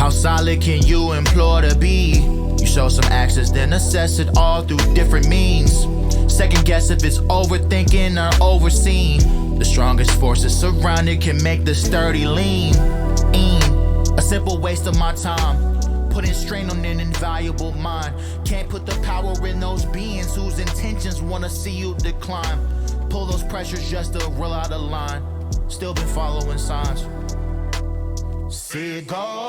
How solid can you implore to be? You show some actions, then assess it all through different means. Second guess if it's overthinking or overseen. The strongest forces surrounded can make the sturdy lean. A simple waste of my time, putting strain on an invaluable mind. Can't put the power in those beings whose intentions wanna see you decline. Pull those pressures just to roll out of line. Still been following signs. See it go.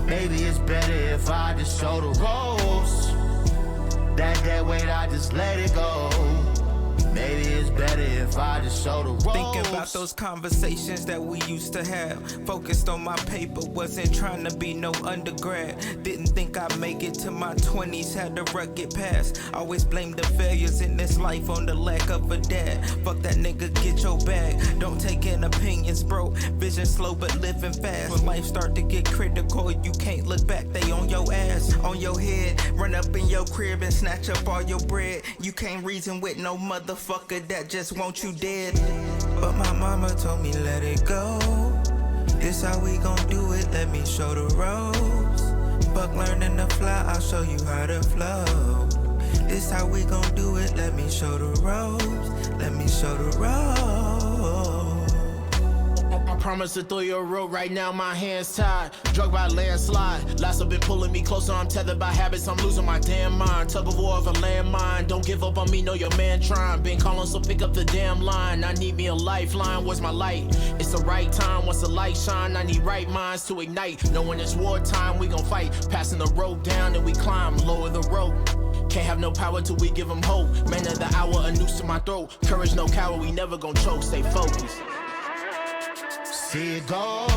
Maybe it's better if I just show the ropes. That weight, I just let it go. Maybe it's better if I just show the ropes. Thinking about those conversations that we used to have. Focused on my paper, wasn't trying to be no undergrad. Didn't think I'd make it to my 20s, had the rugged past. Always blame the failures in this life on the lack of a dad. Fuck that nigga, get your bag. Don't take in opinions, bro. Vision slow but living fast. When life start to get critical, you can't look back, they on your ass, on your head. Run up in your crib and snatch up all your bread. You can't reason with no motherfucker that just want you dead. But my mama told me let it go. This how we gon' do it, let me show the ropes. Fuck learning to fly, I'll show you how to flow. This how we gon' do it, let me show the ropes. Let me show the ropes. I promise to throw you a rope, right now my hands tied. Drug by landslide, lies have been pulling me closer. I'm tethered by habits, I'm losing my damn mind. Tug of war of a landmine, don't give up on me, know your man trying. Been calling, so pick up the damn line. I need me a lifeline, where's my light? It's the right time, once the light shine, I need right minds to ignite. Knowing it's wartime, we gon' fight. Passing the rope down, then we climb, lower the rope. Can't have no power till we give them hope. Man of the hour, a noose to my throat. Courage no coward, we never gon' choke, stay focused. See it go.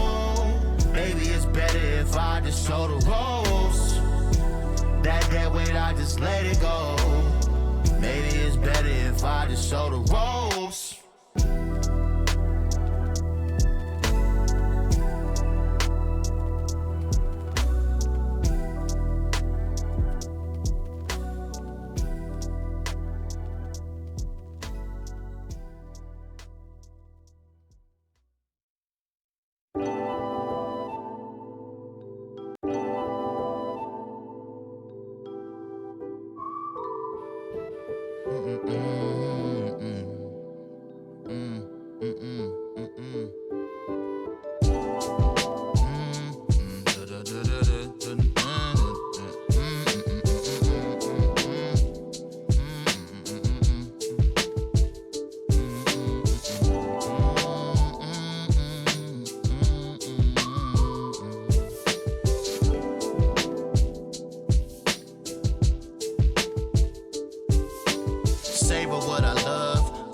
Maybe it's better if I just show the ropes. That weight, I just let it go. Maybe it's better if I just show the ropes.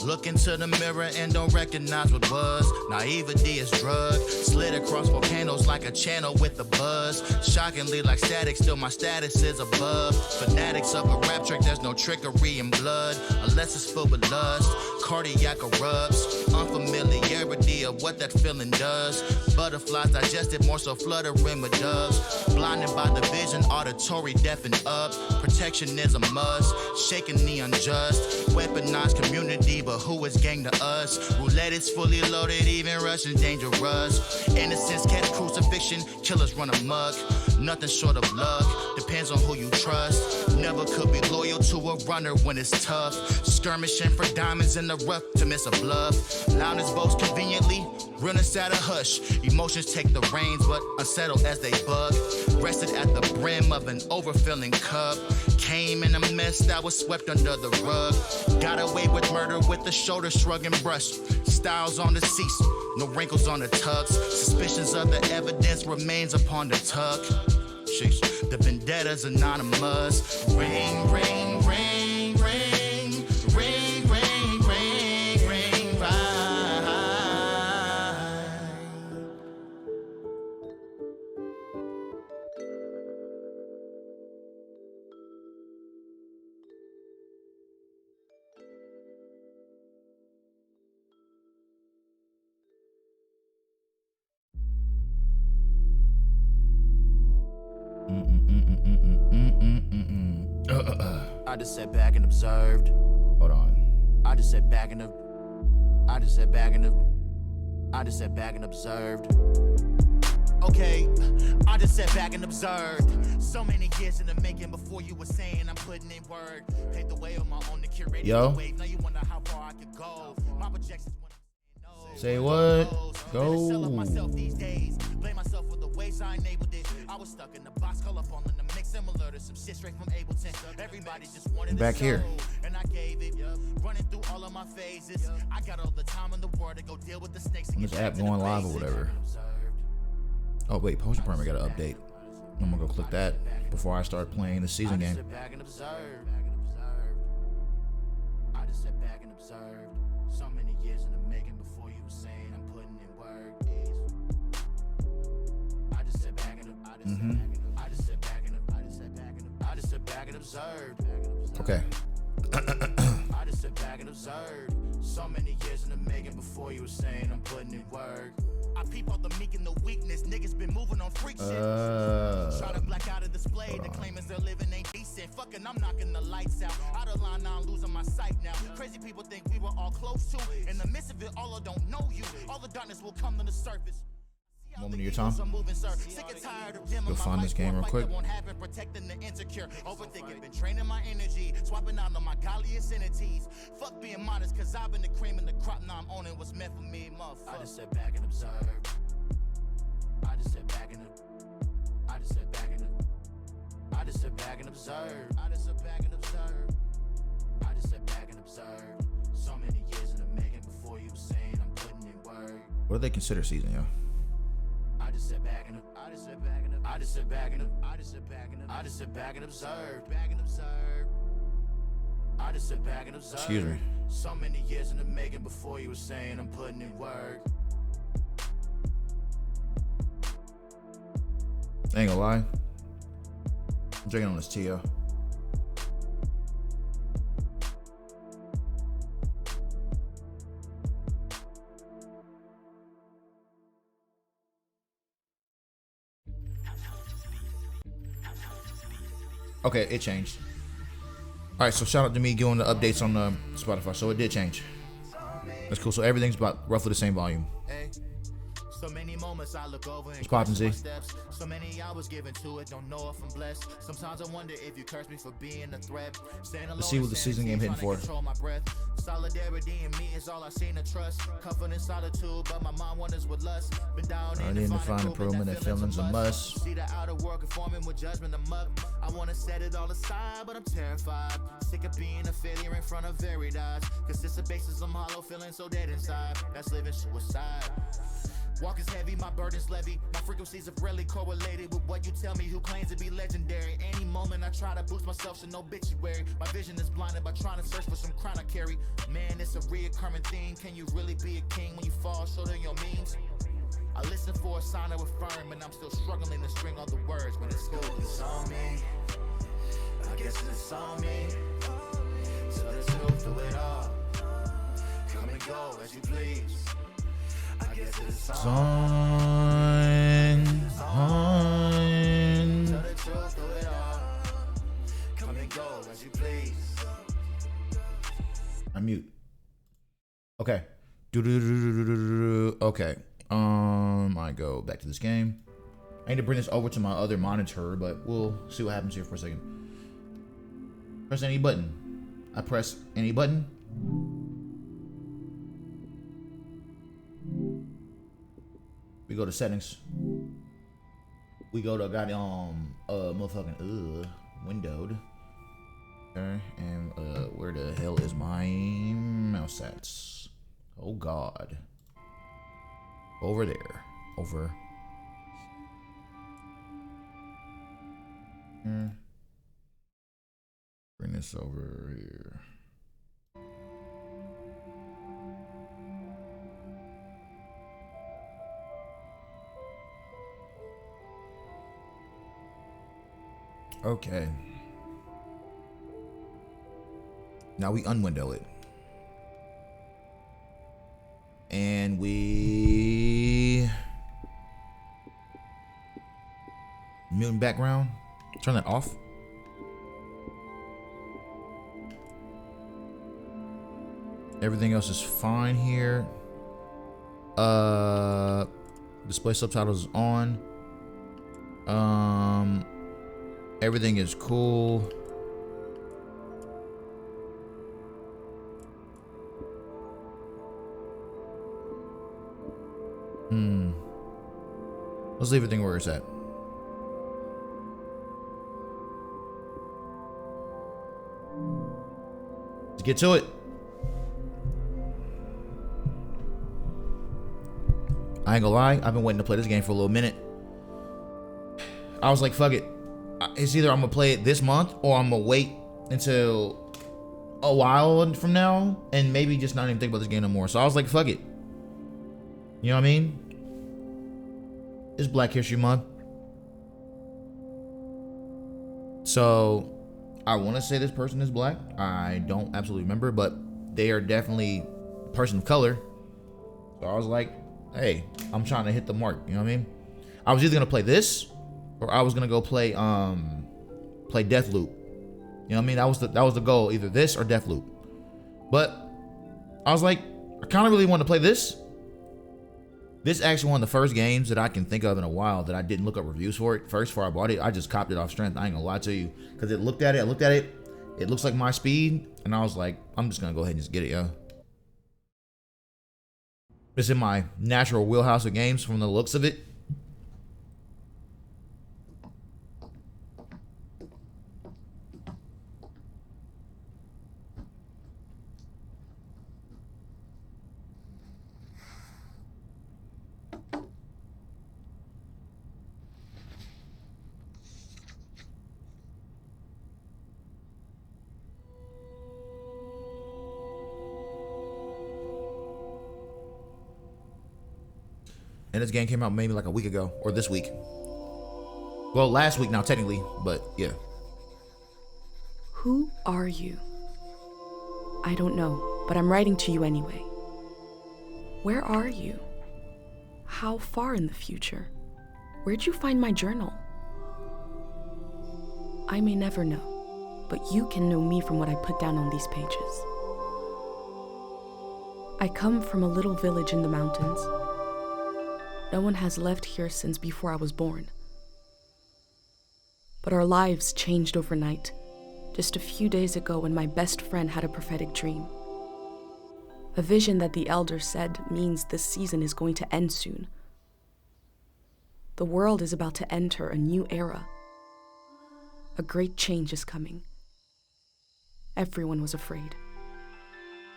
Look into the mirror and don't recognize what was. Naivety is drugged. Slid across volcanoes like a channel with a buzz. Shockingly like static, still my status is above. Fanatics of a rap trick, there's no trickery in blood. Unless it's filled with lust. Cardiac erupts. Unfamiliarity of what that feeling does. Butterflies digested, more so fluttering with doves. Blinded by the vision, auditory deafened up. Protection is a must. Shaking the unjust. Weaponized community, but who is gang to us? Roulette is fully loaded, even Russian dangerous. Innocence catch crucifixion, killers run amok. Nothing short of luck, depends on who you trust. Never could be loyal to a runner when it's tough. Skirmishing for diamonds in the rough to miss a bluff. Loudness boast conveniently, realness at a hush. Emotions take the reins, but unsettled as they bug. Rested at the brim of an overfilling cup. Came in a mess that was swept under the rug. Got away with murder with the shoulder shrug and brush. Styles on the cease, no wrinkles on the tux. Suspicions of the evidence remains upon the tuck. Sheesh, the vendetta's anonymous. Ring, ring, ring, ring, ring, ring, ring, ring, right. I just sat back and observed. Hold on. I just sat back and I just sat back and observed. Okay, I just sat back and observed. So many years in the making before you were saying I'm putting in word. Paved the way on my own to curate the wave. Now you wonder how far I could go. My projections when I'm no. Say what? Go. Sell up myself these days. Blame myself for the ways I enabled it. I was stuck in the box, color falling in the mix, similar to some shit straight from Ableton. Everybody just wanted back the here. show, and I gave it. Running through all of my phases. I got all the time in the world to go deal with the snakes. This app going live or whatever. Oh wait, Potion Permit got an update. I'm gonna go click that before I start playing the season game. I just sat back and observed. So many years in the making before you were saying I'm putting in work. I just sat back and observed. Okay. I just sat back and observed. So many years in the making before you were saying I'm putting in work. I peep out the meek and the weakness. Niggas been moving on freak shit. Try to black out a display. The claimants they're living ain't decent. Fucking, I'm knocking the lights out. Out of line now, I'm losing my sight now. Crazy people think we were all close to. In the midst of it, all I don't know you. All the darkness will come to the surface. Moment of your time. Go find this game real quick. Protecting the insecure. Overthinking, been training my energy. Swapping out on my godliest entities. Fuck being modest, cause I've been the cream in the crop. Now I'm owning what's meant for me, motherfucker. I just sat back and observed. I just sat back and observed. So many years in the making before you were saying I'm putting in work. What do they consider season, yo? I just sit back and observe. Excuse me. So many years in the making before you were saying I'm putting in work. I ain't gonna lie. I'm drinking on this tea, yo. Okay, it changed. All right, so shout out to me doing the updates on Spotify. So it did change. That's cool. So everything's about roughly the same volume. So many moments I look over and What's poppin', Z? steps. So many hours given to it, don't know if I'm blessed. Sometimes I wonder if you curse me for being a threat. Let's see what the season game hitting for. My breath. Solidarity in me is all I seen to trust. Comfort in solitude, but my mind wanders with lust. Been down I need to find improvement and feelings a must. See the outer world conforming with judgment I'm up. I wanna set it all aside, but I'm terrified. Sick of being a failure in front of varied odds. Consistent basis, I'm hollow, feeling so dead inside. That's living suicide. Walk is heavy, my burden's levy. My frequencies have rarely correlated with what you tell me, who claims to be legendary. Any moment I try to boost myself, so no obituary. My vision is blinded by trying to search for some crown I carry. Man, it's a reoccurring theme. Can you really be a king when you fall short of your means? I listen for a sign to affirm, and I'm still struggling to string all the words when it's good. It's on me. I guess it's on me. Tell the truth through it all. Come and go as you please. I guess it's on. Tell the truth through it all. Come and go as you please. I'm mute. Okay. Okay. I go back to this game. I need to bring this over to my other monitor, but we'll see what happens here for a second. Press any button. I press any button. We go to settings. We go to motherfucking windowed. Okay, and where the hell is my mouse at? Oh God. Over there. Over. Here. Bring this over here. Okay. Now we unwindow it. And we mutant background. Turn that off. Everything else is fine here. Display subtitles is on. Everything is cool. Let's leave everything where it's at. Let's get to it. I ain't gonna lie, I've been waiting to play this game for a little minute. I was like, fuck it. It's either I'm gonna play it this month or I'm gonna wait until a while from now and maybe just not even think about this game no more. So I was like, fuck it. You know what I mean? It's Black History Month. So I want to say this person is black. I don't absolutely remember, but they are definitely a person of color. So I was like, hey, I'm trying to hit the mark. You know what I mean? I was either gonna play this or I was gonna go play Deathloop. You know what I mean? That was the goal, either this or Deathloop. But I was like, I kind of really want to play this. This is actually one of the first games that I can think of in a while that I didn't look up reviews for it first before I bought it. I just copped it off strength. I ain't gonna lie to you, because I looked at it. It looks like my speed, and I was like, I'm just gonna go ahead and just get it, yo. It's in my natural wheelhouse of games from the looks of it. And this game came out maybe like a week ago, or this week. Well, last week now, technically, but yeah. Who are you? I don't know, but I'm writing to you anyway. Where are you? How far in the future? Where'd you find my journal? I may never know, but you can know me from what I put down on these pages. I come from a little village in the mountains. No one has left here since before I was born. But our lives changed overnight, just a few days ago when my best friend had a prophetic dream. A vision that the elder said means this season is going to end soon. The world is about to enter a new era. A great change is coming. Everyone was afraid.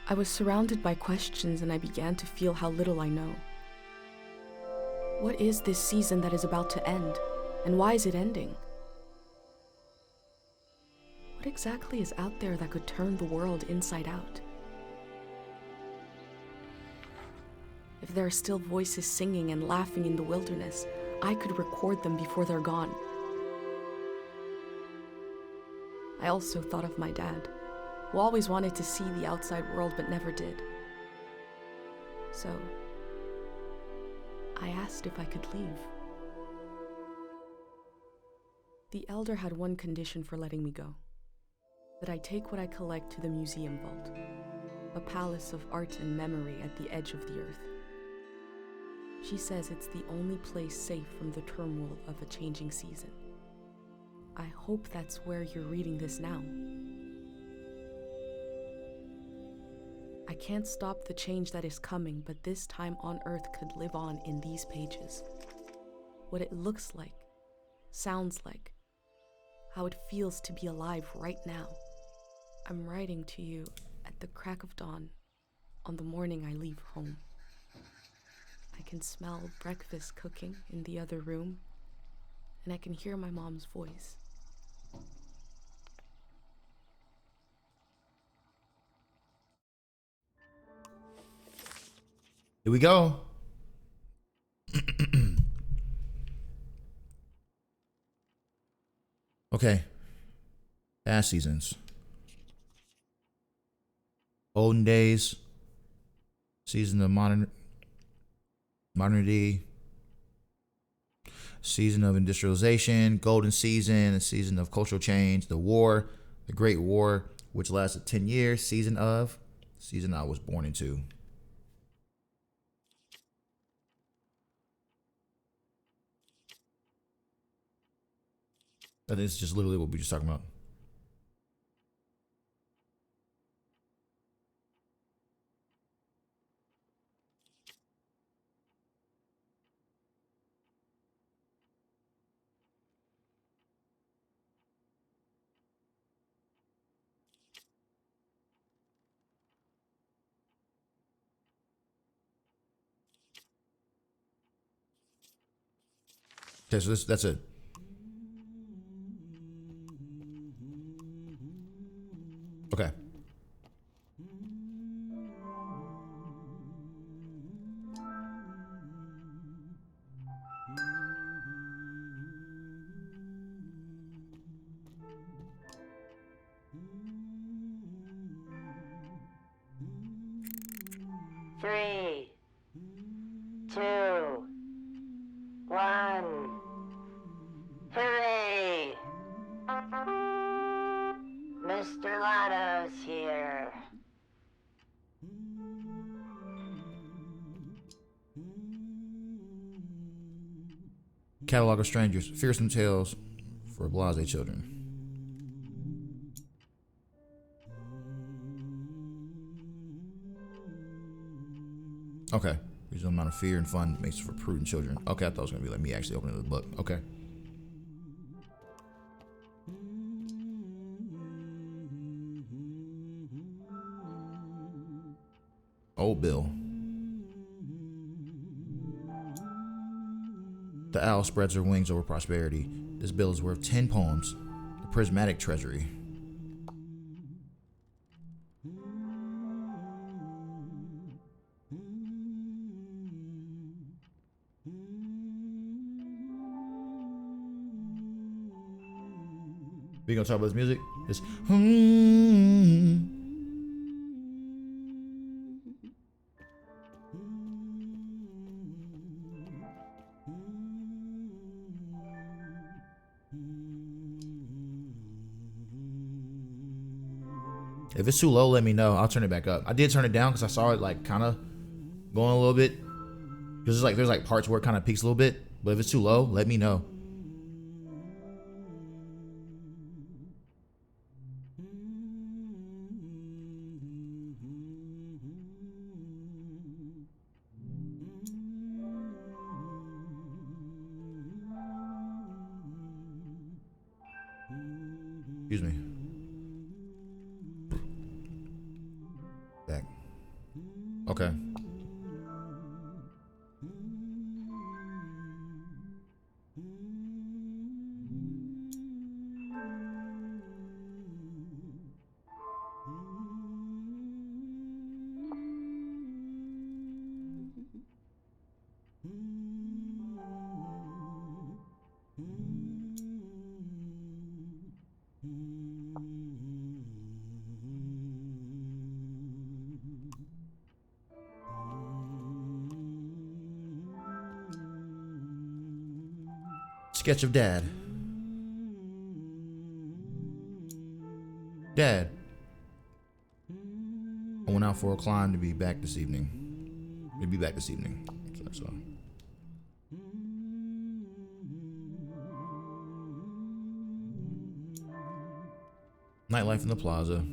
I was surrounded by questions and I began to feel how little I know. What is this season that is about to end, and why is it ending? What exactly is out there that could turn the world inside out? If there are still voices singing and laughing in the wilderness, I could record them before they're gone. I also thought of my dad, who always wanted to see the outside world but never did. So I asked if I could leave. The elder had one condition for letting me go: that I take what I collect to the museum vault, a palace of art and memory at the edge of the earth. She says it's the only place safe from the turmoil of a changing season. I hope that's where you're reading this now. I can't stop the change that is coming, but this time on Earth could live on in these pages. What it looks like, sounds like, how it feels to be alive right now. I'm writing to you at the crack of dawn on the morning I leave home. I can smell breakfast cooking in the other room, and I can hear my mom's voice. Here we go. Okay. Past seasons. Olden days. Season of modernity. Season of industrialization. Golden season. A season of cultural change. The war. The Great War, which lasted 10 years. Season I was born into. I think it's just literally what we just talking about. Okay, so that's it. Okay. Three, two, one. Hooray! Mr. Lotto's here. Catalog of Strangers, Fearsome Tales for Blase Children. Okay. Reasonable amount of fear and fun makes for prudent children. Okay, I thought it was gonna be like me actually opening the book. Okay. Old Bill. The owl spreads her wings over prosperity. This bill is worth 10 poems. The prismatic treasury. We gonna talk about this music? This If it's too low, let me know. I'll turn it back up. I did turn it down because I saw it like kind of going a little bit. Because there's like parts where it kind of peaks a little bit. But if it's too low, let me know. Excuse me. Back. Okay. Sketch of Dad. Dad. I went out for a climb to be back this evening. We'll be back this evening. So. Nightlife in the plaza.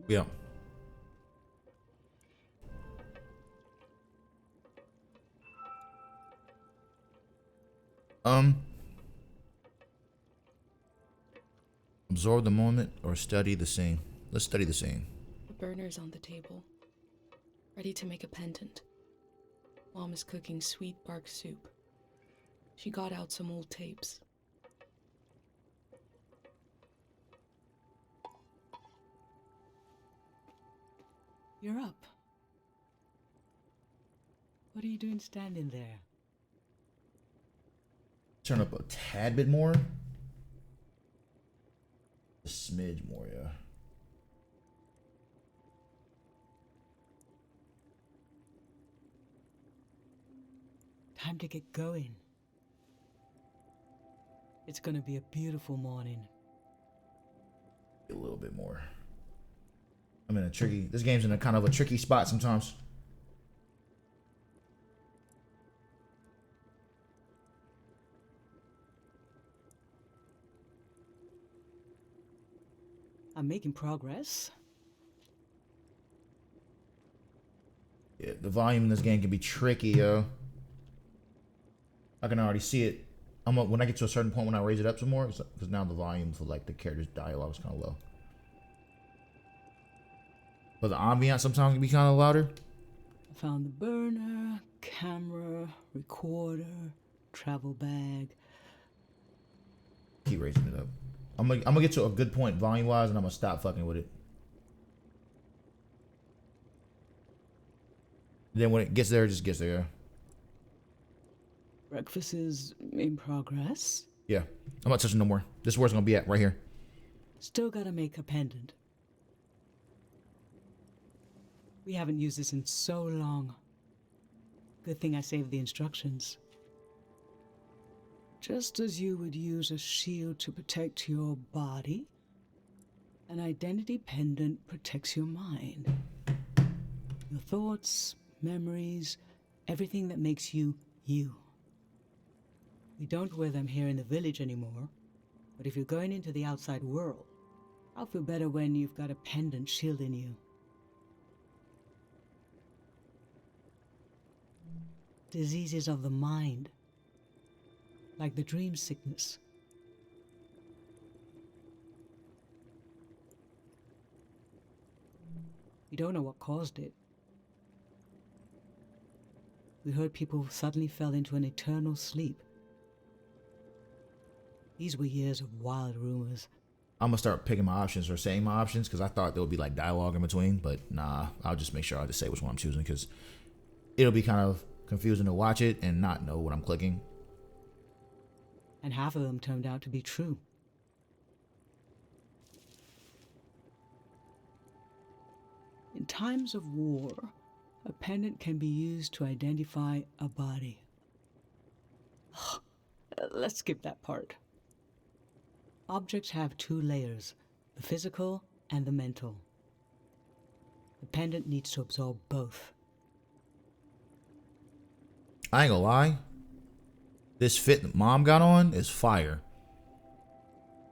Yeah. Absorb the moment or study the scene. Let's study the scene. The burner's on the table, ready to make a pendant. Mom is cooking sweet bark soup. She got out some old tapes. You're up. What are you doing standing there? Turn up a tad bit more. A smidge more, yeah. Time to get going. It's gonna be a beautiful morning. A little bit more. I'm in a tricky. This game's in a kind of a tricky spot sometimes. I'm making progress. Yeah, the volume in this game can be tricky, yo. I can already see it. When I get to a certain point when I raise it up some more, because now the volume for like the characters' dialogue is kind of low. But the ambiance sometimes can be kind of louder. I found the burner, camera, recorder, travel bag. Keep raising it up. I'm gonna get to a good point volume wise, and I'm gonna stop fucking with it. Then when it gets there, it just gets there. Breakfast is in progress. Yeah, I'm not touching no more. This is where it's gonna be at, right here. Still gotta make a pendant. We haven't used this in so long. Good thing I saved the instructions. Just as you would use a shield to protect your body, an identity pendant protects your mind. Your thoughts, memories, everything that makes you, you. We don't wear them here in the village anymore, but if you're going into the outside world, I'll feel better when you've got a pendant shielding you. Diseases of the mind, like the dream sickness. We don't know what caused it. We heard people suddenly fell into an eternal sleep. These were years of wild rumors. I'm gonna start picking my options or saying my options because I thought there would be like dialogue in between, but nah, I'll just make sure I just say which one I'm choosing because it'll be kind of confusing to watch it and not know what I'm clicking. And half of them turned out to be true. In times of war, a pendant can be used to identify a body. Let's skip that part. Objects have two layers, the physical and the mental. The pendant needs to absorb both. I ain't gonna lie. This fit that mom got on is fire.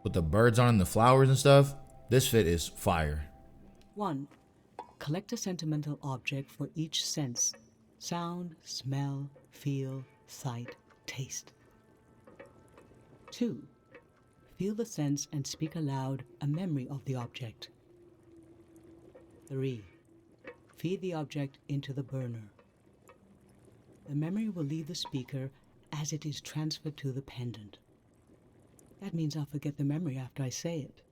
With the birds on and the flowers and stuff, this fit is fire. 1. Collect a sentimental object for each sense: sound, smell, feel, sight, taste. 2. Feel the sense and speak aloud a memory of the object. 3. Feed the object into the burner. The memory will leave the speaker as it is transferred to the pendant. That means I'll forget the memory after I say it.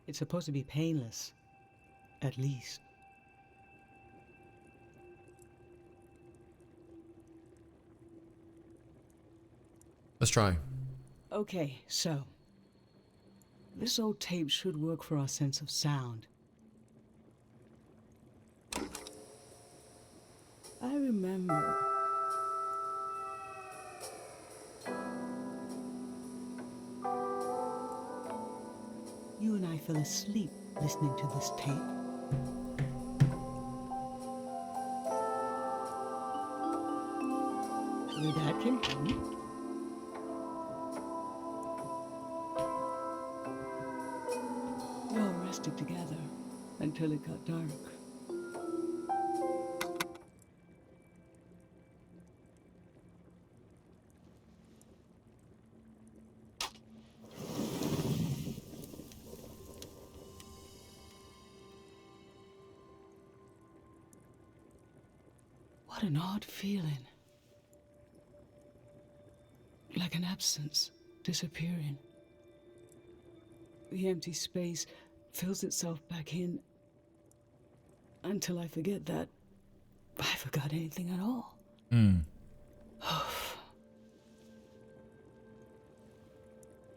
It's supposed to be painless, at least. Let's try. Okay, so this old tape should work for our sense of sound. I remember you and I fell asleep listening to this tape. Where that came from? We all rested together until it got dark. What an odd feeling. Like an absence, disappearing. The empty space fills itself back in until I forget that I forgot anything at all.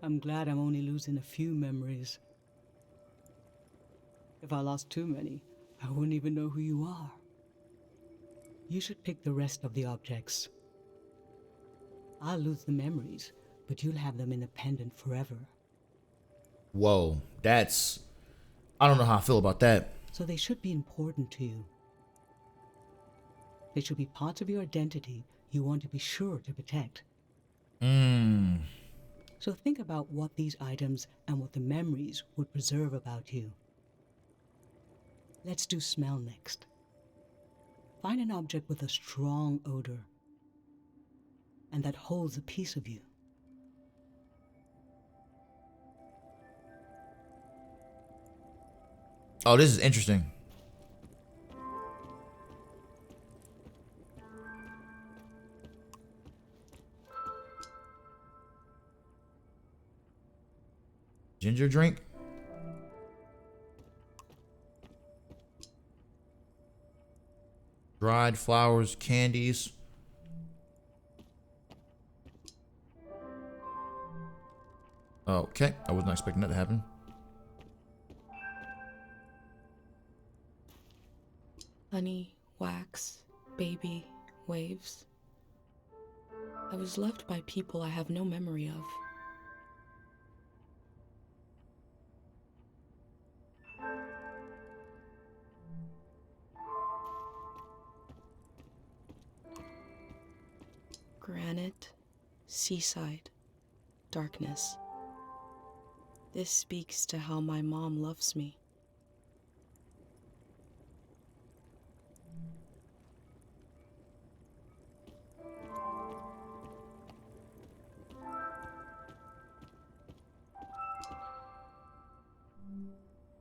I'm glad I'm only losing a few memories. If I lost too many, I wouldn't even know who you are. You should pick the rest of the objects. I'll lose the memories, but you'll have them independent forever. Whoa, that's... I don't know how I feel about that. So they should be important to you. They should be parts of your identity you want to be sure to protect. So think about what these items and what the memories would preserve about you. Let's do smell next. Find an object with a strong odor and that holds a piece of you. Oh, this is interesting. Ginger drink? Dried flowers, candies. Okay, I was not expecting that to happen. Honey, wax, baby, waves. I was loved by people I have no memory of. Granite, seaside, darkness. This speaks to how my mom loves me.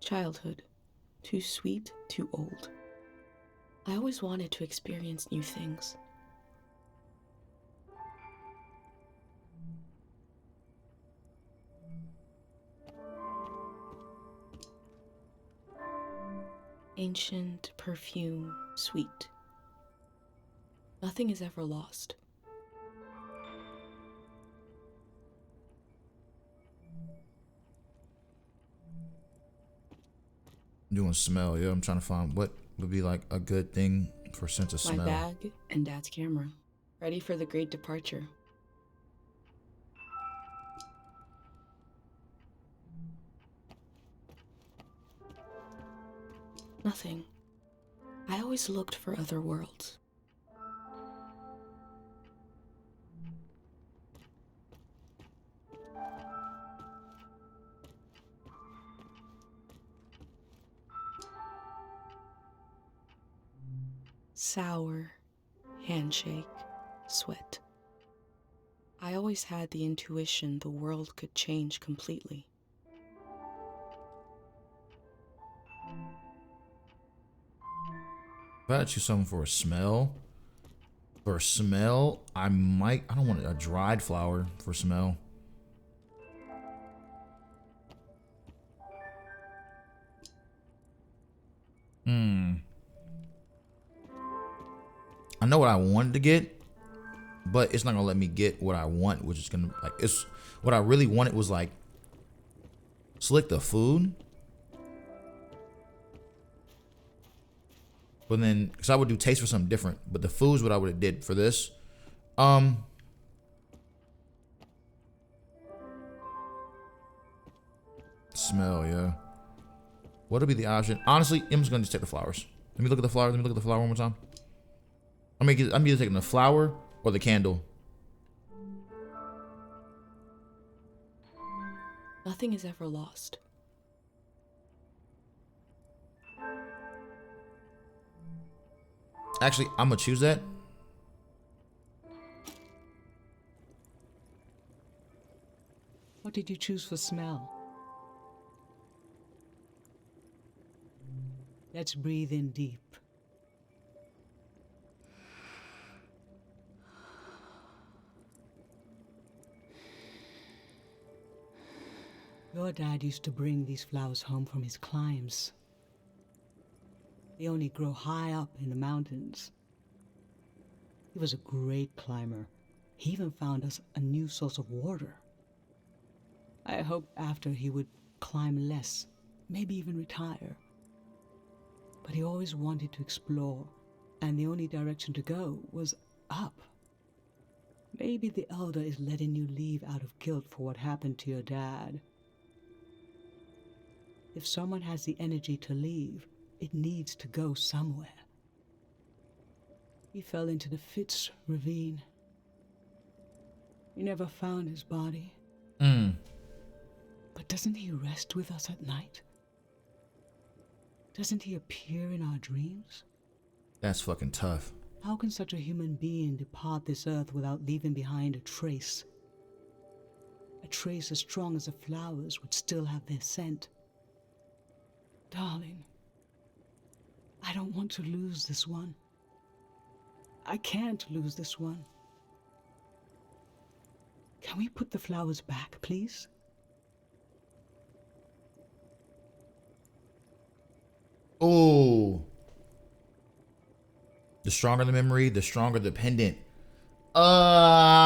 Childhood. Too sweet, too old. I always wanted to experience new things. Ancient perfume, sweet. Nothing is ever lost. Doing smell, yeah. I'm trying to find what would be like a good thing for sense of smell. My bag and Dad's camera. Ready for the great departure. Nothing. I always looked for other worlds. Sour, handshake, sweat. I always had the intuition the world could change completely. If I had to choose something for a smell, I don't want a dried flower for smell. I know what I wanted to get, but it's not gonna let me get what I want, which is gonna it's what I really wanted was like select the food. But then, because I would do taste for something different, but the food's what I would have did for this. Smell, yeah. What would be the option? Honestly, I'm just gonna just take the flowers. Let me look at the flower. Let me look at the flower one more time. I'm either taking the flower or the candle. Nothing is ever lost. Actually, I'm gonna choose that. What did you choose for smell? Let's breathe in deep. Your dad used to bring these flowers home from his climbs. They only grow high up in the mountains. He was a great climber. He even found us a new source of water. I hoped after he would climb less, maybe even retire. But he always wanted to explore, and the only direction to go was up. Maybe the Elder is letting you leave out of guilt for what happened to your dad. If someone has the energy to leave, it needs to go somewhere. He fell into the Fitz ravine. We never found his body. But doesn't he rest with us at night? Doesn't he appear in our dreams? That's fucking tough. How can such a human being depart this earth without leaving behind a trace? A trace as strong as the flowers would still have their scent. Darling, I don't want to lose this one. I can't lose this one. Can we put the flowers back, please? Oh. The stronger the memory, the stronger the pendant. Oh,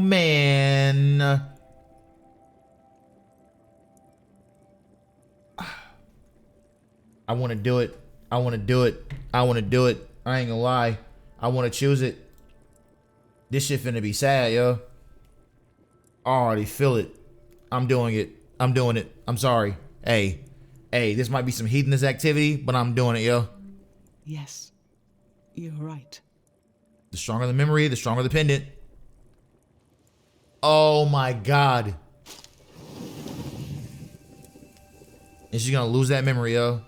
man. I want to do it. I want to do it. I want to do it. I ain't gonna lie. I want to choose it. This shit finna be sad, yo. I already feel it. I'm doing it. I'm doing it. I'm sorry. Hey, this might be some heathenist activity, but I'm doing it, yo. Yes, you're right. The stronger the memory, the stronger the pendant. Oh my God. And she's gonna lose that memory, yo.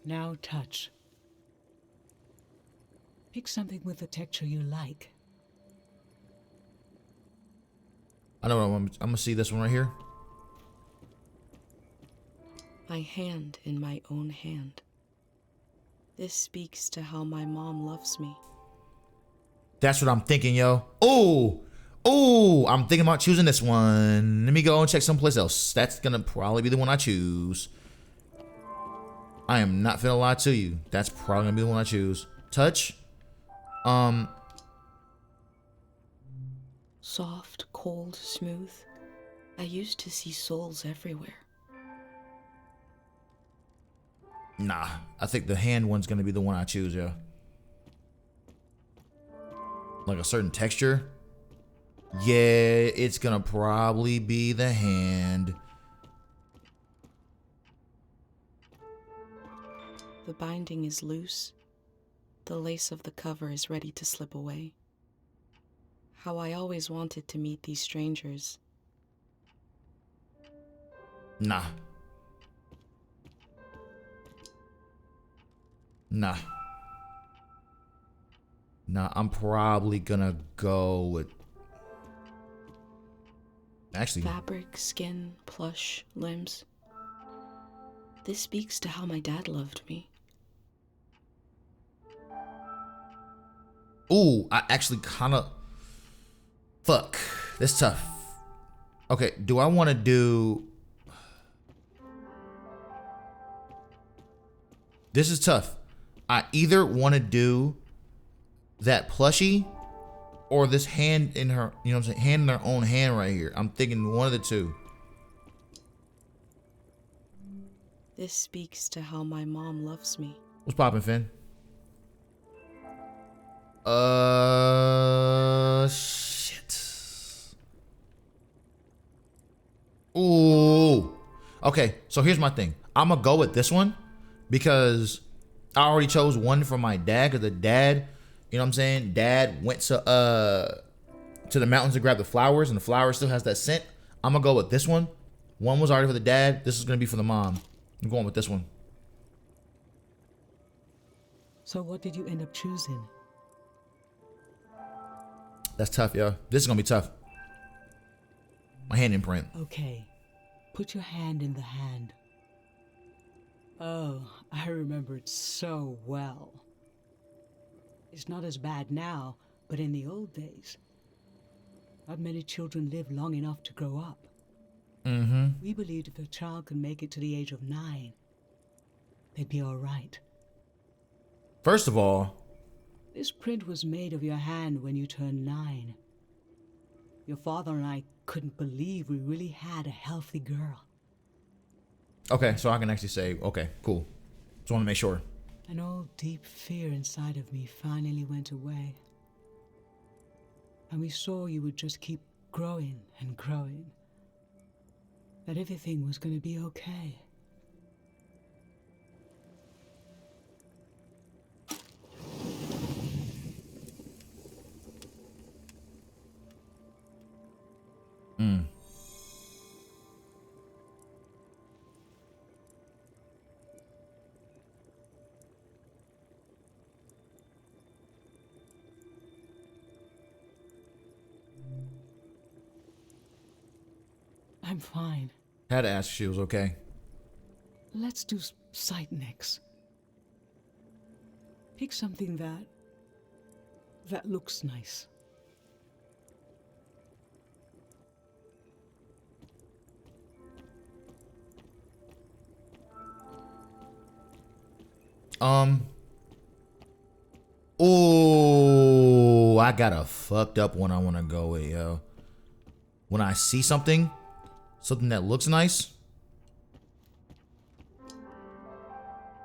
Now touch. Pick something with a texture you like. I know what I'm gonna see this one right here. My hand in my own hand. This speaks to how my mom loves me. That's what I'm thinking, yo. Oh, I'm thinking about choosing this one. Let me go and check someplace else. That's gonna probably be the one I choose. I am not finna lie to you. That's probably gonna be the one I choose. Touch. Soft, cold, smooth. I used to see souls everywhere. Nah, I think the hand one's gonna be the one I choose, yo. Like a certain texture. Yeah, it's gonna probably be the hand. The binding is loose. The lace of the cover is ready to slip away. How I always wanted to meet these strangers. Nah. I'm probably gonna go with... Actually... Fabric, skin, plush, limbs. This speaks to how my dad loved me. Ooh, I actually kind of... Fuck. That's tough. Okay, do I want to do... This is tough. I either want to do that plushie or this hand in her, you know what I'm saying? Hand in her own hand right here. I'm thinking one of the two. This speaks to how my mom loves me. What's poppin', Finn? Shit. Ooh. Okay, so here's my thing. I'm gonna go with this one because I already chose one for my dad, because the dad, you know what I'm saying? Dad went to the mountains to grab the flowers, and the flower still has that scent. I'm gonna go with this one. One was already for the dad. This is gonna be for the mom. I'm going with this one. So what did you end up choosing? That's tough, yo. This is gonna be tough. My hand imprint. Okay, put your hand in the hand. Oh, I remember it so well. It's not as bad now, but in the old days, not many children lived long enough to grow up. We believed if a child could make it to the age of 9, they'd be all right. First of all, this print was made of your hand when you turned 9. Your father and I couldn't believe we really had a healthy girl. Okay, so I can actually say, okay, cool. Just want to make sure. An old deep fear inside of me finally went away. And we saw you would just keep growing and growing. That everything was going to be okay. I'm fine. Had to ask if she was okay. Let's do sight next. Pick something that looks nice. Oh, I got a fucked up one I want to go with, yo. When I see something that looks nice.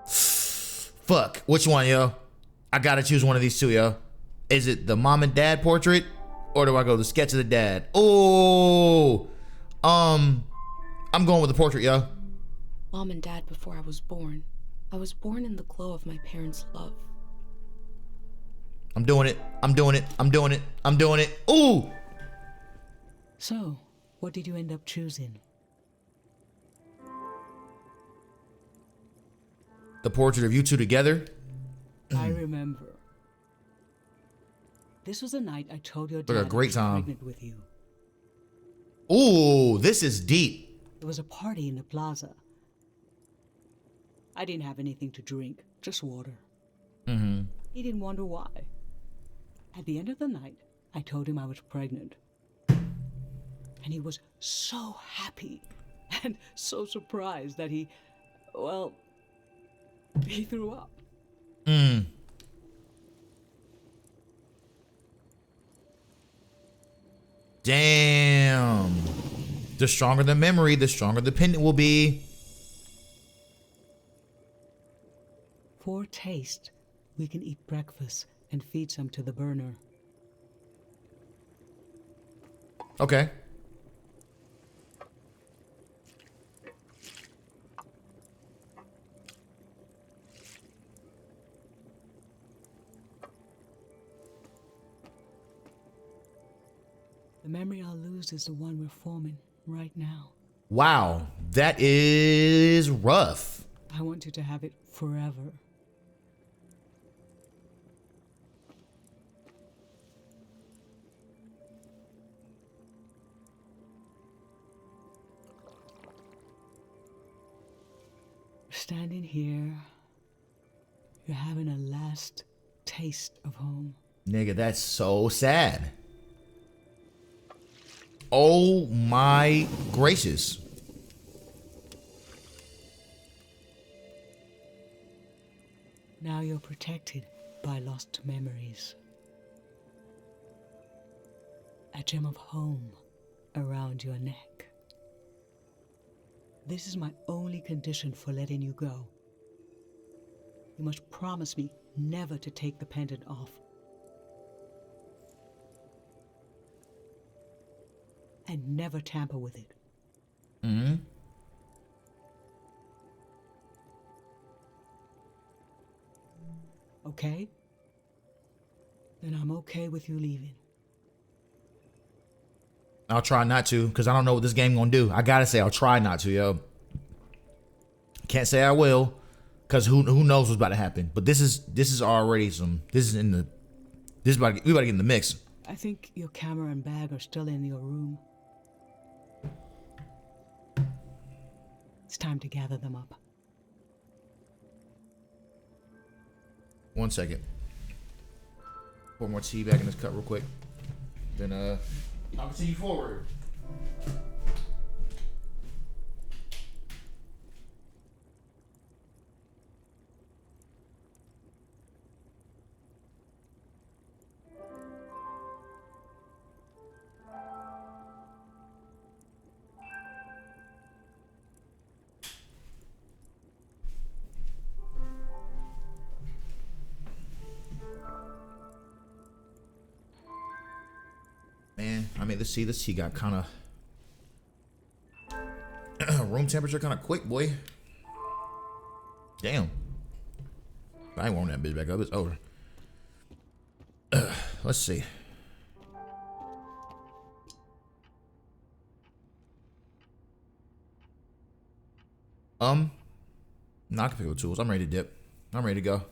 Fuck, which one, yo? I gotta choose one of these two, yo. Is it the mom and dad portrait, or do I go the sketch of the dad? Oh, I'm going with the portrait, yo. Mom and Dad before I was born. I was born in the glow of my parents' love. I'm doing it. I'm doing it. I'm doing it. I'm doing it. Ooh. So, what did you end up choosing? The portrait of you two together. I remember. This was the night I told your Like dad a great I was time. pregnant with you. Ooh, this is deep. It was a party in the plaza. I didn't have anything to drink, just water. He didn't wonder why. At the end of the night, I told him I was pregnant. And he was so happy and so surprised that he threw up. Damn. The stronger the memory, the stronger the pendant will be. For taste, we can eat breakfast and feed some to the burner. Okay. The memory I'll lose is the one we're forming right now. Wow, that is rough. I want you to have it forever. Standing here, you're having a last taste of home. Nigga, that's so sad. Oh my gracious. Now you're protected by lost memories. A gem of home around your neck. This is my only condition for letting you go. You must promise me never to take the pendant off. And never tamper with it. Okay? Then I'm okay with you leaving. I'll try not to, because I don't know what this game gonna do. I gotta say, I'll try not to, yo. Can't say I will, because who knows what's about to happen. But this is already we about to get in the mix. I think your camera and bag are still in your room. It's time to gather them up. 1 second. Pour more tea back in this cup real quick. Then I'll continue forward. mean, this heat got kind of room temperature kind of quick, boy. Damn. I ain't warming that bitch back up. It's over. Let's see. Not gonna pick up tools. I'm ready to dip. I'm ready to go.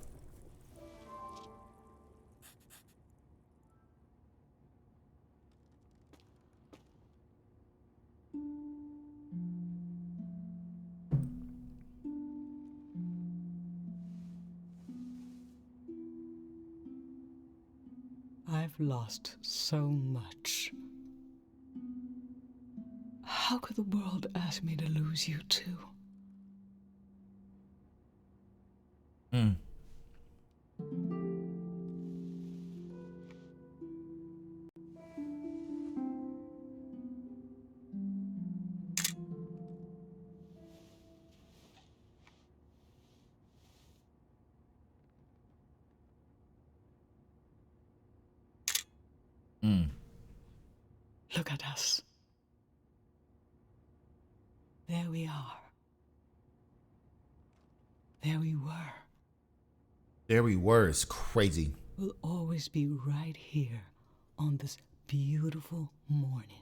I've lost so much. How could the world ask me to lose you too? Look at us. There we are. There we were. There we were. It's crazy. We'll always be right here on this beautiful morning.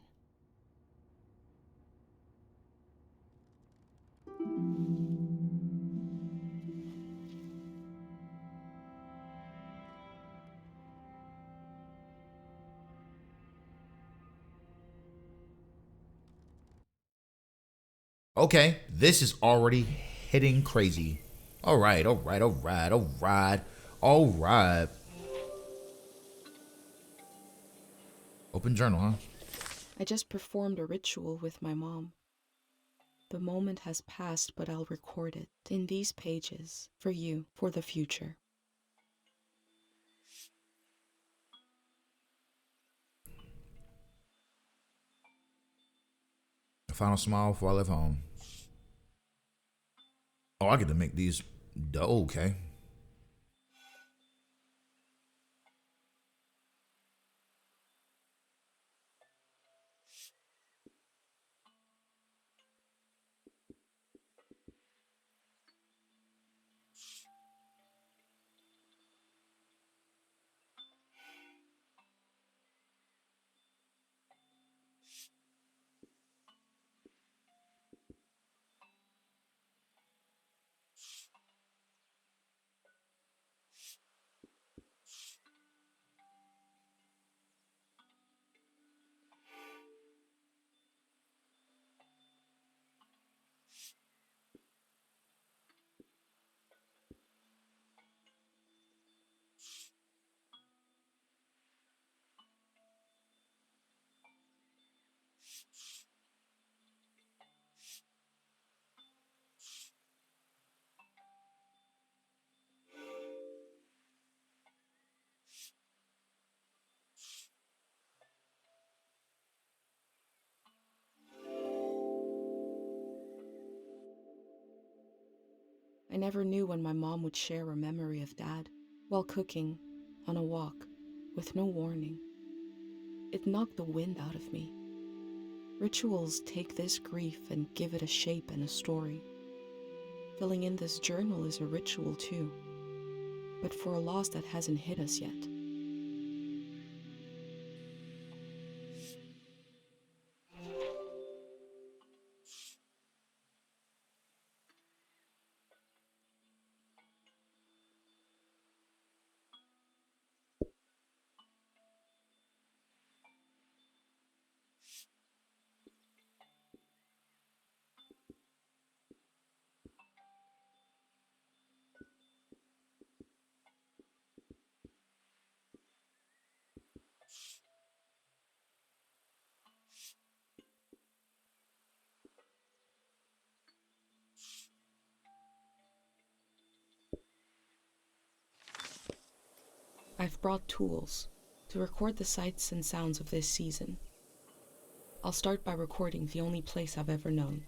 Okay, this is already hitting crazy. All right. Open journal, huh? I just performed a ritual with my mom. The moment has passed, but I'll record it in these pages for you, for the future. A final smile before I left home. Oh, I get to make these. Okay. I never knew when my mom would share a memory of Dad while cooking, on a walk, with no warning. It knocked the wind out of me. Rituals take this grief and give it a shape and a story. Filling in this journal is a ritual too, but for a loss that hasn't hit us yet. I've brought tools to record the sights and sounds of this season. I'll start by recording the only place I've ever known.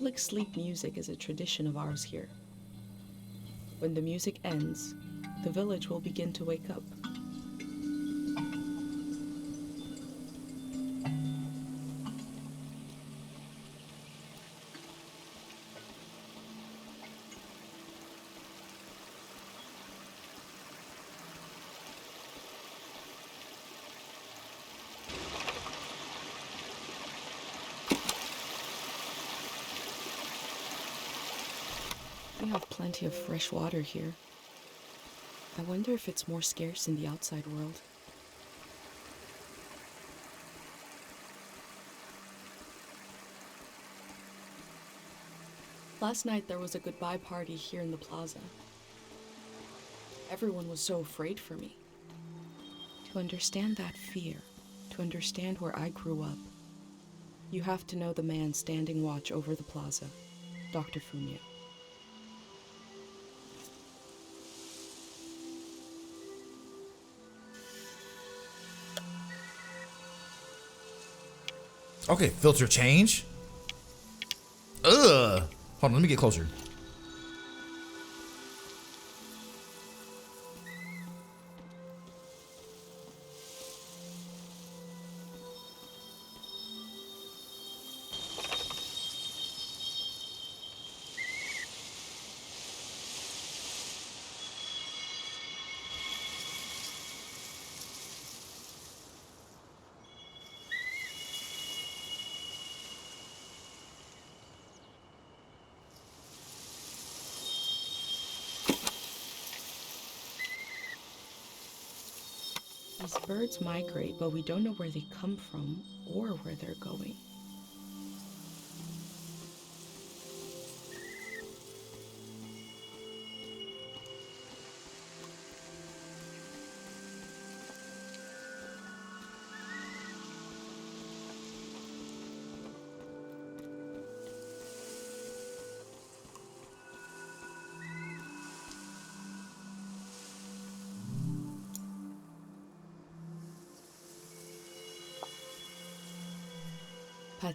Public sleep music is a tradition of ours here. When the music ends, the village will begin to wake up. We have plenty of fresh water here. I wonder if it's more scarce in the outside world. Last night there was a goodbye party here in the plaza. Everyone was so afraid for me. To understand that fear, to understand where I grew up, you have to know the man standing watch over the plaza, Dr. Fumio. Okay, filter change. Ugh. Hold on, let me get closer. These birds migrate, but we don't know where they come from or where they're going.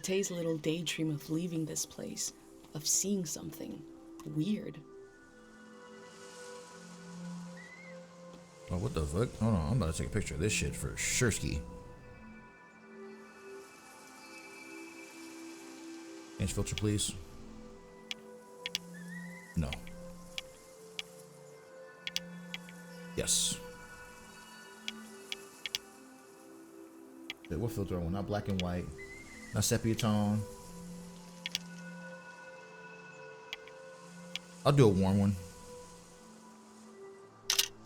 Pate's little daydream of leaving this place, of seeing something weird. Oh, what the fuck? Hold on, I'm about to take a picture of this shit for Shursky. Change filter, please. No. Yes. Okay, what filter I want? Not black and white. Not sepia tone. I'll do a warm one.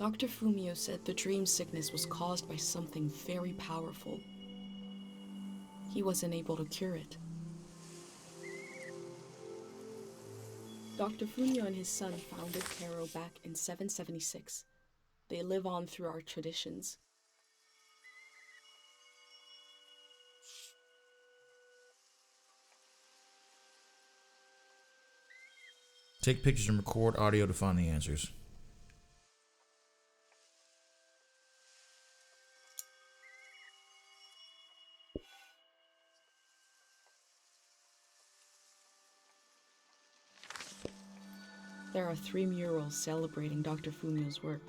Dr. Fumio said the dream sickness was caused by something very powerful. He wasn't able to cure it. Dr. Fumio and his son founded Kero back in 776. They live on through our traditions. Take pictures and record audio to find the answers. There are 3 murals celebrating Dr. Fumio's work.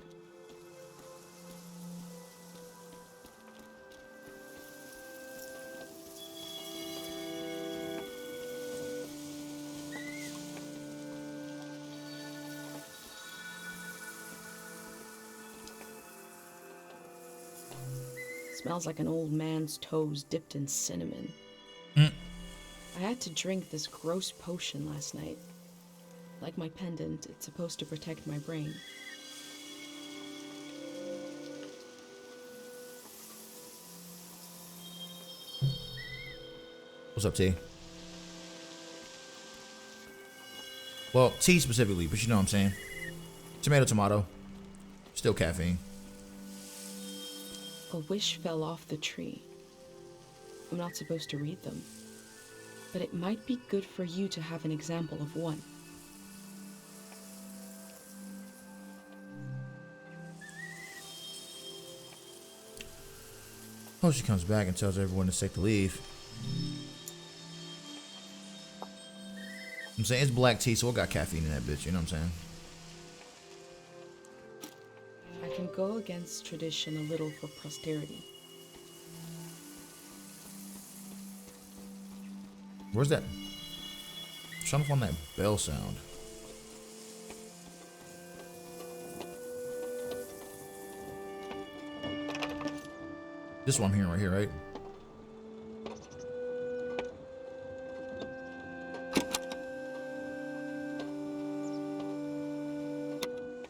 Smells like an old man's toes dipped in cinnamon. I had to drink this gross potion last night. Like my pendant, it's supposed to protect my brain. What's up, T? Well, tea specifically, but you know what I'm saying. Tomato, tomato. Still caffeine. A wish fell off the tree. I'm not supposed to read them, but it might be good for you to have an example of one. Oh, she comes back and tells everyone to take the leave. I'm saying it's black tea, so it got caffeine in that bitch. You know what I'm saying? I can go against tradition a little for posterity. Where's that? I'm trying to find that bell sound. This one I'm hearing right here, right?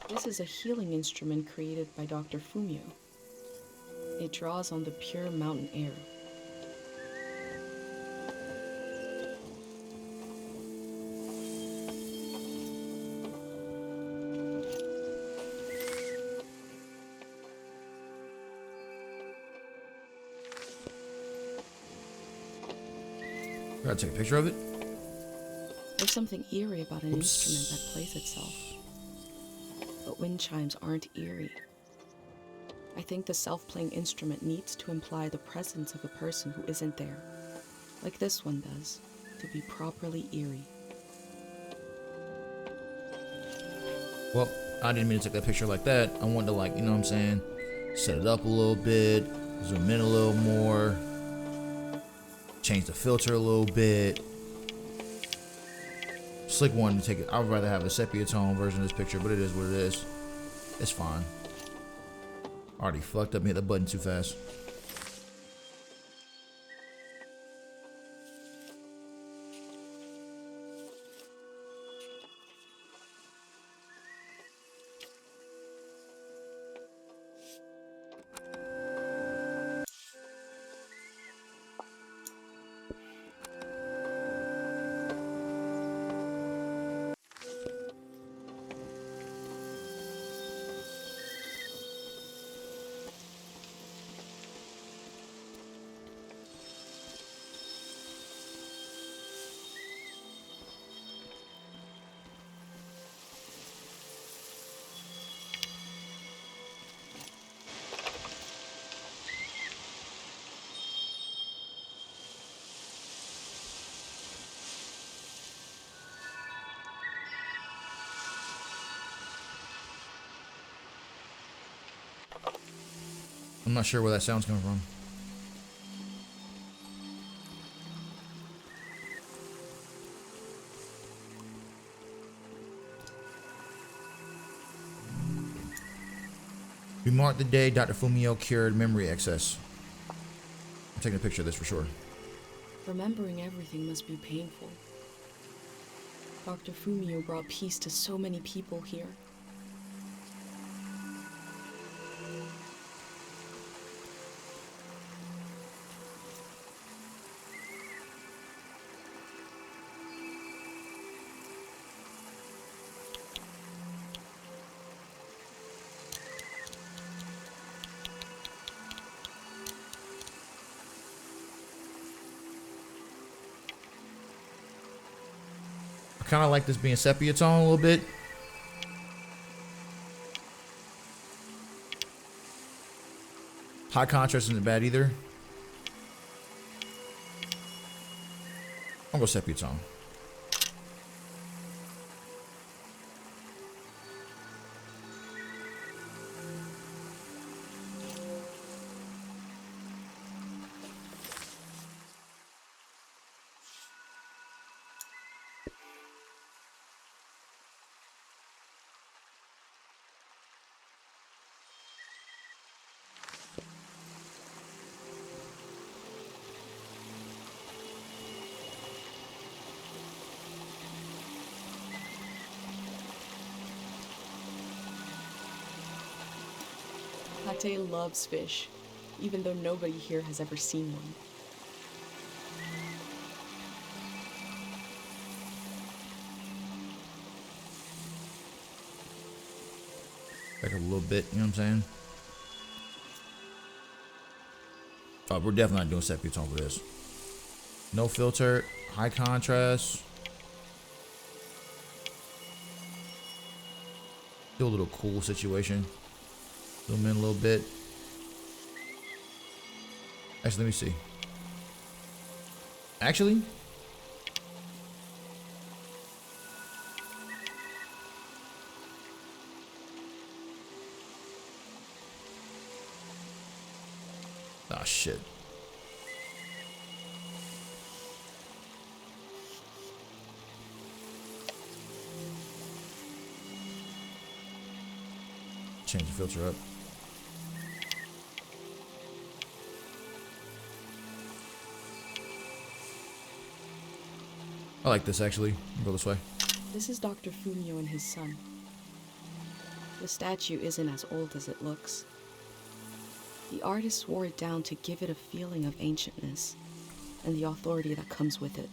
This is a healing instrument created by Dr. Fumio. It draws on the pure mountain air. Gotta take a picture of it. There's something eerie about an instrument that plays itself. But wind chimes aren't eerie. I think the self-playing instrument needs to imply the presence of a person who isn't there, like this one does, to be properly eerie. Well, I didn't mean to take that picture like that. I wanted to, like, you know what I'm saying, set it up a little bit, zoom in a little more, change the filter a little bit. Slick wanted to take it. I would rather have a sepia tone version of this picture, but it is what it is. It's fine. Already fucked up and hit the button too fast. I'm not sure where that sound's coming from. We marked the day Dr. Fumio cured memory excess. I'm taking a picture of this for sure. Remembering everything must be painful. Dr. Fumio brought peace to so many people here. I kind of like this being sepia tone a little bit. High contrast isn't bad either. I'll go sepia tone. Pate loves fish, even though nobody here has ever seen one. Back up a little bit, you know what I'm saying? Oh, we're definitely not doing sepia tone for this. No filter, high contrast. Do a little cool situation. Zoom in a little bit. Actually, let me see. Oh shit. Change the filter up. I like this actually. Go this way. This is Dr. Fumio and his son. The statue isn't as old as it looks. The artist wore it down to give it a feeling of ancientness and the authority that comes with it.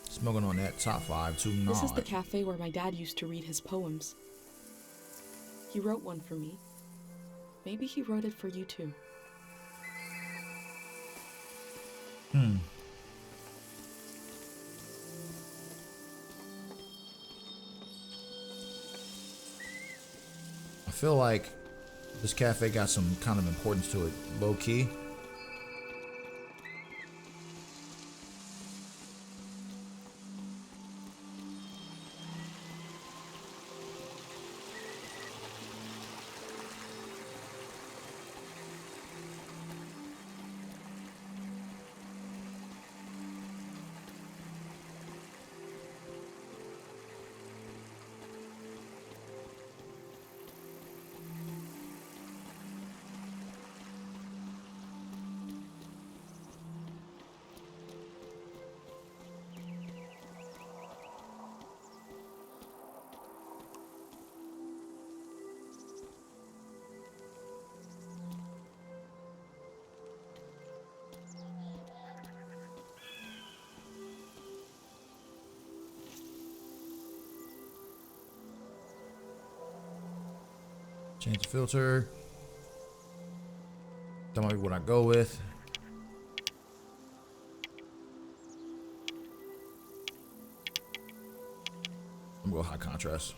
Smoking on that top 5 too. This is the cafe where my dad used to read his poems. He wrote one for me. Maybe he wrote it for you too. I feel like this cafe got some kind of importance to it, low key. Change the filter. That might be what I go with. I'm gonna go high contrast.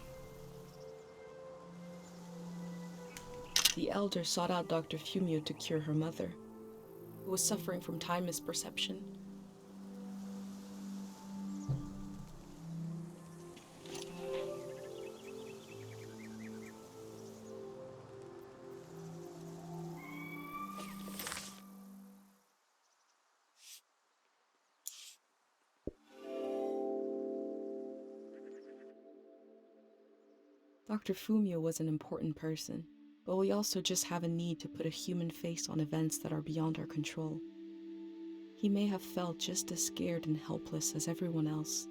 The elder sought out Dr. Fumio to cure her mother, who was suffering from time misperception. Dr. Fumio was an important person, but we also just have a need to put a human face on events that are beyond our control. He may have felt just as scared and helpless as everyone else.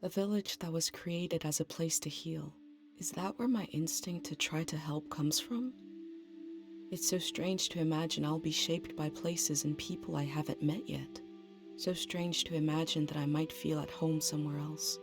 A village that was created as a place to heal. Is that where my instinct to try to help comes from? It's so strange to imagine I'll be shaped by places and people I haven't met yet. So strange to imagine that I might feel at home somewhere else.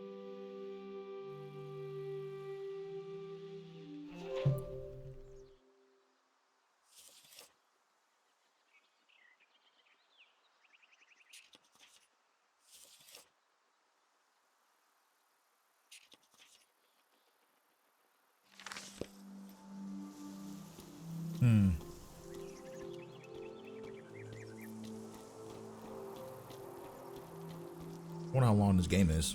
I wonder how long this game is.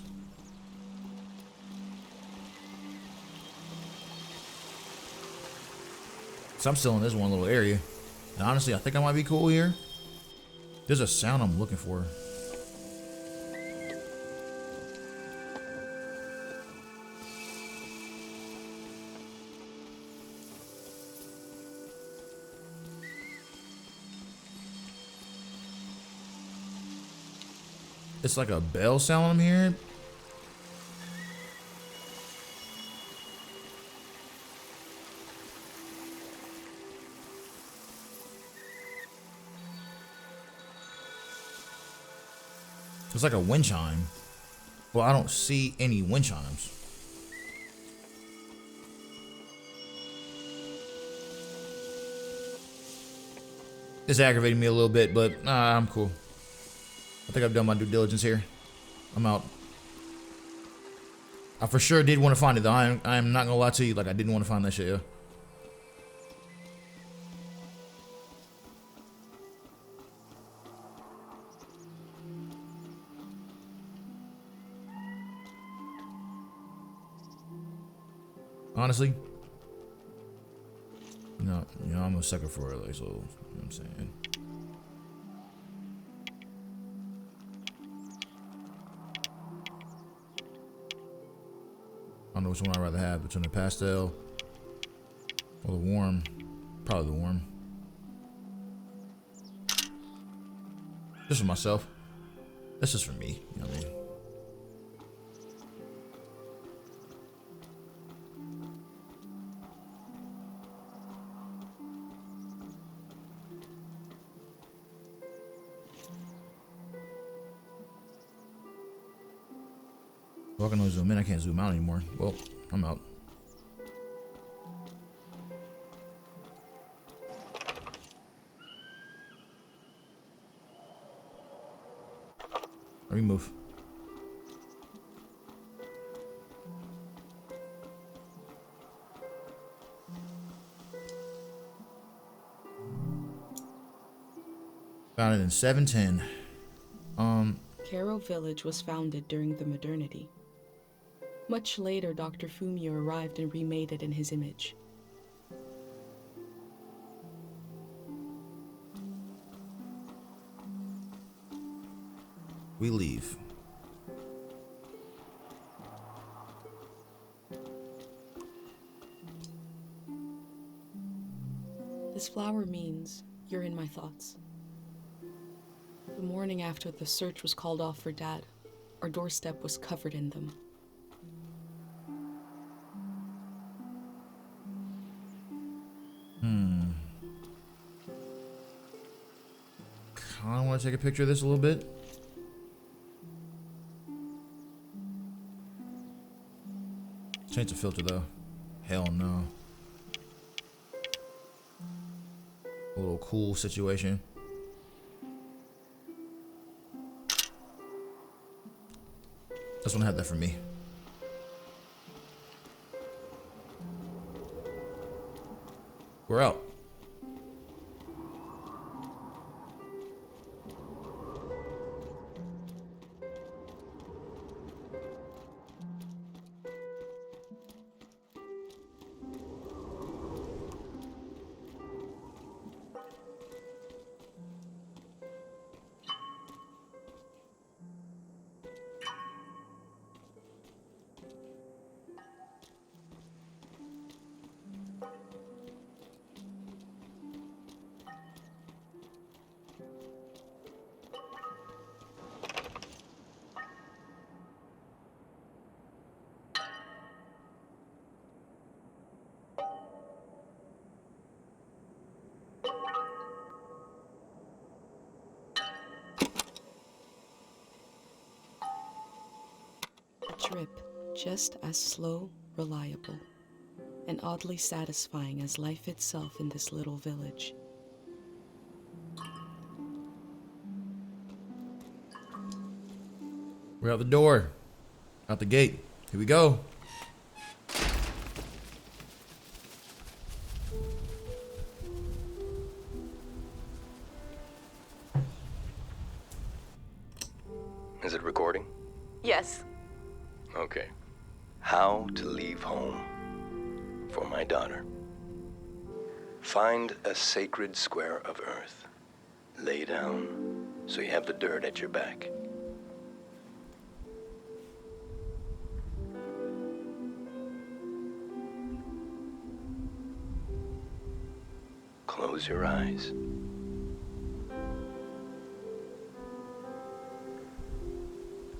So I'm still in this one little area. And honestly, I think I might be cool here. There's a sound I'm looking for. It's like a bell sound I'm hearing. It's like a wind chime. Well, I don't see any wind chimes. It's aggravating me a little bit, but I'm cool. I think I've done my due diligence here. I'm out. I for sure did want to find it though. I am not gonna lie to you, like I didn't want to find that shit, yeah. Honestly, I'm a sucker for it, like, so, you know what I'm saying? I don't know which one I'd rather have between the pastel or the warm. Probably the warm. Just for myself. That's just for me, you know what I mean? Well, I can only zoom in, I can't zoom out anymore. Well, I'm out. Let me move. Founded in 710. Cairo Village was founded during the modernity. Much later, Dr. Fumio arrived and remade it in his image. We leave. This flower means you're in my thoughts. The morning after the search was called off for Dad, our doorstep was covered in them. I want to take a picture of this a little bit. Change the filter though. Hell no. A little cool situation. This one had that for me. We're out. A trip just as slow, reliable, and oddly satisfying as life itself in this little village. We're out the door. Out the gate. Here we go. Is it recording? Yes. Okay. How to leave home for my daughter. Find a sacred square of earth. Lay down so you have the dirt at your back. Close your eyes.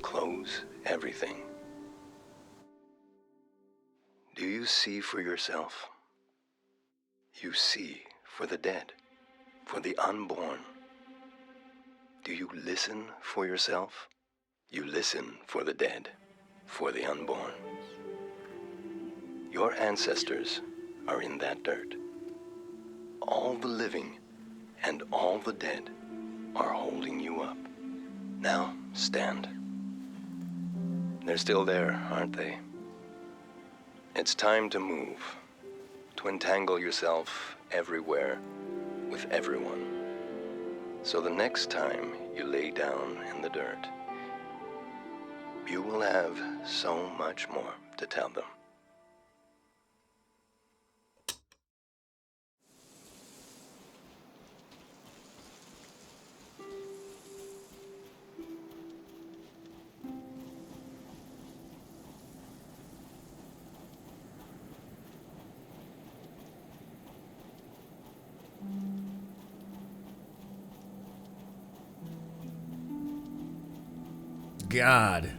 Close everything. Do you see for yourself? You see for the dead, for the unborn. Do you listen for yourself? You listen for the dead, for the unborn. Your ancestors are in that dirt. All the living and all the dead are holding you up. Now, stand. They're still there, aren't they? It's time to move, to entangle yourself everywhere with everyone. So the next time you lay down in the dirt, you will have so much more to tell them. God.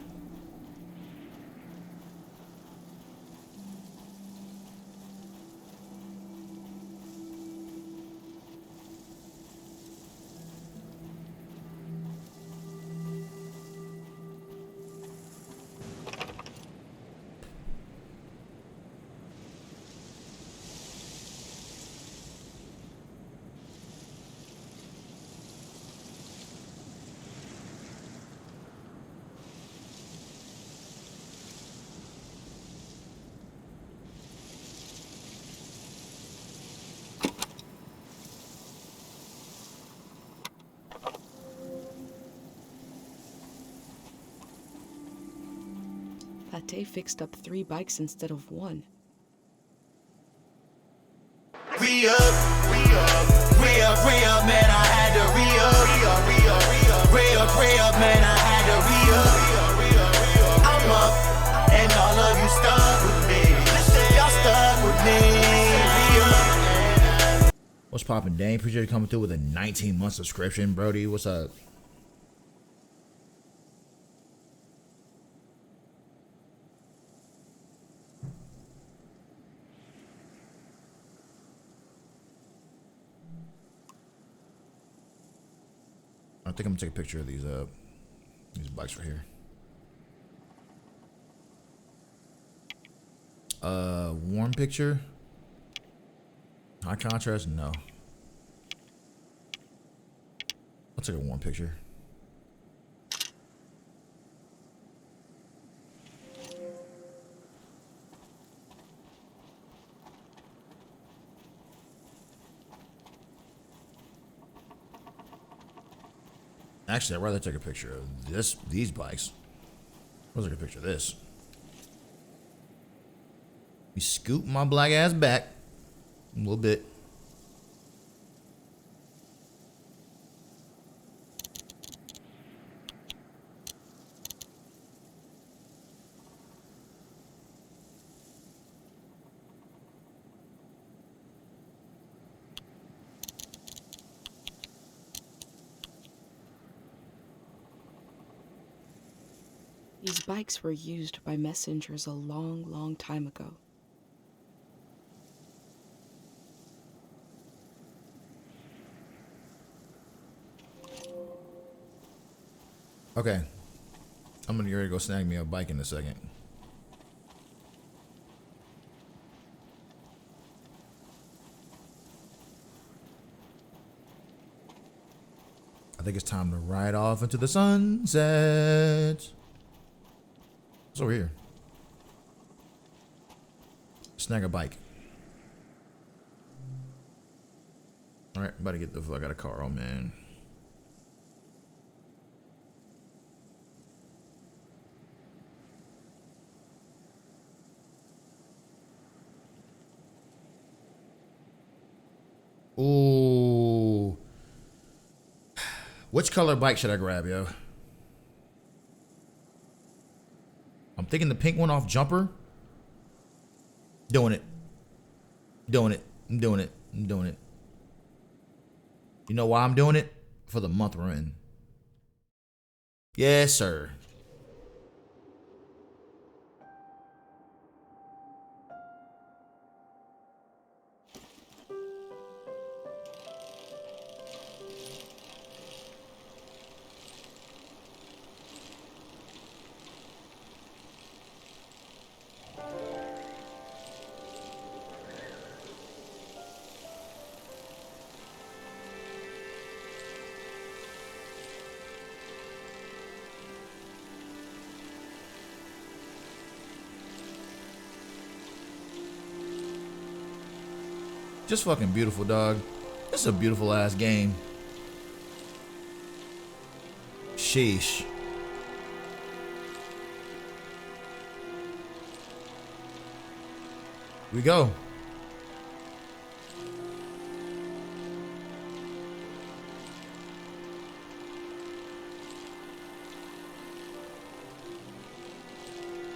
Pate fixed up 3 bikes instead of 1. Re-up, man, I had to re-up. Re-up, man, I had to re-up. I'm up, and all of you stuck with me. Y'all stuck with me. Re-up. What's poppin', Dane? Appreciate you coming through with a 19-month subscription, Brody. What's up? I think I'm gonna take a picture of these bikes right here. Warm picture. High contrast, no. I'll take a warm picture. Actually, I'd rather take a picture of these bikes. I'll take a picture of this. You scoop my black ass back a little bit. These bikes were used by messengers a long, long time ago. Okay. I'm gonna get ready to go snag me a bike in a second. I think it's time to ride off into the sunset. What's over here? Snag a bike. Alright, about to get the fuck out of car, oh man. Ooh. Which color bike should I grab, yo? I'm thinking the pink one off Jumper. Doing it. Doing it. I'm doing it. I'm doing it. You know why I'm doing it? For the month we're in. Yes, sir. Just fucking beautiful, dog. This is a beautiful ass game. Sheesh. We go.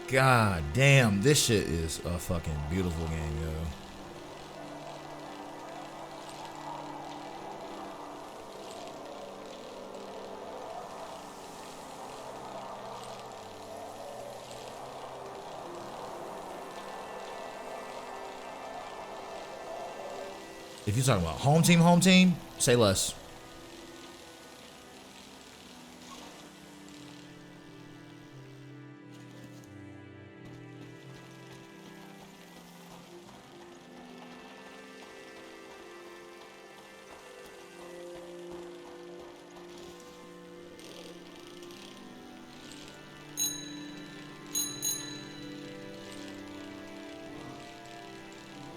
God damn, this shit is a fucking beautiful game, yo. If you're talking about home team, say less.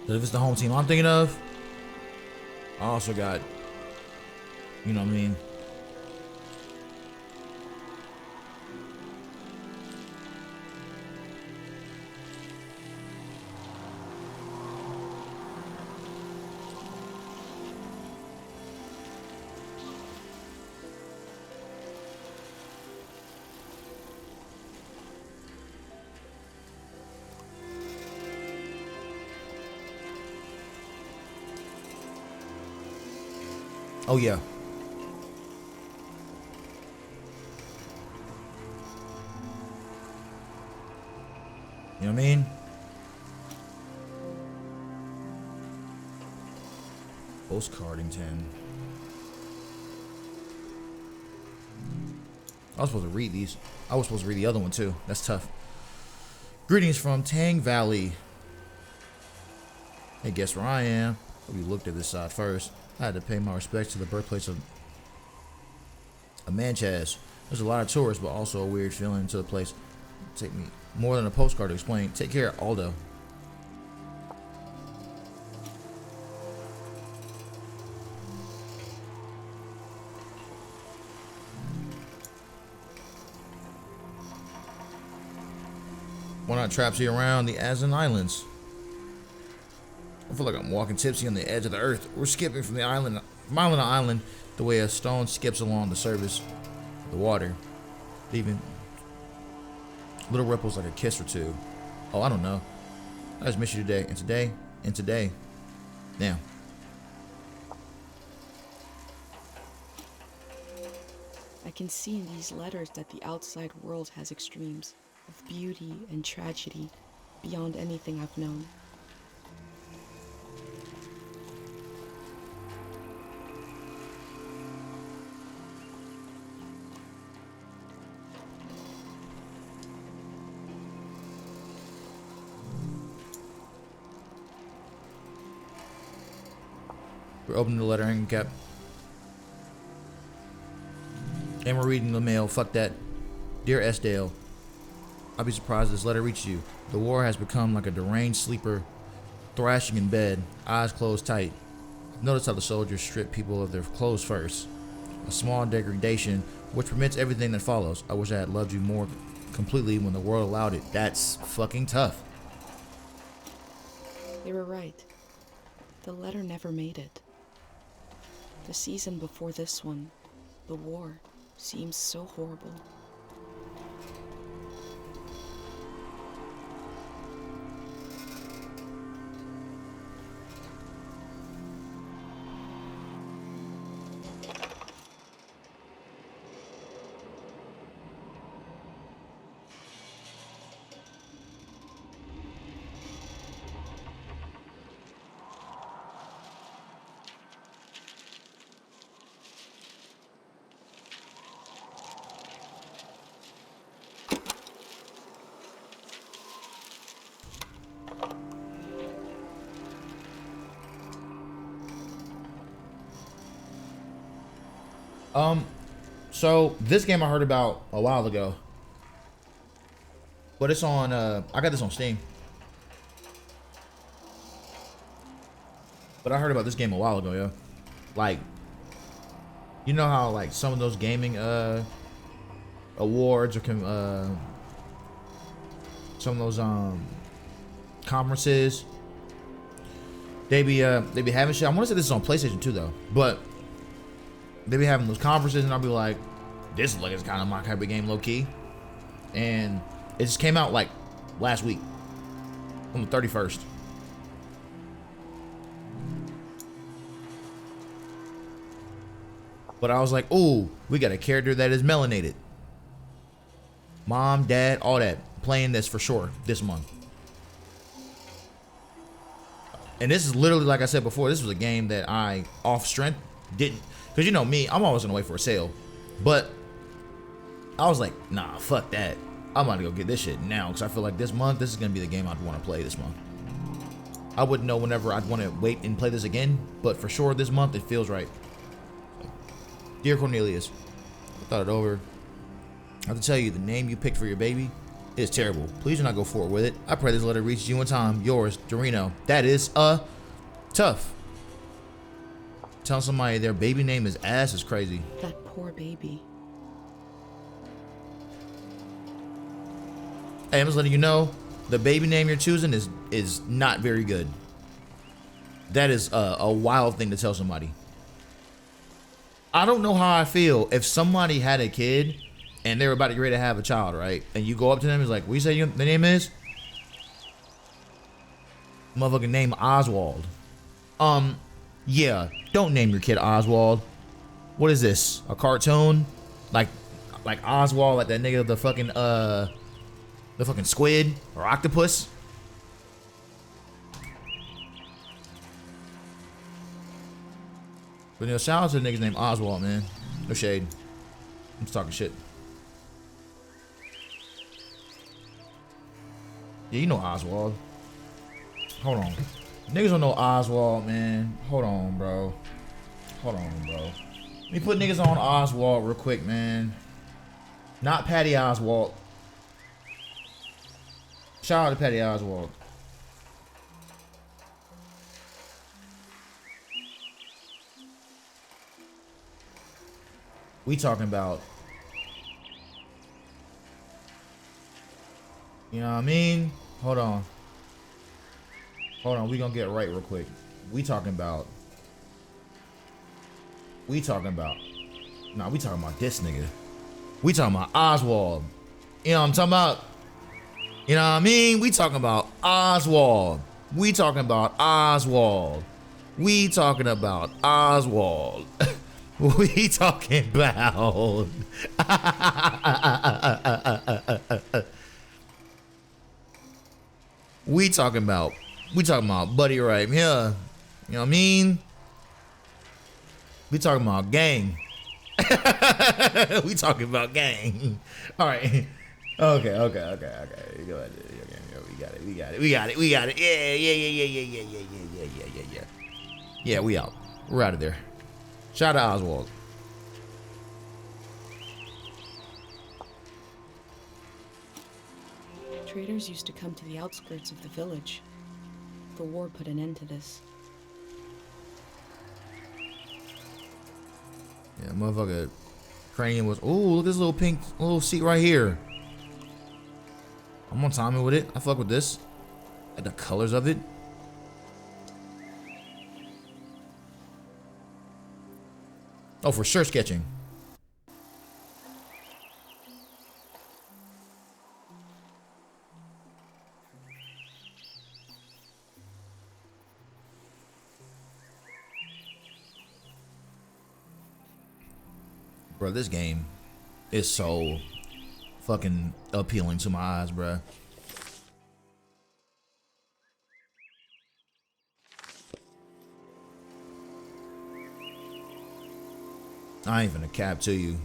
But if it's the home team I'm thinking of, I also got, you know what I mean? Oh yeah. You know what I mean? Postcardington. I was supposed to read these. I was supposed to read the other one too. That's tough. Greetings from Tang Valley. Hey, guess where I am? We looked at this side first. I had to pay my respects to the birthplace of Manchaz. There's a lot of tourists, but also a weird feeling to the place. Take me more than a postcard to explain. Take care, Aldo. Why not traps here around the Azan Islands? I feel like I'm walking tipsy on the edge of the earth. We're skipping from the island, from island to island, the way a stone skips along the surface of the water, leaving little ripples like a kiss or two. Oh, I don't know. I just miss you today, and today. Damn. I can see in these letters that the outside world has extremes of beauty and tragedy beyond anything I've known. We're opening the letter and kept. And we're reading the mail. Fuck that. Dear Esdale, I'll be surprised if this letter reaches you. The war has become like a deranged sleeper thrashing in bed, eyes closed tight. Notice how the soldiers strip people of their clothes first. A small degradation which permits everything that follows. I wish I had loved you more completely when the world allowed it. That's fucking tough. They were right. The letter never made it. The season before this one, the war, seems so horrible. So this game I heard about a while ago, but it's on, I got this on Steam, but I heard about this game a while ago, yo. Like, you know how like some of those gaming, awards or, some of those, conferences, they be having shit. I want to say this is on PlayStation 2 though, but they be having those conferences and I'll be like, this is like it's kind of my type of game, low key. And it just came out like last week on the 31st. But I was like, ooh, we got a character that is melanated. Mom, dad, all that. Playing this for sure this month. And this is literally, like I said before, this was a game that I, off strength, didn't. Because you know me, I'm always going to wait for a sale. But I was like, nah, fuck that. I'm about to go get this shit now. Because I feel like this month, this is going to be the game I'd want to play this month. I wouldn't know whenever I'd want to wait and play this again. But for sure, this month, it feels right. So, dear Cornelius, I thought it over. I have to tell you, the name you picked for your baby is terrible. Please do not go forward with it. I pray this letter reaches you in time. Yours, Dorino. That is, tough. Telling somebody their baby name is ass is crazy. That poor baby. Hey, I'm just letting you know, the baby name you're choosing is not very good. That is a wild thing to tell somebody. I don't know how I feel if somebody had a kid and they're about to get ready to have a child, right? And you go up to them and it's like, what you say the name is? Motherfucking name Oswald. Yeah, don't name your kid Oswald. What is this? A cartoon? Like Oswald, like that nigga, the fucking squid or octopus? But you know, shout out to the niggas named Oswald, man. No shade. I'm just talking shit. Yeah, you know Oswald. Hold on. Niggas don't know Oswald, man. Hold on, bro. Hold on, bro. Let me put niggas on Oswald real quick, man. Not Patty Oswalt. Shout out to Patty Oswalt. We talking about, you know what I mean? Hold on. Hold on, we gonna get right real quick. We talking about nah, we talking about this nigga. We talking about Oswald. You know what I'm talking about? You know what I mean? We talking about Oswald. We talking about Oswald. We talking about Oswald. We talking about we talking about Buddy right here. You know what I mean? We talking about gang. We talking about gang. All right. Okay. Go ahead. We got it. Yeah. Yeah, we out. We're out of there. Shout out to Oswald. Traders used to come to the outskirts of the village. The war put an end to this. Yeah, motherfucker. Cranium was. Ooh, look at this little pink little seat right here. I'm gonna time it with it. I fuck with this. Like the colors of it. Oh, for sure sketching. Bro, this game is so fucking appealing to my eyes, bro. I ain't even a cap to you.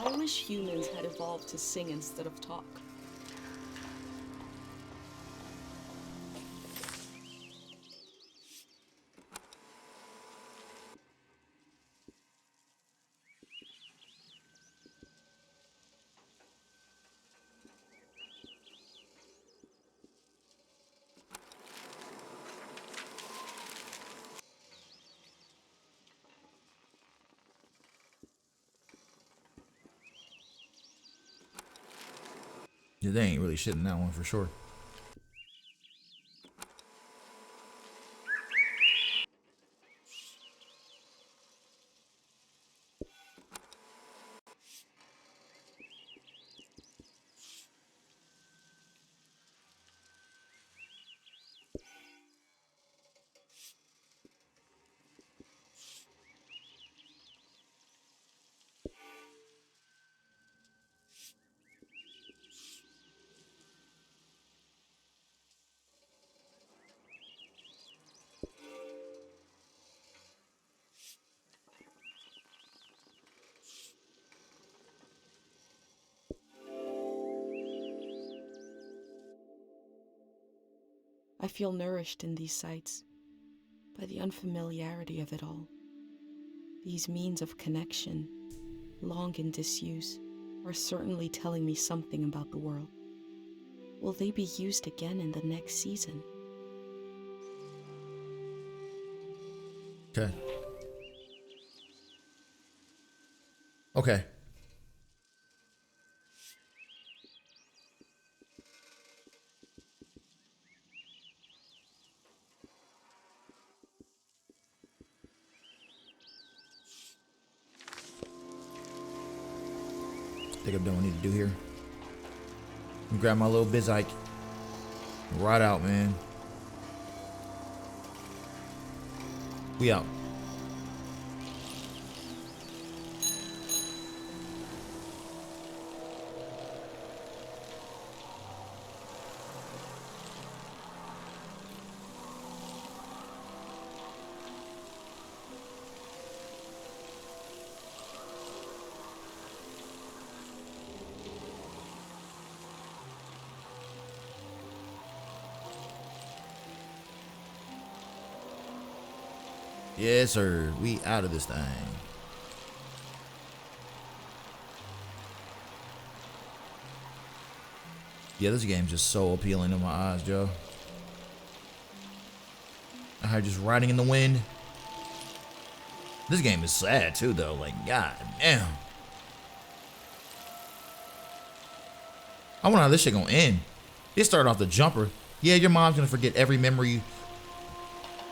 I wish humans had evolved to sing instead of talk. Yeah, they ain't really shitting that one for sure. I feel nourished in these sights by the unfamiliarity of it all. These means of connection, long in disuse, are certainly telling me something about the world. Will they be used again in the next season? Okay. Okay. I think I'm done what I need to do here. Let me grab my little Bizike. Right out, man. We out. Yes, sir. We out of this thing. Yeah, this game's just so appealing to my eyes, Joe. I just riding in the wind. This game is sad too, though. Like, god damn. I wonder how this shit gonna end. It started off the jumper. Yeah, your mom's gonna forget every memory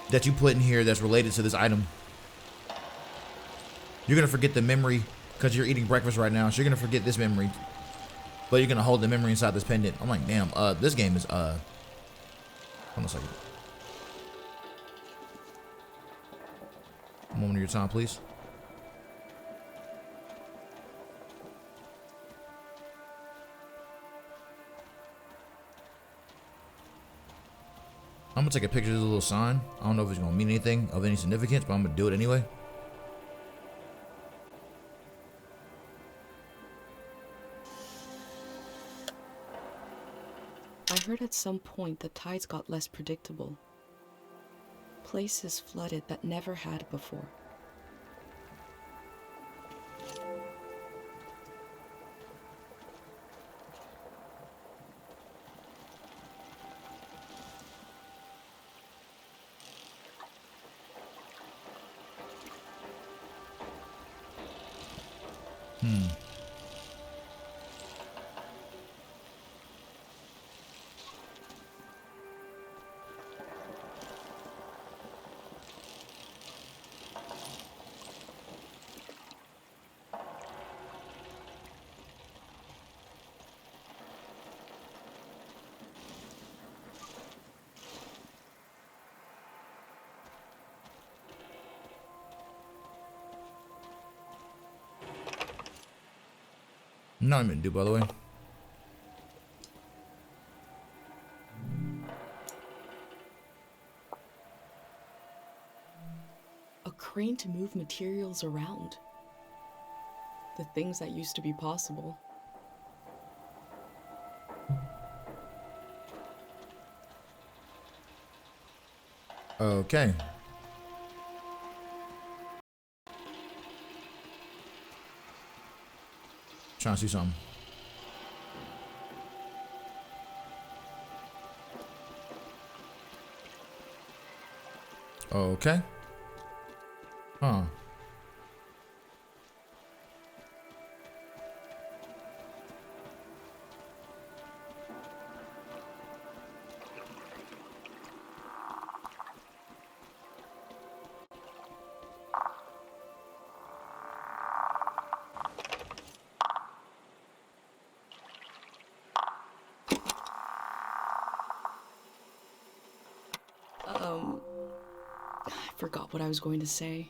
that you put in here that's related to this item. You're gonna forget the memory because you're eating breakfast right now, so you're gonna forget this memory, but you're gonna hold the memory inside this pendant. I'm like, damn, this game is hold on a second. moment of your time, please. I'm gonna take a picture of this little sign. I don't know if it's gonna mean anything of any significance, but I'm gonna do it anyway. I heard at some point the tides got less predictable. Places flooded that never had before. Not even do, by the way. A crane to move materials around. The things that used to be possible. Okay. Trying to see something. Okay. Huh. I forgot what I was going to say.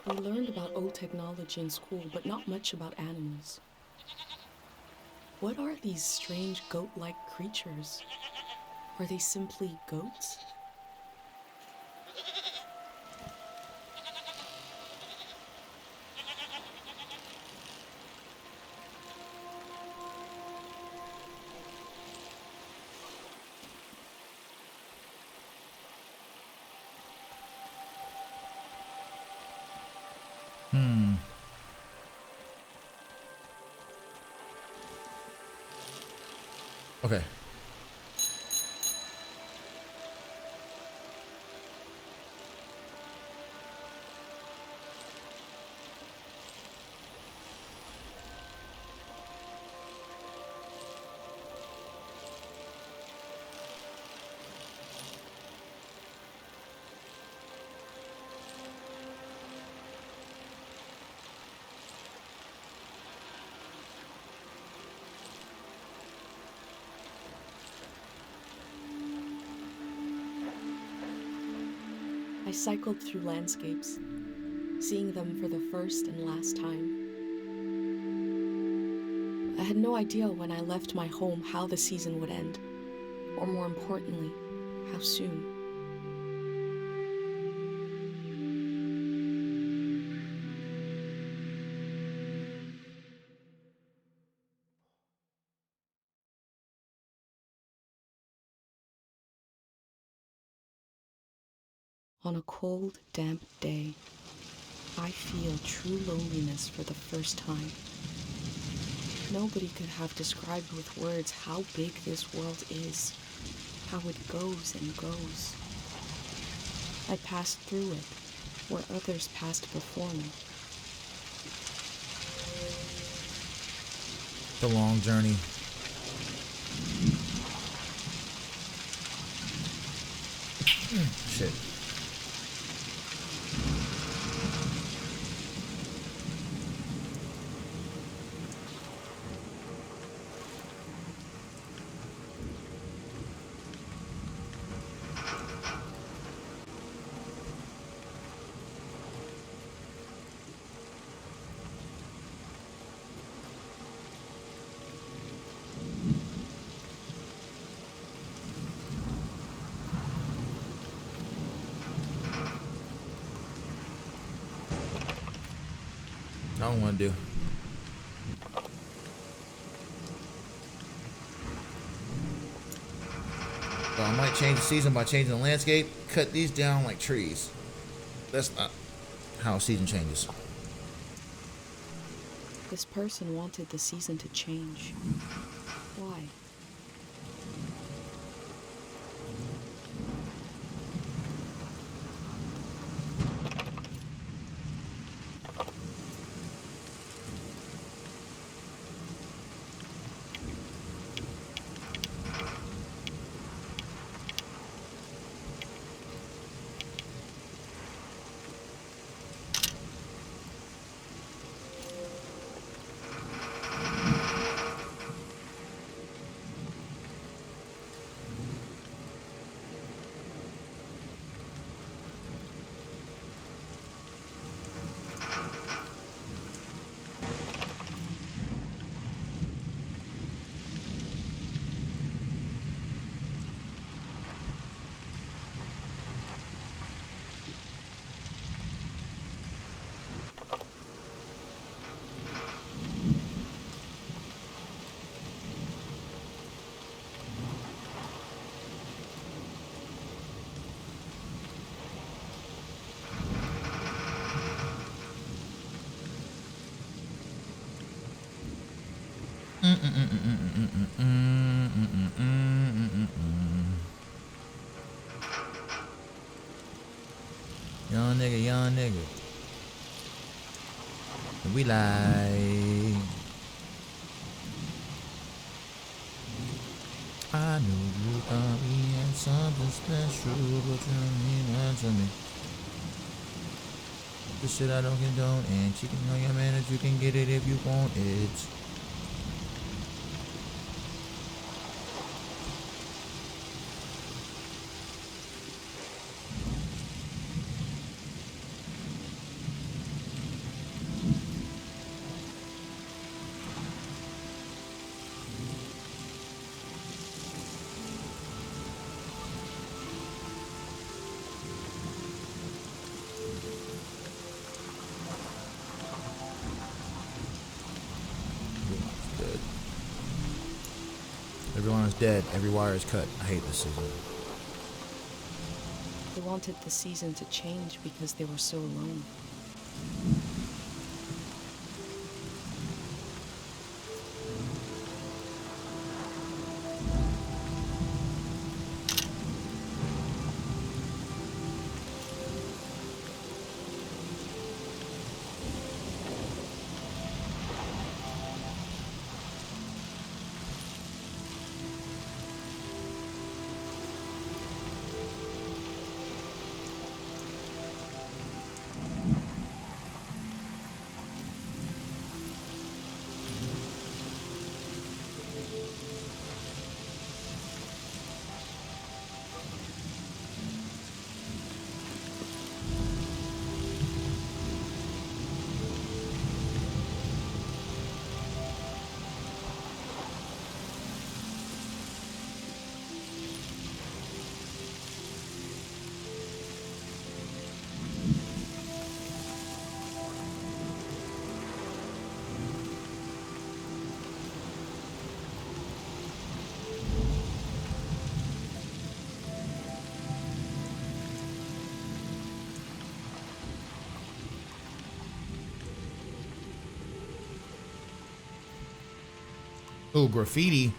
We learned about old technology in school, but not much about animals. What are these strange goat-like creatures? Are they simply goats? Okay. I cycled through landscapes, seeing them for the first and last time. I had no idea when I left my home how the season would end, or more importantly, how soon. On a cold, damp day, I feel true loneliness for the first time. Nobody could have described with words how big this world is, how it goes and goes. I passed through it, where others passed before me. The long journey. Shit. I don't want to do. So I might change the season by changing the landscape. Cut these down like trees. That's not how a season changes. This person wanted the season to change. Why? Young nigga. We like. I knew you thought we had something special, but you don't mean that to me. The shit I don't condone, and she can know your manners, you can get it if you want it. Everyone is dead. Every wire is cut. I hate this season. They wanted the season to change because they were so alone. Oh, graffiti.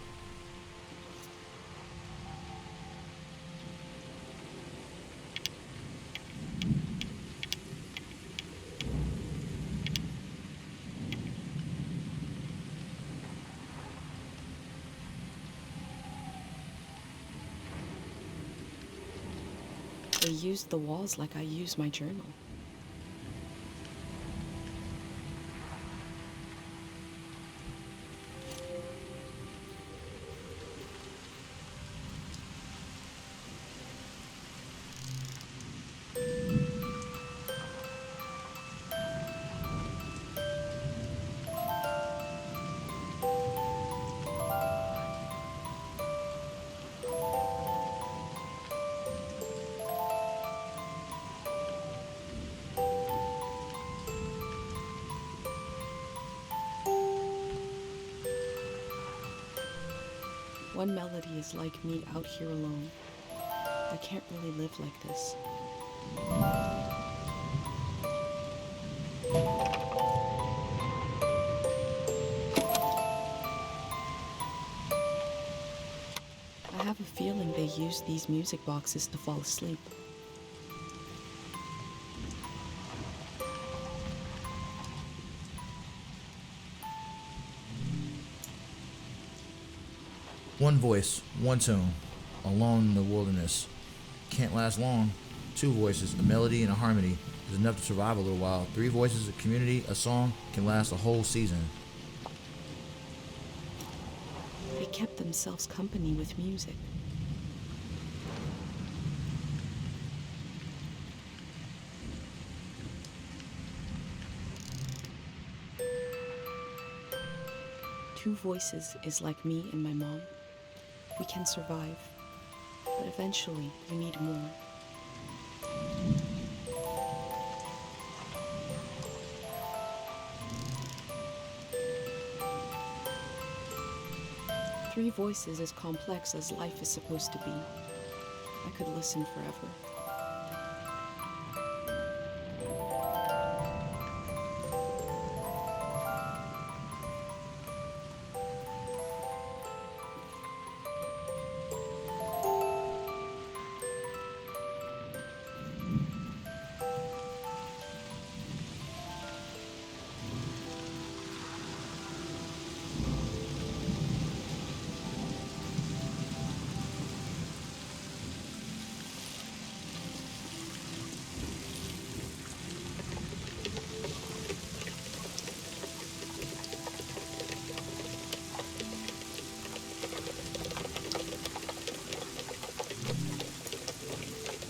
They used the walls like I use my journal. One melody is like me out here alone. I can't really live like this. I have a feeling they use these music boxes to fall asleep. One voice, one tone, alone in the wilderness. Can't last long. Two voices, a melody and a harmony, is enough to survive a little while. Three voices, a community, a song, can last a whole season. They kept themselves company with music. Two voices is like me and my mom. We can survive, but eventually you need more. Three voices as complex as life is supposed to be. I could listen forever.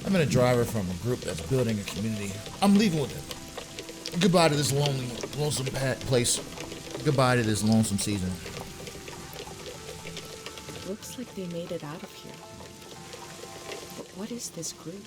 I'm in a driver from a group that's building a community. I'm leaving with it. Goodbye to this lonesome place. Goodbye to this lonesome season. Looks like they made it out of here. But what is this group?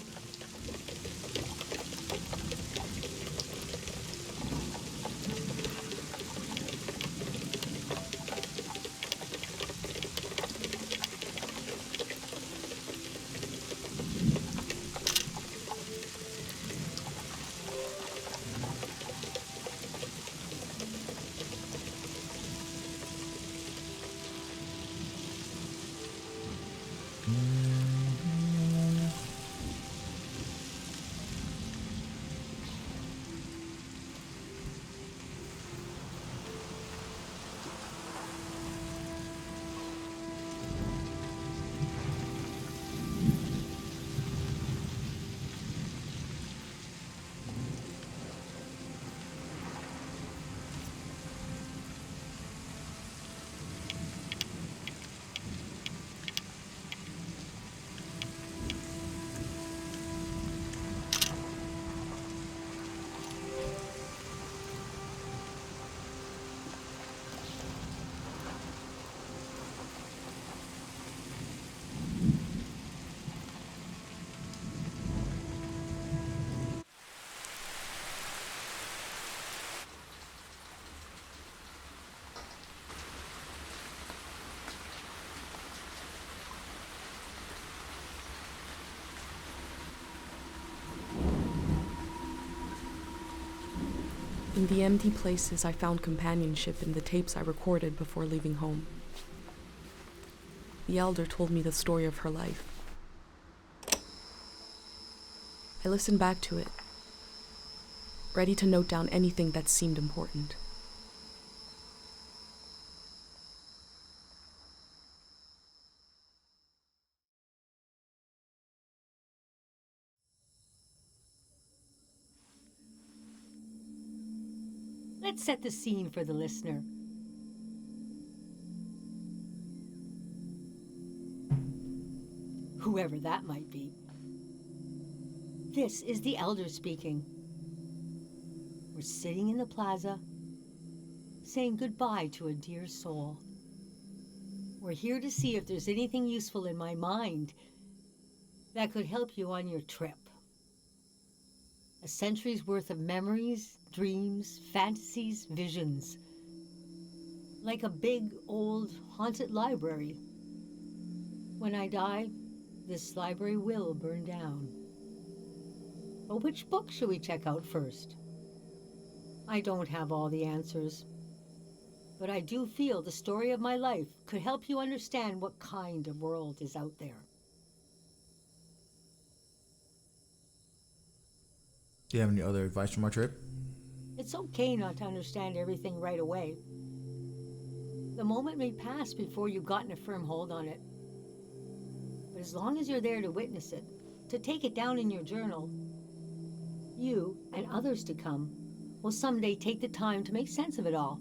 In the empty places, I found companionship in the tapes I recorded before leaving home. the elder told me the story of her life. I listened back to it, ready to note down anything that seemed important. Let's set the scene for the listener. Whoever that might be. This is the elder speaking. We're sitting in the plaza, saying goodbye to a dear soul. We're here to see if there's anything useful in my mind that could help you on your trip. A century's worth of memories, dreams, fantasies, visions. Like a big, old, haunted library. When I die, this library will burn down. But which book should we check out first? I don't have all the answers. But I do feel the story of my life could help you understand what kind of world is out there. Do you have any other advice for my trip? It's okay not to understand everything right away. The moment may pass before you've gotten a firm hold on it. But as long as you're there to witness it, to take it down in your journal, you and others to come will someday take the time to make sense of it all.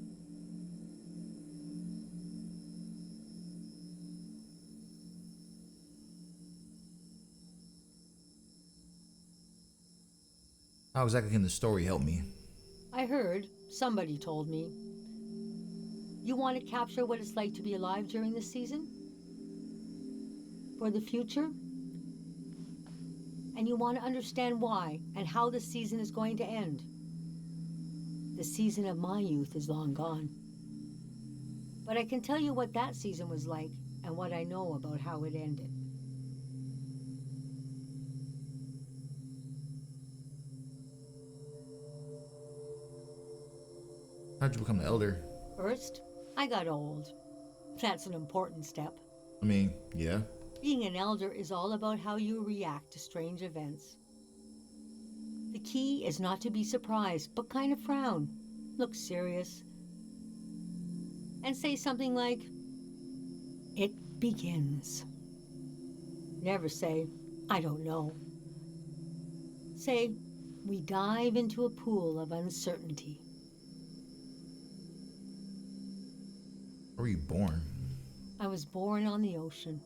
How exactly can the story help me? I heard, somebody told me, you want to capture what it's like to be alive during this season? For the future? And you want to understand why and how the season is going to end. The season of my youth is long gone. But I can tell you what that season was like and what I know about how it ended. How'd you become the elder? First, I got old. That's an important step. I mean, yeah. Being an elder is all about how you react to strange events. The key is not to be surprised, but kind of frown, look serious, and say something like, "It begins." Never say, "I don't know." Say, "We dive into a pool of uncertainty." Where were you born? I was born on the ocean.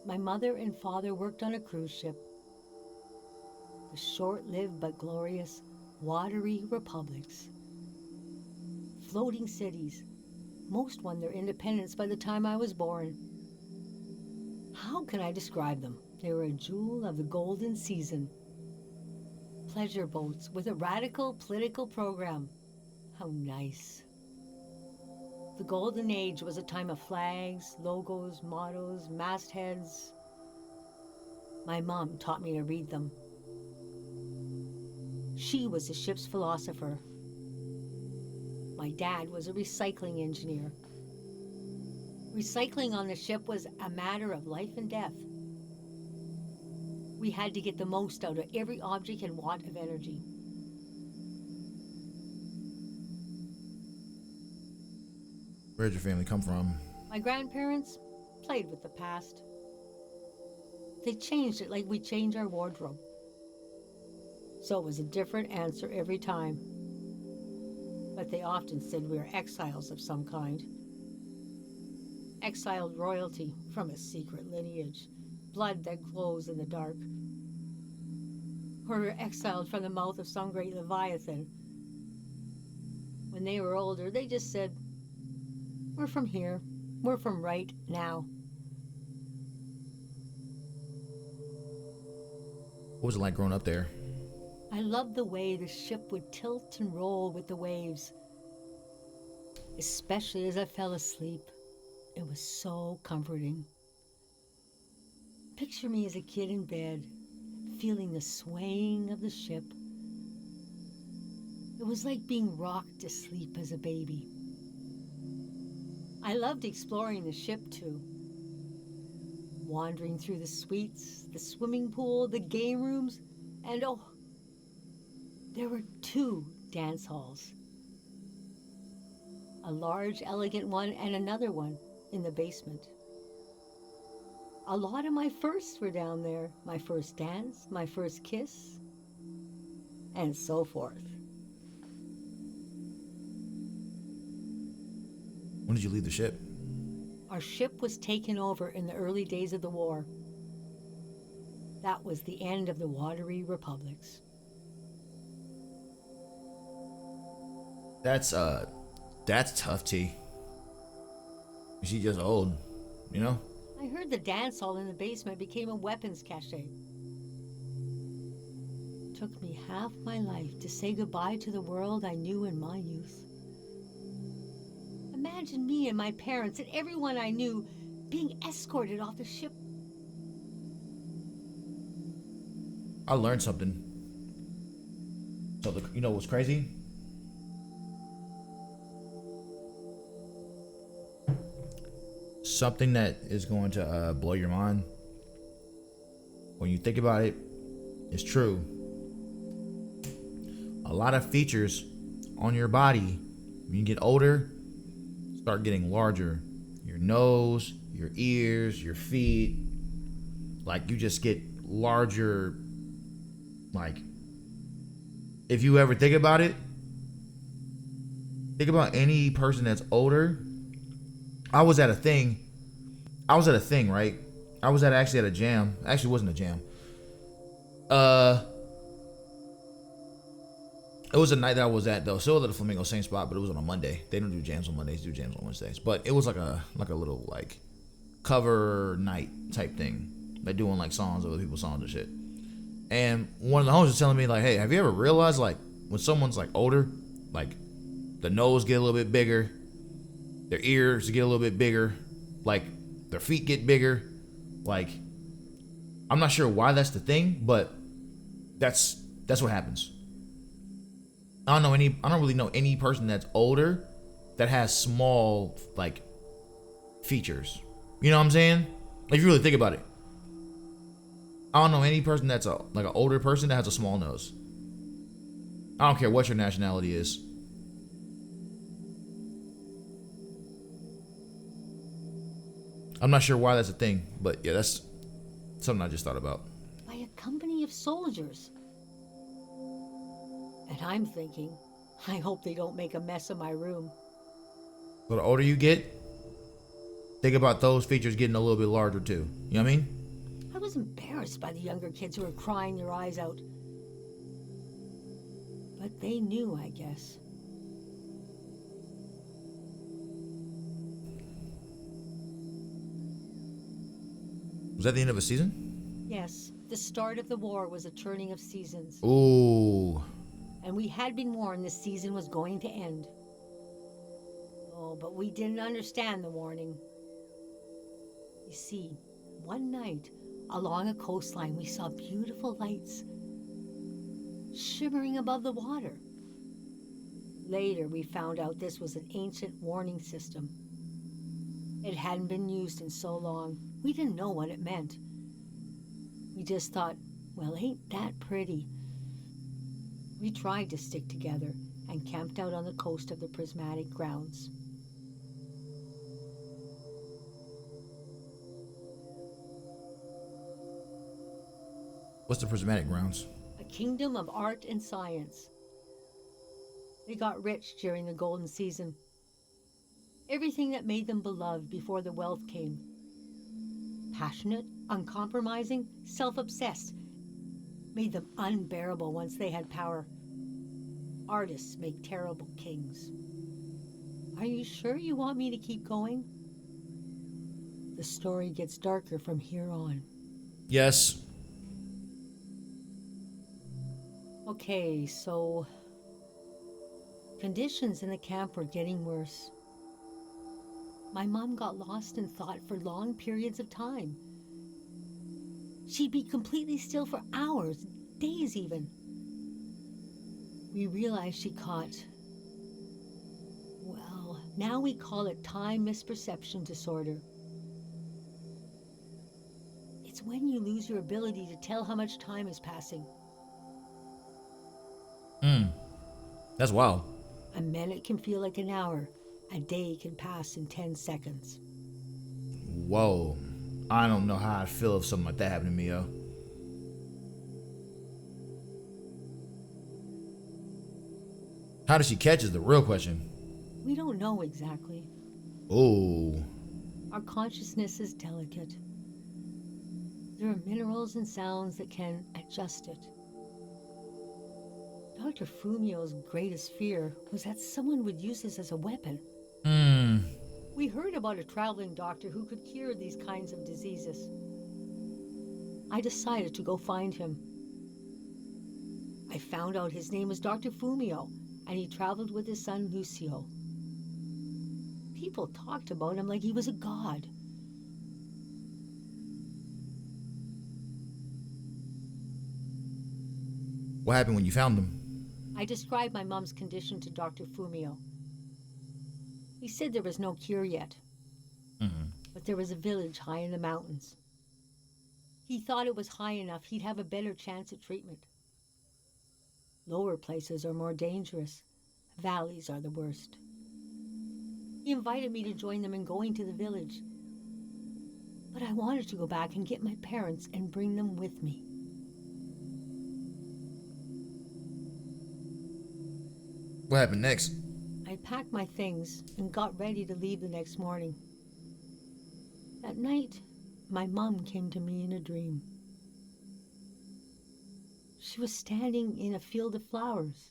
My mother and father worked on a cruise ship. The short-lived but glorious watery republics. Floating cities. Most won their independence by the time I was born. How can I describe them? They were a jewel of the golden season. Pleasure boats with a radical political program. How nice. The Golden Age was a time of flags, logos, mottos, mastheads. My mom taught me to read them. She was the ship's philosopher. My dad was a recycling engineer. Recycling on the ship was a matter of life and death. We had to get the most out of every object and watt of energy. Where'd your family come from? My grandparents played with the past. They changed it like we change our wardrobe. So it was a different answer every time. But they often said we were exiles of some kind. Exiled royalty from a secret lineage, blood that glows in the dark. Or we were exiled from the mouth of some great leviathan. When they were older, they just said, "We're from here. We're from right now." What was it like growing up there? I loved the way the ship would tilt and roll with the waves. Especially as I fell asleep. It was so comforting. Picture me as a kid in bed, feeling the swaying of the ship. It was like being rocked to sleep as a baby. I loved exploring the ship too. wandering through the suites, the swimming pool, the game rooms, and oh, there were 2 dance halls. A large, elegant one and another one in the basement. A lot of my firsts were down there. My first dance, my first kiss, and so forth. When did you leave the ship? Our ship was taken over in the early days of the war. That was the end of the watery republics. That's tough, T. She's just old, you know? I heard the dance hall in the basement became a weapons cache. Took me half my life to say goodbye to the world I knew in my youth. Imagine me and my parents and everyone I knew being escorted off the ship. I learned something. So, you know what's crazy? Something that is going to blow your mind. When you think about it, it's true. A lot of features on your body, when you get older, start getting larger. Your nose, your ears, your feet. Like, you just get larger. Like, if you ever think about it, think about any person that's older. I was at a thing, right? I was actually at a jam. Actually, it wasn't a jam. It was a night that I was at, though. Still at the Flamingo, same spot, but it was on a Monday. They don't do jams on Mondays, they do jams on Wednesdays. But it was like a little like cover night type thing. They're doing like songs of other people's songs and shit. And one of the homies was telling me like, hey, have you ever realized like when someone's like older, like the nose get a little bit bigger, their ears get a little bit bigger, like their feet get bigger, like I'm not sure why that's the thing, but that's what happens. I don't really know any person that's older that has small like features. You know what I'm saying? If you really think about it. I don't know any person that's like an older person that has a small nose. I don't care what your nationality is. I'm not sure why that's a thing, but yeah, that's something I just thought about. By a company of soldiers. And I'm thinking, I hope they don't make a mess of my room. But the older you get, think about those features getting a little bit larger too. You know what I mean? I was embarrassed by the younger kids who were crying their eyes out. But they knew, I guess. Was that the end of a season? Yes, the start of the war was a turning of seasons. Ooh. And we had been warned this season was going to end. Oh, but we didn't understand the warning. You see, one night, along a coastline, we saw beautiful lights shimmering above the water. Later, we found out this was an ancient warning system. It hadn't been used in so long. We didn't know what it meant. We just thought, well, ain't that pretty? We tried to stick together and camped out on the coast of the Prismatic Grounds. What's the Prismatic Grounds? A kingdom of art and science. They got rich during the golden season. Everything that made them beloved before the wealth came. Passionate, uncompromising, self-obsessed. Made them unbearable once they had power. Artists make terrible kings. Are you sure you want me to keep going? The story gets darker from here on. Yes. Okay, so conditions in the camp were getting worse. My mom got lost in thought for long periods of time. She'd be completely still for hours, days even. We realized she caught, well, now we call it time misperception disorder. when you lose your ability to tell how much time is passing. That's wild. A minute can feel like an hour. A day can pass in 10 seconds. Whoa. I don't know how I'd feel if something like that happened to me, yo. How did she catch is the real question. We don't know exactly. Oh. Our consciousness is delicate. There are minerals and sounds that can adjust it. Dr. Fumio's greatest fear was that someone would use this as a weapon. We heard about a traveling doctor who could cure these kinds of diseases. I decided to go find him. I found out his name was Dr. Fumio, and he traveled with his son Lucio. People talked about him like he was a god. What happened when you found them? I described my mom's condition to Dr. Fumio. He said there was no cure yet, but there was a village high in the mountains. He thought it was high enough he'd have a better chance at treatment. Lower places are more dangerous. Valleys are the worst. He invited me to join them in going to the village, but I wanted to go back and get my parents and bring them with me. What happened next? I packed my things and got ready to leave the next morning. That night, my mom came to me in a dream. She was standing in a field of flowers.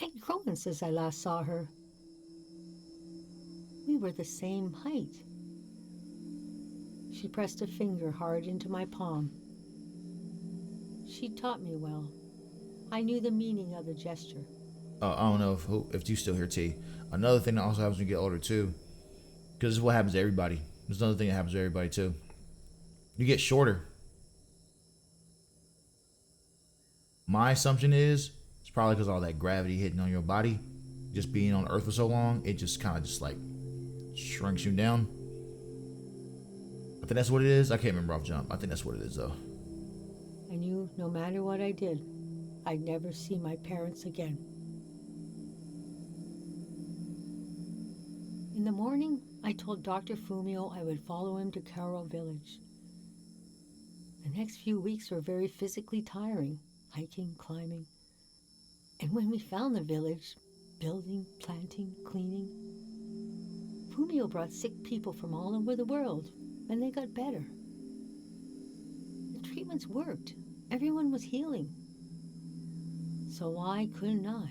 I'd grown since I last saw her. We were the same height. She pressed a finger hard into my palm. She taught me well. I knew the meaning of the gesture. I don't know if you still hear T. Another thing that also happens when you get older too, because this is what happens to everybody. There's another thing that happens to everybody too. You get shorter. My assumption is it's probably because all that gravity hitting on your body, just being on Earth for so long, it just kind of just like shrinks you down. I think that's what it is. I can't remember off jump. I think that's what it is though. I knew no matter what I did, I'd never see my parents again. In the morning, I told Dr. Fumio I would follow him to Karo Village. The next few weeks were very physically tiring, hiking, climbing. And when we found the village, building, planting, cleaning, Fumio brought sick people from all over the world, and they got better. The treatments worked. Everyone was healing. So why couldn't I?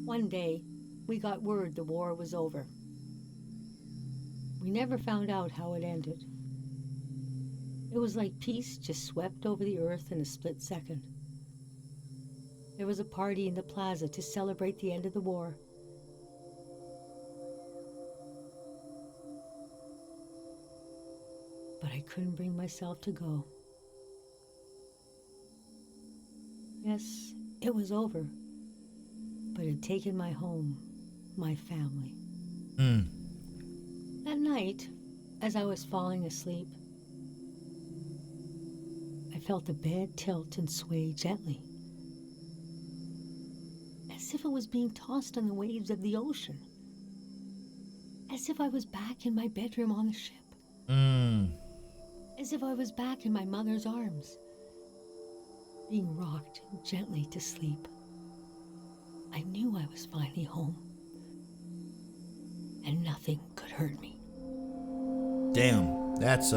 One day, we got word the war was over. We never found out how it ended. It was like peace just swept over the earth in a split second. There was a party in the plaza to celebrate the end of the war. But I couldn't bring myself to go. Yes, it was over, but it had taken my home, my family. That night, as I was falling asleep, I felt the bed tilt and sway gently, as if it was being tossed on the waves of the ocean, as if I was back in my bedroom on the ship, as if I was back in my mother's arms, being rocked gently to sleep. I knew I was finally home, and nothing could hurt me. Damn, that's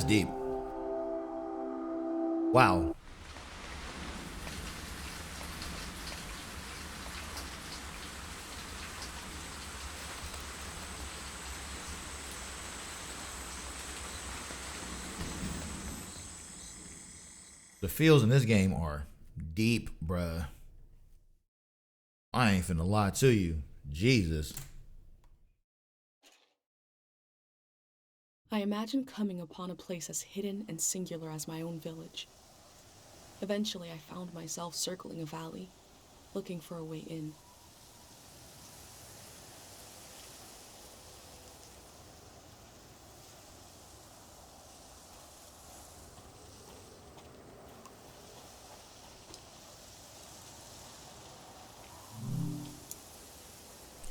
deep. Wow. The feels in this game are deep, bruh. I ain't finna lie to you. Jesus. I imagine coming upon a place as hidden and singular as my own village. Eventually, I found myself circling a valley, looking for a way in.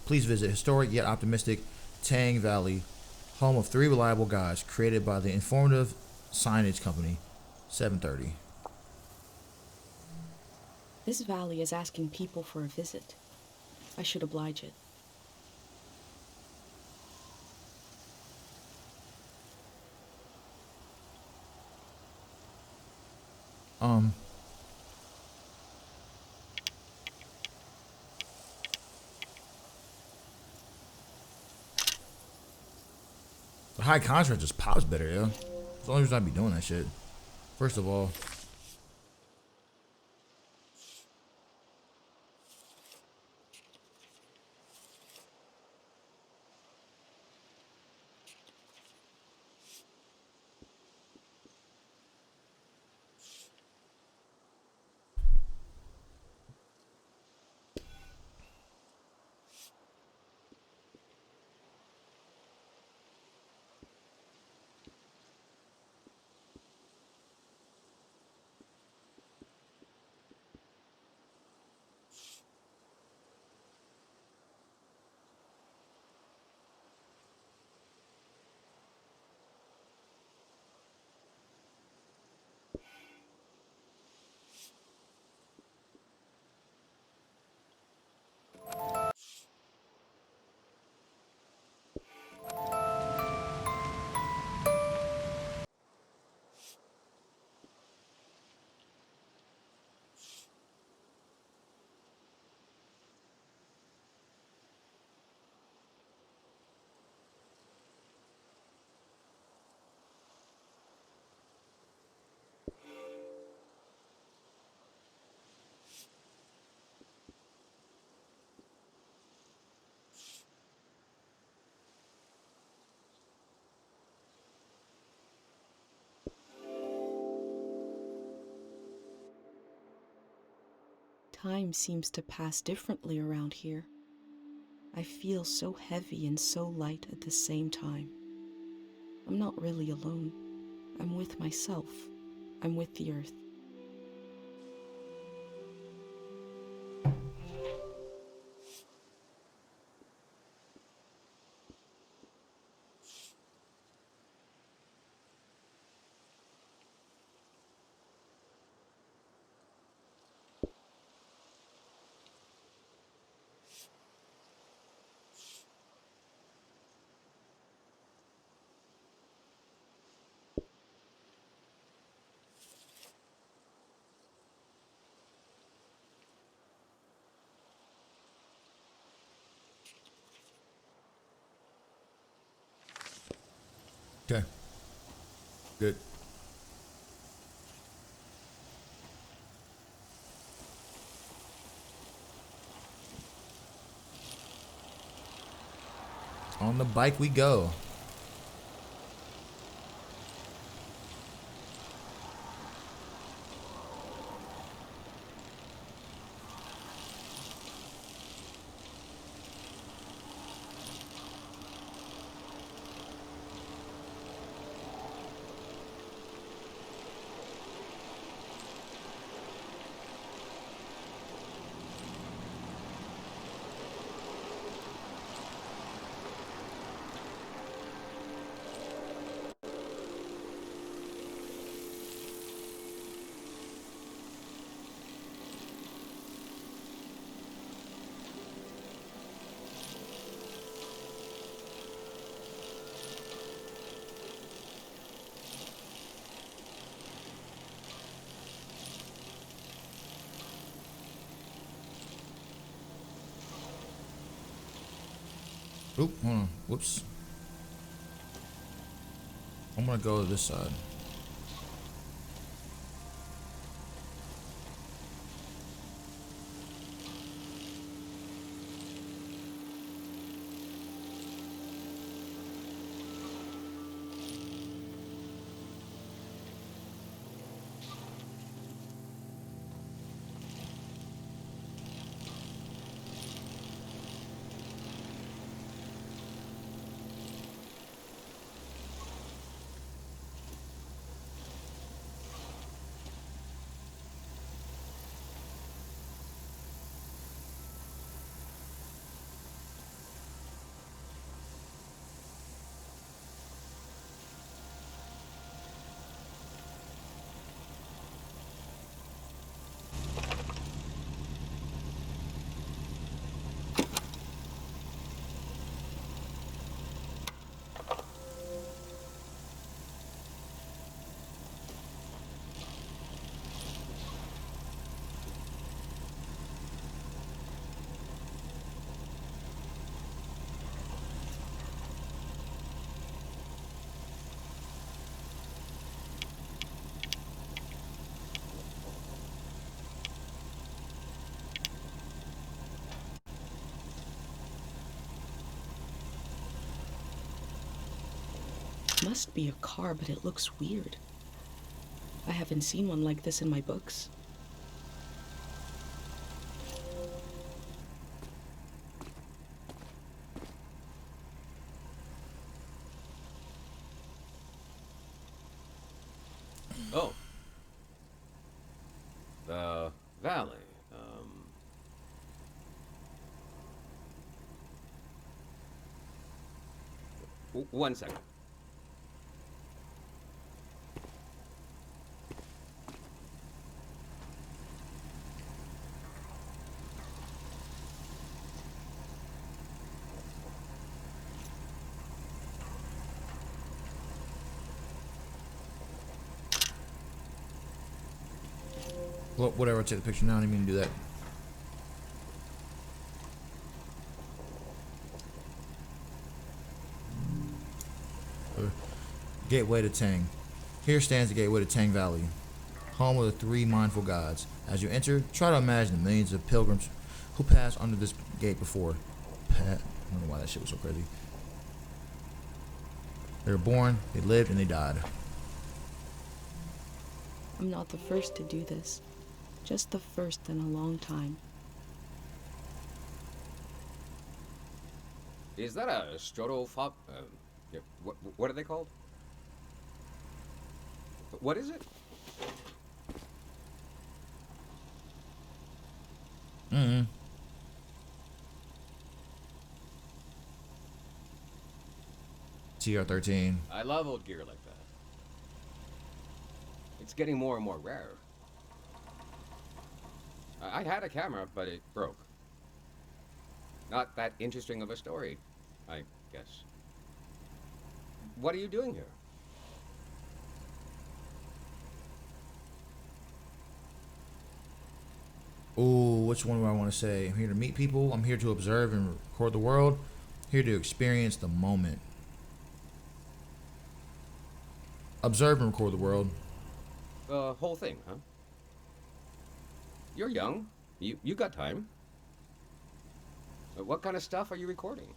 please visit historic yet optimistic Tang Valley, home of 3 reliable guides created by the informative signage company 730. This valley is asking people for a visit. I should oblige it. The high contrast just pops better, yeah. That's the only reason I'd be doing that shit. First of all. Time seems to pass differently around here. I feel so heavy and so light at the same time. I'm not really alone. I'm with myself. I'm with the earth. Okay. Good. On the bike we go. Oop, hold on. Whoops. I'm gonna go to this side. must be a car, but it looks weird. I haven't seen one like this in my books. Oh. The valley. One second. Well, whatever, I'll take the picture now. I didn't mean to do that. Gateway to Tang. Here stands the gateway to Tang Valley, home of the three mindful gods. As you enter, try to imagine the millions of pilgrims who passed under this gate before. I don't know why that shit was so crazy. They were born, they lived, and they died. I'm not the first to do this. Just the first in a long time. Is that a strotophob? What are they called? What is it? TR-13. I love old gear like that. It's getting more and more rare. I had a camera, but it broke. Not that interesting of a story, I guess. What are you doing here? Ooh, which one do I want to say? I'm here to meet people. I'm here to observe and record the world. Here to experience the moment. Observe and record the world. The whole thing, huh? You're young. You got time. What kind of stuff are you recording?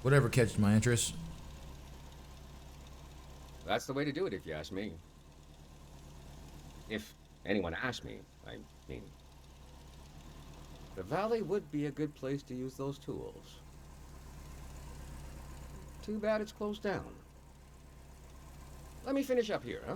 Whatever catches my interest. That's the way to do it, if you ask me. If anyone asks me, I mean. The valley would be a good place to use those tools. Too bad it's closed down. Let me finish up here, huh?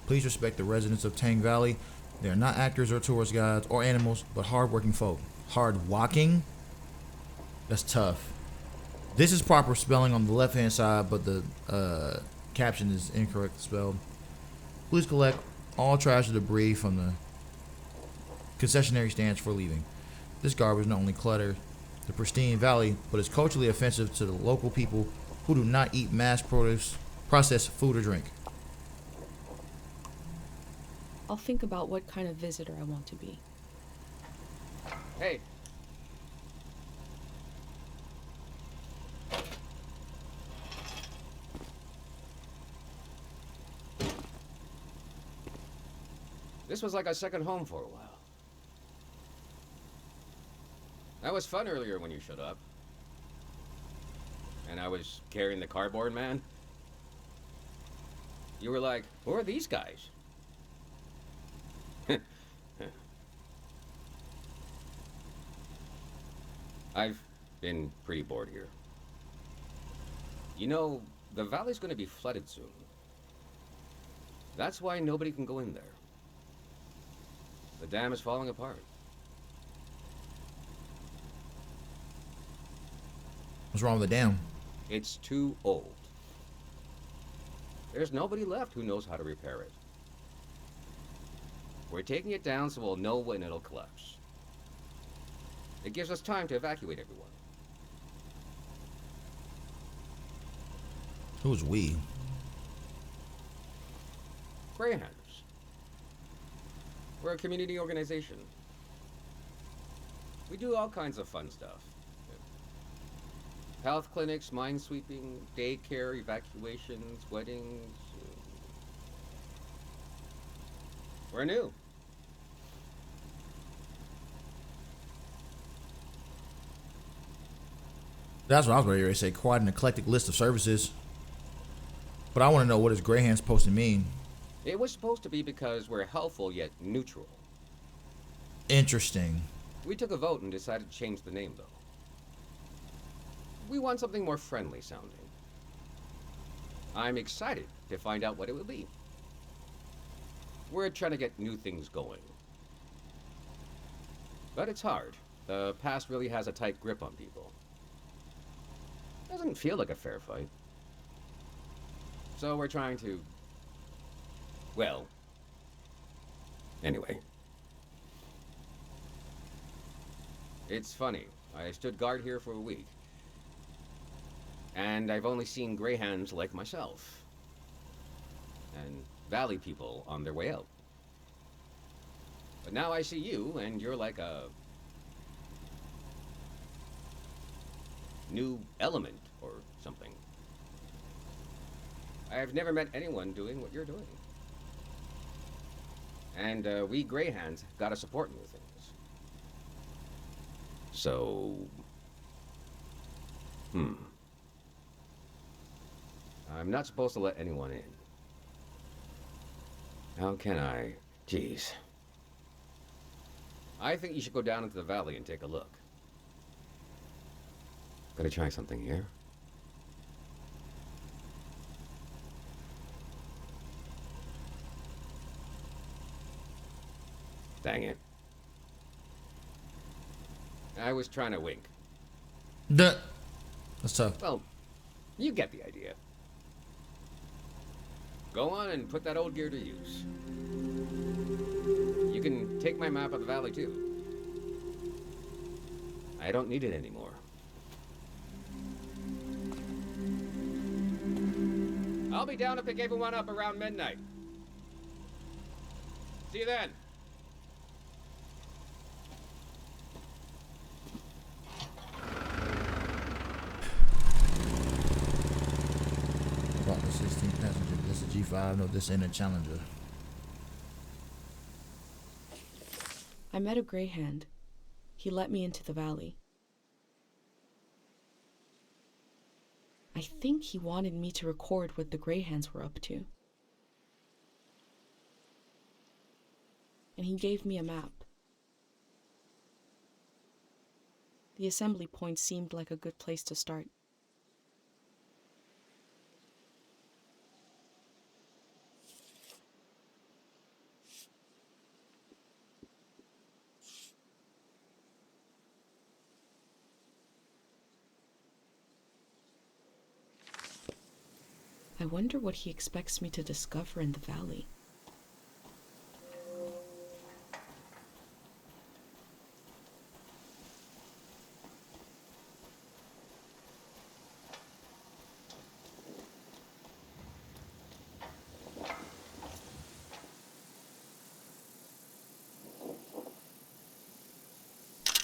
Please respect the residents of Tang Valley. They are not actors or tourist guides or animals, but hard-working folk. Hard-walking? That's tough. This is proper spelling on the left-hand side, but the caption is incorrect spelled. Please collect all trash and debris from the concessionary stands for leaving. This garbage not only clutter the pristine valley, but is culturally offensive to the local people who do not eat processed food or drink. I'll think about what kind of visitor I want to be. Hey. This was like a second home for a while. That was fun earlier when you showed up. And I was carrying the cardboard man. You were like, who are these guys? I've been pretty bored here. You know, the valley's gonna be flooded soon. That's why nobody can go in there. The dam is falling apart. What's wrong with the dam? It's too old. There's nobody left who knows how to repair it. We're taking it down so we'll know when it'll collapse. It gives us time to evacuate everyone. Who's we? Greyhounders. We're a community organization. We do all kinds of fun stuff. Health clinics, minesweeping, daycare, evacuations, weddings. We're new. That's what I was ready to say. Quite an eclectic list of services. But I want to know, what is Greyhound supposed to mean? It was supposed to be because we're helpful yet neutral. Interesting. We took a vote and decided to change the name, though. We want something more friendly sounding. I'm excited to find out what it will be. We're trying to get new things going. But it's hard. The past really has a tight grip on people. Doesn't feel like a fair fight. So we're trying to... well... anyway. It's funny. I stood guard here for a week. And I've only seen greyhounds like myself. And valley people on their way out. But now I see you, and you're like a... new element or something. I've never met anyone doing what you're doing. And we greyhounds gotta support new things. So... I'm not supposed to let anyone in. How can I? Jeez. I think you should go down into the valley and take a look. Gonna try something here. Dang it. I was trying to wink. That's tough. Well, you get the idea. Go on and put that old gear to use. You can take my map of the valley, too. I don't need it anymore. I'll be down to pick everyone up around midnight. See you then. About the 16th passenger. This is G5. No, this ain't a Challenger. I met a greyhound. He let me into the valley. I think he wanted me to record what the greyhounds were up to. And he gave me a map. The assembly point seemed like a good place to start. I wonder what he expects me to discover in the valley.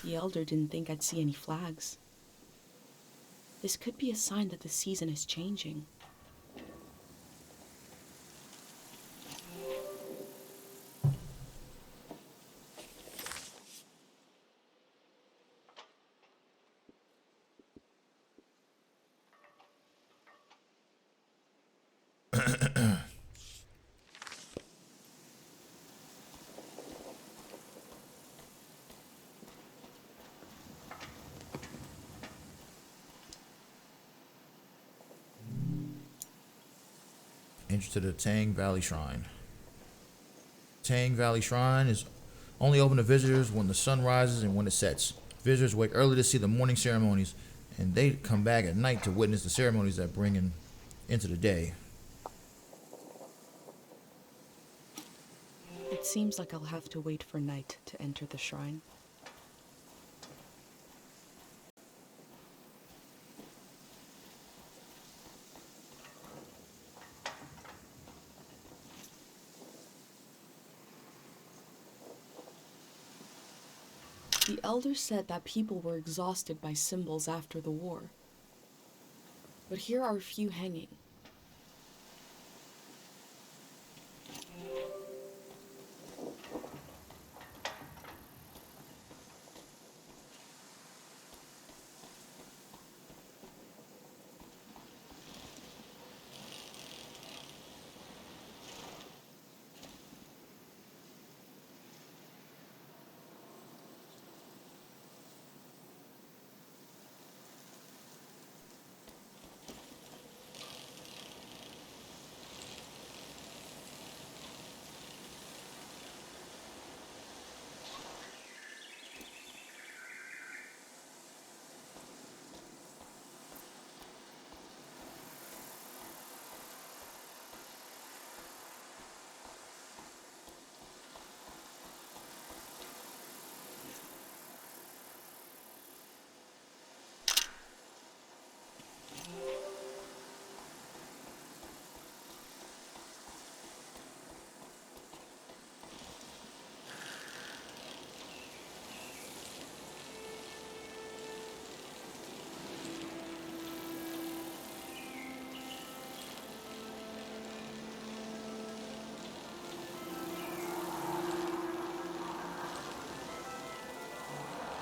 The Elder didn't think I'd see any flags. This could be a sign that the season is changing. Entrance to the Tang Valley Shrine. Tang Valley Shrine is only open to visitors when the sun rises and when it sets. Visitors wake early to see the morning ceremonies, and they come back at night to witness the ceremonies that bring into the day. It seems like I'll have to wait for night to enter the shrine. Elder said that people were exhausted by symbols after the war. But here are a few hanging.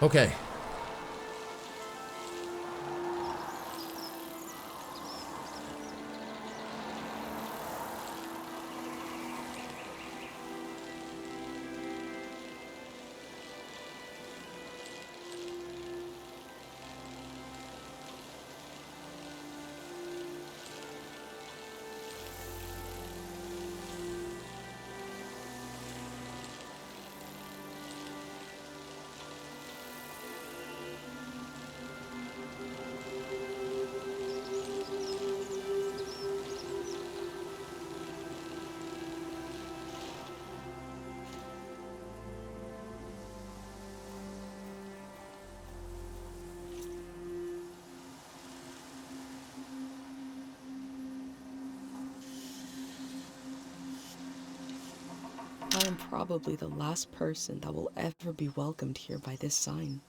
Okay. I am probably the last person that will ever be welcomed here by this sign.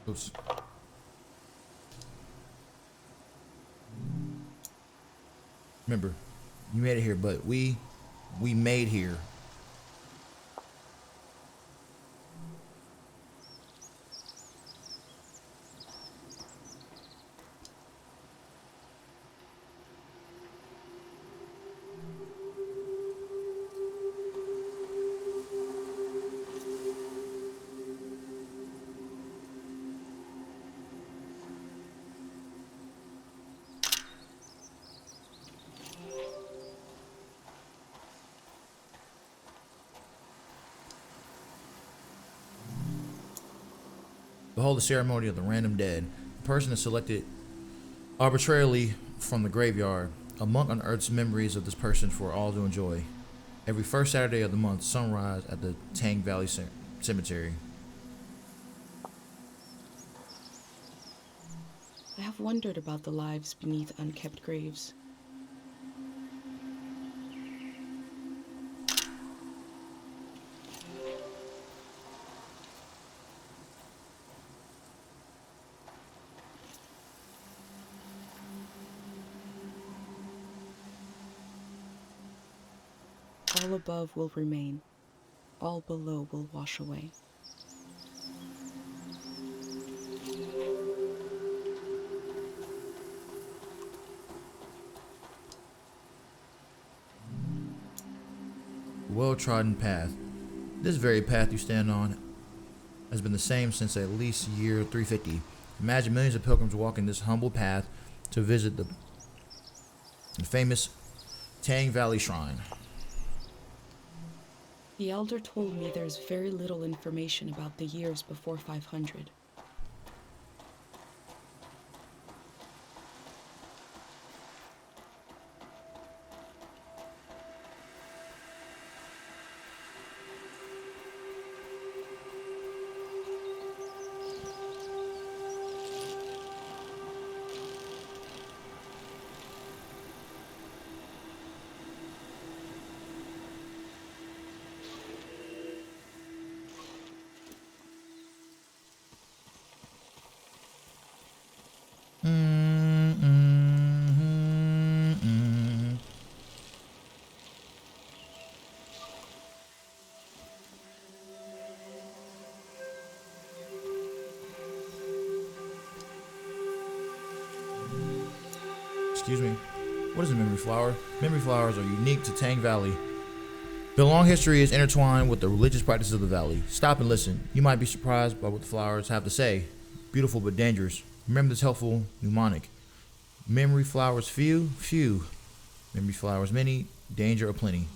Oops. Remember, you made it here, but we made here. Behold the ceremony of the random dead. The person is selected arbitrarily from the graveyard. A monk unearths memories of this person for all to enjoy. Every first Saturday of the month, sunrise at the Tang Valley Cemetery. I have wondered about the lives beneath unkept graves. All above will remain, all below will wash away. Well-trodden path. This very path you stand on has been the same since at least year 350. Imagine millions of pilgrims walking this humble path to visit the famous Tang Valley Shrine. The elder told me there's very little information about the years before 500. Excuse me. What is a memory flower? Memory flowers are unique to Tang Valley. The long history is intertwined with the religious practices of the valley. Stop and listen. You might be surprised by what the flowers have to say. Beautiful but dangerous. Remember this helpful mnemonic. Memory flowers few. Memory flowers many, danger aplenty.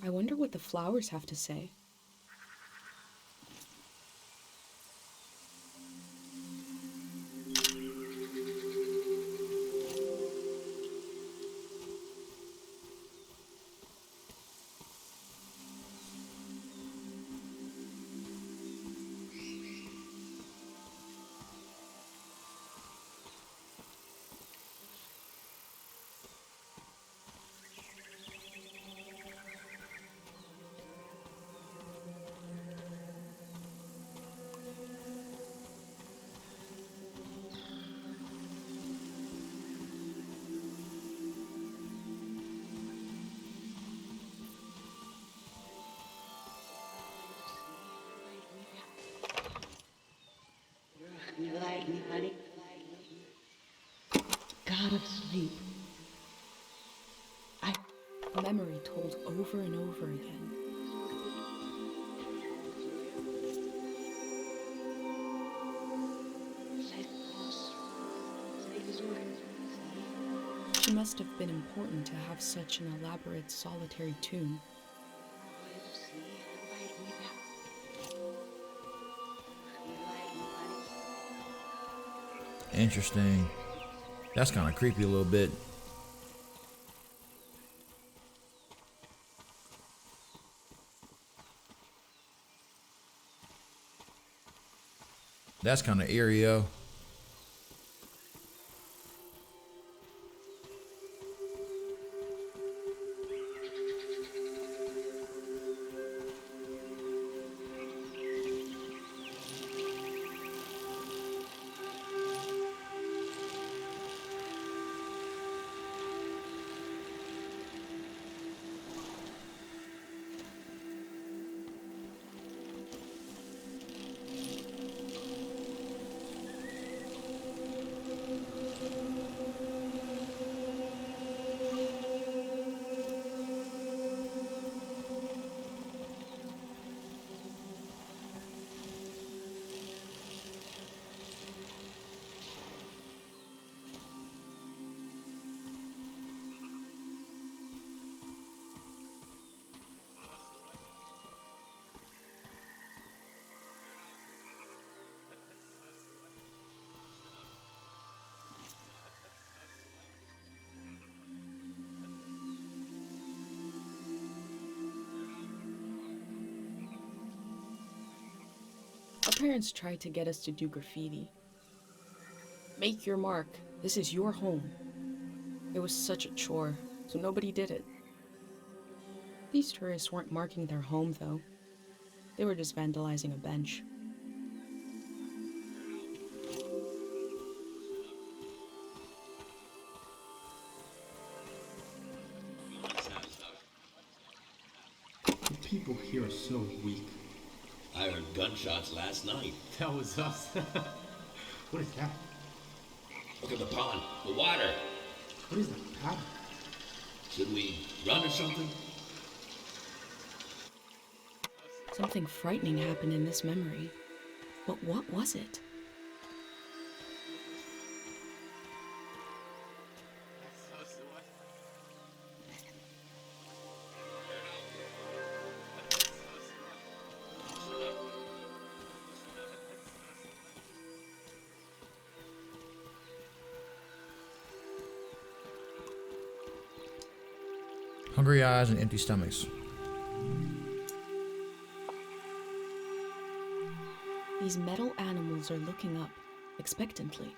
I wonder what the flowers have to say. You like me, honey? God of sleep. Memory told over and over again. She must have been important to have such an elaborate solitary tomb. Interesting. That's kind of creepy a little bit. That's kind of eerie, yo. Our parents tried to get us to do graffiti. Make your mark. This is your home. It was such a chore, so nobody did it. These tourists weren't marking their home, though. They were just vandalizing a bench. The people here are so weak. I heard gunshots last night. That was us. What is that? Look at the pond, the water. What is that pattern? Should we run or something? Something frightening happened in this memory. But what was it? Hungry eyes and empty stomachs. These metal animals are looking up, expectantly.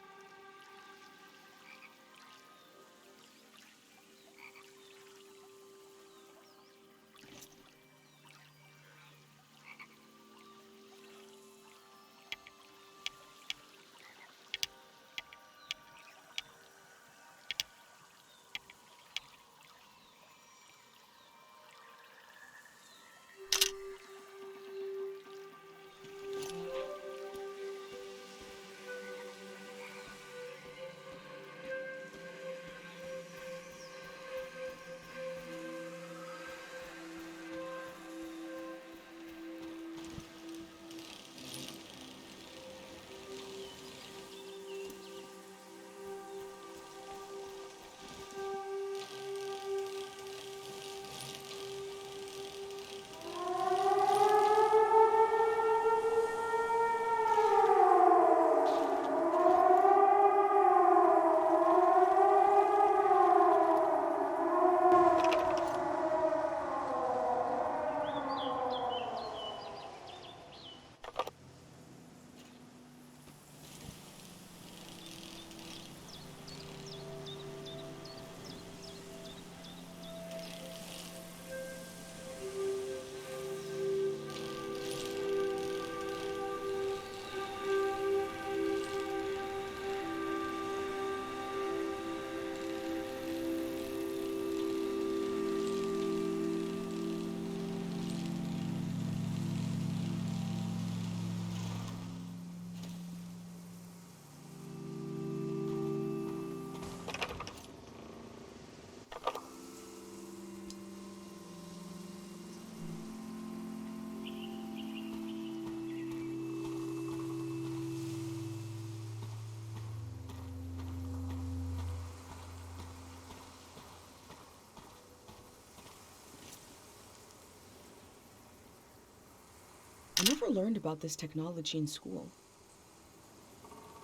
never learned about this technology in school.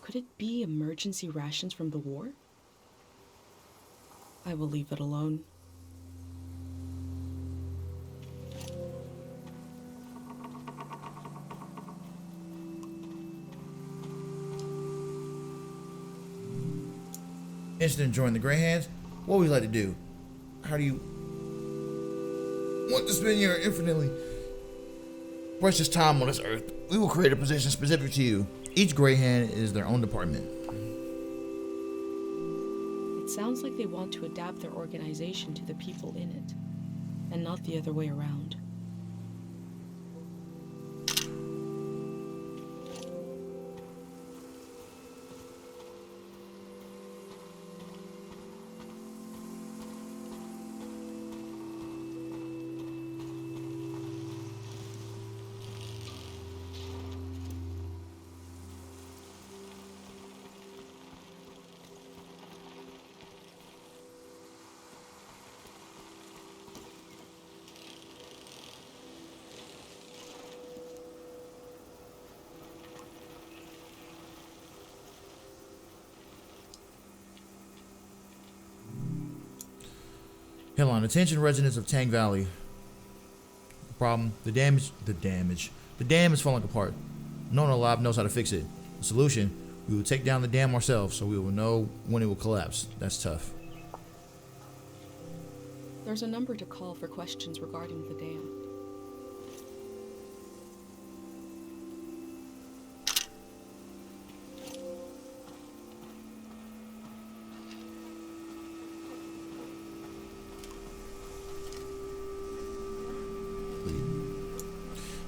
Could it be emergency rations from the war? I will leave it alone. Interested in joining the Greyhands? What would you like to do? How do you want to spend your infinitely precious time on this earth? We will create a position specific to you. Each Greyhand is their own department. It sounds like they want to adapt their organization to the people in it, and not the other way around. Headline: attention residents of Tang Valley. The problem: the dam is falling apart. No one alive knows how to fix it. The solution: we will take down the dam ourselves, so we will know when it will collapse. That's tough. There's a number to call for questions regarding the dam.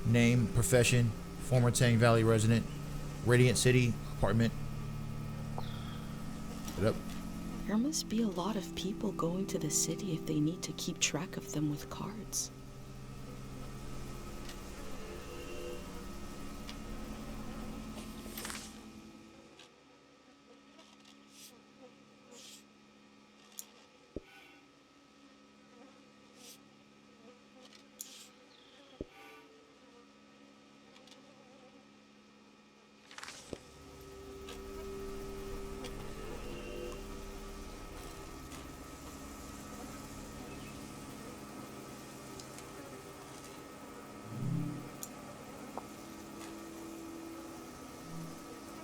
Name, profession, former Tang Valley resident, Radiant City, apartment. Get up. There must be a lot of people going to the city if they need to keep track of them with cards.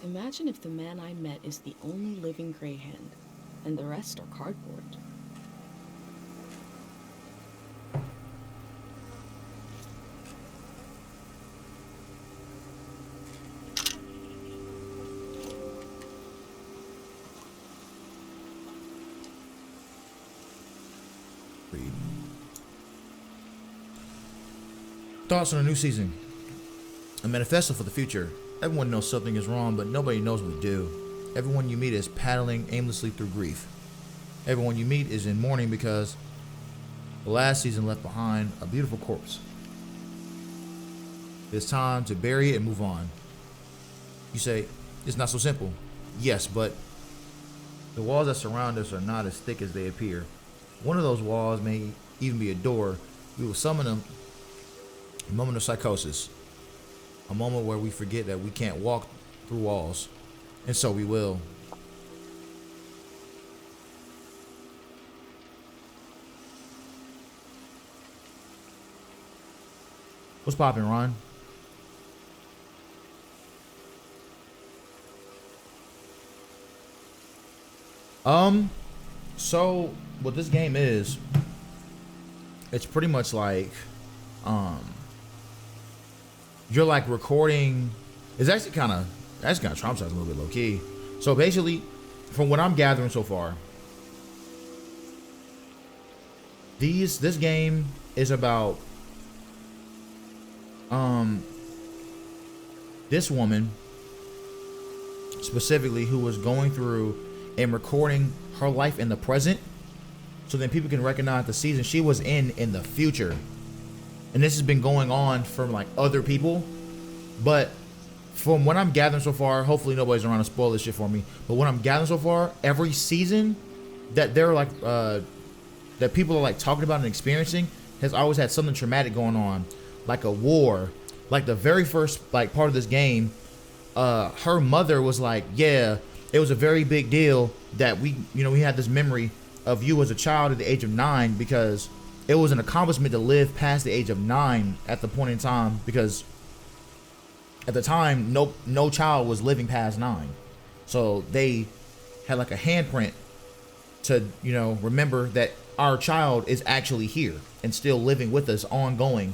Imagine if the man I met is the only living Greyhand, and the rest are cardboard. Read. Thoughts on a new season. A manifesto for the future. Everyone knows something is wrong, but nobody knows what to do. Everyone you meet is paddling aimlessly through grief. Everyone you meet is in mourning because the last season left behind a beautiful corpse. It's time to bury it and move on. You say, it's not so simple. Yes, but the walls that surround us are not as thick as they appear. One of those walls may even be a door. We will summon them. A moment of psychosis. A moment where we forget that we can't walk through walls. And so we will. What's poppin', Ron? So what this game is, it's pretty much like, you're like recording. It's actually kind of traumatizing a little bit low key. So basically, from what I'm gathering so far, this game is about this woman specifically who was going through and recording her life in the present, so then people can recognize the season she was in the future. And this has been going on from like other people, but from what I'm gathering so far, hopefully nobody's around to spoil this shit for me, but what I'm gathering so far, every season that they're like that people are like talking about and experiencing has always had something traumatic going on, like a war, Like the very first like part of this game, her mother was like, yeah, it was a very big deal that we had this memory of you as a child at the age of 9 because it was an accomplishment to live past the age of 9 at the point in time, because at the time no child was living past 9. So they had like a handprint to, remember that our child is actually here and still living with us ongoing,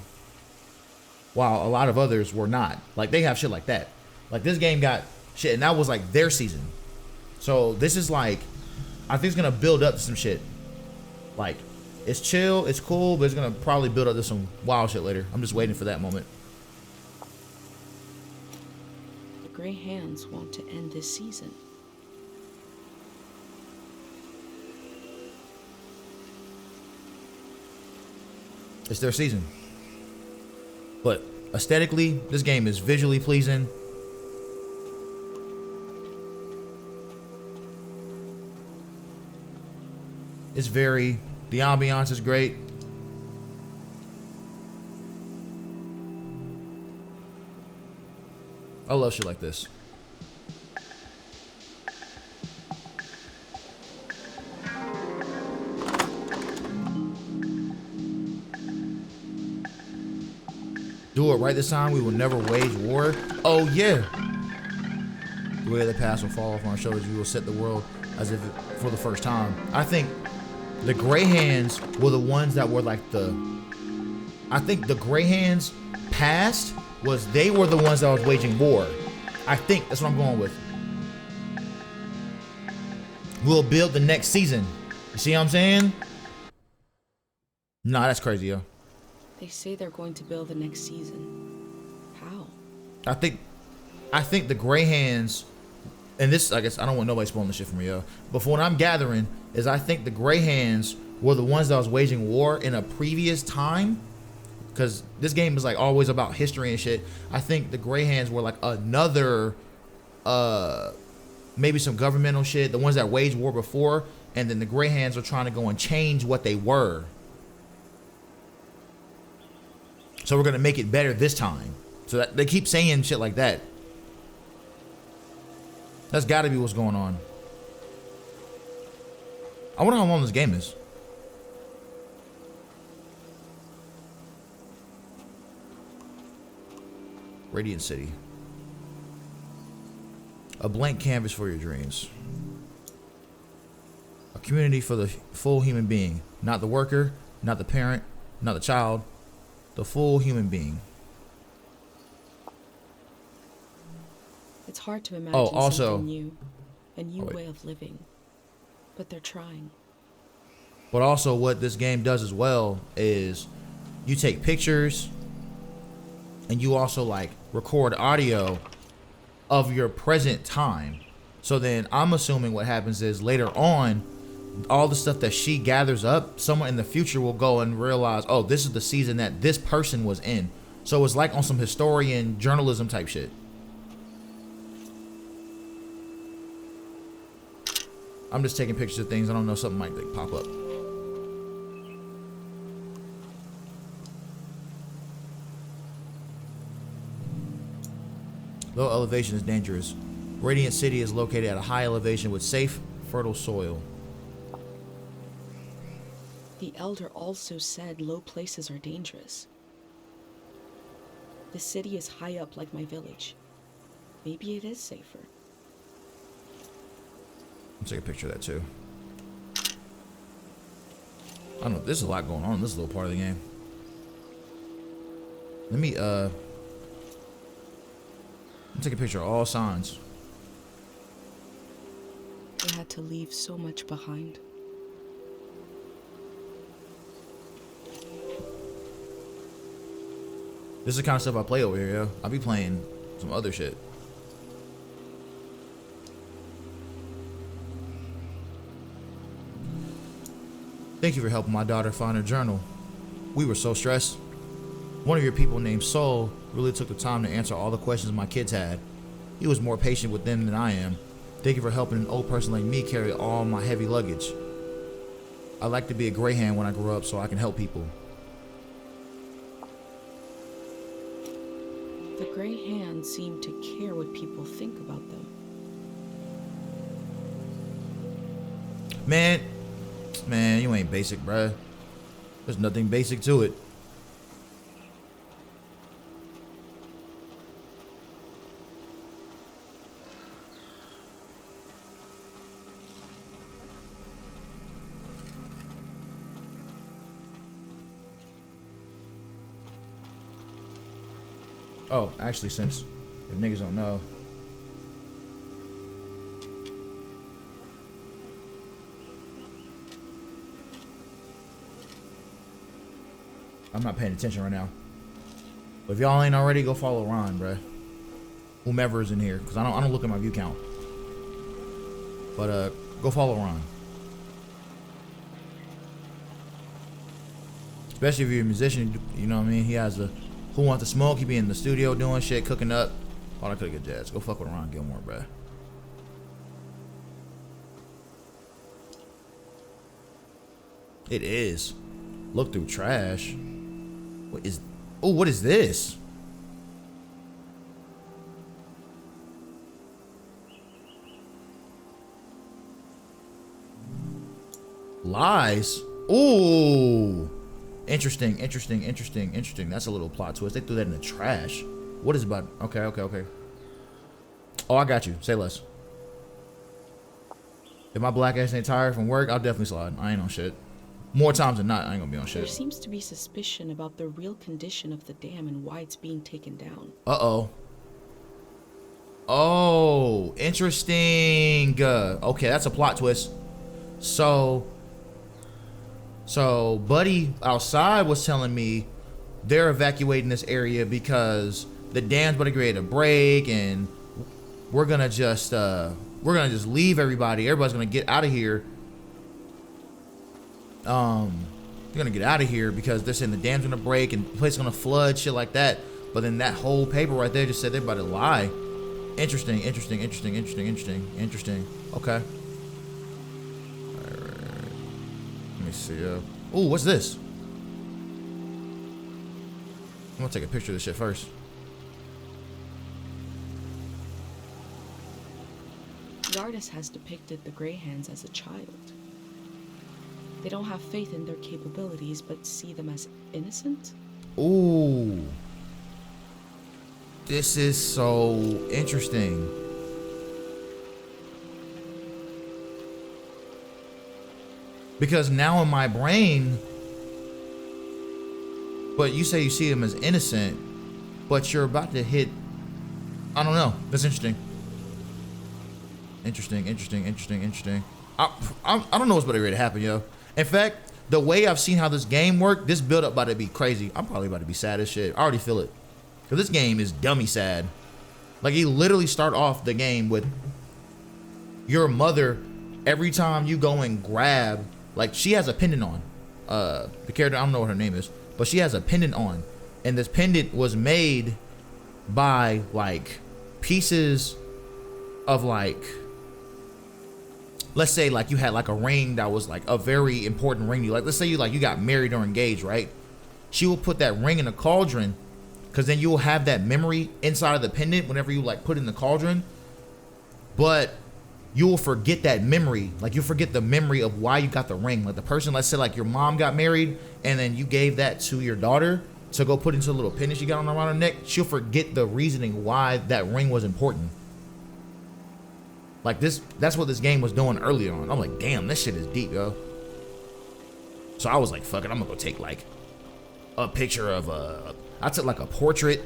while a lot of others were not. Like they have shit like that. Like this game got shit, and that was like their season. So this is like, I think it's gonna build up to some shit. Like it's chill, it's cool, but it's gonna probably build up to some wild shit later. I'm just waiting for that moment. The Grey Hands want to end this season. It's their season. But aesthetically, this game is visually pleasing. It's the ambiance is great. I love shit like this. Do it right this time. We will never wage war. Oh yeah. The weight of the past will fall off on our shoulders. We will set the world as if for the first time. I think the Grey Hands were the ones that were like I think the Grey Hands past they were the ones that was waging war. I think that's what I'm going with. We'll build the next season. You see what I'm saying? Nah, that's crazy, yo. They say they're going to build the next season. How? I think the Grey Hands, and this, I guess I don't want nobody spoiling this shit for me, yo. But for what I'm gathering is I think the Grey Hands were the ones that was waging war in a previous time. Because this game is like always about history and shit. I think the Grey Hands were like another, maybe some governmental shit. The ones that waged war before. And then the Grey Hands are trying to go and change what they were. So we're going to make it better this time. So that, they keep saying shit like that. That's got to be what's going on. I wonder how long this game is. Radiant City. A blank canvas for your dreams. A community for the full human being. Not the worker, not the parent, not the child. The full human being. It's hard to imagine something new. A new wait. way of living. But they're trying. But also what this game does as well is you take pictures and you also like record audio of your present time. So then I'm assuming what happens is later on, all the stuff that she gathers up, someone in the future will go and realize, oh, this is the season that this person was in. So it's like on some historian journalism type shit. I'm just taking pictures of things. I don't know, something might like pop up. Low elevation is dangerous. Radiant City is located at a high elevation with safe, fertile soil. The Elder also said low places are dangerous. The city is high up like my village. Maybe it is safer. Let's take a picture of that too. I don't know, there's a lot going on in this little part of the game. Let me take a picture of all signs. They had to leave so much behind. This is the kind of stuff I play over here, yo. I'll be playing some other shit. Thank you for helping my daughter find her journal. We were so stressed. One of your people named Soul really took the time to answer all the questions my kids had. He was more patient with them than I am. Thank you for helping an old person like me carry all my heavy luggage. I'd like to be a Grey Hand when I grow up so I can help people. The Grey Hands seem to care what people think about them. Man, you ain't basic, bruh. There's nothing basic to it. Oh, actually, since if niggas don't know, I'm not paying attention right now. But if y'all ain't already, go follow Ron, bruh. Whomever is in here, because I don't look at my view count. But go follow Ron. Especially if you're a musician, you know what I mean? He has a Who Want to Smoke, he be in the studio doing shit, cooking up. All that could get jazz. Go fuck with Ron Gilmore, bruh. It is. Look through trash. What is... Oh, what is this? Lies? Ooh. Interesting. That's a little plot twist. They threw that in the trash. What is about... Okay. Oh, I got you. Say less. If my black ass ain't tired from work, I'll definitely slide. I ain't on shit. More times than not, I ain't gonna be on shit. There seems to be suspicion about the real condition of the dam and why it's being taken down. Uh-oh. Oh, interesting. Okay, that's a plot twist. So Buddy outside was telling me they're evacuating this area because the dam's about to create a break, and we're gonna just leave everybody. Everybody's gonna get out of here. They're gonna get out of here because they're saying the dam's gonna break and the place is gonna flood, shit like that. But then that whole paper right there just said they're about to lie. Interesting. Okay. Alright. Let me see. Ooh, what's this? I'm gonna take a picture of this shit first. The artist has depicted the Grey Hands as a child. They don't have faith in their capabilities, but see them as innocent? Ooh. This is so interesting. Because now in my brain, but you say you see them as innocent, but you're about to hit, I don't know. That's interesting. Interesting. I don't know what's about to ready to happen, yo. In fact, the way I've seen how this game worked, this build up about to be crazy. I'm probably about to be sad as shit. I already feel it. Cause this game is dummy sad. Like, you literally start off the game with your mother. Every time you go and grab, like, she has a pendant on. The character, I don't know what her name is, but she has a pendant on, and this pendant was made by like pieces of, like, let's say like you had like a ring that was like a very important ring to you. Like, let's say you got married or engaged, right? She will put that ring in a cauldron, because then you will have that memory inside of the pendant whenever you like put it in the cauldron. But you will forget that memory. Like, you forget the memory of why you got the ring. Like, the person, let's say like your mom got married and then you gave that to your daughter to go put into a little pendant she got on around her neck. She'll forget the reasoning why that ring was important. Like, that's what this game was doing earlier on. I'm like, damn, this shit is deep, yo. So I was like, fuck it, I'm gonna go take like a picture of I took like a portrait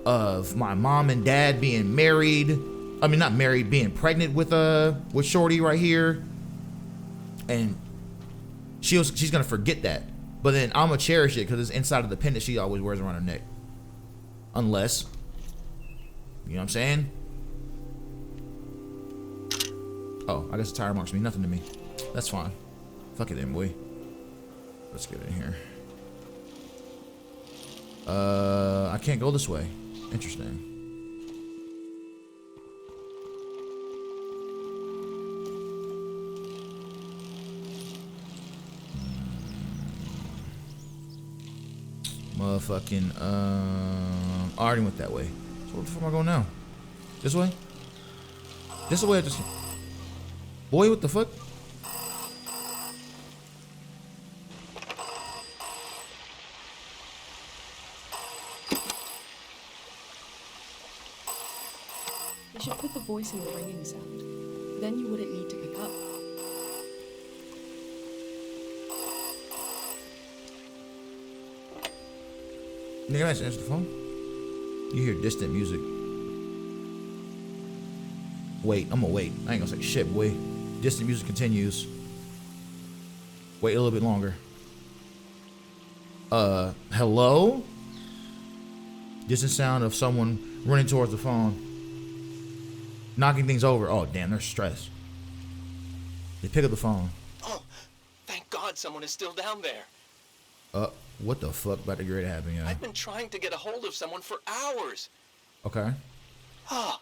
of my mom and dad being married. I mean, not married, being pregnant with Shorty right here. And she's gonna forget that. But then I'm gonna cherish it because it's inside of the pin that she always wears around her neck. Unless, you know what I'm saying? Oh, I guess the tire marks mean nothing to me. That's fine. Fuck it then, boy. Let's get in here. I can't go this way. Interesting. Motherfucking, I already went that way. So where the fuck am I going now? This way? This way I just... Boy, what the fuck? You should put the voice in the ringing sound. Then you wouldn't need to pick up. Nigga, nice, answer the phone. You hear distant music. Wait, I'm gonna wait. I ain't gonna say shit, boy. Distant music continues. Wait a little bit longer. Hello? Distant sound of someone running towards the phone. Knocking things over. Oh, damn, they're stressed. They pick up the phone. Oh, thank God someone is still down there. What the fuck about to get ready to happen, yeah? I've been trying to get a hold of someone for hours. Okay. Ah,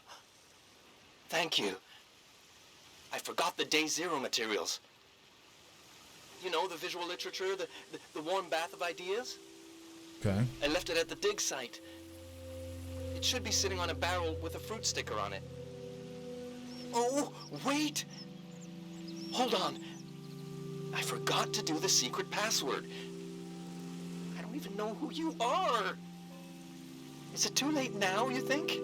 thank you. I forgot the Day Zero materials. You know, the visual literature, the warm bath of ideas? Okay. I left it at the dig site. It should be sitting on a barrel with a fruit sticker on it. Oh, wait! Hold on. I forgot to do the secret password. I don't even know who you are. Is it too late now, you think?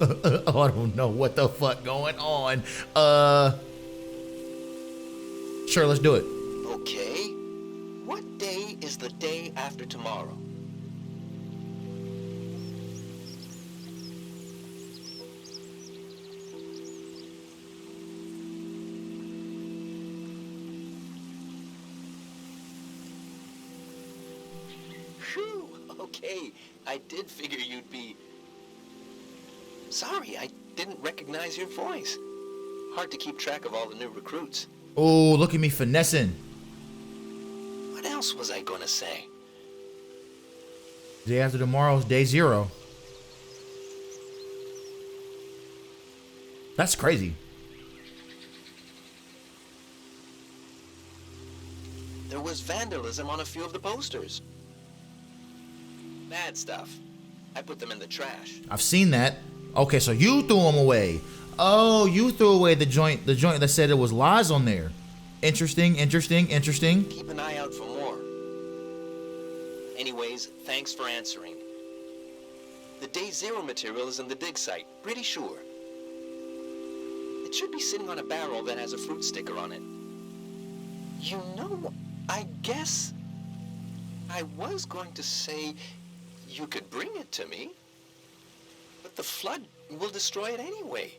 I don't know what the fuck going on. Sure, let's do it. Okay. What day is the day after tomorrow? Phew, okay. I did figure you'd be... Sorry, I didn't recognize your voice. Hard to keep track of all the new recruits. Oh, look at me finessing. What else was I gonna say? Day after tomorrow's Day Zero. That's crazy. There was vandalism on a few of the posters. Bad stuff. I put them in the trash. I've seen that. Okay, so you threw them away. Oh, you threw away the joint that said it was lies on there. Interesting. Keep an eye out for more. Anyways, thanks for answering. The Day Zero material is in the dig site, pretty sure. It should be sitting on a barrel that has a fruit sticker on it. You know, I guess I was going to say you could bring it to me, but the flood will destroy it anyway.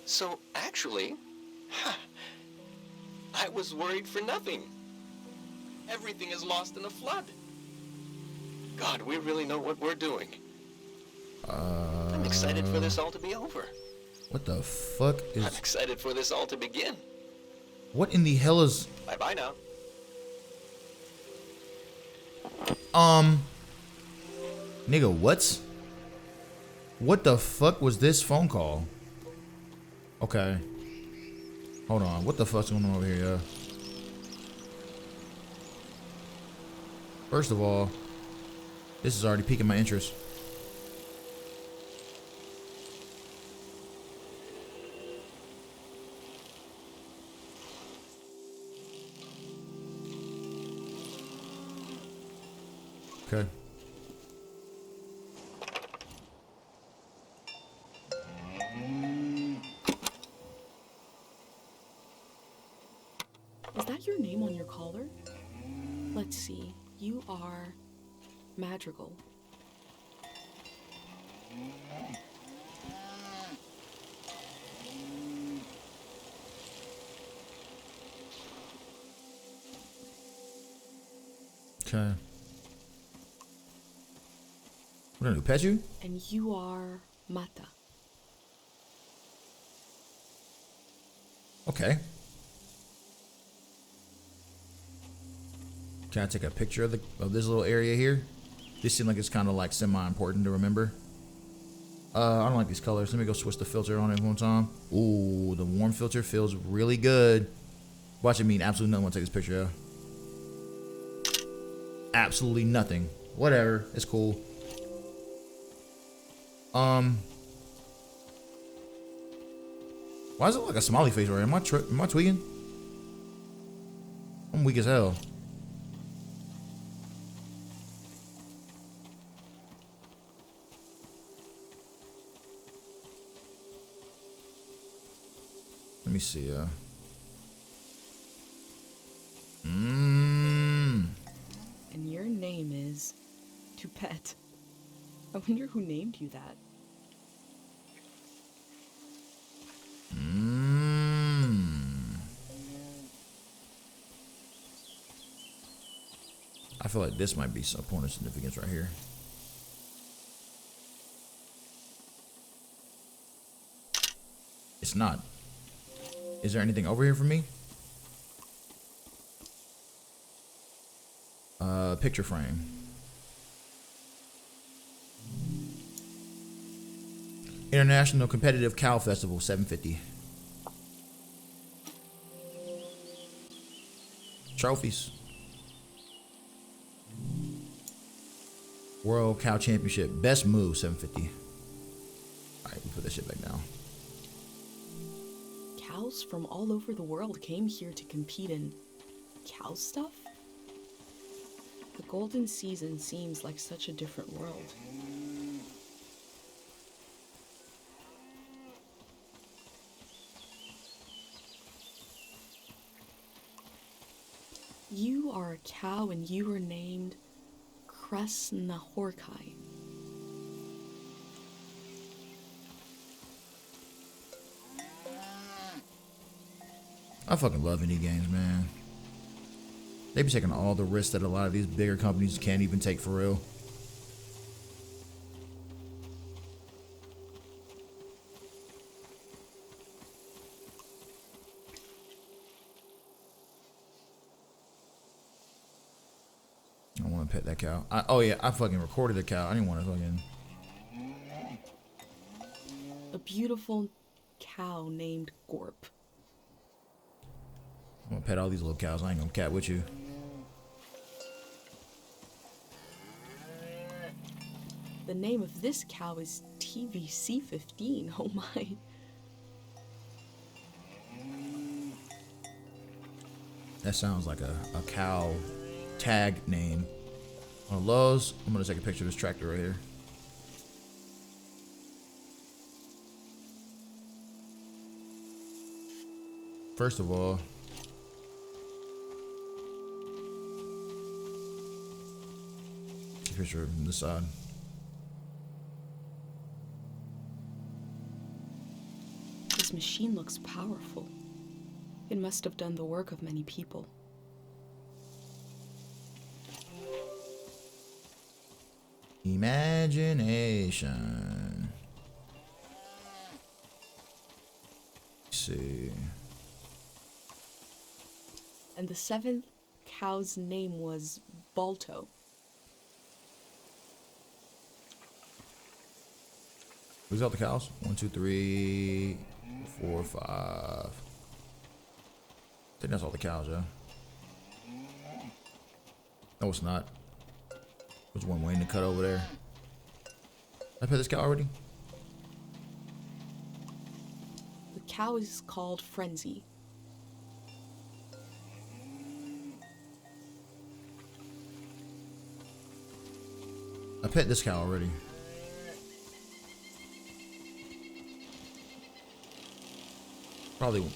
So actually, I was worried for nothing. Everything is lost in a flood. God, we really know what we're doing. I'm excited for this all to be over. What the fuck is... I'm excited for this all to begin. What in the hell is... Bye-bye now. Nigga, what the fuck was this phone call? Okay. Hold on. What the fuck's going on over here, yo? First of all, this is already piquing my interest. Okay. Is that your name on your collar? Let's see. You are Madrigal. Okay. We're gonna pet you? And you are Mata. Okay. Can I take a picture of this little area here? This seems like it's kind of like semi-important to remember. I don't like these colors. Let me go switch the filter on it one time. Ooh, the warm filter feels really good. Watch it mean absolutely nothing when I take this picture of. Absolutely nothing. whatever. It's cool. Why is it like a smiley face right? Am I tweaking? I'm weak as hell. Let me see. And your name is Toupette. I wonder who named you that. I feel like this might be some point of significance right here. It's not. Is there anything over here for me? Picture frame. International Competitive Cow Festival, 750. Trophies. World Cow Championship, best move, 750. All right, we put that shit back down. Cows from all over the world came here to compete in cow stuff? The golden season seems like such a different world. You are a cow and you are named Kresnahorkai. I fucking love indie games, man. They be taking all the risks that a lot of these bigger companies can't even take for real. I want to pet that cow. Oh yeah, I fucking recorded the cow. I didn't want to fucking... A beautiful cow named Gorp. I'm gonna pet all these little cows. I ain't gonna cat with you. The name of this cow is TVC15. Oh my. That sounds like a cow tag name. On Lowe's, I'm gonna take a picture of this tractor right here. First of all, take a picture from this side. This machine looks powerful. It must have done the work of many people. Imagination. Let's see. And the seventh cow's name was Balto. Who's all the cows? 1, 2, 3, 4, 5. I think that's all the cows, yeah. No, it's not. There's one waiting to cut over there. Did I pet this cow already? The cow is called Frenzy. I pet this cow already. Probably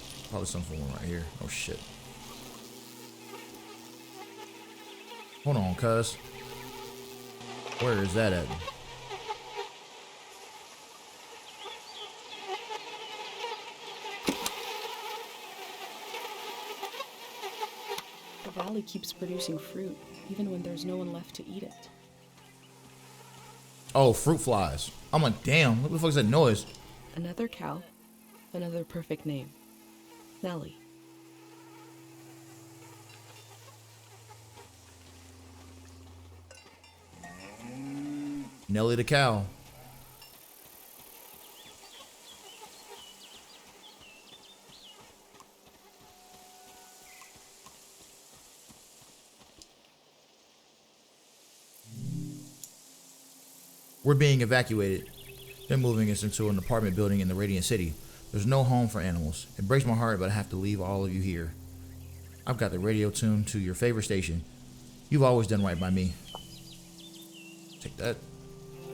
some for one right here. Oh shit. Hold on, cuz. Where is that at? The valley keeps producing fruit, even when there's no one left to eat it. Oh, fruit flies. I'm like, damn, what the fuck is that noise? Another cow, another perfect name. Nelly. Nelly the cow. We're being evacuated. They're moving us into an apartment building in the Radiant City. There's no home for animals. It breaks my heart, but I have to leave all of you here. I've got the radio tuned to your favorite station. You've always done right by me. Take that.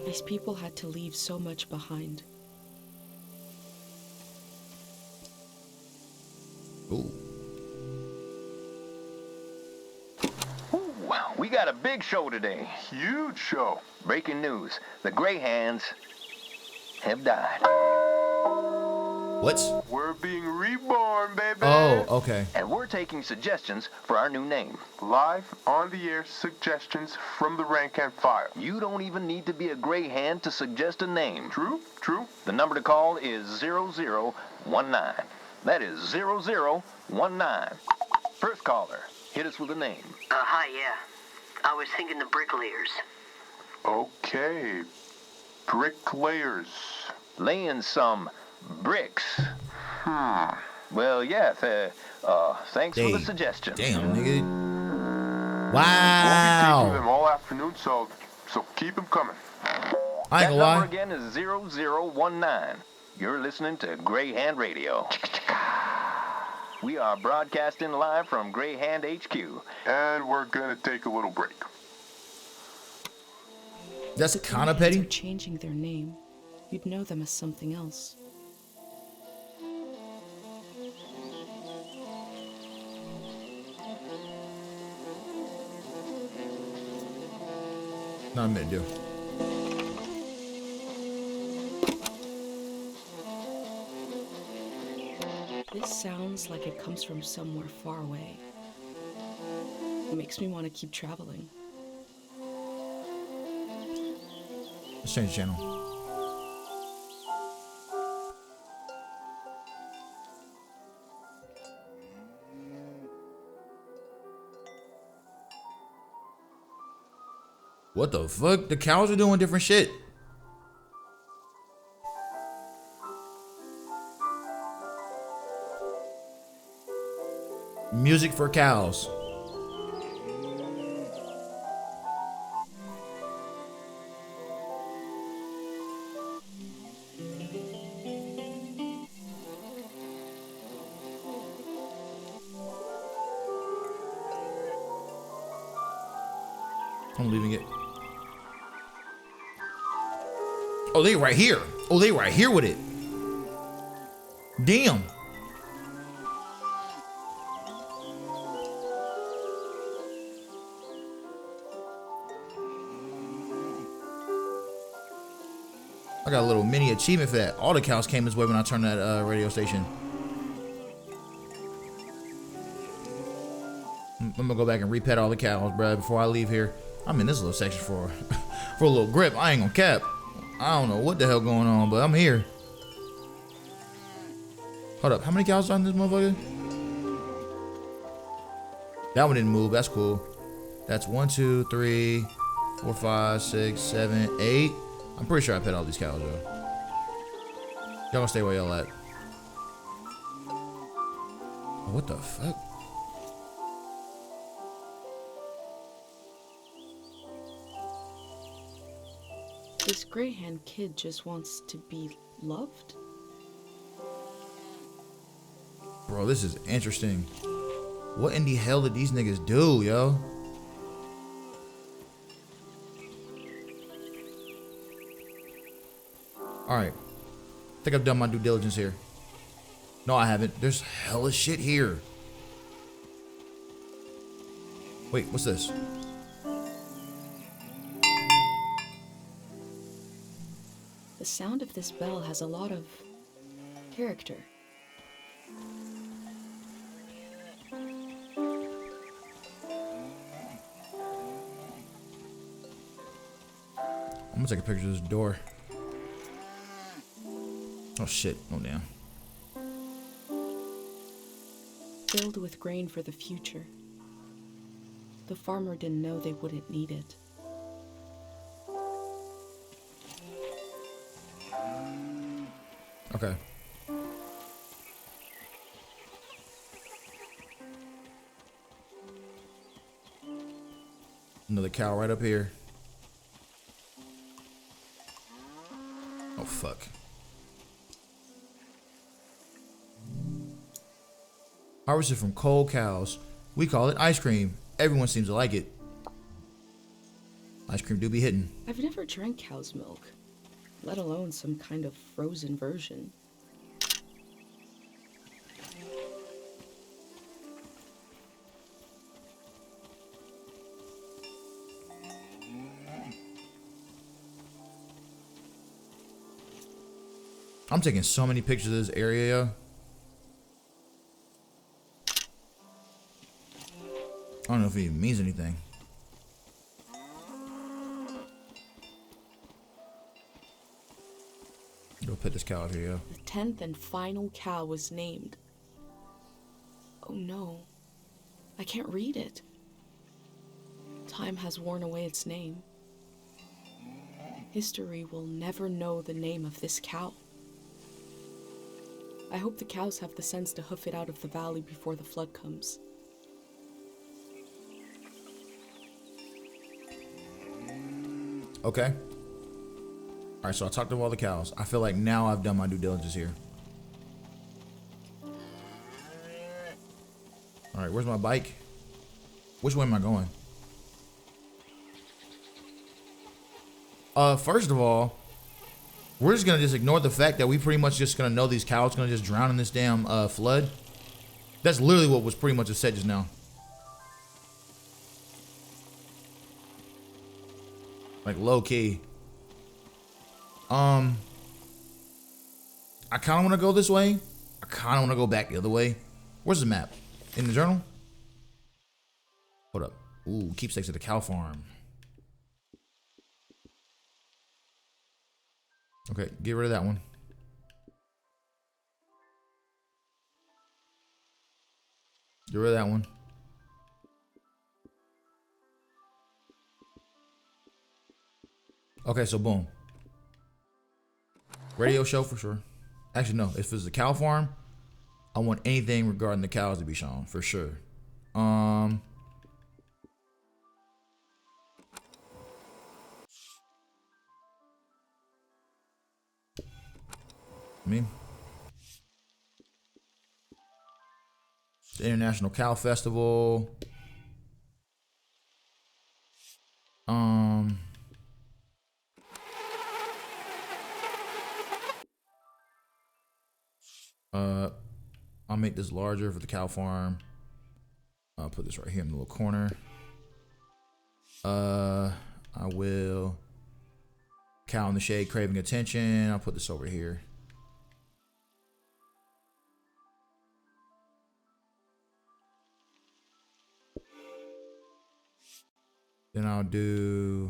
These people had to leave so much behind. Ooh. Wow, we got a big show today. Huge show. Breaking news. The Greyhands have died. What? We're being reborn, baby. Oh, okay. And we're taking suggestions for our new name. Live on the air suggestions from the rank and file. You don't even need to be a Greyhand to suggest a name. True, true. The number to call is 0019. That is 0019. First caller, hit us with a name. Hi, yeah. I was thinking the bricklayers. Okay. Bricklayers. Laying some bricks. Well, yeah, thanks for the suggestion. Damn, nigga. We'll be Wow. teaching them all afternoon, so keep them coming. I ain't That gonna lie. number again is 0019. You're listening to Greyhand Radio. We are broadcasting live from Greyhand HQ. And we're gonna take a little break. That's kind of Greyhands petty. are changing their name. You'd know them as something else. Not a minute, dude. This sounds like it comes from somewhere far away. It makes me want to keep traveling. Let's change the channel. What the fuck? The cows are doing different shit. Music for cows. I'm leaving it. Oh, they right here. Oh, they right here with it. Damn. I got a little mini achievement for that. All the cows came this way when I turned that radio station. I'm gonna go back and repet all the cows, bruh, before I leave here. I'm in this little section for for a little grip. I ain't gonna cap. I don't know what the hell going on, but I'm here. Hold up, how many cows are on this motherfucker? That one didn't move. That's cool. That's 1, 2, 3, 4, 5, 6, 7, 8. I'm pretty sure I pet all these cows, though. Y'all gonna stay where y'all at. Oh, what the fuck? This Greyhand kid just wants to be loved? Bro, this is interesting. What in the hell did these niggas do, yo? Alright. I think I've done my due diligence here. No, I haven't. There's hella shit here. Wait, what's this? The sound of this bell has a lot of character. I'm gonna take a picture of this door. Oh shit. Oh damn. Filled with grain for the future. The farmer didn't know they wouldn't need it. Okay. Another cow right up here. Oh, fuck. Harvested from cold cows. We call it ice cream. Everyone seems to like it. Ice cream do be hitting. I've never drank cow's milk, let alone some kind of frozen version. I'm taking so many pictures of this area. I don't know if it even means anything. Go put this cow out here, yo. The 10th and final cow was named. Oh no, I can't read it. Time has worn away its name. History will never know the name of this cow. I hope the cows have the sense to hoof it out of the valley before the flood comes. Okay. Alright, so I talked to all the cows. I feel like now I've done my due diligence here. Alright, where's my bike? Which way am I going? First of all, we're just gonna just ignore the fact that we pretty much just gonna know these cows gonna just drown in this damn flood. That's literally what was pretty much said just now. Like low key. I kind of want to go this way. I kind of want to go back the other way. Where's the map? In the journal? Hold up. Ooh, keepsakes at the cow farm. Okay, get rid of that one. Get rid of that one. Okay, so boom. Radio show for sure. Actually, no. If it's a cow farm, I want anything regarding the cows to be shown for sure. The International Cow Festival. I'll make this larger for the cow farm. I'll put this right here in the little corner. I will. Cow in the shade craving attention. I'll put this over here. Then I'll do.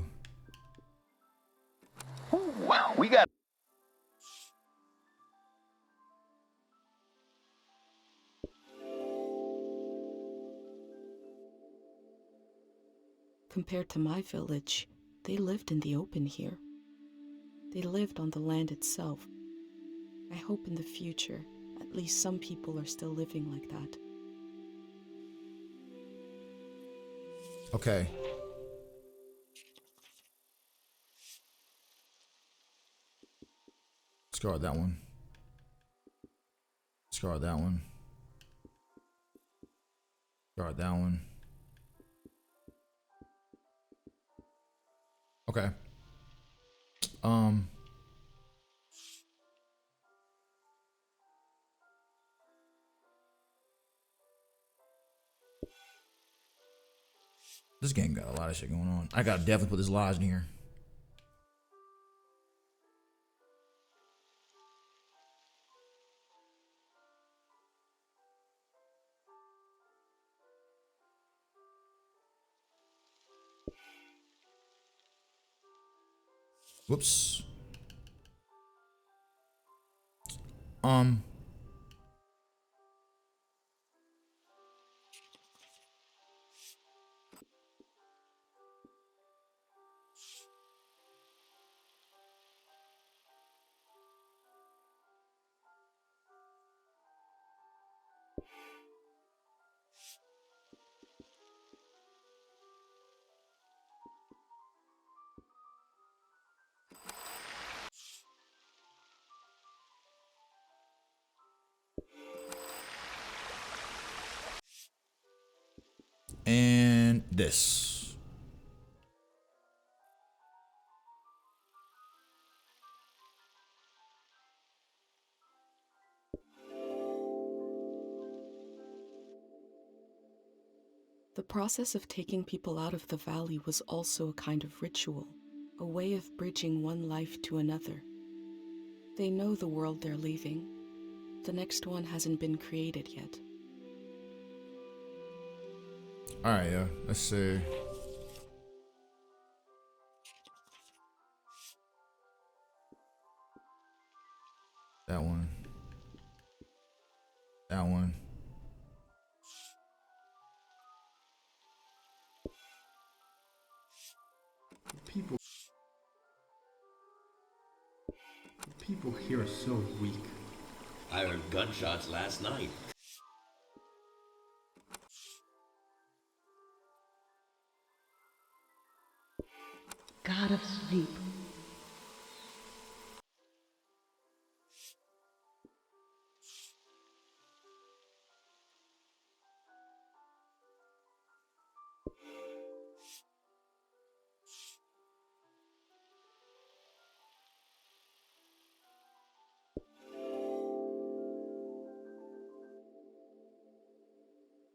Wow, we got. Compared to my village, they lived in the open here. They lived on the land itself. I hope in the future, at least some people are still living like that. Okay. Discard that one. Discard that one. Discard that one. Okay. This game got a lot of shit going on. I gotta definitely put this lodge in here. Whoops. this. The process of taking people out of the valley was also a kind of ritual, a way of bridging one life to another. They know the world they're leaving. The next one hasn't been created yet. Alright, yeah. Let's see. That one. That one. People here are so weak. I heard gunshots last night. God of sleep.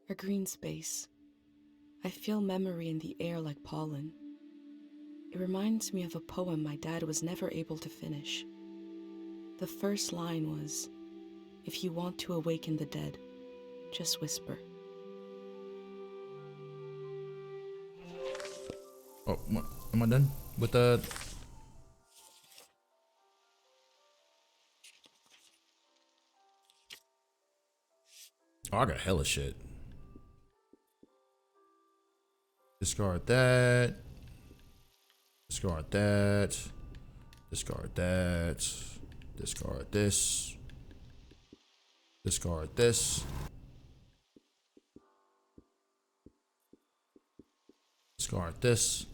A green space. I feel memory in the air like pollen. It reminds me of a poem my dad was never able to finish. The first line was, "If you want to awaken the dead, just whisper." Oh, am I done with the... Oh, I got hella shit. Discard that. Discard that. Discard that. Discard this. Discard this. Discard this.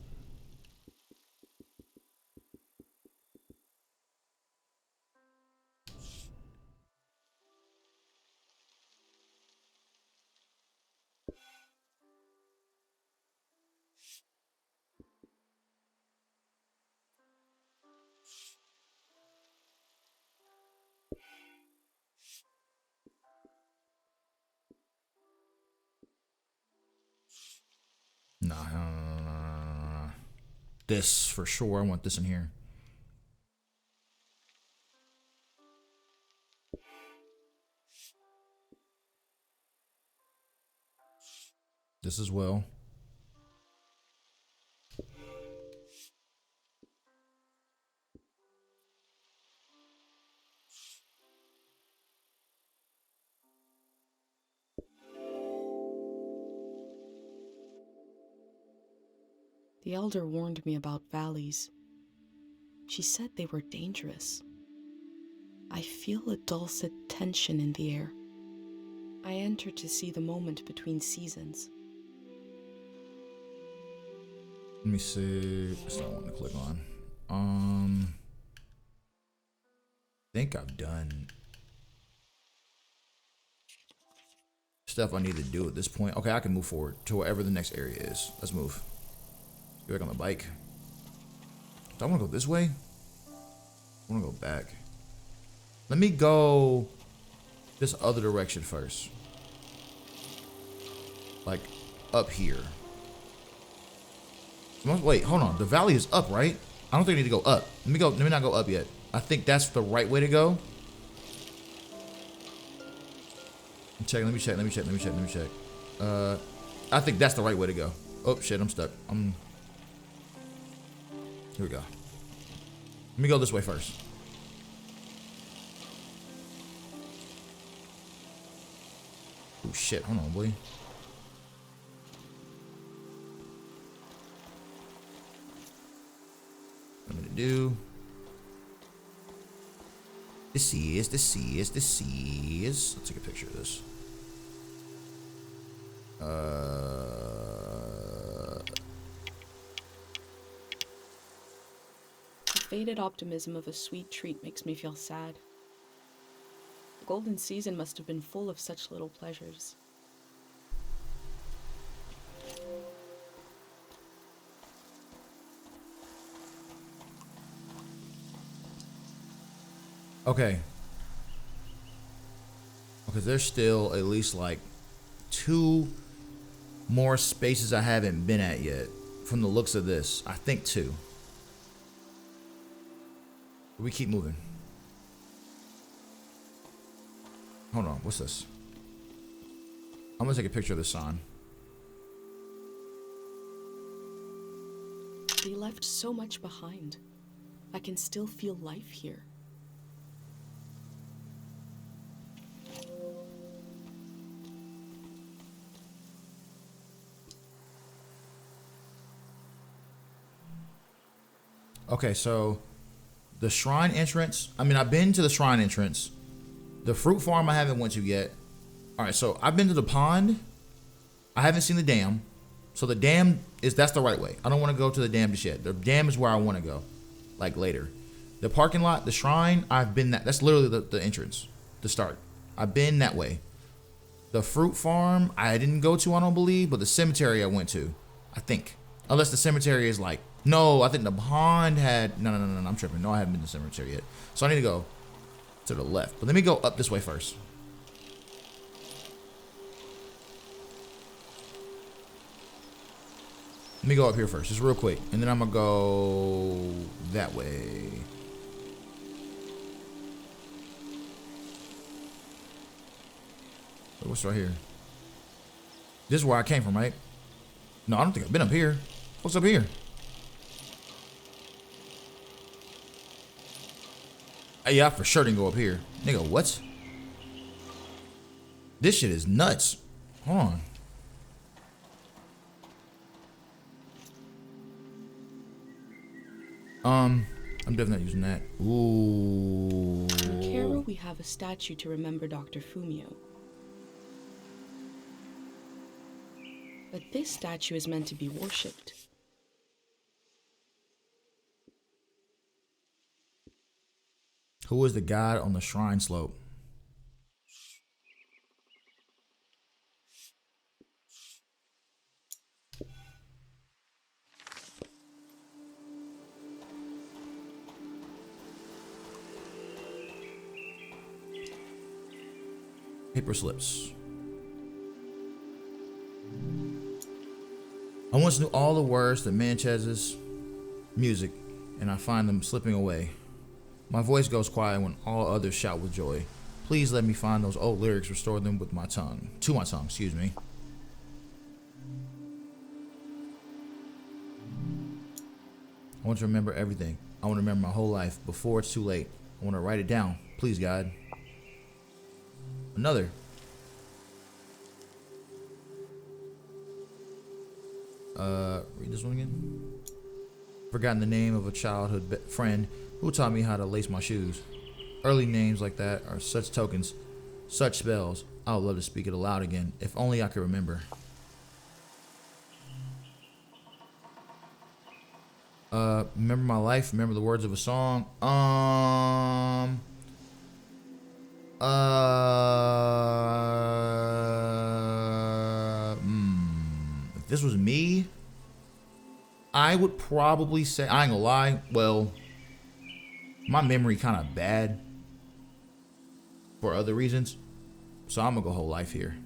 Nah, this for sure. I want this in here. This as well. The elder warned me about valleys. She said they were dangerous. I feel a dulcet tension in the air. I enter to see the moment between seasons. Let me see. That's not one to click on. I think I've done stuff I need to do at this point. Okay, I can move forward to wherever the next area is. Let's move. Get back on the bike. Do I want to go this way? I want to go back. Let me go this other direction first. Like up here. Wait, hold on. The valley is up, right? I don't think I need to go up. Let me not go up yet. I think that's the right way to go. Let me check. I think that's the right way to go. Oh shit, I'm stuck. Here we go. Let me go this way first. Oh shit, hold on, boy. What I'm gonna do. This is. Let's take a picture of this. The faded optimism of a sweet treat makes me feel sad. The golden season must have been full of such little pleasures. Okay. Because there's still at least like 2 more spaces I haven't been at yet. From the looks of this, I think 2. We keep moving. Hold on, what's this? I'm gonna take a picture of this sign. They left so much behind. I can still feel life here. Okay, so the shrine entrance. I mean, I've been to the shrine entrance. The fruit farm I haven't went to yet. All right, so I've been to the pond. I haven't seen the dam. So the dam that's the right way. I don't want to go to the dam just yet. The dam is where I want to go, like later. The parking lot, the shrine, I've been that's literally the entrance, the start. I've been that way. The fruit farm, I didn't go to, I don't believe, but the cemetery I went to, I think. Unless the cemetery is like, no, I think the pond had, no, I'm tripping. No, I haven't been to the cemetery yet. So I need to go to the left. But let me go up this way first. Let me go up here first, just real quick. And then I'm gonna go that way. What's right here? This is where I came from, right? No, I don't think I've been up here. What's up here? Yeah, I for sure didn't go up here. Nigga, what? This shit is nuts. Hold on. I'm definitely not using that. Ooh. In Cairo, we have a statue to remember Dr. Fumio. But this statue is meant to be worshipped. Who is the god on the shrine slope? Paper slips. I once knew all the words to Manchez's music, and I find them slipping away. My voice goes quiet when all others shout with joy. Please let me find those old lyrics, restore them with my tongue. To my tongue, excuse me. I want to remember everything. I want to remember my whole life before it's too late. I want to write it down. Please, God. Another. Read this one again. Forgotten the name of a childhood friend who taught me how to lace my shoes. Early names like that are such tokens, such spells. I would love to speak it aloud again, if only I could remember. Remember my life, remember the words of a song. If this was me, I would probably say, I ain't gonna lie, well, my memory kind of bad for other reasons, so I'm gonna go whole life here.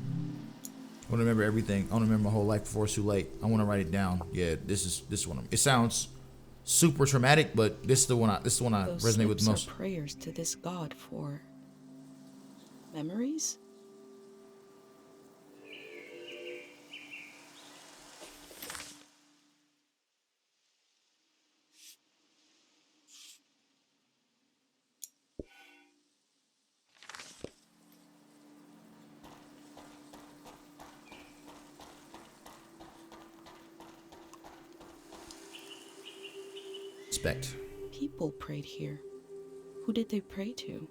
I want to remember everything. I want to remember my whole life before it's too late. I want to write it down. Yeah, this is one. It sounds super traumatic, but this is the one I resonate with the most. Those prayers to this god for memories. People prayed here. Who did they pray to?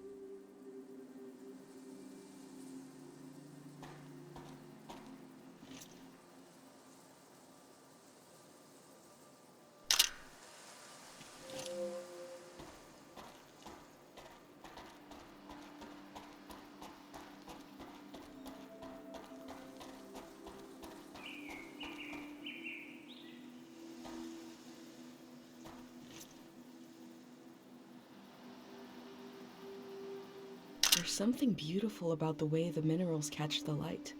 There's something beautiful about the way the minerals catch the light.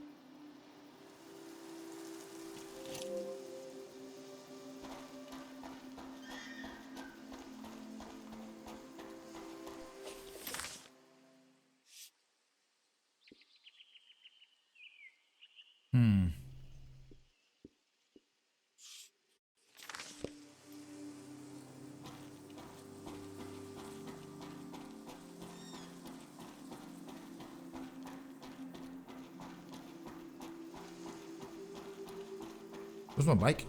Where's my bike?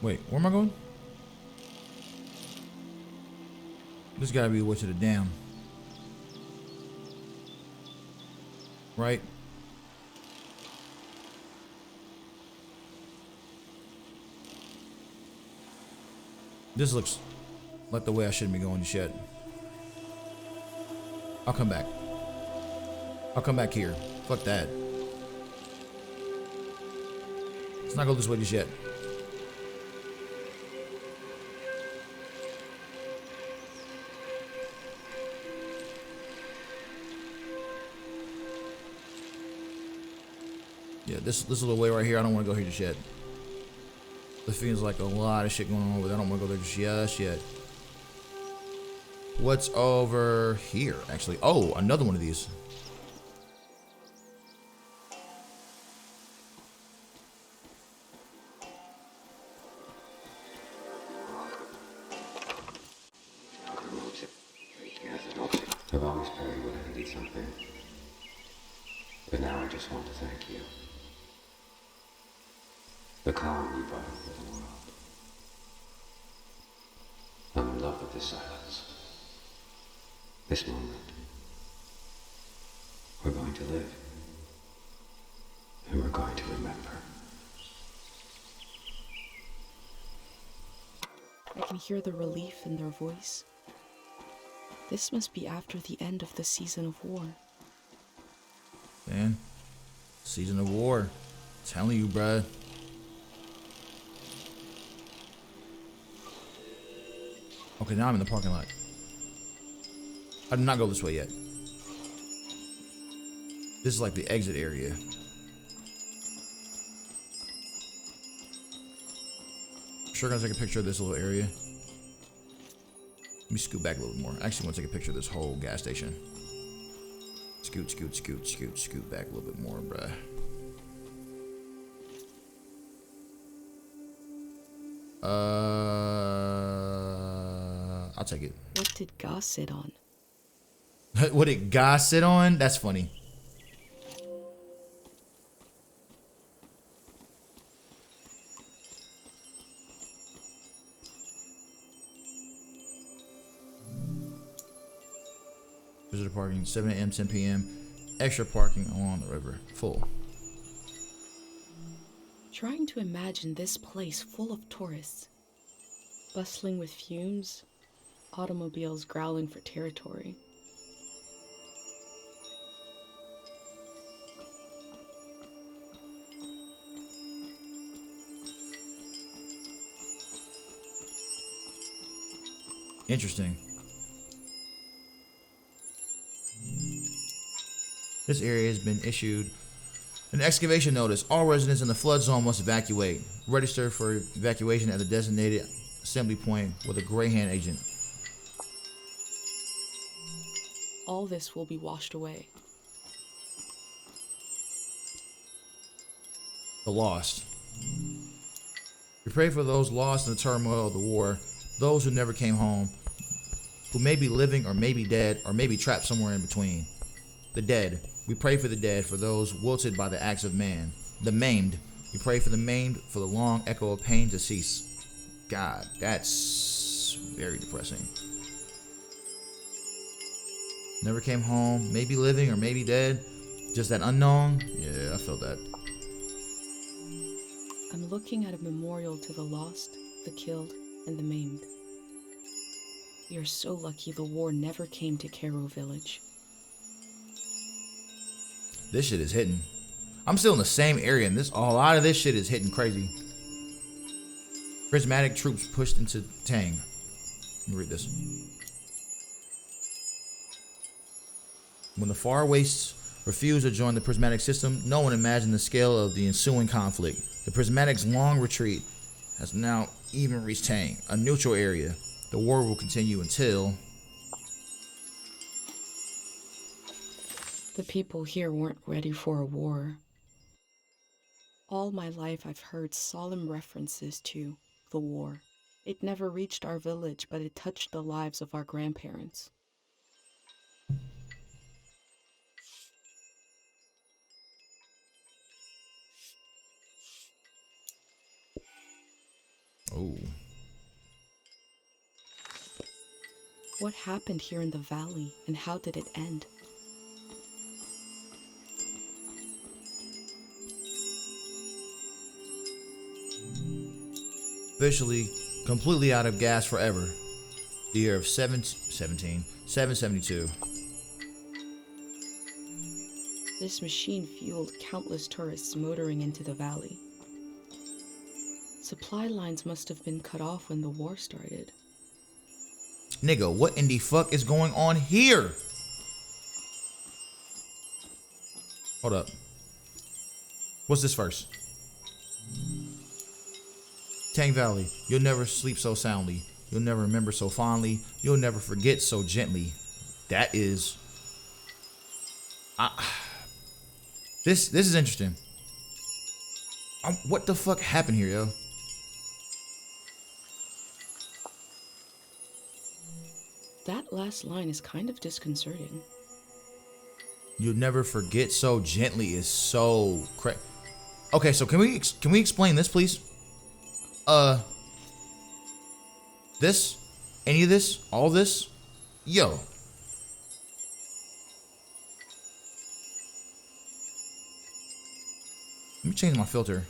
Wait, where am I going? This gotta be the way to the dam. Right? This looks like the way I shouldn't be going just yet. I'll come back. I'll come back here. Fuck that. Let's not go this way just yet. Yeah, this little way right here, I don't want to go here just yet. This feels like a lot of shit going on over there. I don't want to go there just yet. What's over here, actually? Oh, another one of these. I've always prayed when I needed something. But now I just want to thank you. The calm you brought into the world. I'm in love with this silence. This moment. We're going to live. And we're going to remember. I can hear the relief in their voice. This must be after the end of the season of war. Man, season of war. Telling you, bruh. Okay, now I'm in the parking lot. I did not go this way yet. This is like the exit area. Sure gonna take a picture of this little area. Let me scoot back a little more. I actually want to take a picture of this whole gas station. Scoot, scoot, scoot, scoot, scoot back a little bit more, bruh. I'll take it. What did Goss sit on? What did Goss sit on? That's funny. Visitor parking, 7 a.m., 10 p.m. Extra parking along the river. Full. Trying to imagine this place full of tourists. Bustling with fumes. Automobiles growling for territory. Interesting. This area has been issued an excavation notice. All residents in the flood zone must evacuate. Register for evacuation at the designated assembly point with a Greyhound agent. All this will be washed away. The lost. We pray for those lost in the turmoil of the war, those who never came home, who may be living or may be dead or may be trapped somewhere in between. The dead. We pray for the dead, for those wilted by the acts of man. The maimed. We pray for the maimed, for the long echo of pain to cease. God, that's very depressing. Never came home, maybe living or maybe dead. Just that unknown. Yeah, I felt that. I'm looking at a memorial to the lost, the killed, and the maimed. We are so lucky the war never came to Cairo Village. This shit is hitting. I'm still in the same area, and a lot of this shit is hitting crazy. Prismatic troops pushed into Tang. Let me read this. When the Far Wastes refused to join the Prismatic system, no one imagined the scale of the ensuing conflict. The Prismatic's long retreat has now even reached Tang, a neutral area. The war will continue until... The people here weren't ready for a war. All my life I've heard solemn references to the war. It never reached our village, but it touched the lives of our grandparents. Oh. What happened here in the valley, and how did it end? Officially, completely out of gas forever. The year of 772. This machine fueled countless tourists motoring into the valley. Supply lines must have been cut off when the war started. Nigga, what in the fuck is going on here? Hold up. What's this first? Tang Valley, you'll never sleep so soundly. You'll never remember so fondly. You'll never forget so gently. That is... This is interesting. What the fuck happened here, yo? That last line is kind of disconcerting. You'll never forget so gently is so Okay, so can we explain this, please? This, any of this, all this, yo. Let me change my filter.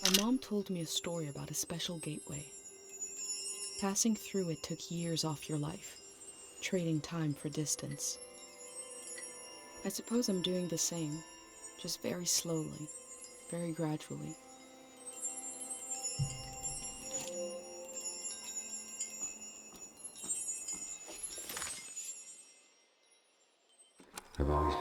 My mom told me a story about a special gateway. Passing through it took years off your life, trading time for distance. I suppose I'm doing the same, just very slowly, very gradually. I've always...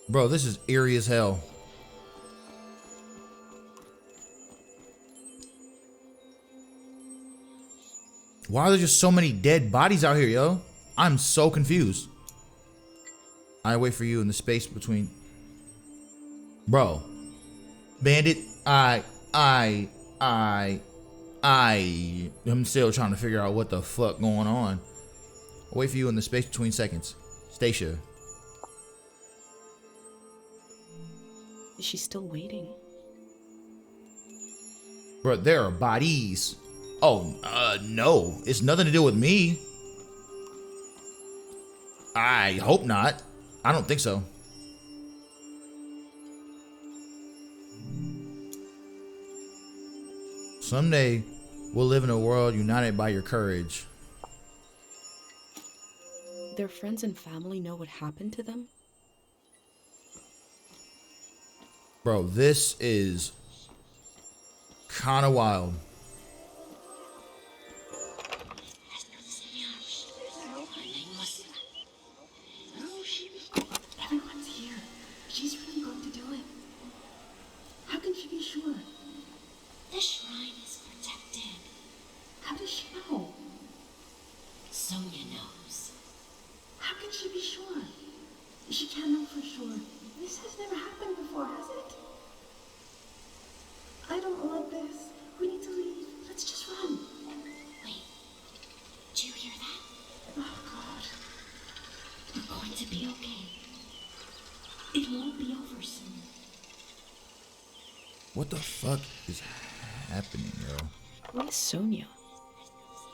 Bro, this is eerie as hell. Why are there just so many dead bodies out here, yo? I'm so confused. I wait for you in the space between... Bro. Bandit, I'm still trying to figure out what the fuck going on. I wait for you in the space between seconds. Stacia. Is she still waiting? Bro, there are bodies. Oh, no. It's nothing to do with me. I hope not. I don't think so. Someday, we'll live in a world united by your courage. Their friends and family know what happened to them? Bro, this is kind of wild. Everyone's here. She's really going to do it. How can she be sure? The shrine is protected. How does she know? Sonia knows. How can she be sure? She can't know for sure. This has never happened before, has it? I don't want this. We need to leave. Let's just run. Wait. Do you hear that? Oh, God. We're going to be okay. It won't be over soon. What the fuck is happening, yo? What is Sonia?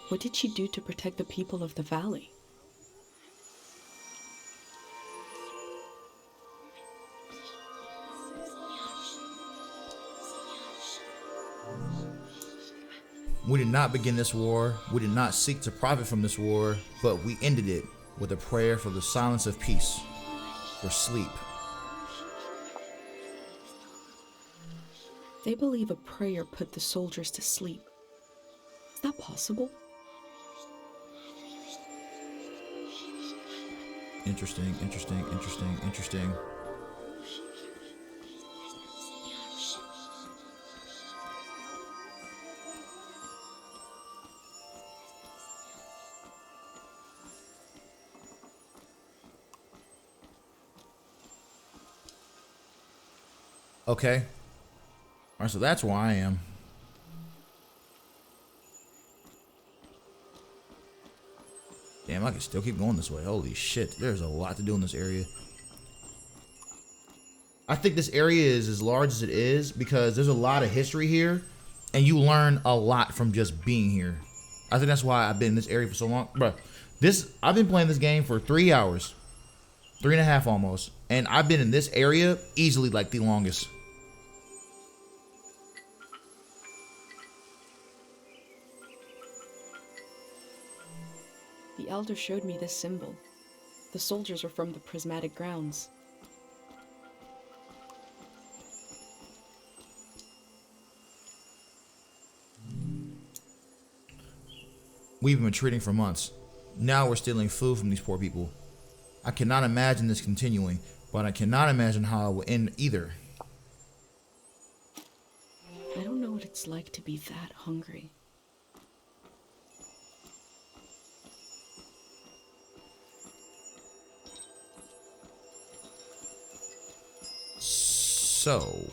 What did she do to protect the people of the valley? We did not begin this war. We did not seek to profit from this war, but we ended it with a prayer for the silence of peace, for sleep. They believe a prayer put the soldiers to sleep. Is that possible? Interesting, interesting, interesting, interesting. Okay. All right, so that's where I am. Damn, I can still keep going this way. Holy shit, there's a lot to do in this area. I think this area is as large as it is because there's a lot of history here, and you learn a lot from just being here. I think that's why I've been in this area for so long. Bruh, I've been playing this game for 3 hours. 3.5 almost. And I've been in this area easily like the longest. The elder showed me this symbol. The soldiers were from the prismatic grounds. We've been retreating for months. Now we're stealing food from these poor people. I cannot imagine this continuing, but I cannot imagine how it will end either. I don't know what it's like to be that hungry. So...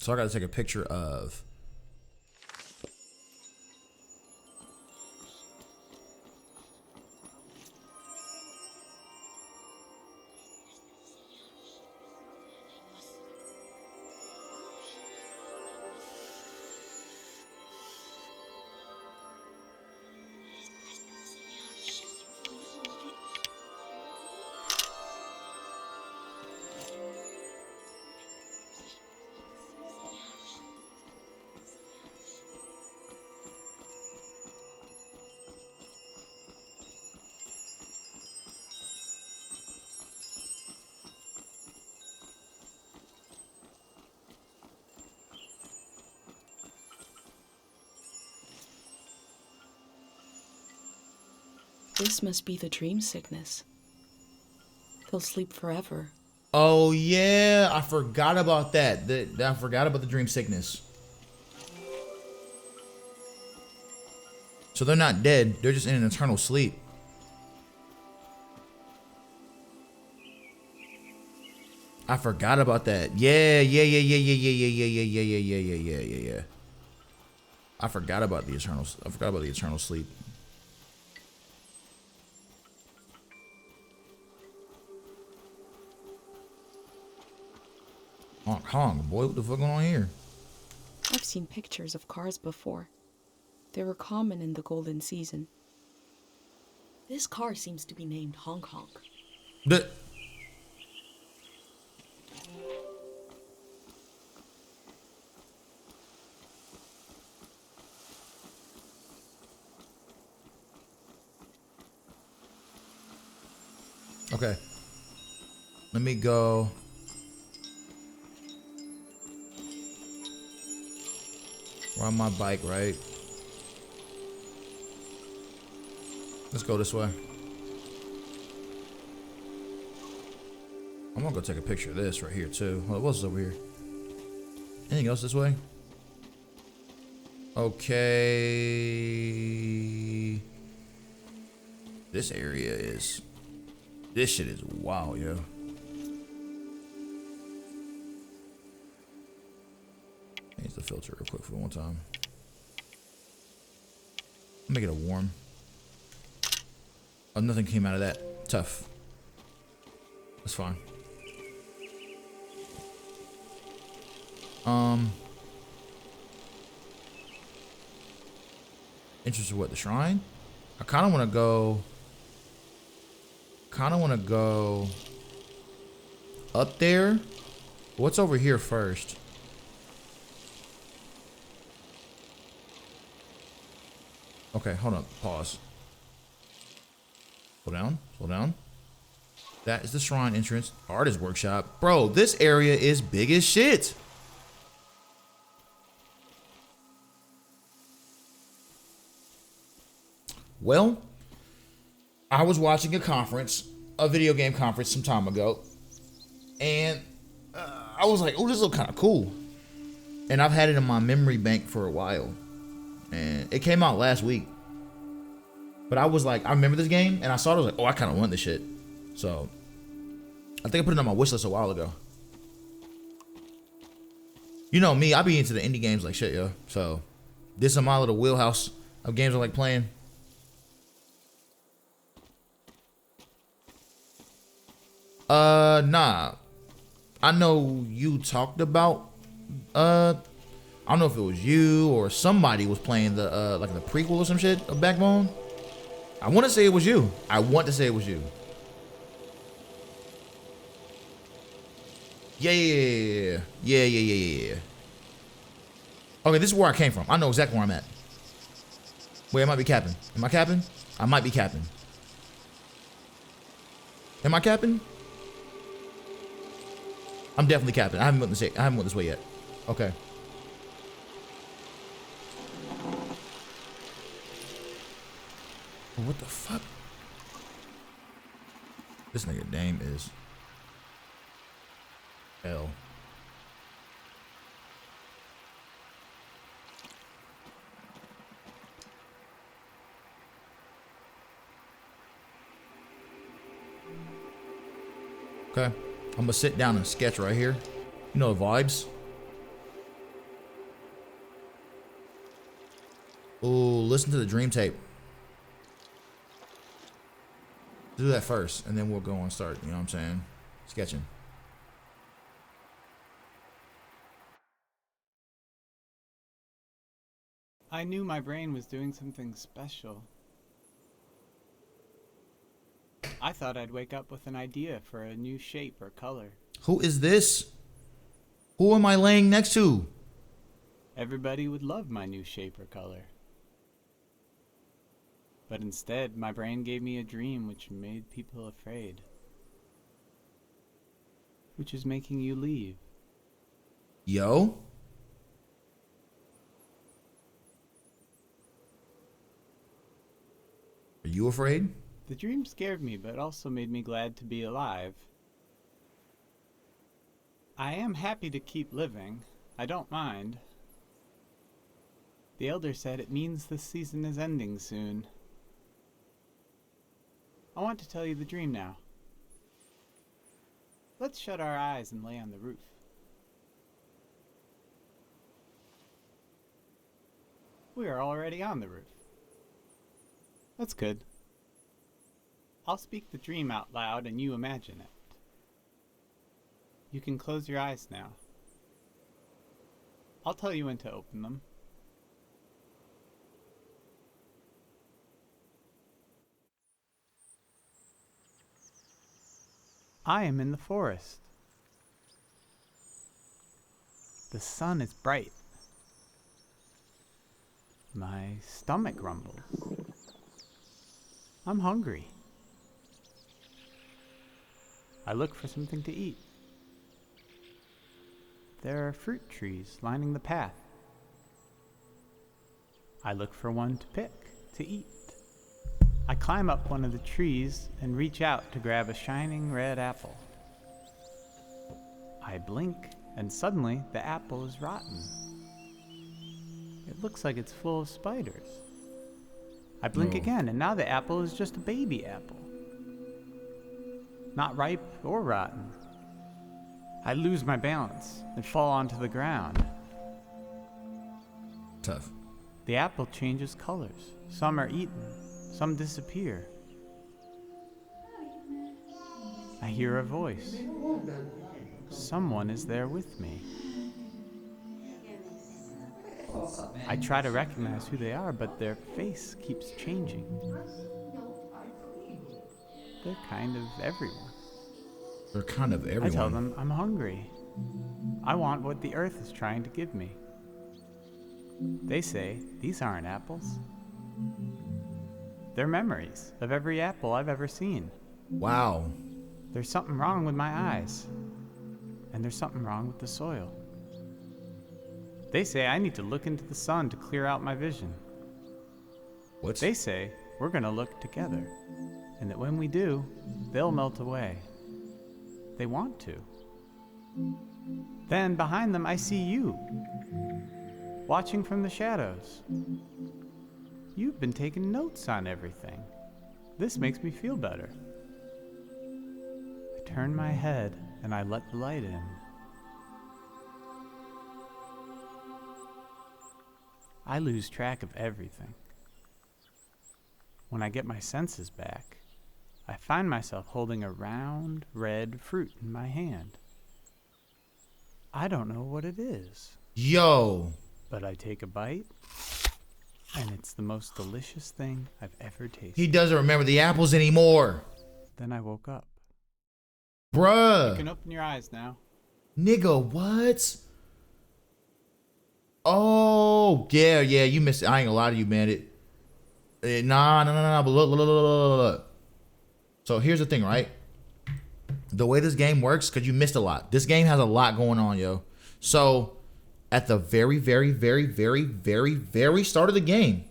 So I gotta take a picture of This must be the dream sickness. They'll sleep forever. Oh yeah, I forgot about that. I forgot about the dream sickness. So they're not dead, they're just in an eternal sleep. I forgot about that. Yeah. I forgot about the eternal sleep. Honk, honk, boy, what the fuck going on here? I've seen pictures of cars before. They were common in the golden season. This car seems to be named Honk Honk. Okay. Let me go. We're on my bike, right? Let's go this way. I'm gonna go take a picture of this right here too. What's over here? Anything else this way? Okay. This area is... This shit is wow, yo. Change the filter real quick for one time. Make it a warm. Oh, nothing came out of that. Tough. That's fine. Interested what, the shrine? I kind of want to go up there. What's over here first? Okay, hold up. Pause. Slow down. Slow down. That is the shrine entrance. Artist workshop. Bro, this area is big as shit. Well, I was watching a conference, a video game conference some time ago, and I was like, oh, this looks kind of cool. And I've had it in my memory bank for a while. And it came out last week. But I was like, I remember this game, and I saw it, I was like, oh, I kind of want this shit. So, I think I put it on my wish list a while ago. You know me, I be into the indie games like shit, yo. So, this is my little wheelhouse of games I like playing. Nah. I know you talked about, I don't know if it was you or somebody was playing the, like the prequel or some shit of Backbone. I want to say it was you. Yeah. Okay, this is where I came from. I know exactly where I'm at. Wait, I might be capping. Am I capping? I might be capping. Am I capping? I'm definitely capping. I haven't went this way yet. Okay. What the fuck? This nigga name is L. Okay, I'm gonna sit down and sketch right here. You know the vibes. Ooh, listen to the dream tape. Do that first, and then we'll go and start, you know what I'm saying? Sketching. I knew my brain was doing something special. I thought I'd wake up with an idea for a new shape or color. Who is this? Who am I laying next to? Everybody would love my new shape or color. But instead, my brain gave me a dream which made people afraid. Which is making you leave. Yo? Are you afraid? The dream scared me, but also made me glad to be alive. I am happy to keep living. I don't mind. The Elder said it means this season is ending soon. I want to tell you the dream now. Let's shut our eyes and lay on the roof. We are already on the roof. That's good. I'll speak the dream out loud and you imagine it. You can close your eyes now. I'll tell you when to open them. I am in the forest. The sun is bright. My stomach rumbles. I'm hungry. I look for something to eat. There are fruit trees lining the path. I look for one to pick, to eat. I climb up one of the trees and reach out to grab a shining red apple. I blink and suddenly the apple is rotten. It looks like it's full of spiders. I blink again, and now the apple is just a baby apple. Not ripe or rotten. I lose my balance and fall onto the ground. Tough. The apple changes colors. Some are eaten, some disappear. I hear a voice. Someone is there with me. I try to recognize who they are, but their face keeps changing. They're kind of everyone. They're kind of everyone. I tell them I'm hungry. I want what the earth is trying to give me. They say these aren't apples. They're memories of every apple I've ever seen. Wow. There's something wrong with my eyes. And there's something wrong with the soil. They say I need to look into the sun to clear out my vision. What? They say we're gonna look together, and that when we do, they'll melt away. They want to. Then behind them I see you, watching from the shadows. You've been taking notes on everything. This makes me feel better. I turn my head and I let the light in. I lose track of everything. When I get my senses back, I find myself holding a round, red fruit in my hand. I don't know what it is. Yo! But I take a bite, and it's the most delicious thing I've ever tasted. He doesn't remember the apples anymore. Then I woke up. Bruh! You can open your eyes now. Nigga, what? Oh, yeah, you missed it. I ain't gonna lie to you, man. Nah, but look. So here's the thing, right? The way this game works, because you missed a lot. This game has a lot going on, yo. So at the very start of the game,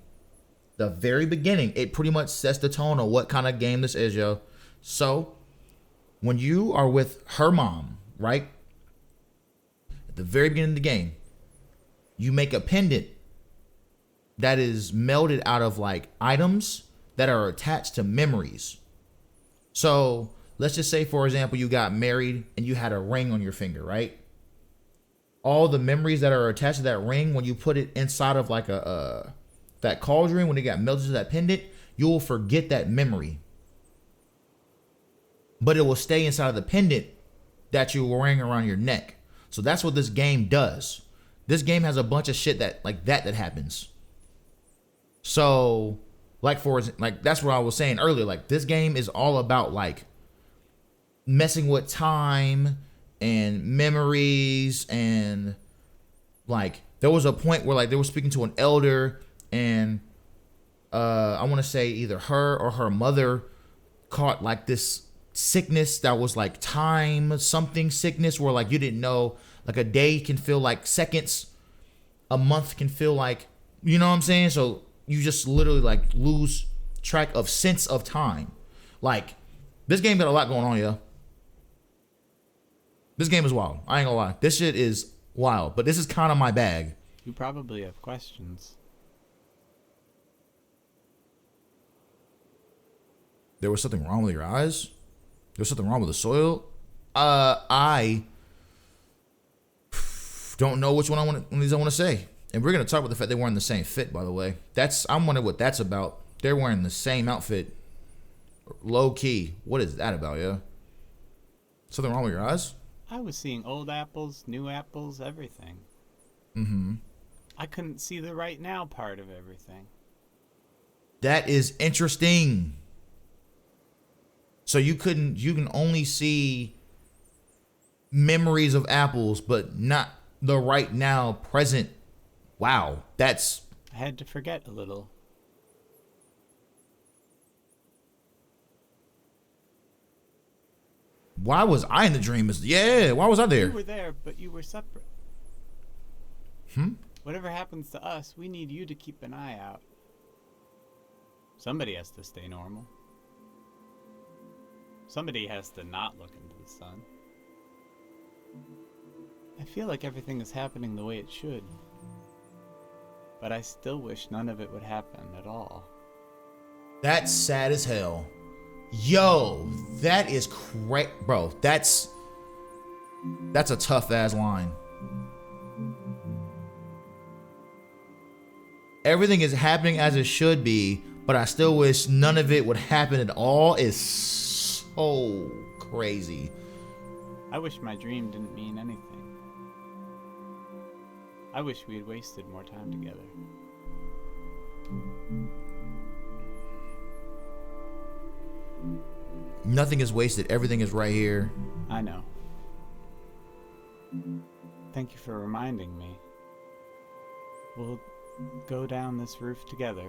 the very beginning, it pretty much sets the tone of what kind of game this is, yo. So when you are with her mom, right? At the very beginning of the game, you make a pendant that is melded out of like items that are attached to memories. So let's just say, for example, you got married and you had a ring on your finger, right? All the memories that are attached to that ring, when you put it inside of like that cauldron, when it got melted to that pendant, you will forget that memory. But it will stay inside of the pendant that you were wearing around your neck. So that's what this game does. This game has a bunch of shit that happens. So, like that's what I was saying earlier. Like, this game is all about like messing with time and memories, and like there was a point where like they were speaking to an elder, and I want to say either her or her mother caught like this sickness that was like time something sickness, where like you didn't know, like a day can feel like seconds, a month can feel like, you know what I'm saying? So you just literally like lose track of sense of time. Like, this game got a lot going on, yo. This game is wild. I ain't gonna lie. This shit is wild, but this is kind of my bag. You probably have questions. There was something wrong with your eyes? There was something wrong with the soil? I don't know which one I want to say. And we're going to talk about the fact they wearing the same fit, by the way. I'm wondering what that's about. They're wearing the same outfit. Low key. What is that about, yeah? Something wrong with your eyes? I was seeing old apples, new apples, everything. Mm-hmm. I couldn't see the right now part of everything. That is interesting. So you can only see memories of apples, but not the right now present. Wow, that's... I had to forget a little. Why was I in the dream? Yeah, why was I there? You were there, but you were separate. Whatever happens to us, we need you to keep an eye out. Somebody has to stay normal. Somebody has to not look into the sun. I feel like everything is happening the way it should. But I still wish none of it would happen at all. That's sad as hell. Yo, that is crazy, bro. That's a tough ass line. Everything is happening as it should be, but I still wish none of it would happen at all. Is so crazy. I wish my dream didn't mean anything. I wish we had wasted more time together. Nothing is wasted. Everything is right here. I know. Thank you for reminding me. We'll go down this roof together.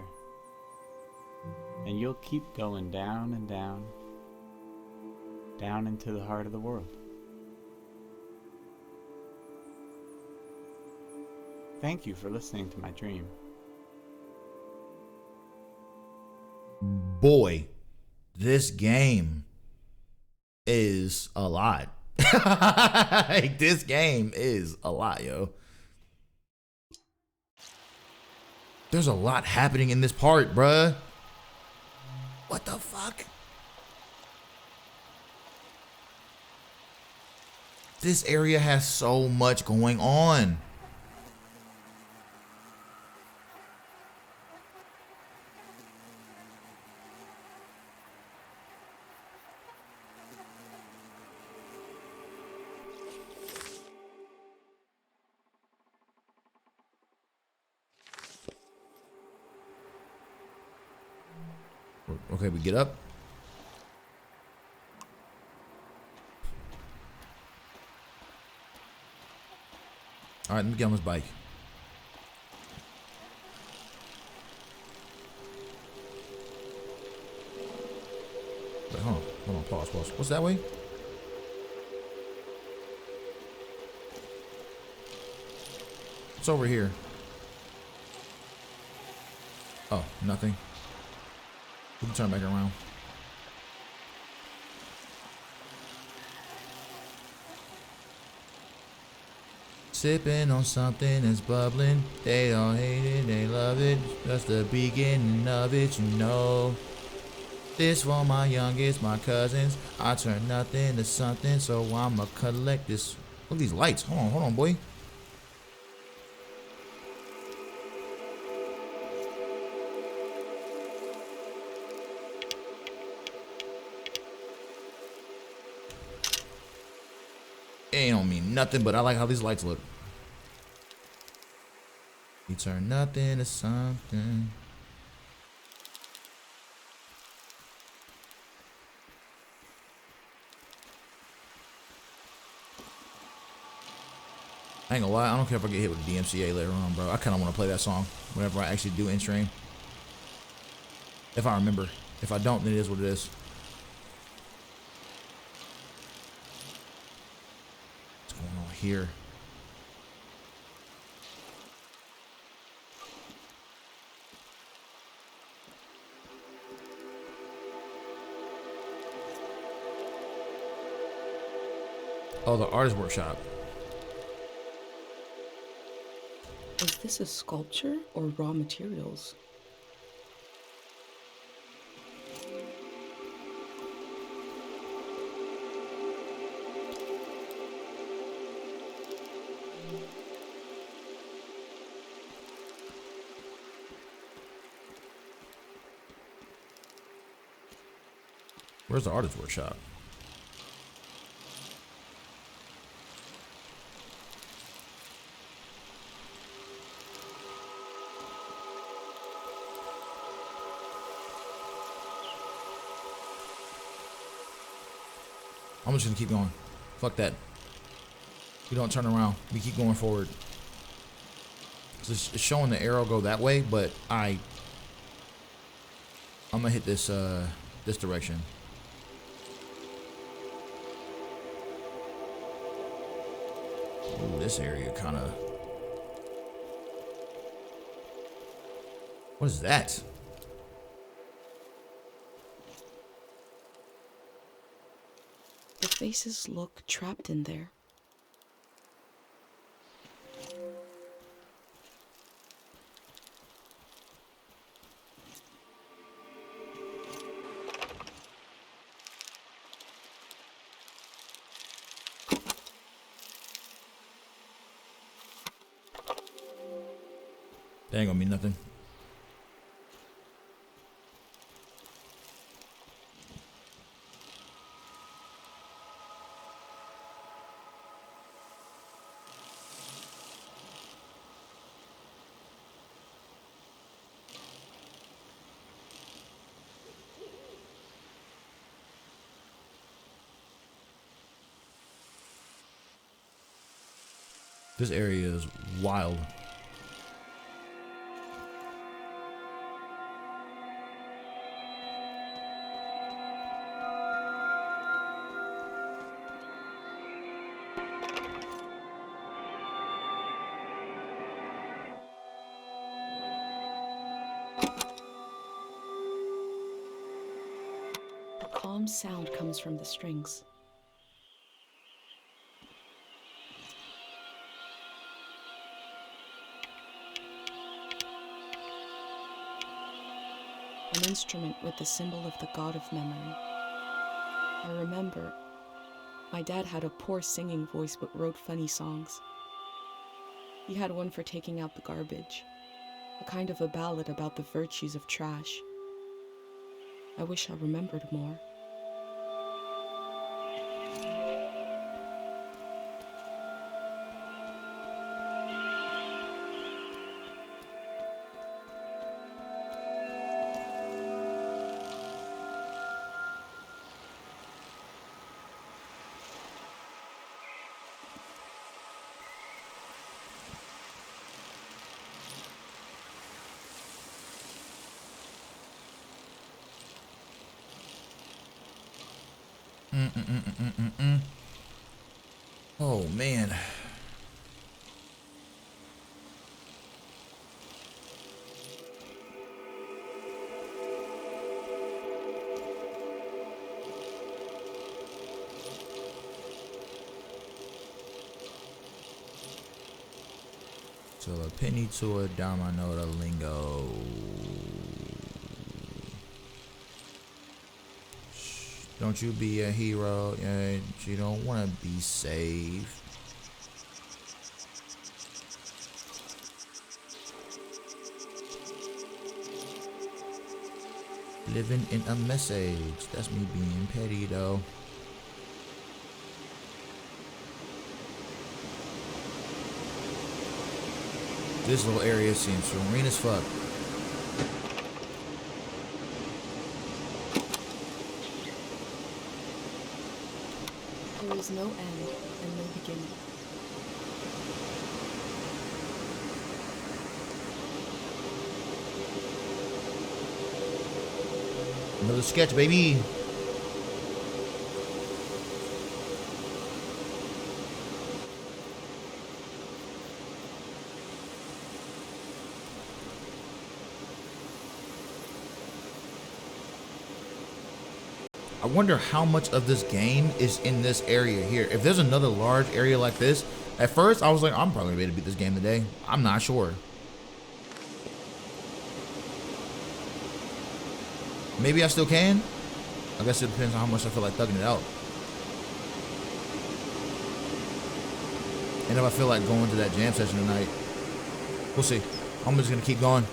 And you'll keep going down and down. Down into the heart of the world. Thank you for listening to my dream. Boy, this game is a lot. Like, this game is a lot, yo. There's a lot happening in this part, bruh. What the fuck? This area has so much going on. Okay, we get up. All right, let me get on this bike. Wait, hold on, pause. What's that way? What's over here? Oh, nothing. We can turn back around. Sipping on something that's bubbling. They all hate it, they love it. Just the beginning of it, you know. This for my youngest, my cousins. I turn nothing to something, so I'ma collect this. Look at these lights. Hold on, boy. It don't mean nothing, but I like how these lights look. You turn nothing to something. I ain't gonna lie, I don't care if I get hit with the DMCA later on, bro. I kind of want to play that song whenever I actually do in stream. If I remember. If I don't, then it is what it is. Here. Oh, the artist workshop. Is this a sculpture or raw materials? Where's the artist workshop? I'm just gonna keep going. Fuck that. We don't turn around. We keep going forward. It's showing the arrow go that way, but I'm gonna hit this this direction. Ooh, this area kind of. What is that? The faces look trapped in there. That ain't gonna mean nothing. This area is wild. A calm sound comes from the strings. An instrument with the symbol of the god of memory. I remember my dad had a poor singing voice but wrote funny songs. He had one for taking out the garbage, a kind of a ballad about the virtues of trash. I wish I remembered more. Oh man. So a penny to a dime, I know the lingo. Don't you be a hero, yeah, you don't want to be saved. Living in a message, that's me being petty though. This little area seems serene as fuck. There is no end and no beginning. Another sketch, baby. I wonder how much of this game is in this area here. If there's another large area like this, at first I was like, I'm probably gonna be able to beat this game today. I'm not sure. Maybe I still can. I guess it depends on how much I feel like thugging it out. And if I feel like going to that jam session tonight, we'll see. I'm just gonna keep going.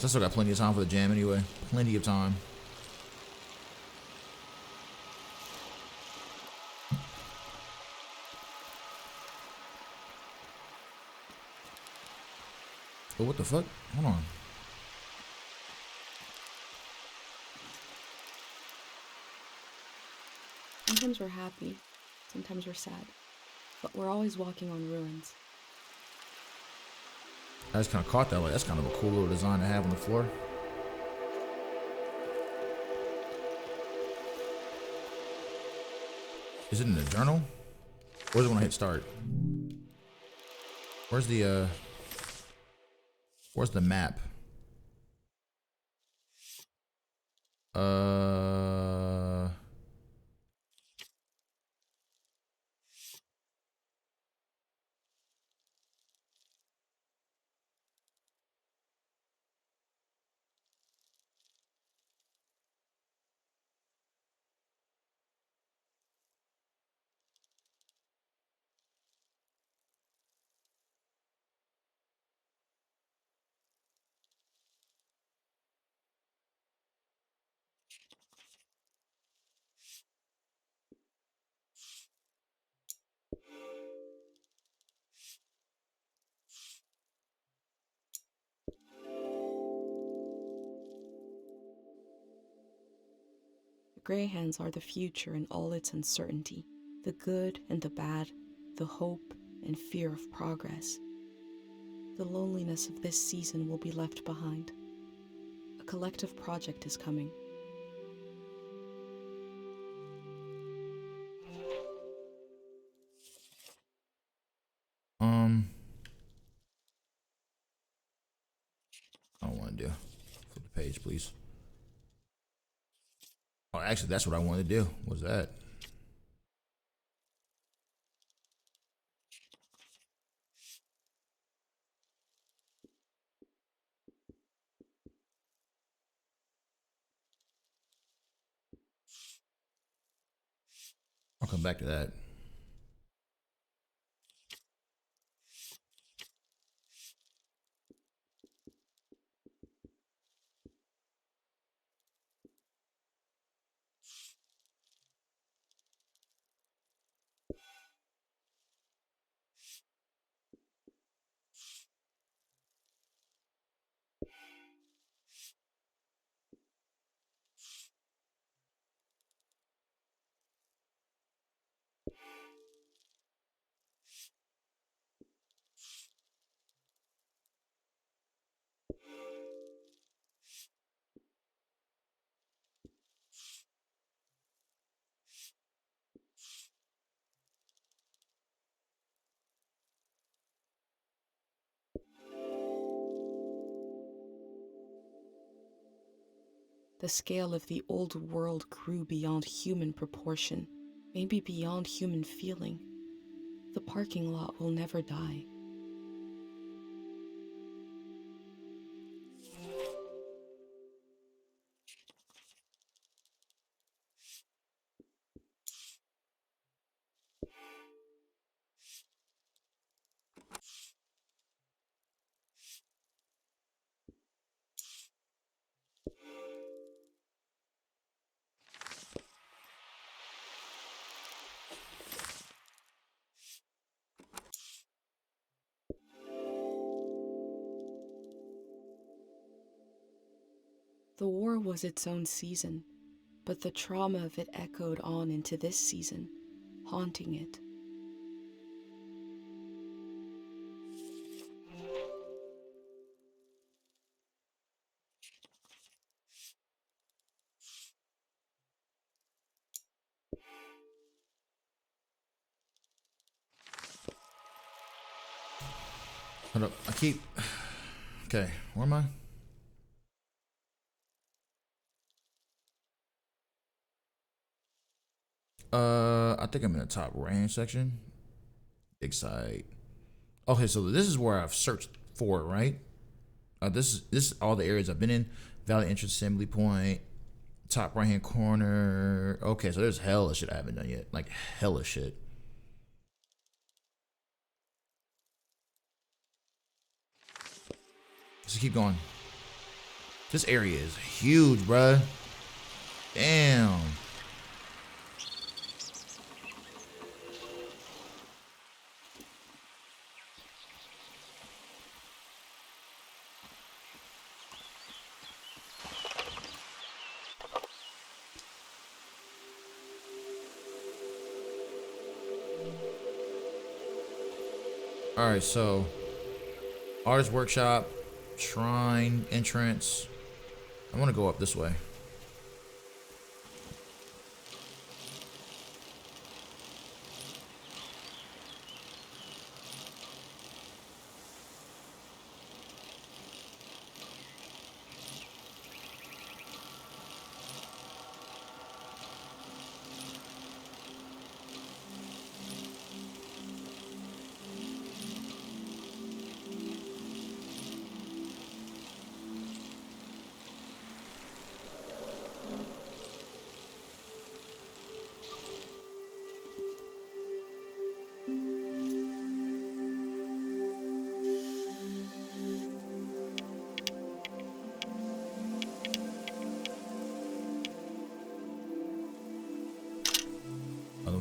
I still got plenty of time for the jam anyway. Plenty of time. Oh, what the fuck? Hold on. Sometimes we're happy, sometimes we're sad, but we're always walking on ruins. I just kind of caught that. Like, that's kind of a cool little design to have on the floor. Is it in the journal? Or is it when I hit start? Where's the map? The Greyhands are the future in all its uncertainty, the good and the bad, the hope and fear of progress. The loneliness of this season will be left behind. A collective project is coming. I don't want to do. Flip the page, please. Oh, actually, that's what I wanted to do. Was that? I'll come back to that. The scale of the old world grew beyond human proportion, maybe beyond human feeling. The parking lot will never die. The war was its own season, but the trauma of it echoed on into this season, haunting it. Hold up. Okay, where am I? I think I'm in the top right hand section. Big side. Okay, so this is where I've searched for, right? This is all the areas I've been in. Valley Entrance, Assembly Point, top right hand corner. Okay, so there's hella shit I haven't done yet. Like hella shit. Let's keep going. This area is huge, bruh. Damn. All right, so artist workshop, shrine, entrance. I want to go up this way.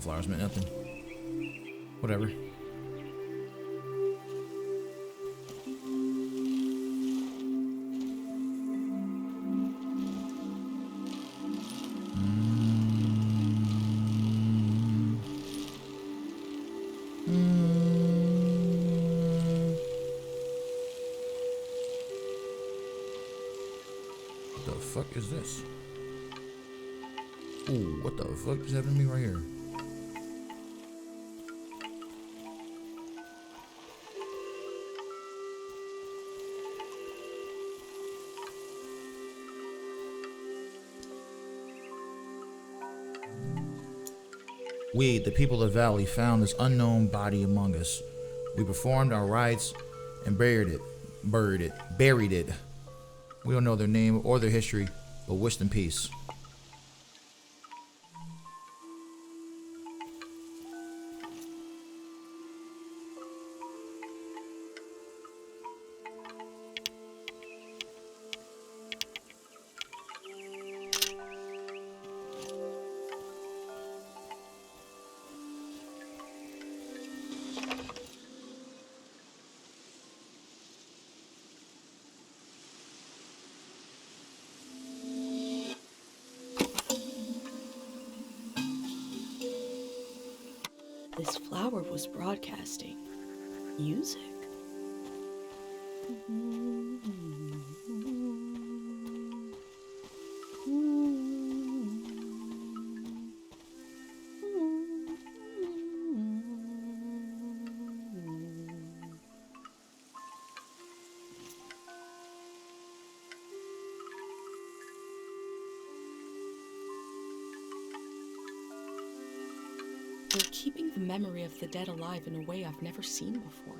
Flowers meant nothing. Whatever. fuck is this? Ooh, what the fuck is happening to me right here? We, the people of the valley, found this unknown body among us. We performed our rites and buried it. We don't know their name or their history, but wish them peace. This flower was broadcasting music. They're keeping the memory of the dead alive in a way I've never seen before.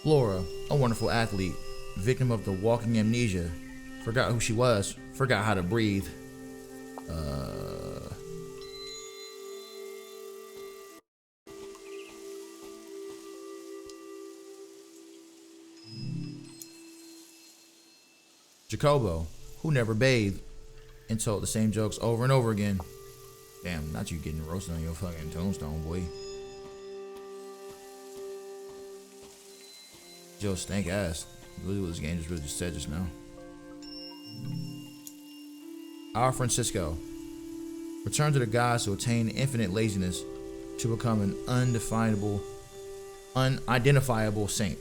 Flora, a wonderful athlete, victim of the walking amnesia, forgot who she was, forgot how to breathe. Jacobo, who never bathed and told the same jokes over and over again. Damn, not you getting roasted on your fucking tombstone, boy. Joe stank ass. Really what this game just really just said just now. Our Francisco, return to the gods to attain infinite laziness to become an unidentifiable saint.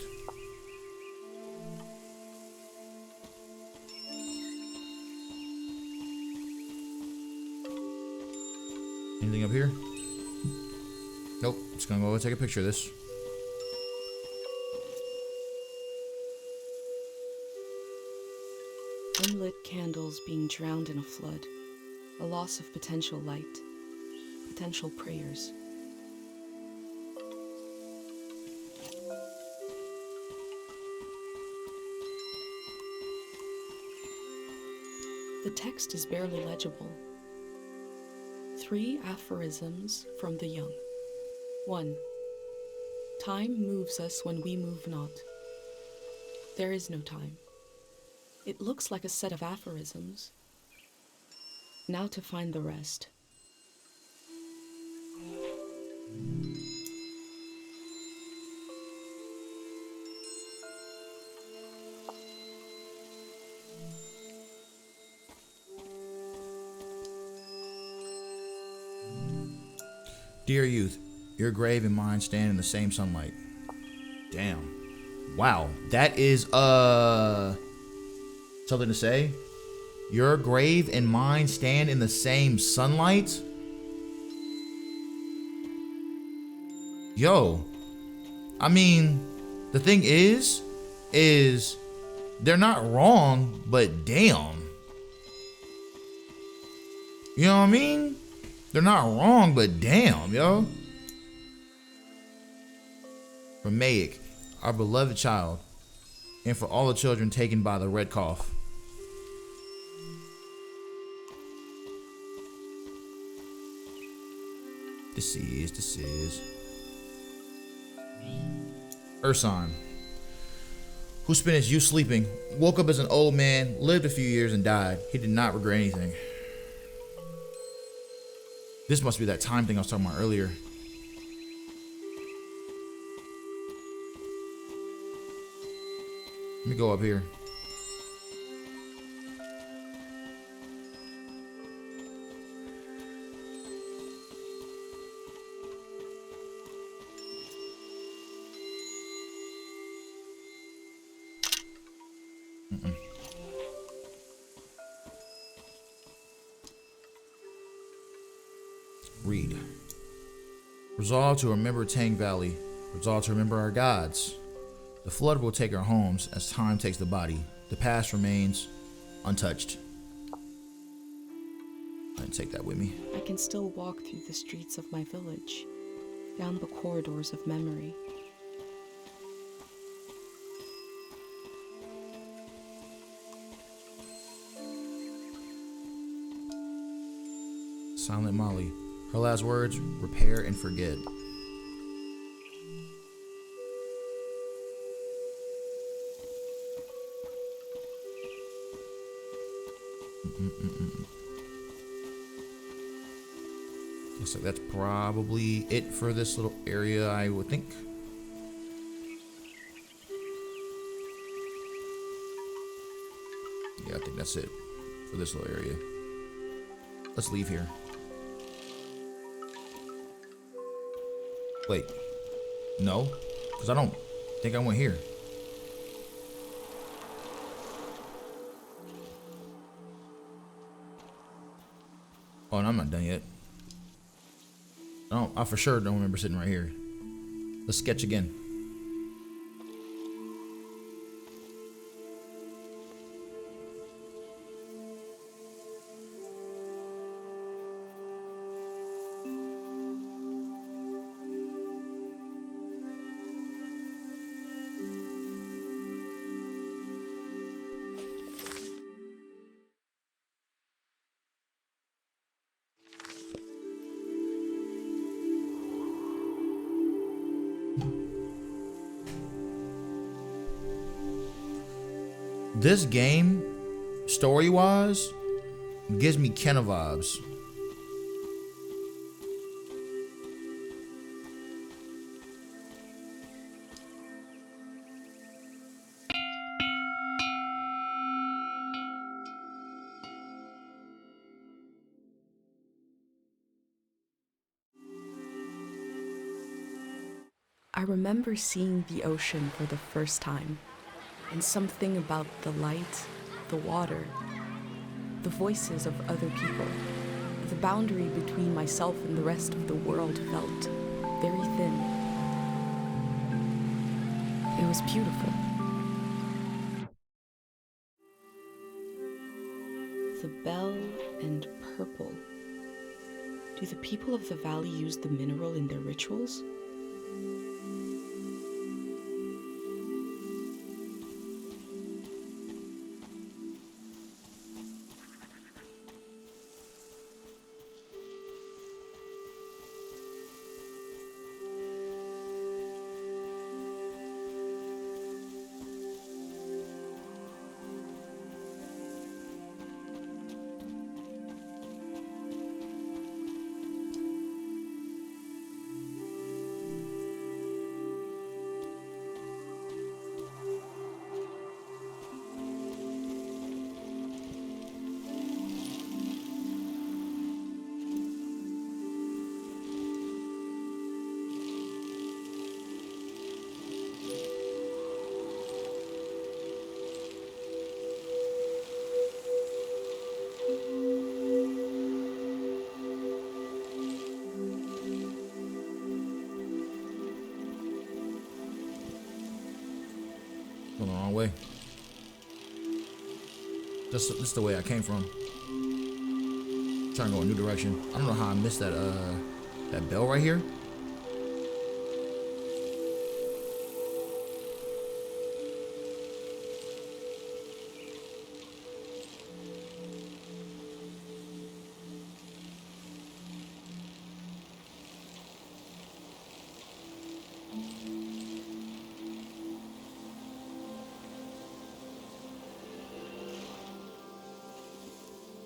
Anything up here? Nope. Just gonna go take a picture of this. Unlit candles being drowned in a flood. A loss of potential light. Potential prayers. The text is barely legible. 3 aphorisms from the young. 1. Time moves us when we move not. There is no time. It looks like a set of aphorisms. Now to find the rest. Dear youth, your grave and mine stand in the same sunlight. Damn. Wow. That is something to say. Your grave and mine stand in the same sunlight? Yo. I mean, the thing is they're not wrong, but damn. You know what I mean? They're not wrong, but damn, yo. For Mayik, our beloved child, and for all the children taken by the red cough. This is Urson, who spent his youth sleeping, woke up as an old man, lived a few years and died. He did not regret anything. This must be that time thing I was talking about earlier. Let me go up here. Read. Resolve to remember Tang Valley. Resolve to remember our gods. The flood will take our homes as time takes the body. The past remains untouched. I didn't take that with me. I can still walk through the streets of my village, down the corridors of memory. Silent Molly. Her last words, repair and forget. Looks like that's probably it for this little area, I would think. Yeah, I think that's it for this little area. Let's leave here. Wait. No, because I don't think I went here. Oh, and I'm not done yet. I for sure don't remember sitting right here. Let's sketch again. This game, story-wise, gives me Kenna vibes. I remember seeing the ocean for the first time, and something about the light, the water, the voices of other people, the boundary between myself and the rest of the world felt very thin. It was beautiful. The bell and purple. Do the people of the valley use the mineral in their rituals? Going the wrong way. This is the way I came from. Trying to go a new direction. I don't know how I missed that that bell right here.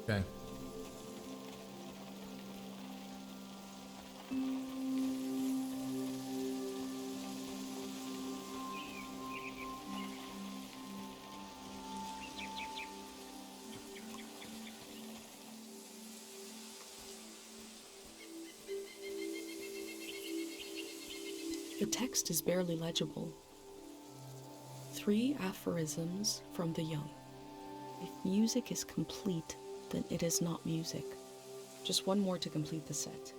Okay. The text is barely legible. 3 aphorisms from the young. If music is complete, then it is not music. Just one more to complete the set.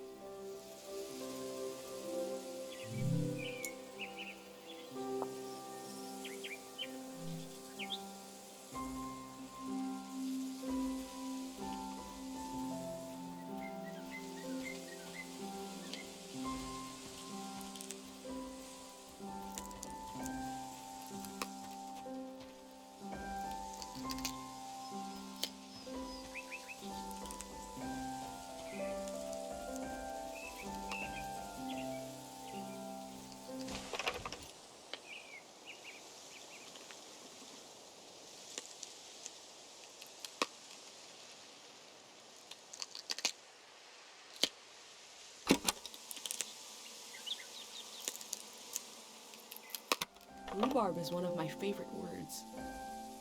Rhubarb is one of my favorite words.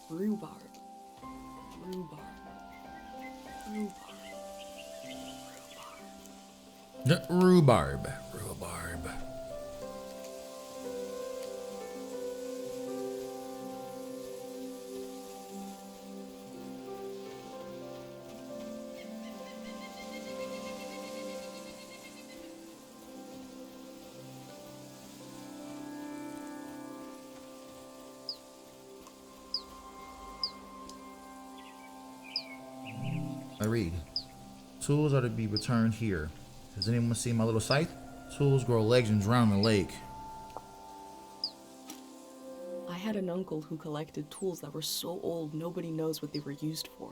Rhubarb. Rhubarb. Rhubarb. Rhubarb. Rhubarb. I read. Tools are to be returned here. Has anyone seen my little scythe? Tools grow legs and drown in the lake. I had an uncle who collected tools that were so old nobody knows what they were used for.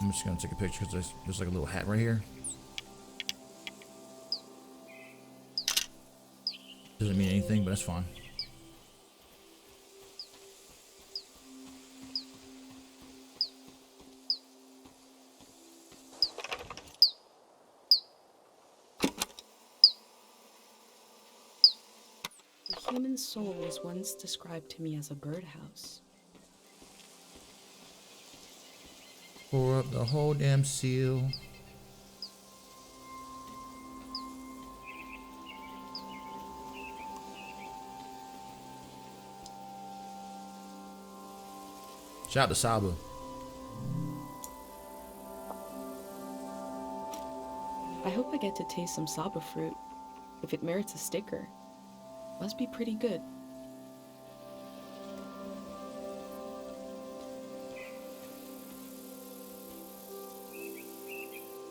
I'm just gonna take a picture because there's like a little hat right here. Doesn't mean anything, but that's fine. The human soul was once described to me as a birdhouse. Pour up the whole damn seal. Shout out to Saba. I hope I get to taste some Saba fruit. If it merits a sticker, must be pretty good.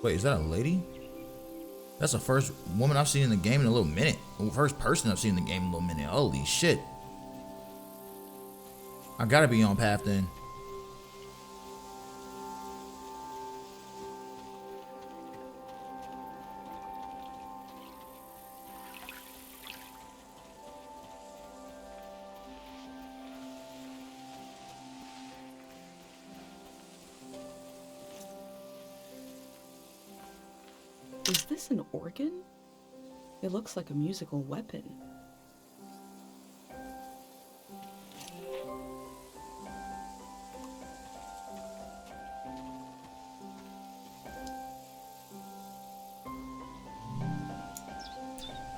Wait, is that a lady? That's the first woman I've seen in the game in a little minute. First person I've seen in the game in a little minute. Holy shit. I gotta be on path then. Is this an organ? It looks like a musical weapon.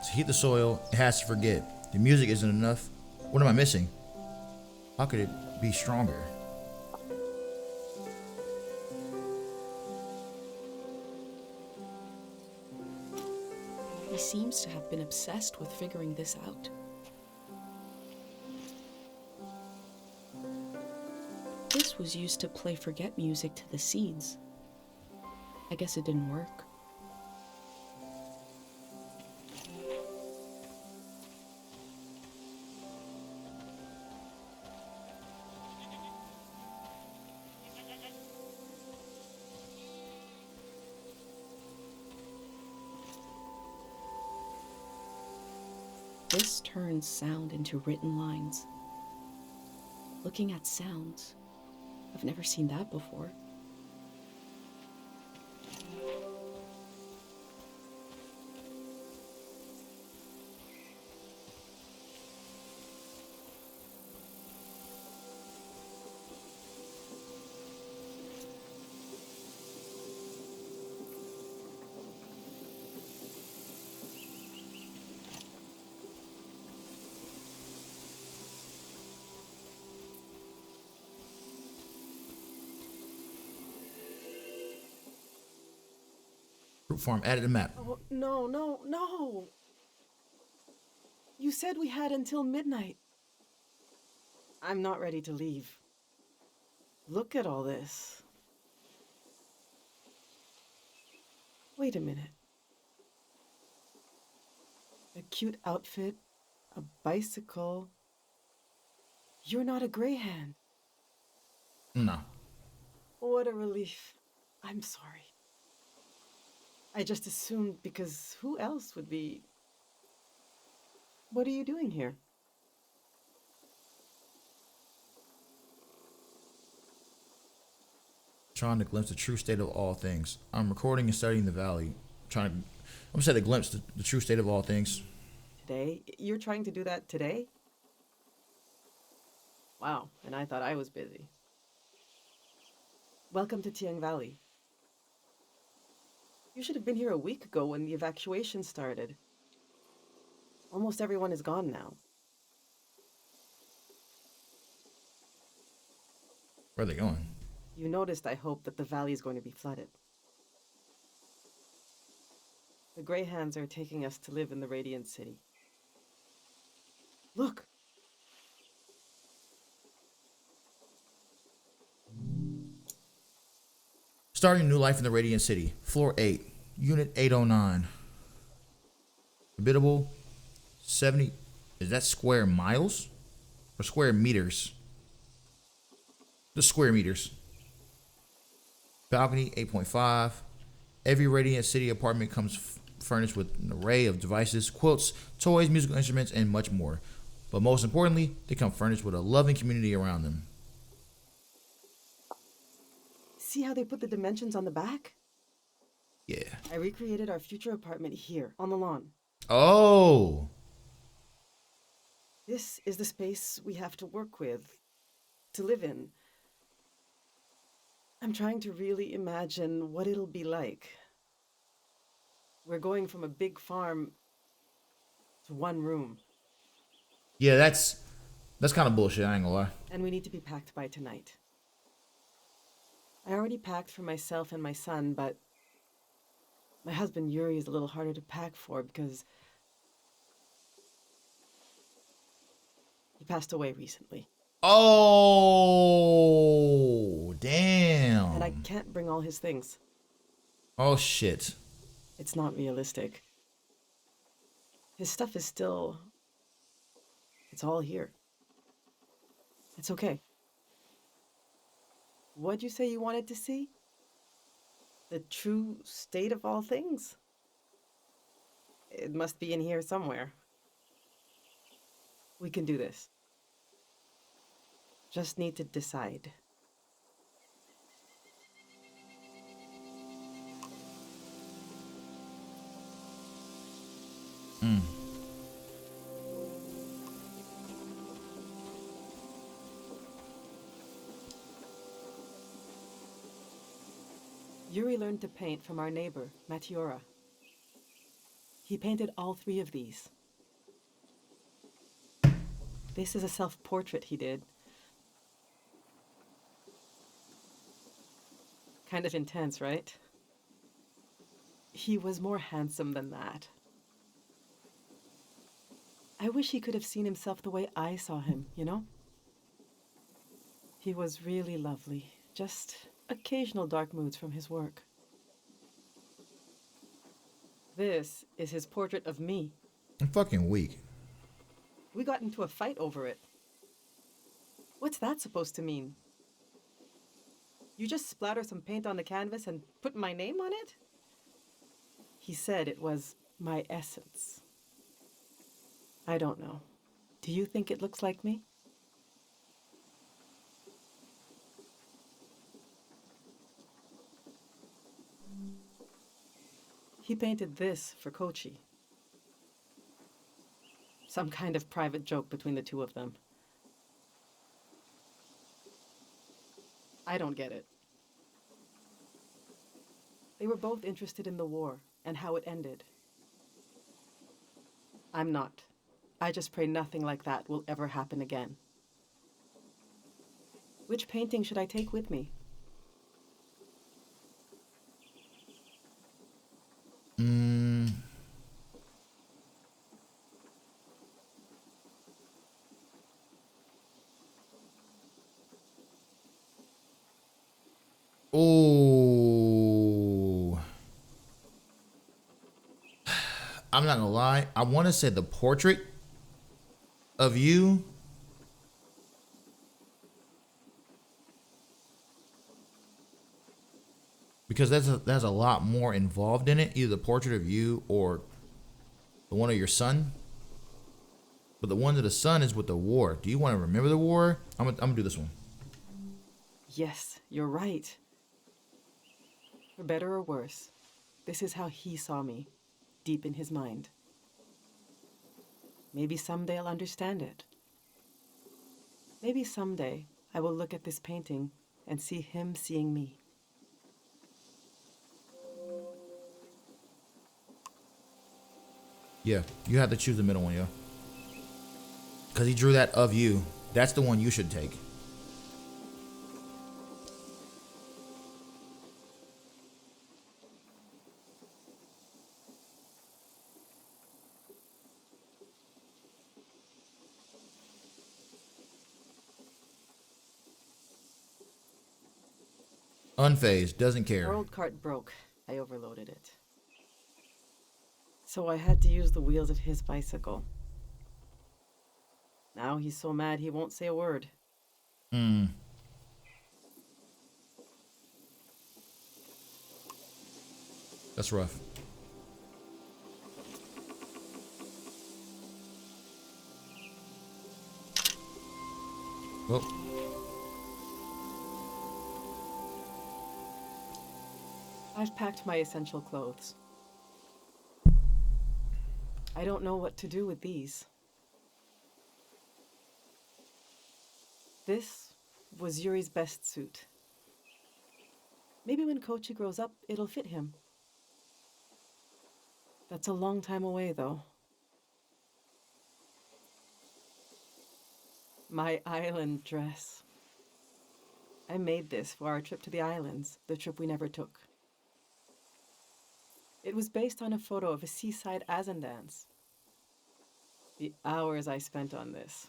To heat the soil, it has to forget. The music isn't enough. What am I missing? How could it be stronger? He seems to have been obsessed with figuring this out. This was used to play forget music to the seeds. I guess it didn't work. This turns sound into written lines. Looking at sounds, I've never seen that before. Fruit farm added to map. Oh, no, no, no! You said we had until midnight. I'm not ready to leave. Look at all this. Wait a minute. A cute outfit, a bicycle. You're not a Greyhand. No. What a relief. I'm sorry. I just assumed because who else would be... What are you doing here? Trying to glimpse the true state of all things. I'm recording and studying the valley. Trying to I'm set a glimpse to the true state of all things. Today? You're trying to do that today? Wow, and I thought I was busy. Welcome to Tiang Valley. You should have been here a week ago when the evacuation started. Almost everyone is gone now. Where are they going? You noticed, I hope, that the valley is going to be flooded. The Greyhands are taking us to live in the Radiant City. Look! Starting a new life in the Radiant City. Floor 8. Unit 809. Habitable 70. Is that square miles? Or square meters? The square meters. Balcony 8.5. Every Radiant City apartment comes furnished with an array of devices, quilts, toys, musical instruments, and much more. But most importantly, they come furnished with a loving community around them. See how they put the dimensions on the back? Yeah. I recreated our future apartment here, on the lawn. Oh! This is the space we have to work with, to live in. I'm trying to really imagine what it'll be like. We're going from a big farm to one room. Yeah, that's kind of bullshit, I ain't gonna lie. And we need to be packed by tonight. I already packed for myself and my son, but my husband Yuri is a little harder to pack for because he passed away recently. Oh, damn. And I can't bring all his things. Oh, shit. It's not realistic. His stuff is still... It's all here. It's okay. What'd you say you wanted to see? The true state of all things? It must be in here somewhere. We can do this. Just need to decide. Yuri learned to paint from our neighbor, Matiora. He painted all 3 of these. This is a self-portrait he did. Kind of intense, right? He was more handsome than that. I wish he could have seen himself the way I saw him, you know? He was really lovely, just occasional dark moods from his work. This is his portrait of me. I'm fucking weak. We got into a fight over it. What's that supposed to mean? You just splatter some paint on the canvas and put my name on it? He said it was my essence. I don't know. Do you think it looks like me? He painted this for Kochi. Some kind of private joke between the 2 of them. I don't get it. They were both interested in the war and how it ended. I'm not. I just pray nothing like that will ever happen again. Which painting should I take with me? Oh, I'm not gonna lie. I want to say the portrait of you. Because there's a lot more involved in it. Either the portrait of you or the one of your son. But the one of the son is with the war. Do you want to remember the war? I'm gonna do this one. Yes, you're right. For better or worse, this is how he saw me. deep in his mind. Maybe someday I'll understand it. Maybe someday I will look at this painting and see him seeing me. Yeah, you have to choose the middle one, yo. Because he drew that of you. That's the one you should take. Unfazed, doesn't care. Our old cart broke. I overloaded it. So I had to use the wheels of his bicycle. Now he's so mad he won't say a word. That's rough. Well. I've packed my essential clothes. I don't know what to do with these. This was Yuri's best suit. Maybe when Kochi grows up, it'll fit him. That's a long time away, though. My island dress. I made this for our trip to the islands, the trip we never took. It was based on a photo of a seaside Azan dance. The hours I spent on this.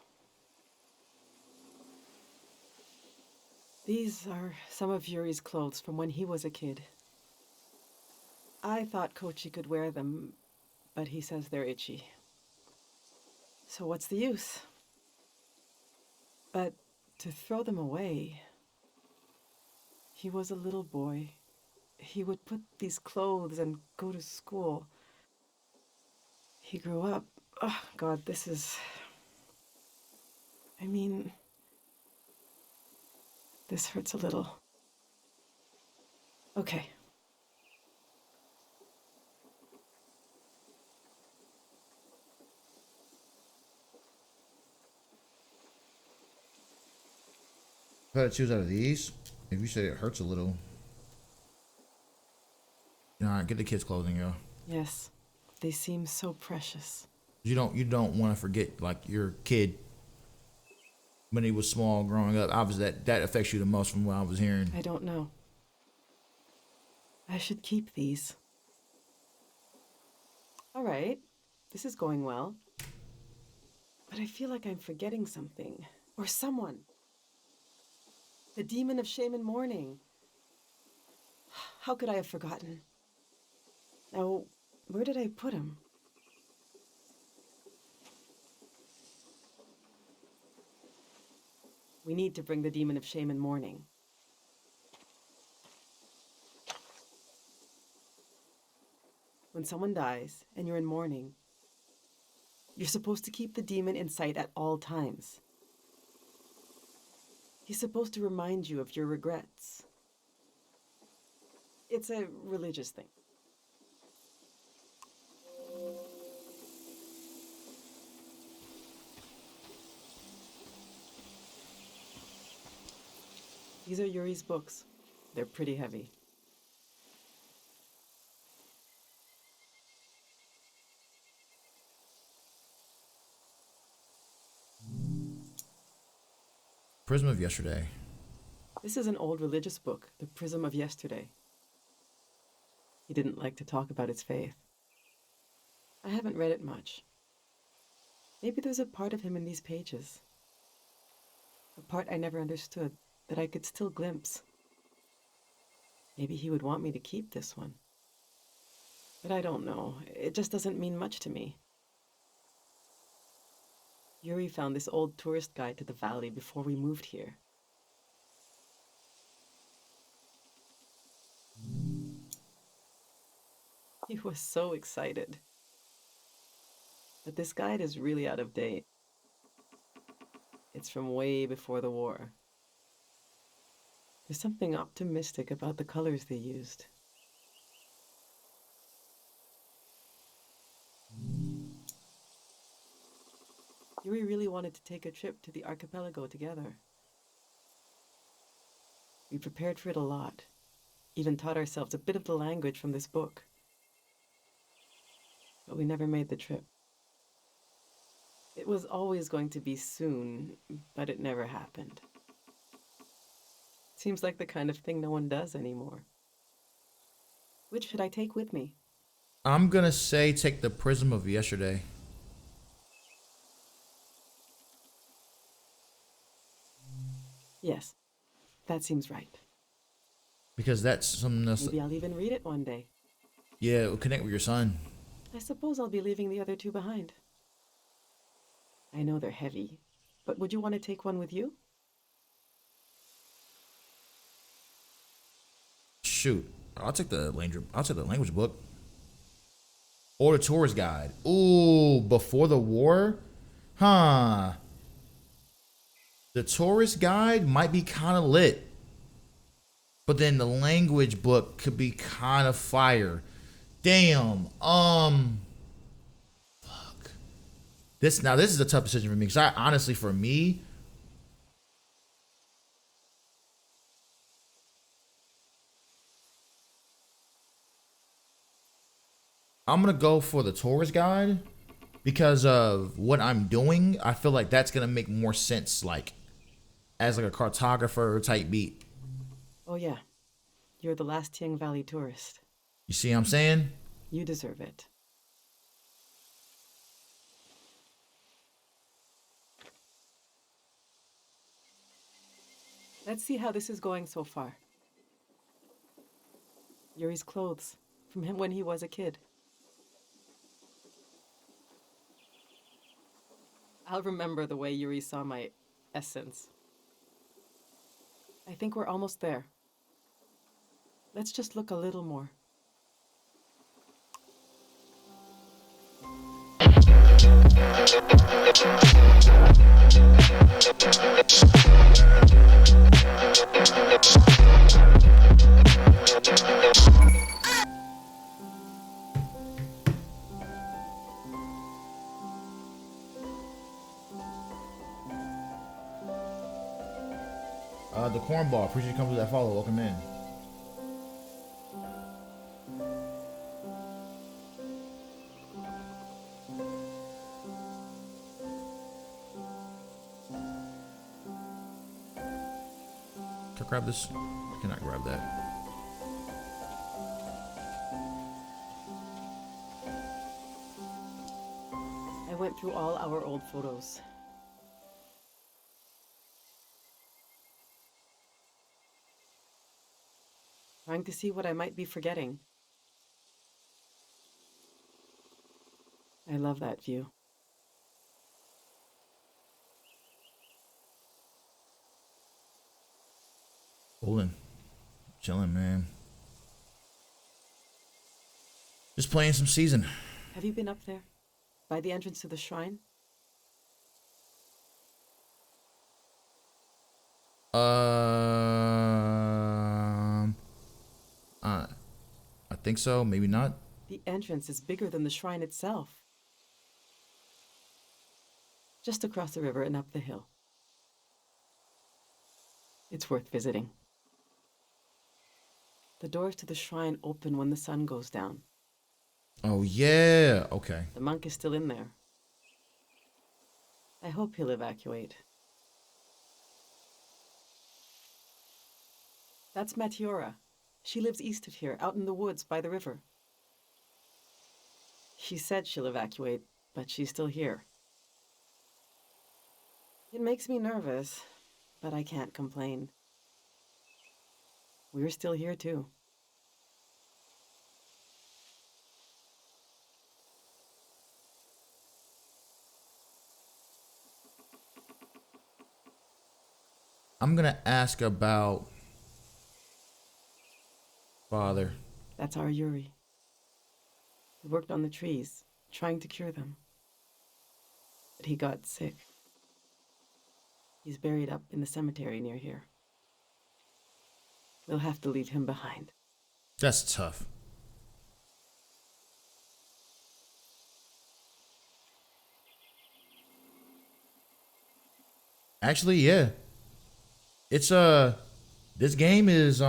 These are some of Yuri's clothes from when he was a kid. I thought Kochi could wear them, but he says they're itchy. So what's the use? But to throw them away... He was a little boy. He would put these clothes and go to school. He grew up. Oh, God, this is... I mean... This hurts a little. Okay. If I had to choose out of these, if you say it hurts a little, nah, get the kids' clothing, yo. Yes, they seem so precious. You don't want to forget like your kid when he was small growing up. Obviously, that affects you the most from what I was hearing. I don't know. I should keep these. All right, this is going well. But I feel like I'm forgetting something. Or someone. The demon of shame and mourning. How could I have forgotten? Now, where did I put him? We need to bring the demon of shame and mourning. When someone dies and you're in mourning, you're supposed to keep the demon in sight at all times. He's supposed to remind you of your regrets. It's a religious thing. These are Yuri's books. They're pretty heavy. Prism of Yesterday. This is an old religious book, The Prism of Yesterday. He didn't like to talk about his faith. I haven't read it much. Maybe there's a part of him in these pages. A part I never understood, that I could still glimpse. Maybe he would want me to keep this one. But I don't know. It just doesn't mean much to me. Yuri found this old tourist guide to the valley before we moved here. He was so excited. But this guide is really out of date. It's from way before the war. There's something optimistic about the colors they used. Yuri really wanted to take a trip to the archipelago together. We prepared for it a lot, even taught ourselves a bit of the language from this book. But we never made the trip. It was always going to be soon, but it never happened. Seems like the kind of thing no one does anymore. Which should I take with me? I'm gonna say take the Prism of Yesterday. Yes, that seems right. Because that's something that's... Maybe I'll even read it one day. Yeah, it'll connect with your son. I suppose I'll be leaving the other two behind. I know they're heavy, but would you want to take one with you? Shoot, I'll take the language book. Or the tourist guide. Ooh, before the war? Huh. The tourist guide might be kind of lit. But then the language book could be kind of fire. Damn. Fuck. This is a tough decision for me. Because I honestly, for me, I'm going to go for the tourist guide. Because of what I'm doing, I feel like that's going to make more sense, like, as like a cartographer type beat. Oh yeah, you're the last Tiang Valley tourist. You see what I'm saying? You deserve it. Let's see how this is going so far. Yuri's clothes, from him when he was a kid. I'll remember the way Yuri saw my essence. I think we're almost there. Let's just look a little more. The cornball, appreciate you coming with that follow. Welcome in. Can I grab this? I cannot grab that. I went through all our old photos. Trying to see what I might be forgetting. I love that view. Holding. Chilling, man. Just playing some season. Have you been up there? By the entrance to the shrine? I think so, maybe not. The entrance is bigger than the shrine itself. Just across the river and up the hill. It's worth visiting. The doors to the shrine open when the sun goes down. Oh, yeah. Okay. The monk is still in there. I hope he'll evacuate. That's Matiora. She lives east of here, out in the woods by the river. She said she'll evacuate, but she's still here. It makes me nervous, but I can't complain. We're still here too. I'm gonna ask about Father. That's our Yuri. He worked on the trees, trying to cure them. But he got sick. He's buried up in the cemetery near here. We'll have to leave him behind. That's tough. Actually, yeah. It's this game is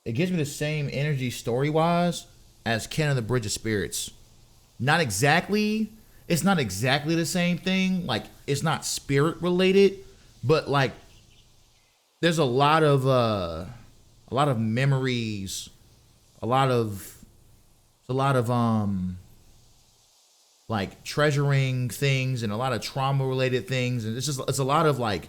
it gives me the same energy story wise as Ken of the Bridge of Spirits. Not exactly, it's not exactly the same thing. Like it's not spirit related, but like there's a lot of memories, a lot of like treasuring things and a lot of trauma related things, and it's a lot of like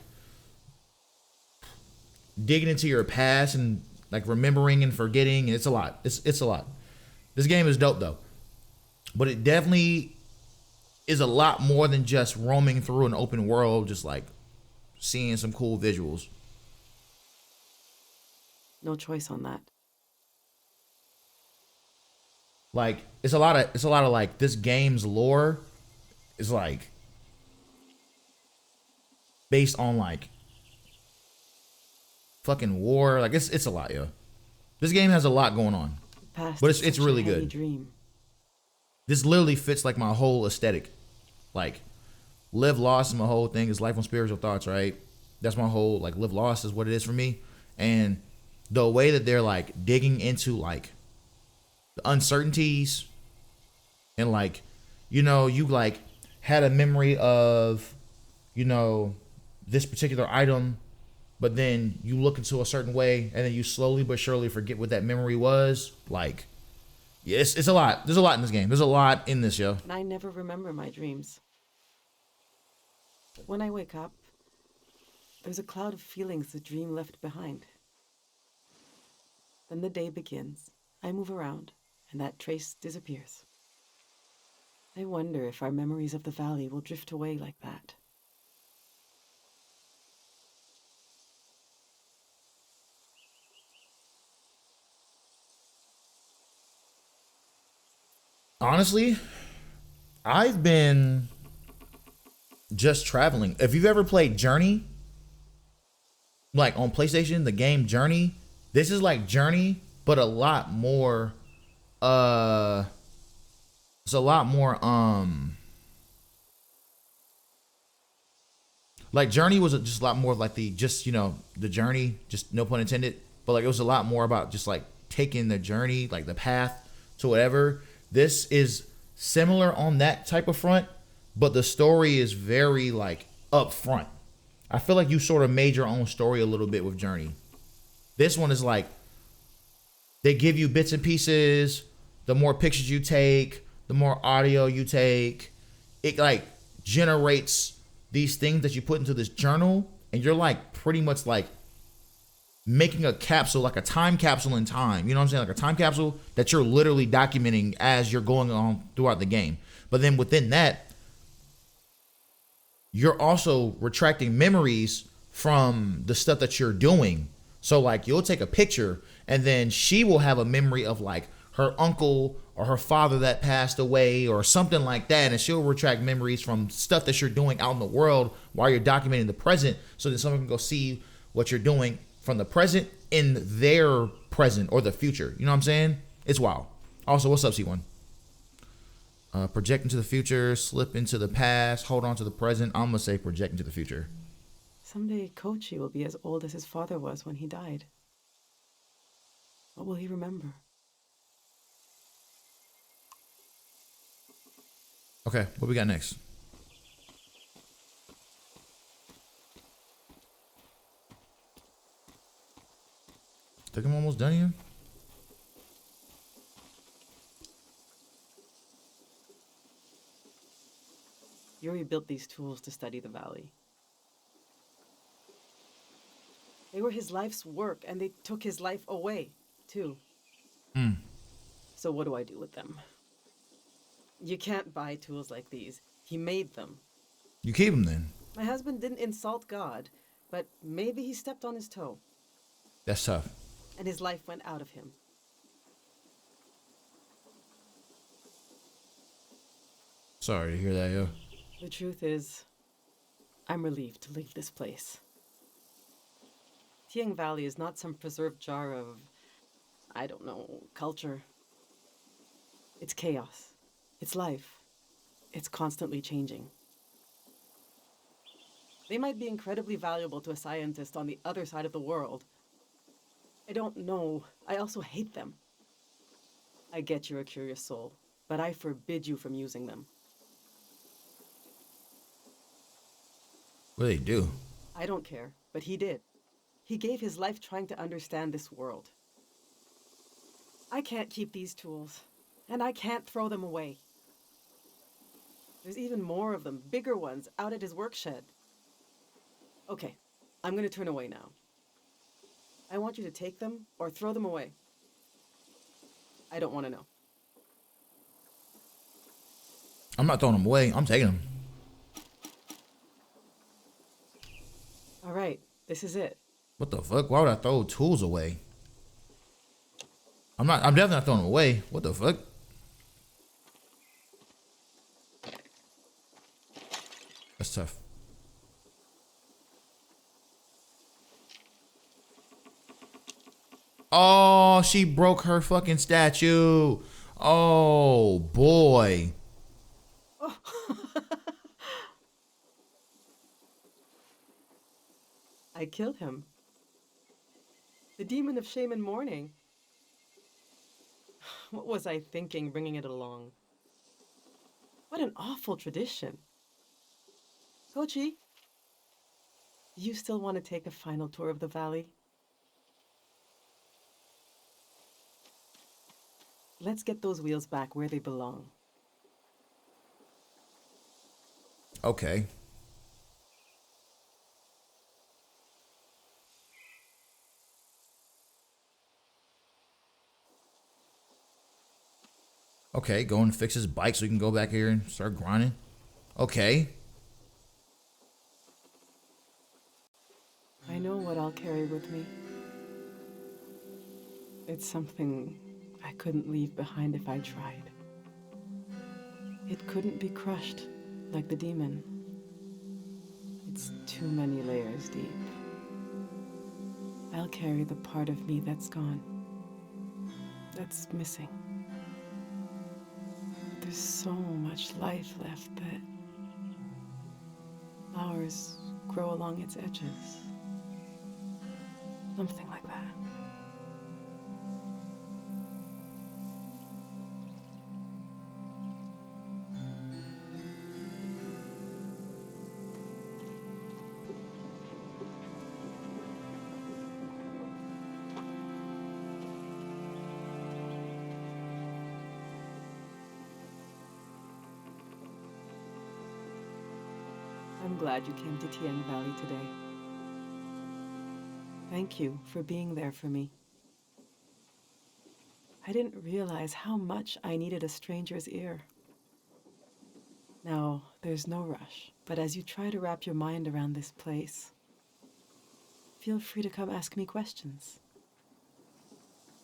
digging into your past and like remembering and forgetting, and it's a lot. It's a lot. This game is dope though, but it definitely is a lot more than just roaming through an open world, just like seeing some cool visuals. No choice on that. Like it's a lot of like this game's lore is like based on like fucking war. Like it's a lot, yo. This game has a lot going on, Past but is it's such a really heavy good. Dream. This literally fits like my whole aesthetic. Like Live Lost is my whole thing. Is Life on Spiritual Thoughts, right? That's my whole like Live Lost is what it is for me. And the way that they're like digging into like the uncertainties and like, you know, you like had a memory of, you know, this particular item, but then you look into a certain way and then you slowly but surely forget what that memory was. Like, yeah, it's a lot. There's a lot in this game. There's a lot in this, yo. And I never remember my dreams. But when I wake up, there's a cloud of feelings the dream left behind. Then the day begins. I move around, and that trace disappears. I wonder if our memories of the valley will drift away like that. Honestly, I've been just traveling. If you've ever played Journey, like on PlayStation, the game Journey, this is like Journey, but a lot more it's a lot more like Journey was just a lot more like the just, you know, the journey, just no pun intended, but like it was a lot more about just like taking the journey, like the path to whatever. This is similar on that type of front, but the story is very like up front. I feel like you sort of made your own story a little bit with Journey. This one is like they give you bits and pieces. The more pictures you take, the more audio you take, it like generates these things that you put into this journal, and you're like pretty much like making a capsule, like a time capsule in time. You know what I'm saying? Like a time capsule that you're literally documenting as you're going on throughout the game. But then within that, you're also retracting memories from the stuff that you're doing. So like you'll take a picture and then she will have a memory of like her uncle or her father that passed away or something like that, and she'll retract memories from stuff that you're doing out in the world while you're documenting the present, so that someone can go see what you're doing from the present in their present or the future. You know what I'm saying? It's wild. Also, what's up, C1? Project into the future, slip into the past, hold on to the present. I'm gonna say project into the future. Someday Kochi will be as old as his father was when he died. What will he remember? Okay, what we got next? Think I'm almost done here? Yuri built these tools to study the valley. They were his life's work, and they took his life away, too. So what do I do with them? You can't buy tools like these. He made them. You keep them then. My husband didn't insult God, but maybe he stepped on his toe. That's tough. And his life went out of him. Sorry to hear that, yo. The truth is, I'm relieved to leave this place. Tiang Valley is not some preserved jar of, I don't know, culture. It's chaos. It's life. It's constantly changing. They might be incredibly valuable to a scientist on the other side of the world. I don't know. I also hate them. I get you're a curious soul, but I forbid you from using them. What do they do? I don't care, but he did. He gave his life trying to understand this world. I can't keep these tools, and I can't throw them away. There's even more of them, bigger ones, out at his work shed. Okay, I'm gonna turn away now. I want you to take them or throw them away. I don't want to know. I'm not throwing them away. I'm taking them. All right, this is it. What the fuck? Why would I throw tools away? I'm definitely not throwing them away. What the fuck? That's tough. Oh, she broke her fucking statue. Oh, boy. Oh. I killed him. The demon of shame and mourning. What was I thinking bringing it along? What an awful tradition. Kochi, do you still want to take a final tour of the valley? Let's get those wheels back where they belong. Okay. Okay, go and fix his bike so we can go back here and start grinding. Okay. I know what I'll carry with me. It's something I couldn't leave behind if I tried. It couldn't be crushed like the demon. It's too many layers deep. I'll carry the part of me that's gone, that's missing. There's so much life left that flowers grow along its edges. Something like that. I'm glad you came to Tian Valley today. Thank you for being there for me. I didn't realize how much I needed a stranger's ear. Now, there's no rush, but as you try to wrap your mind around this place, feel free to come ask me questions.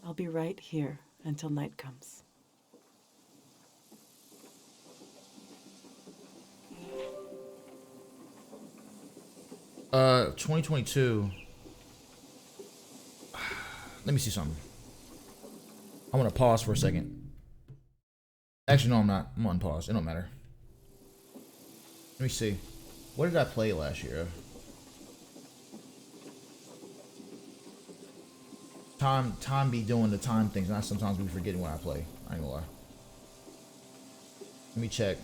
I'll be right here until night comes. 2022. Let me see something. I want to pause for a second. Actually, no, I'm not. I'm on pause. It don't matter. Let me see. What did I play last year? Time be doing the time things. Not sometimes we forgetting what I play. I ain't gonna lie. Let me check.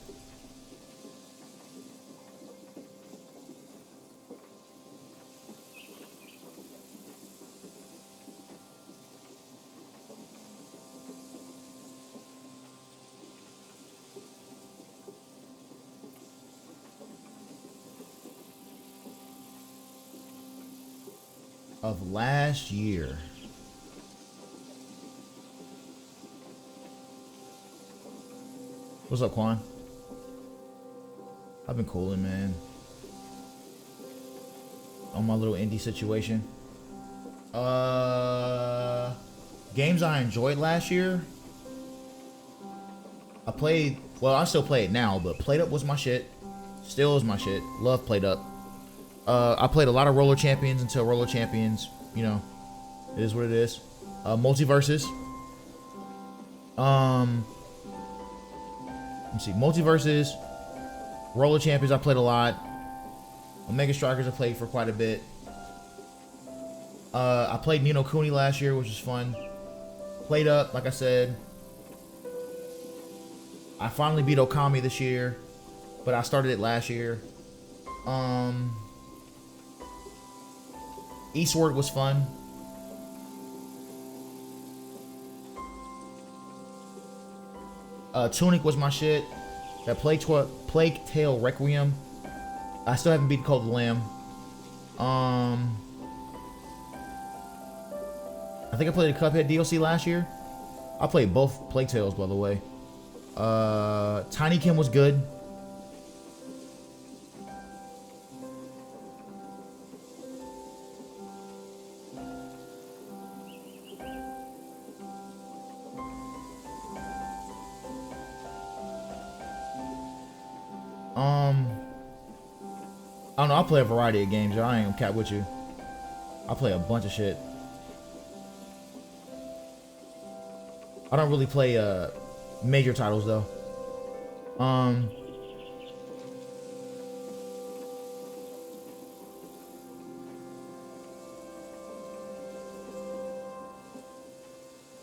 Of last year. What's up, Quan? I've been cooling, man. On my little indie situation. Games I enjoyed last year. I played, well, I still play it now, but Played Up was my shit. Still is my shit. Love Played Up. I played a lot of Roller Champions until Roller Champions, you know, it is what it is. Multiverses. Let me see. Multiverses. Roller Champions I played a lot. Omega Strikers I played for quite a bit. I played Ni no Kuni last year, which was fun. Played Up, like I said. I finally beat Okami this year, but I started it last year. Eastward was fun. Tunic was my shit. That Plague Tale Requiem. I still haven't beat Cult of the Lamb. I think I played the Cuphead DLC last year. I played both Plague Tales, by the way. Tinykin was good. I don't know, I play a variety of games, y'all. I ain't gonna cap with you. I play a bunch of shit. I don't really play major titles though.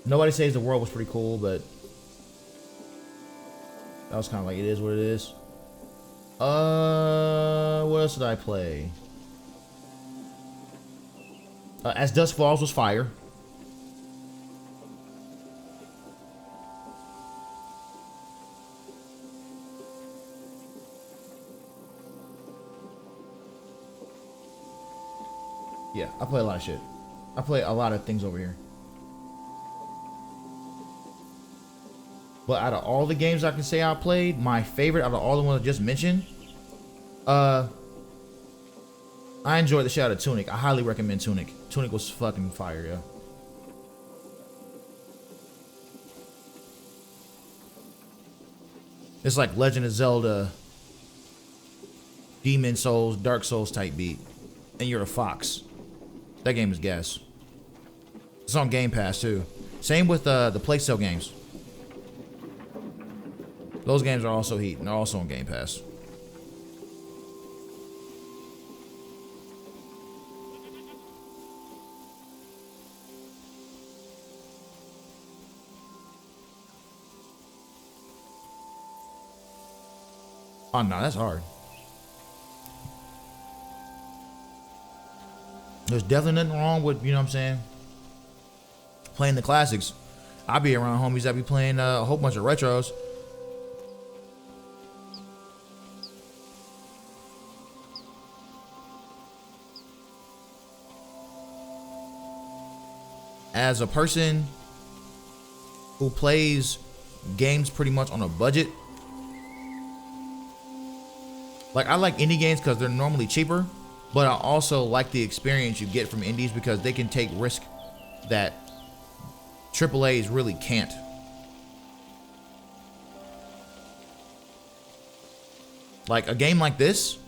Nobody Saves the World was pretty cool, but that was kind of like, it is what it is. What else did I play? As Dusk Falls was fire. Yeah, I play a lot of shit. I play a lot of things over here. But out of all the games I can say I played, my favorite out of all the ones I just mentioned, I enjoyed the shit out of Tunic. I highly recommend Tunic. Tunic was fucking fire, yeah. It's like Legend of Zelda, Demon Souls, Dark Souls type beat. And you're a fox. That game is gas. It's on Game Pass too. Same with the Plague Tale games. Those games are also heat and they're also on Game Pass. Oh no, that's hard. There's definitely nothing wrong with, you know what I'm saying, playing the classics. I be around homies that be playing a whole bunch of retros. As a person who plays games pretty much on a budget, like, I like indie games because they're normally cheaper, but I also like the experience you get from indies because they can take risk that AAAs really can't. Like a game like this,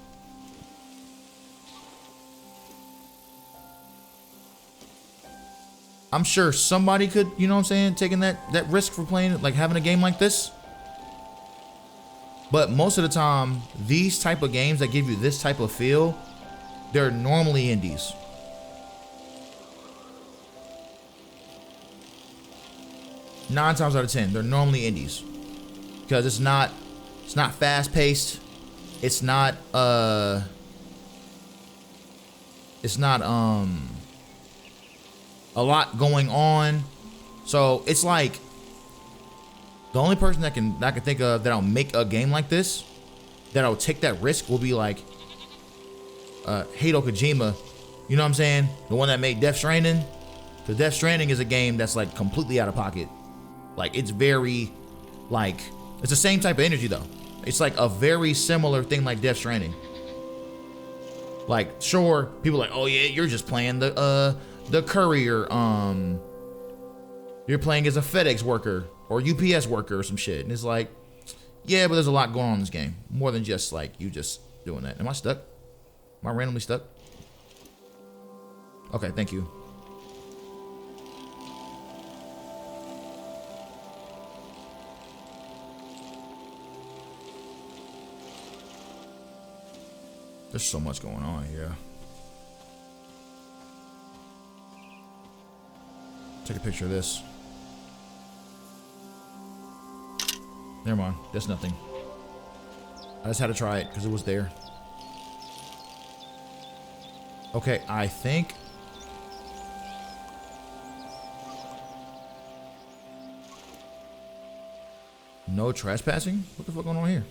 I'm sure somebody could, you know what I'm saying, taking that risk for playing, like having a game like this. But most of the time, these type of games that give you this type of feel, they're normally indies. Nine times out of 10, they're normally indies. Because it's not fast paced. It's not a lot going on. So it's like the only person that I can think of that'll make a game like this, that'll take that risk, will be like Hideo Kojima. You know what I'm saying? The one that made Death Stranding. Because Death Stranding is a game that's like completely out of pocket. Like, it's very, like, it's the same type of energy though. It's like a very similar thing like Death Stranding. Like, sure, people are like, oh yeah, you're just playing the courier, you're playing as a FedEx worker or UPS worker or some shit. And it's like, yeah, but there's a lot going on in this game. More than just like you just doing that. Am I stuck? Am I randomly stuck? Okay, thank you. There's so much going on here. Take a picture of this. Never mind. That's nothing. I just had to try it because it was there. Okay, I think. No trespassing? What the fuck going on here?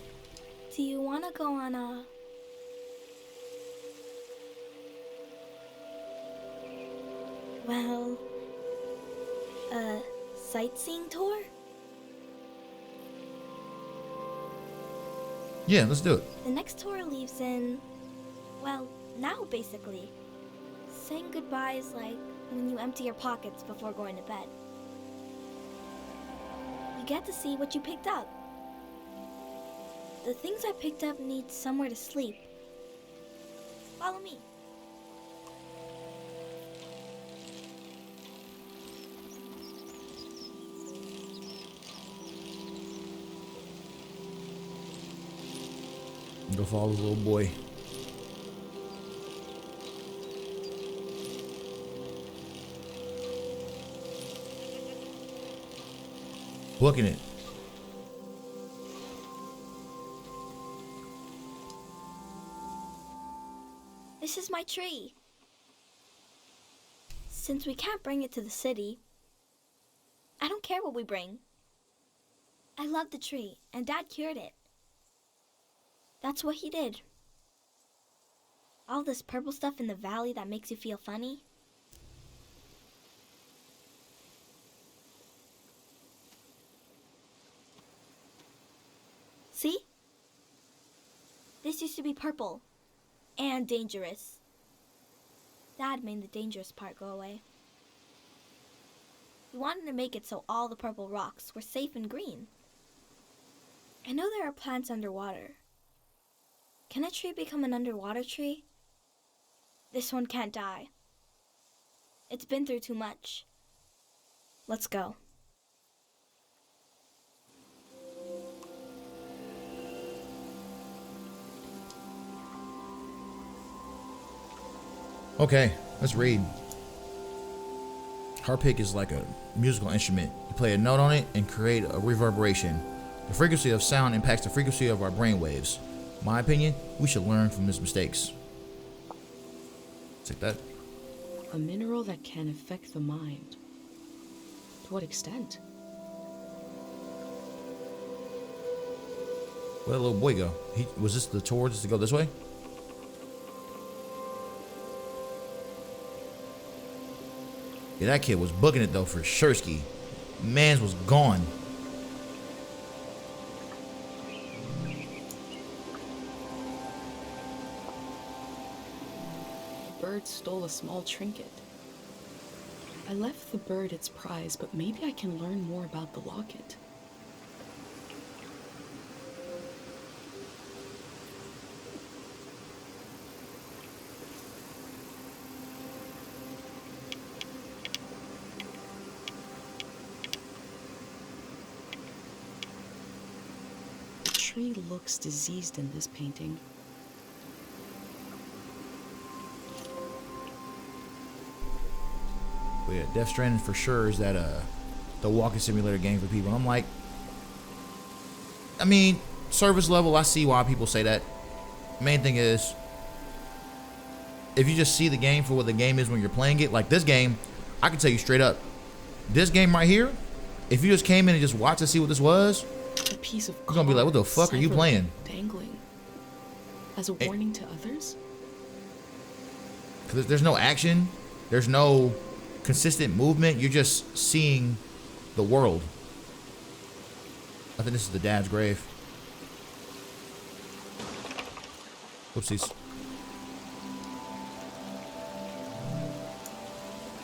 Do you want to go on a... Well... a sightseeing tour? Yeah, let's do it. The next tour leaves in... well, now basically. Saying goodbye is like when you empty your pockets before going to bed. You get to see what you picked up. The things I picked up need somewhere to sleep. Follow me. Go follow the little boy. Booking it. This is my tree. Since we can't bring it to the city, I don't care what we bring. I love the tree, and Dad cured it. That's what he did. All this purple stuff in the valley that makes you feel funny. See? This used to be purple and dangerous. Dad made the dangerous part go away. He wanted to make it so all the purple rocks were safe and green. I know there are plants underwater. Can a tree become an underwater tree? This one can't die. It's been through too much. Let's go. Okay, let's read. Harpic is like a musical instrument. You play a note on it and create a reverberation. The frequency of sound impacts the frequency of our brain waves. My opinion, we should learn from his mistakes. Take that. A mineral that can affect the mind. To what extent? Where'd the little boy go? Was this the tour just to go this way? Yeah, that kid was booking it though for Shursky. Mans was gone. The bird stole a small trinket. I left the bird its prize, but maybe I can learn more about the locket. The tree looks diseased in this painting. But yeah, Death Stranding for sure is that the walking simulator game for people. I'm like, I mean, service level, I see why people say that. Main thing is, if you just see the game for what the game is when you're playing it, like this game, I can tell you straight up, this game right here, if you just came in and just watched to see what this was, A piece of you're gonna be like, what the fuck are you playing? Dangling. As a warning to others? Because there's no action, there's no consistent movement, you're just seeing the world. I think this is the dad's grave. Whoopsies.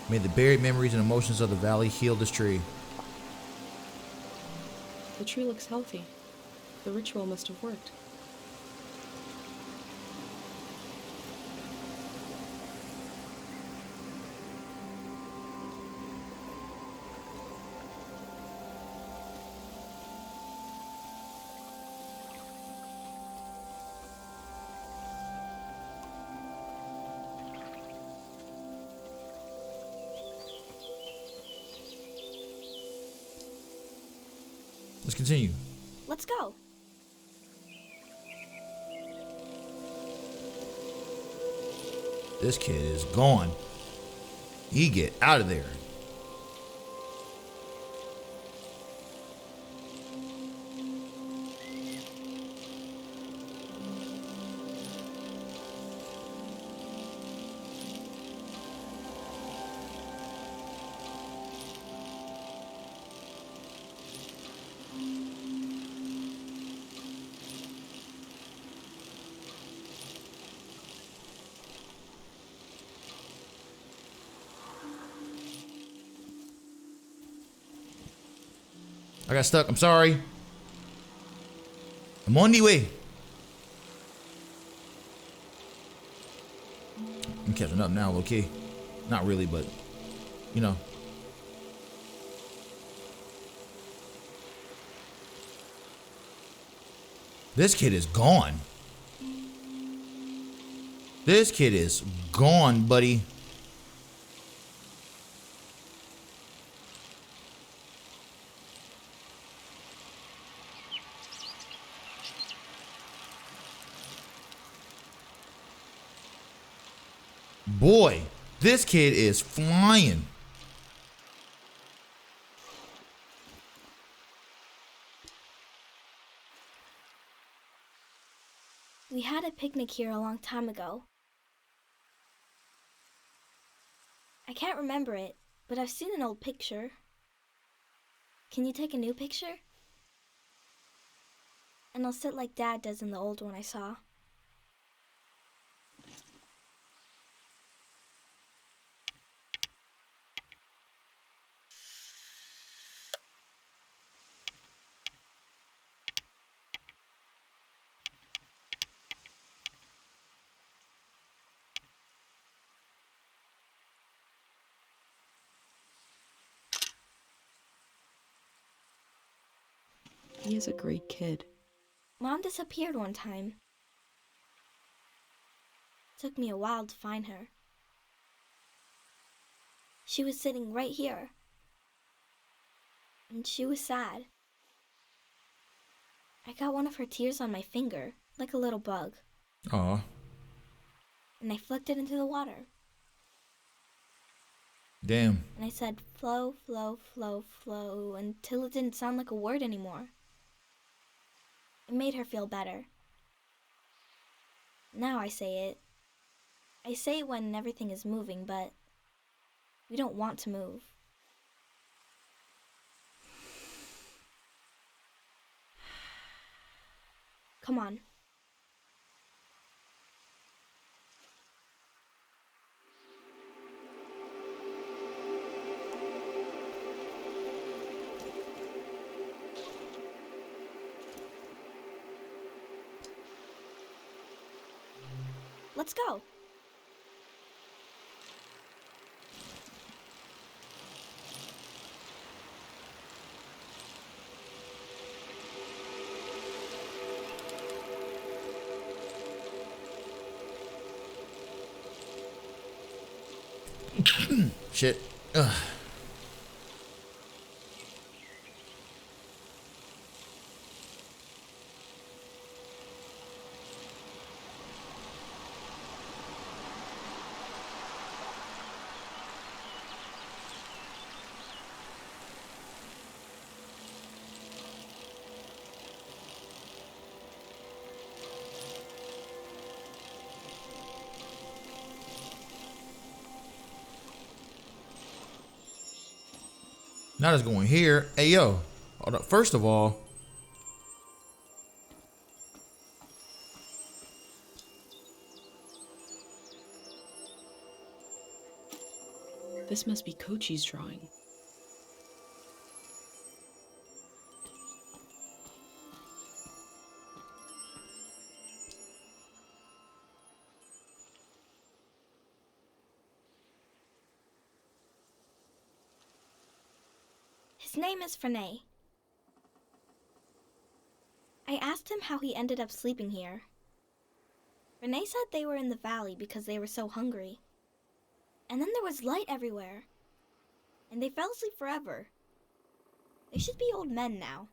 May the buried memories and emotions of the valley heal this tree. The tree looks healthy. The ritual must have worked. Let's continue. Let's go. This kid is gone. He get out of there. I got stuck. I'm sorry. I'm on the way. I'm catching up now, okay? Not really, but you know. This kid is gone. This kid is gone, buddy. Boy, this kid is flying. We had a picnic here a long time ago. I can't remember it, but I've seen an old picture. Can you take a new picture? And I'll sit like Dad does in the old one I saw. He is a great kid. Mom disappeared one time. It took me a while to find her. She was sitting right here. And she was sad. I got one of her tears on my finger, like a little bug. Aw. And I flicked it into the water. Damn. And I said, flow, flow, flow, flow, until it didn't sound like a word anymore. It made her feel better. Now I say it. I say it when everything is moving, but we don't want to move. Come on. Let's go. Shit. Ugh. Not just going here. Hey, yo. Hold up. First of all, this must be Kochi's drawing. His name is Frenay. I asked him how he ended up sleeping here. Frenay said they were in the valley because they were so hungry. And then there was light everywhere. And they fell asleep forever. They should be old men now.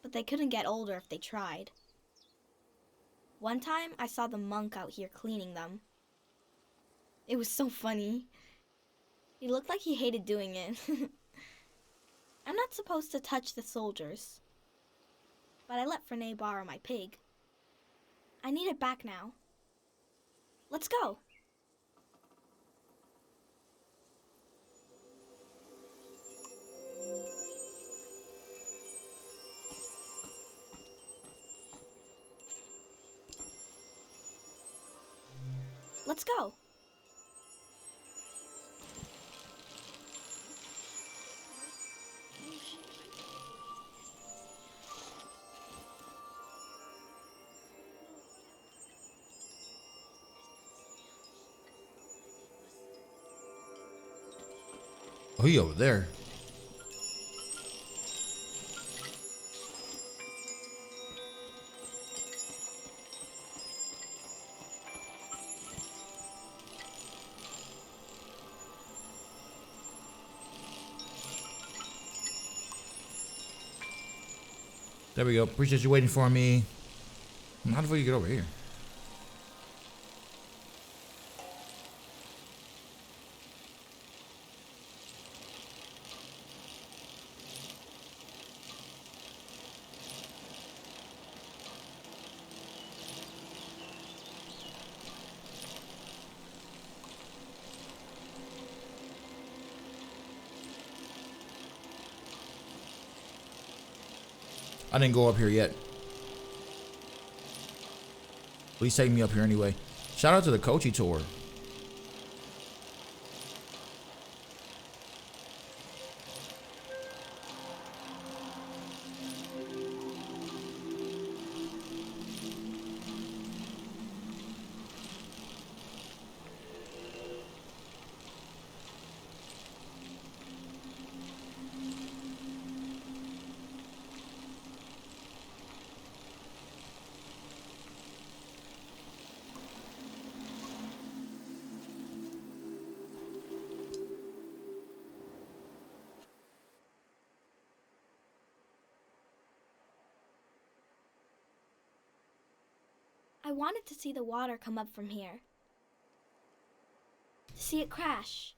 but they couldn't get older if they tried. One time, I saw the monk out here cleaning them. It was so funny. He looked like he hated doing it. I'm not supposed to touch the soldiers, but I let Frenay borrow my pig. I need it back now. Let's go. Let's go. Oh, he over there. There we go. Appreciate you waiting for me. How the fuck you get over here? I didn't go up here yet. Please take me up here anyway. Shout out to the Kochi tour. I wanted to see the water come up from here. To see it crash.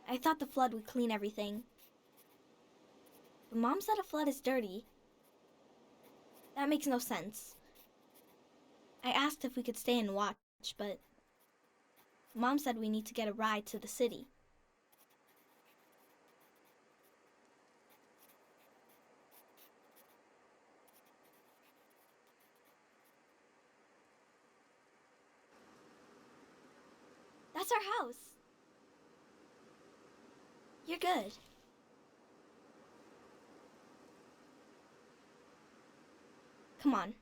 I thought the flood would clean everything. But Mom said a flood is dirty. That makes no sense. I asked if we could stay and watch, but Mom said we need to get a ride to the city. That's our house. You're good. Come on.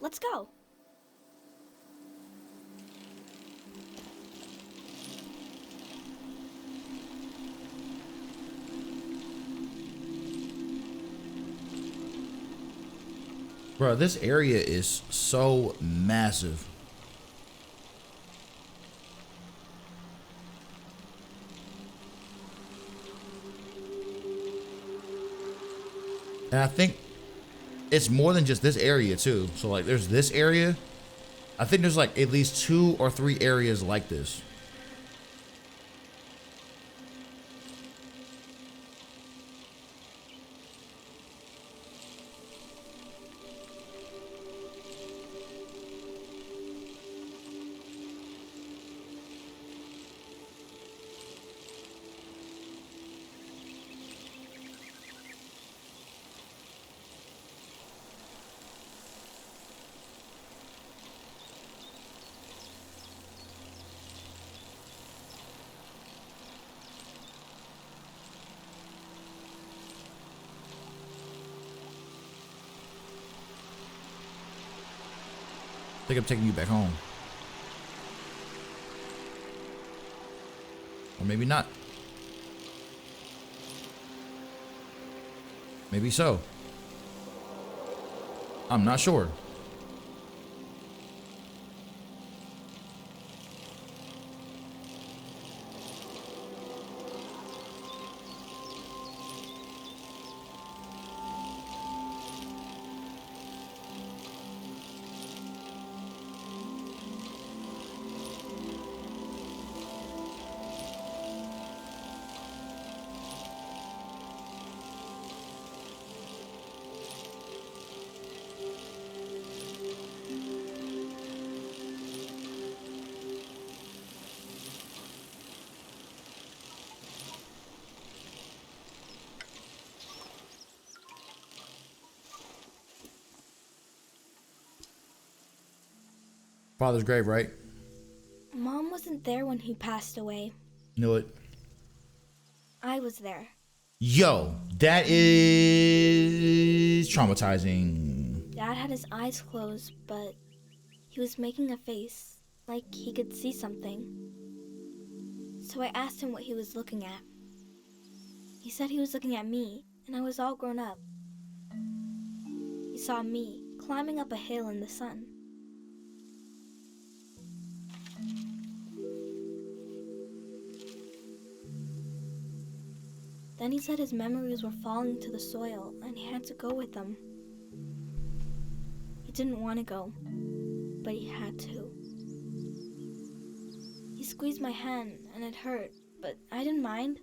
Let's go. Bro, this area is so massive. And I think it's more than just this area too. So like there's this area. I think there's like at least 2 or 3 areas like this. think I'm taking you back home. Or maybe not. Maybe so. I'm not sure. Father's grave, right? Mom wasn't there when he passed away. Knew it. I was there. Yo, that is traumatizing. Dad had his eyes closed, but he was making a face, like he could see something. So I asked him what he was looking at. He said he was looking at me, and I was all grown up. He saw me climbing up a hill in the sun. Then he said his memories were falling to the soil and he had to go with them. He didn't want to go, but he had to. He squeezed my hand and it hurt, but I didn't mind.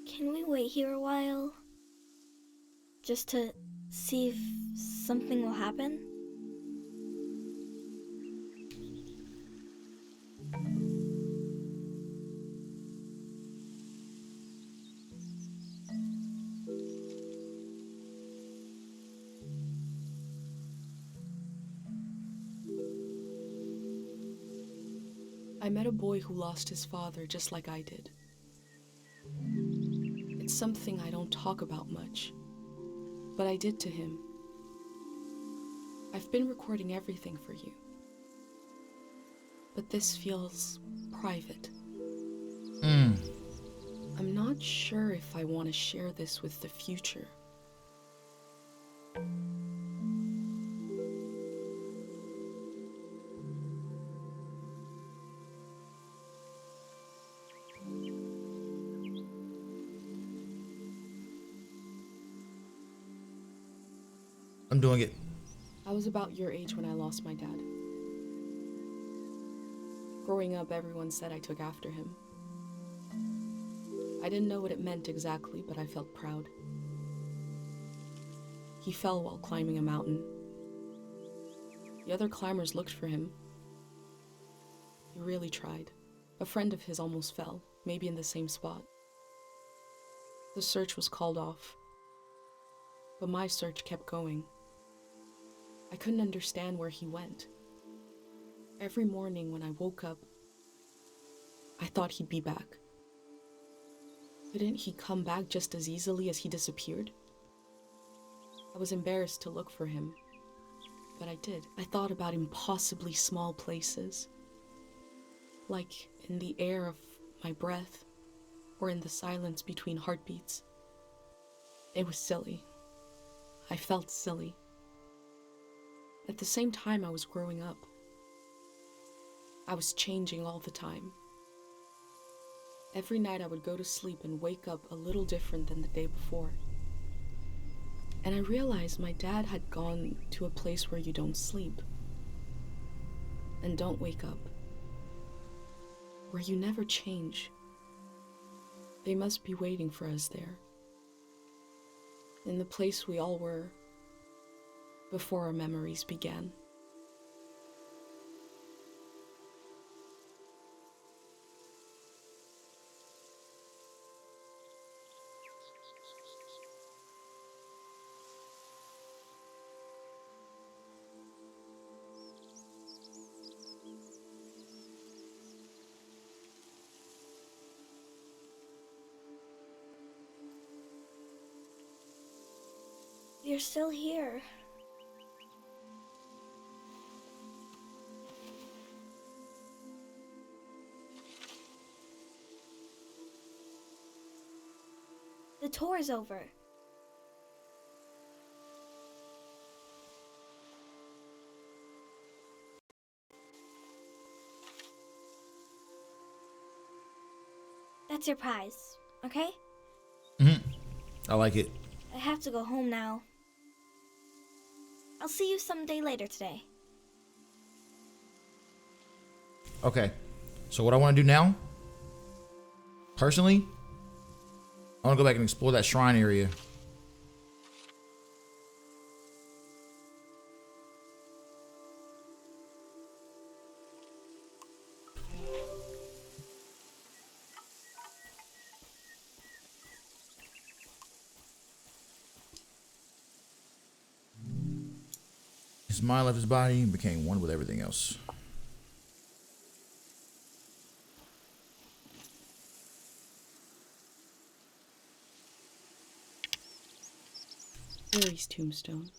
Can we wait here a while? Just to see if something will happen? I met a boy who lost his father just like I did. It's something I don't talk about much, but I did to him. I've been recording everything for you, but this feels private. I'm not sure if I want to share this with the future. I'm doing it. I was about your age when I lost my dad. Growing up, everyone said I took after him. I didn't know what it meant exactly, but I felt proud. He fell while climbing a mountain. The other climbers looked for him. He really tried. A friend of his almost fell, maybe in the same spot. The search was called off, but my search kept going. I couldn't understand where he went. Every morning when I woke up, I thought he'd be back. Couldn't he come back just as easily as he disappeared? I was embarrassed to look for him, but I did. I thought about impossibly small places, like in the air of my breath, or in the silence between heartbeats. It was silly. I felt silly. At the same time, I was growing up. I was changing all the time. Every night I would go to sleep and wake up a little different than the day before. And I realized my dad had gone to a place where you don't sleep and don't wake up, where you never change. They must be waiting for us there, in the place we all were before our memories began. You're still here. The tour is over. That's your prize, okay? I like it. I have to go home now. I'll see you someday later today. Okay. So what I want to do now, personally, I want to go back and explore that shrine area. His mind left his body and became one with everything else. Harry's tombstone.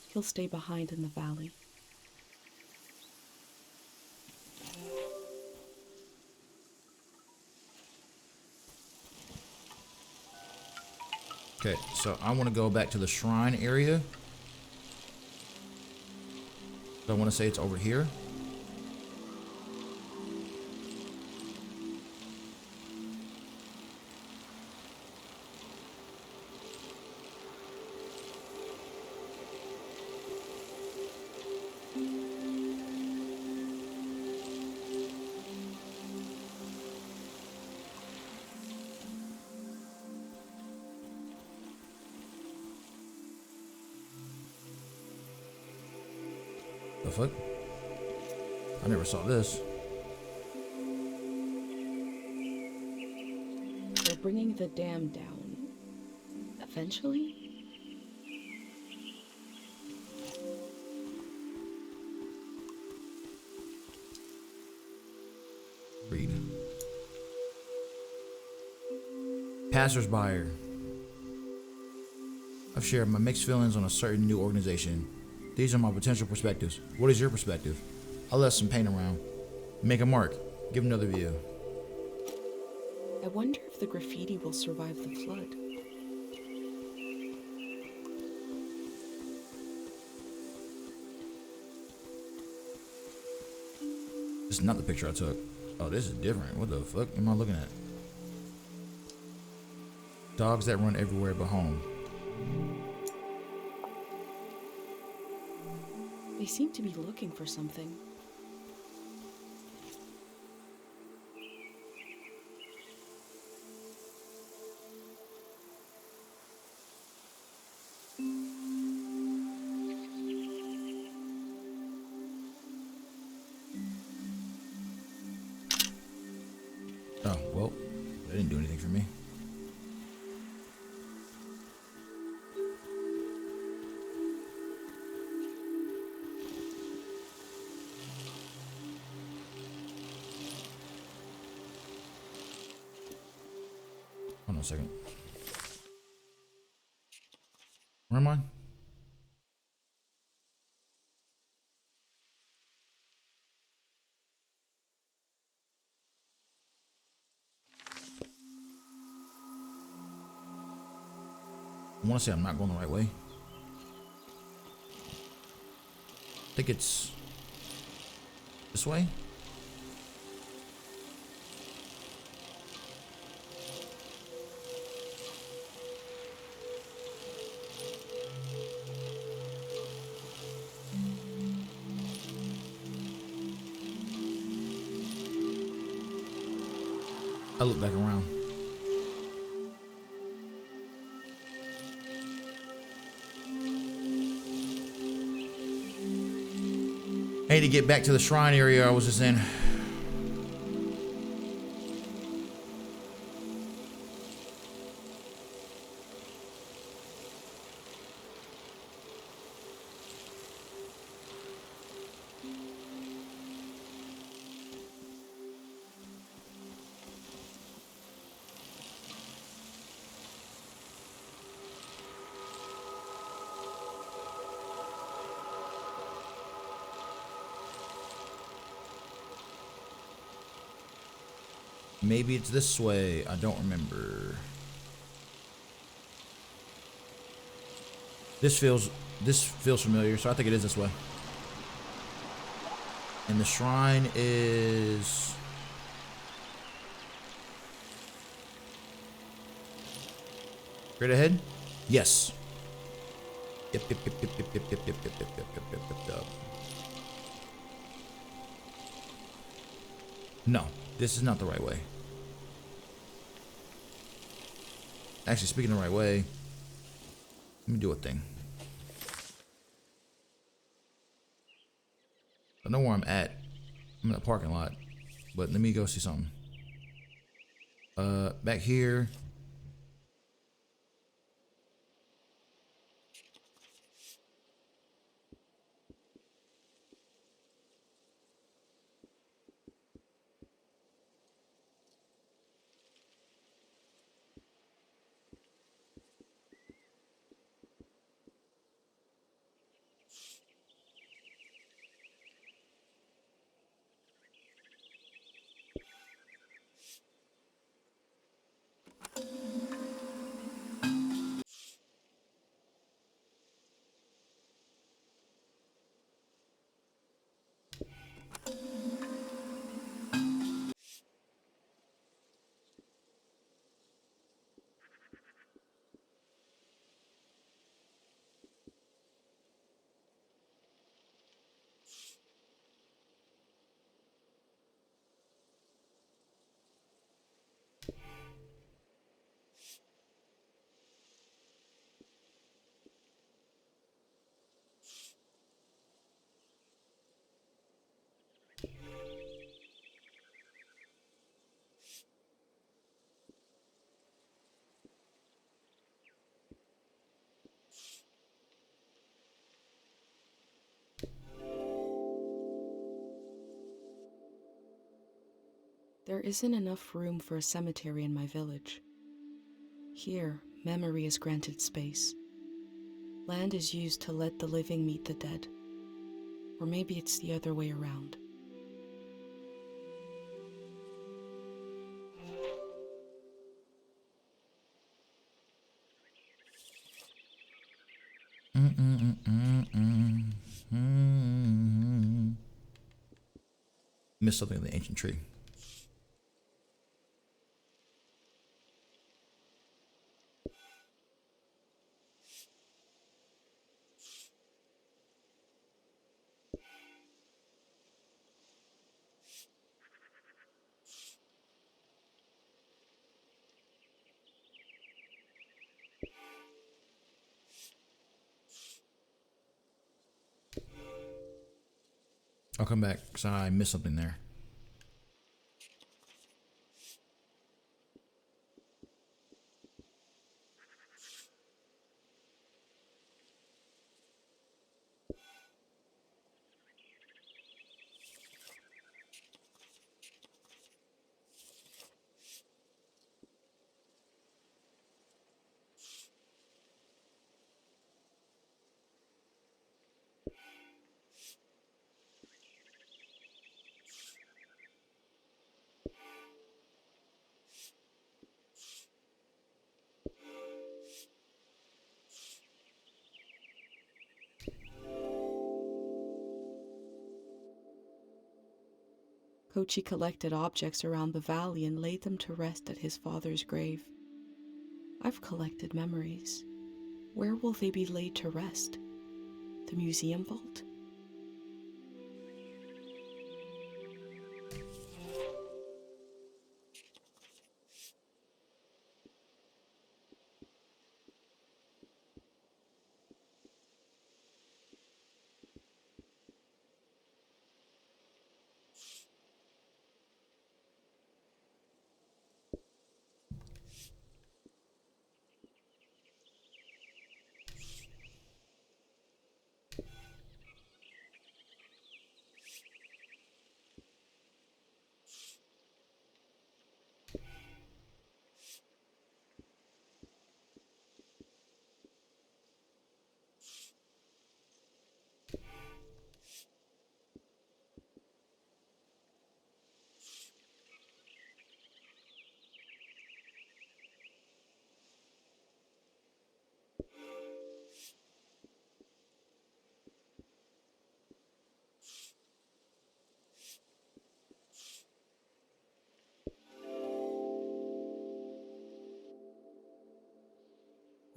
He'll stay behind in the valley. Okay, so I want to go back to the shrine area. I want to say it's over here. The fuck? I never saw this. They're bringing the dam down. Eventually? Read. Passersby. I've shared my mixed feelings on a certain new organization. These are my potential perspectives. What is your perspective? I left some paint around. Make a mark. Give another view. I wonder if the graffiti will survive the flood. This is not the picture I took. Oh, this is different. What the fuck am I looking at? Dogs that run everywhere but home. They seem to be looking for something. Oh, well, they didn't do anything for me. Hold on a second. Where am I? I want to say I'm not going the right way. I think it's this way. I look back around. I need to get back to the shrine area I was just in. Maybe it's this way. I don't remember. This feels familiar, so I think it is this way. And the shrine is straight ahead? Yes. Yep. No, this is not the right way. Actually, speaking the right way, let me do a thing. I know where I'm at. I'm in a parking lot, but let me go see something. Back here. There isn't enough room for a cemetery in my village. Here, memory is granted space. Land is used to let the living meet the dead. Or maybe it's the other way around. Missed something in the ancient tree. I'll come back because I missed something there. Kochi collected objects around the valley and laid them to rest at his father's grave. I've collected memories. Where will they be laid to rest? The museum vault?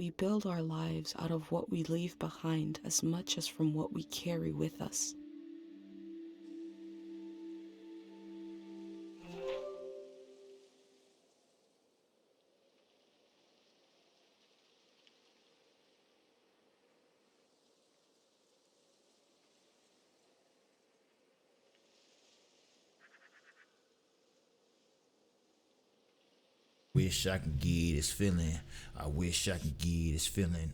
We build our lives out of what we leave behind as much as from what we carry with us. Wish I could get this feeling. I wish I could get this feeling.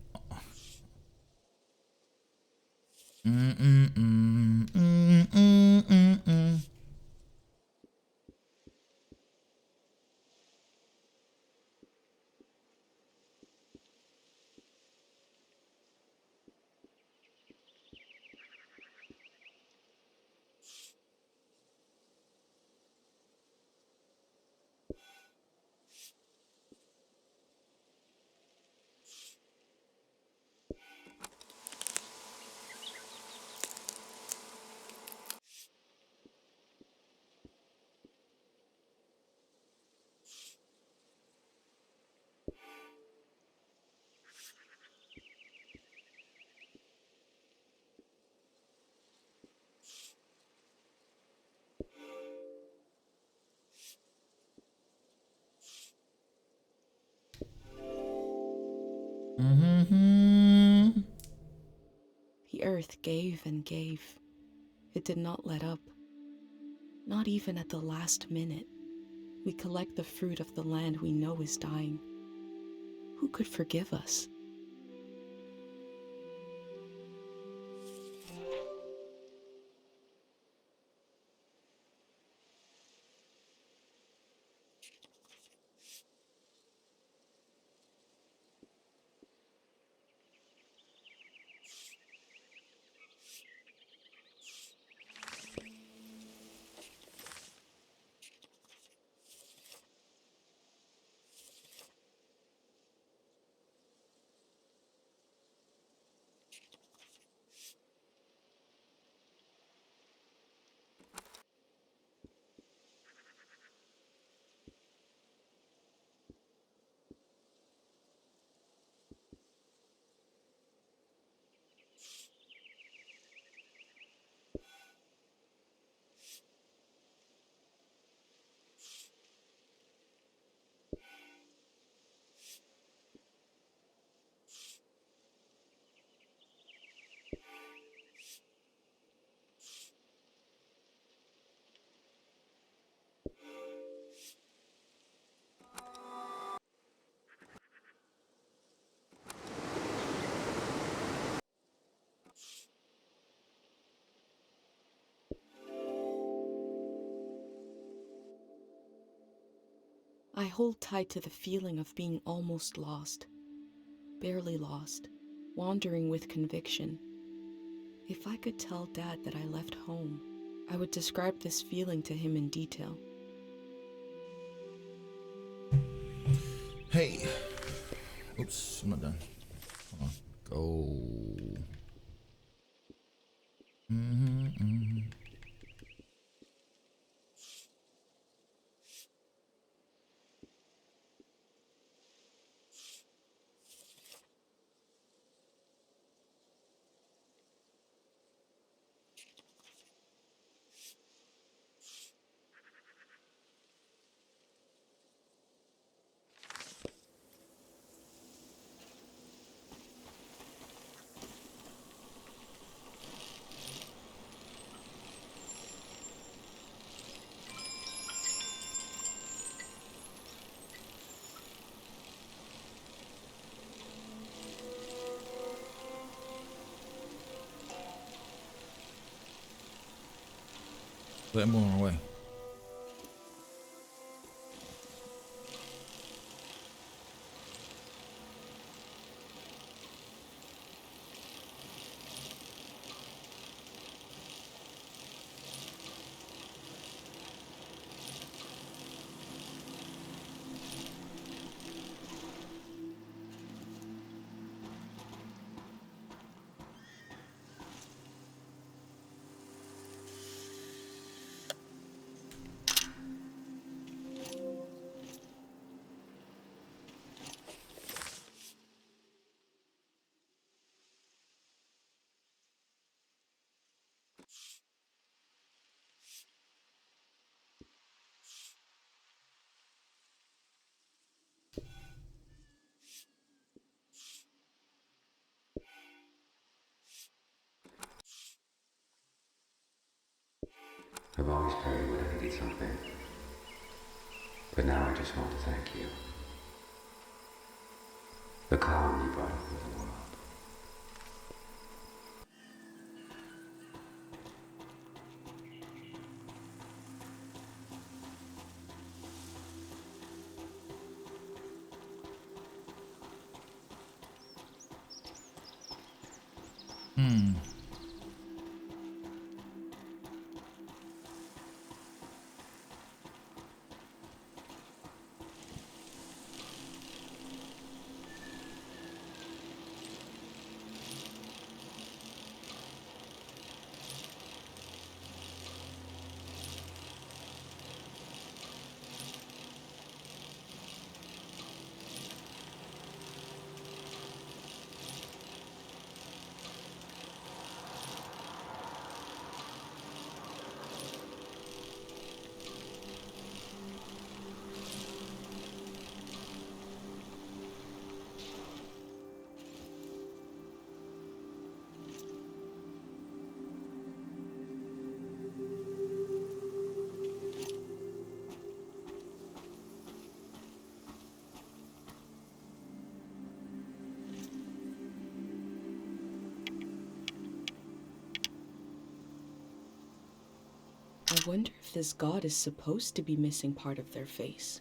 The earth gave and gave. It did not let up. Not even at the last minute. We collect the fruit of the land we know is dying. Who could forgive us? I hold tight to the feeling of being almost lost, barely lost, wandering with conviction. If I could tell Dad that I left home, I would describe this feeling to him in detail. Hey. Oops, I'm not done. Hold on. Go. But I'm going the wrong way. I've always prayed when I need something. But now I just want to thank you. The calm you brought into the world. I wonder if this god is supposed to be missing part of their face.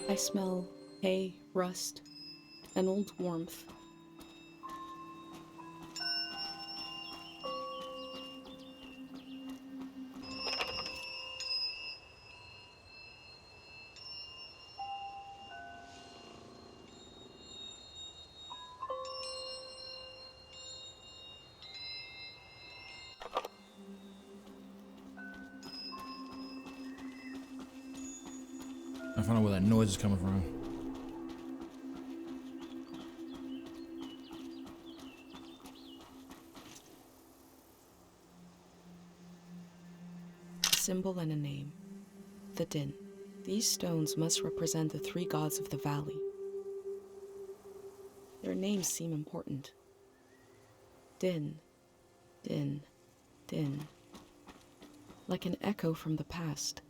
I smell hay, rust, and old warmth. I found out where that noise is coming from. A symbol and a name. The Din. These stones must represent the three gods of the valley. Their names seem important. Din, Din, Din. Like an echo from the past.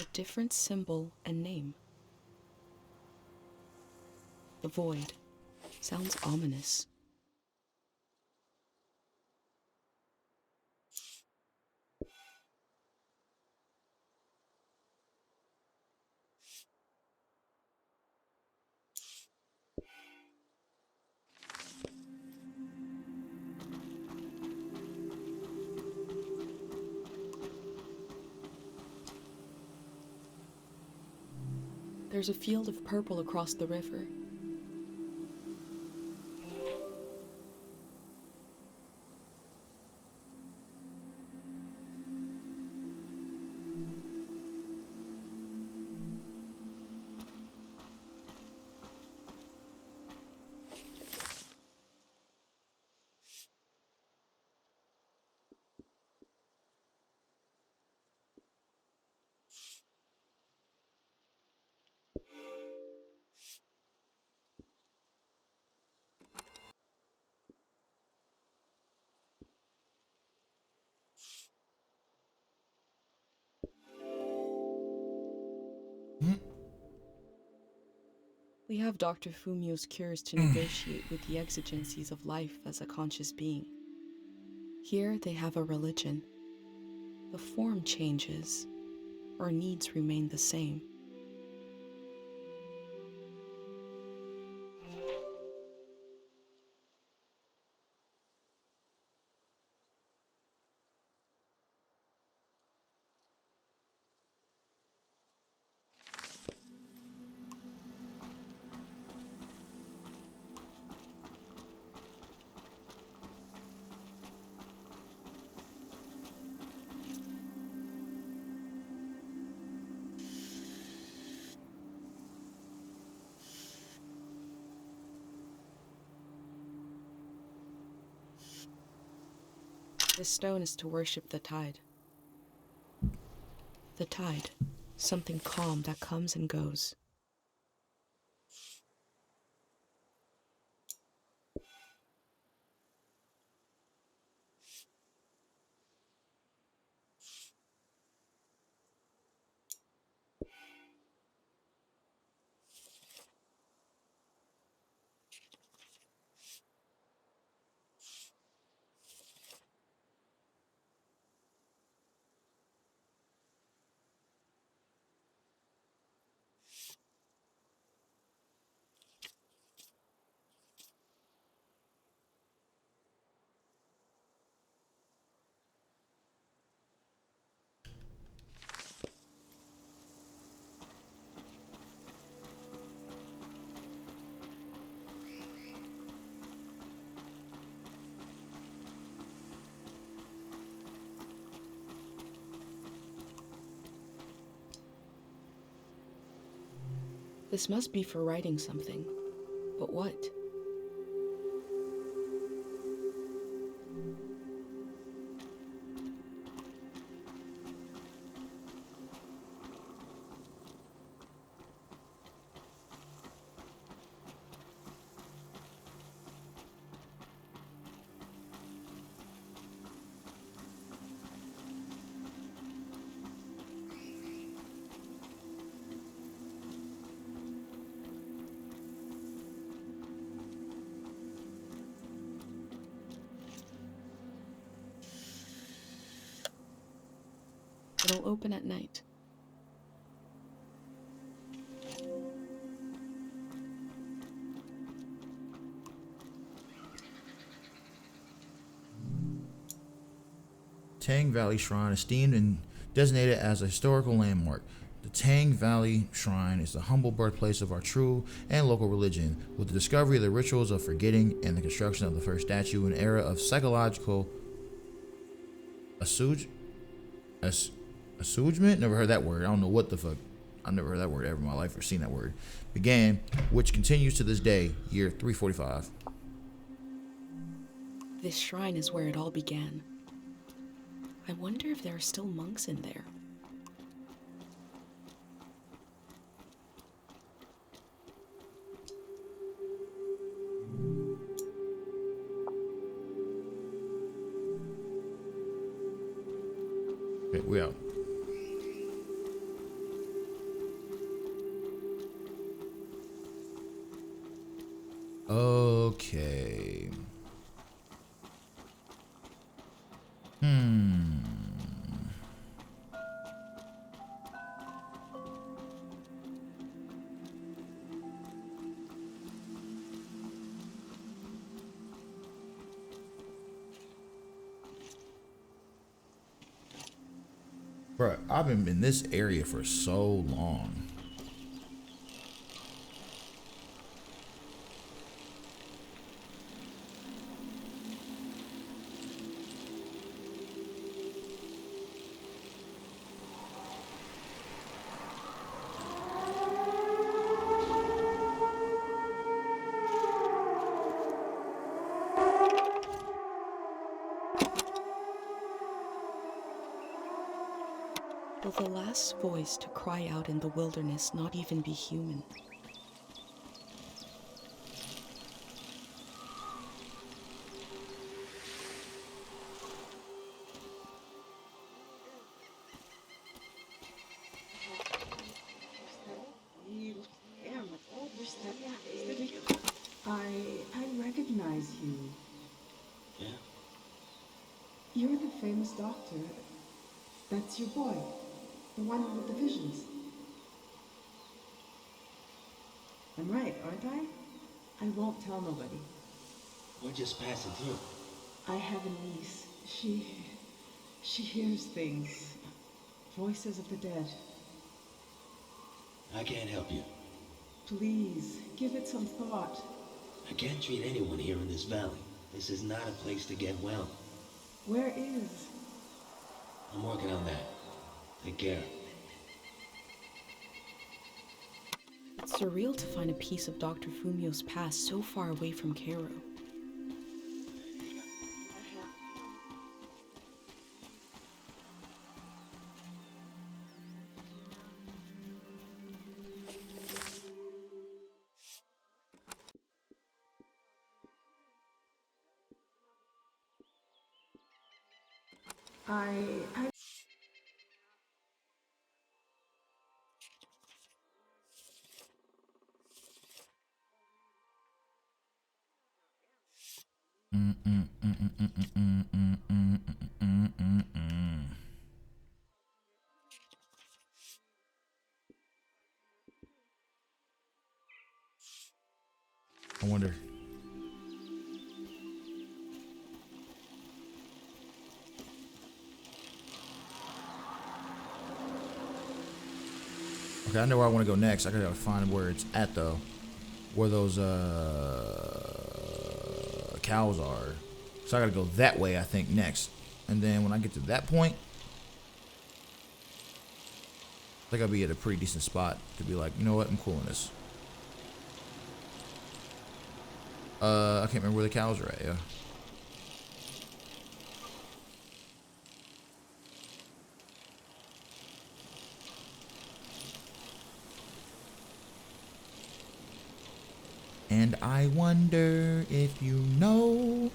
A different symbol and name. The Void. Sounds ominous. There's a field of purple across the river. We have Dr. Fumio's cures to negotiate with the exigencies of life as a conscious being. Here they have a religion. The form changes, our needs remain the same. This stone is to worship the tide. The tide, something calm that comes and goes. This must be for writing something. But what? It'll open at night. Tang Valley Shrine is esteemed and designated as a historical landmark. The Tang Valley Shrine is the humble birthplace of our true and local religion, with the discovery of the rituals of forgetting and the construction of the first statue, an era of psychological assuagement. Never heard that word. I don't know what the fuck. I've never heard that word ever in my life or seen that word. Began, which continues to this day, year 345. This shrine is where it all began. I wonder if there are still monks in there. Okay, we out. Okay. Bruh, I've been in this area for so long. Will the last voice to cry out in the wilderness not even be human? famous doctor. That's your boy. The one with the visions. I'm right, aren't I? I won't tell nobody. We're just passing through. I have a niece. She hears things. Voices of the dead. I can't help you. Please, give it some thought. I can't treat anyone here in this valley. This is not a place to get well. Where is? I'm working on that. Take care. It's surreal to find a piece of Dr. Fumio's past so far away from Cairo. I I wonder. Okay, I know where I want to go next. I gotta find where it's at though. Where those cows are. So I gotta go that way, I think, next. And then when I get to that point, I think I'll be at a pretty decent spot to be like, you know what, I'm cool in this. I can't remember where the cows are at, yeah. And I wonder if you know.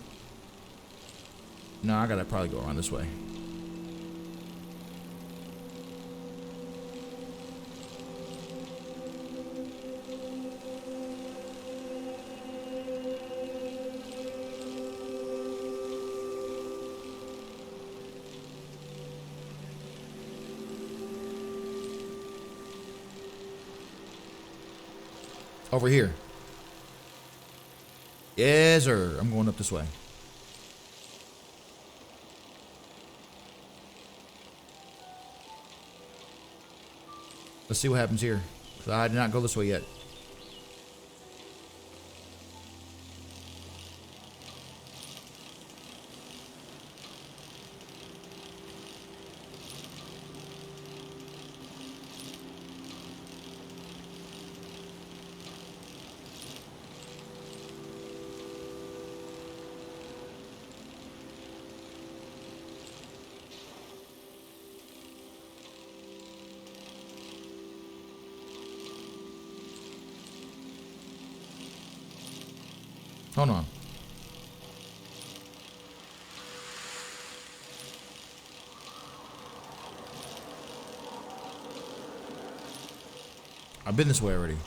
No, I gotta probably go around this way. Over here. Yes, sir. I'm going up this way. Let's see what happens here. So I did not go this way yet. Hold on. I've been this way already.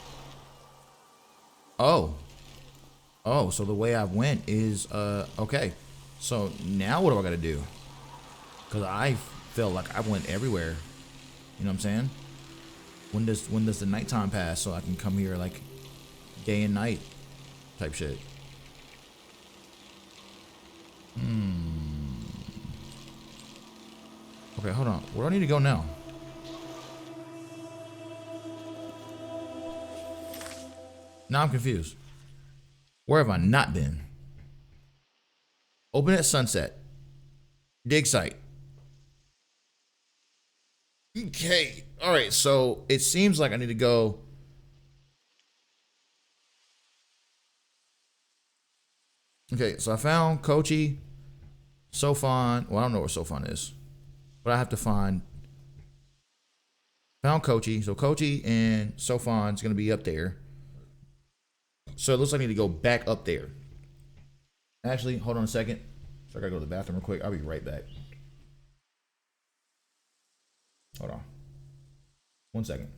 Oh. Oh, so the way I went is, okay. So now what do I gotta do? Because I felt like I went everywhere. You know what I'm saying? When does the nighttime pass so I can come here like day and night type shit? Okay, hold on. Where do I need to go now? Now I'm confused. Where have I not been? Open at sunset. Dig site. Okay. All right. So it seems like I need to go. Okay. So I found Kochi, Sofan. Well, I don't know where Sofan is, but I have to found Kochi. So Kochi and Sofan's going to be up there. So it looks like I need to go back up there. Actually, hold on a second. So I gotta go to the bathroom real quick. I'll be right back. Hold on. 1 second.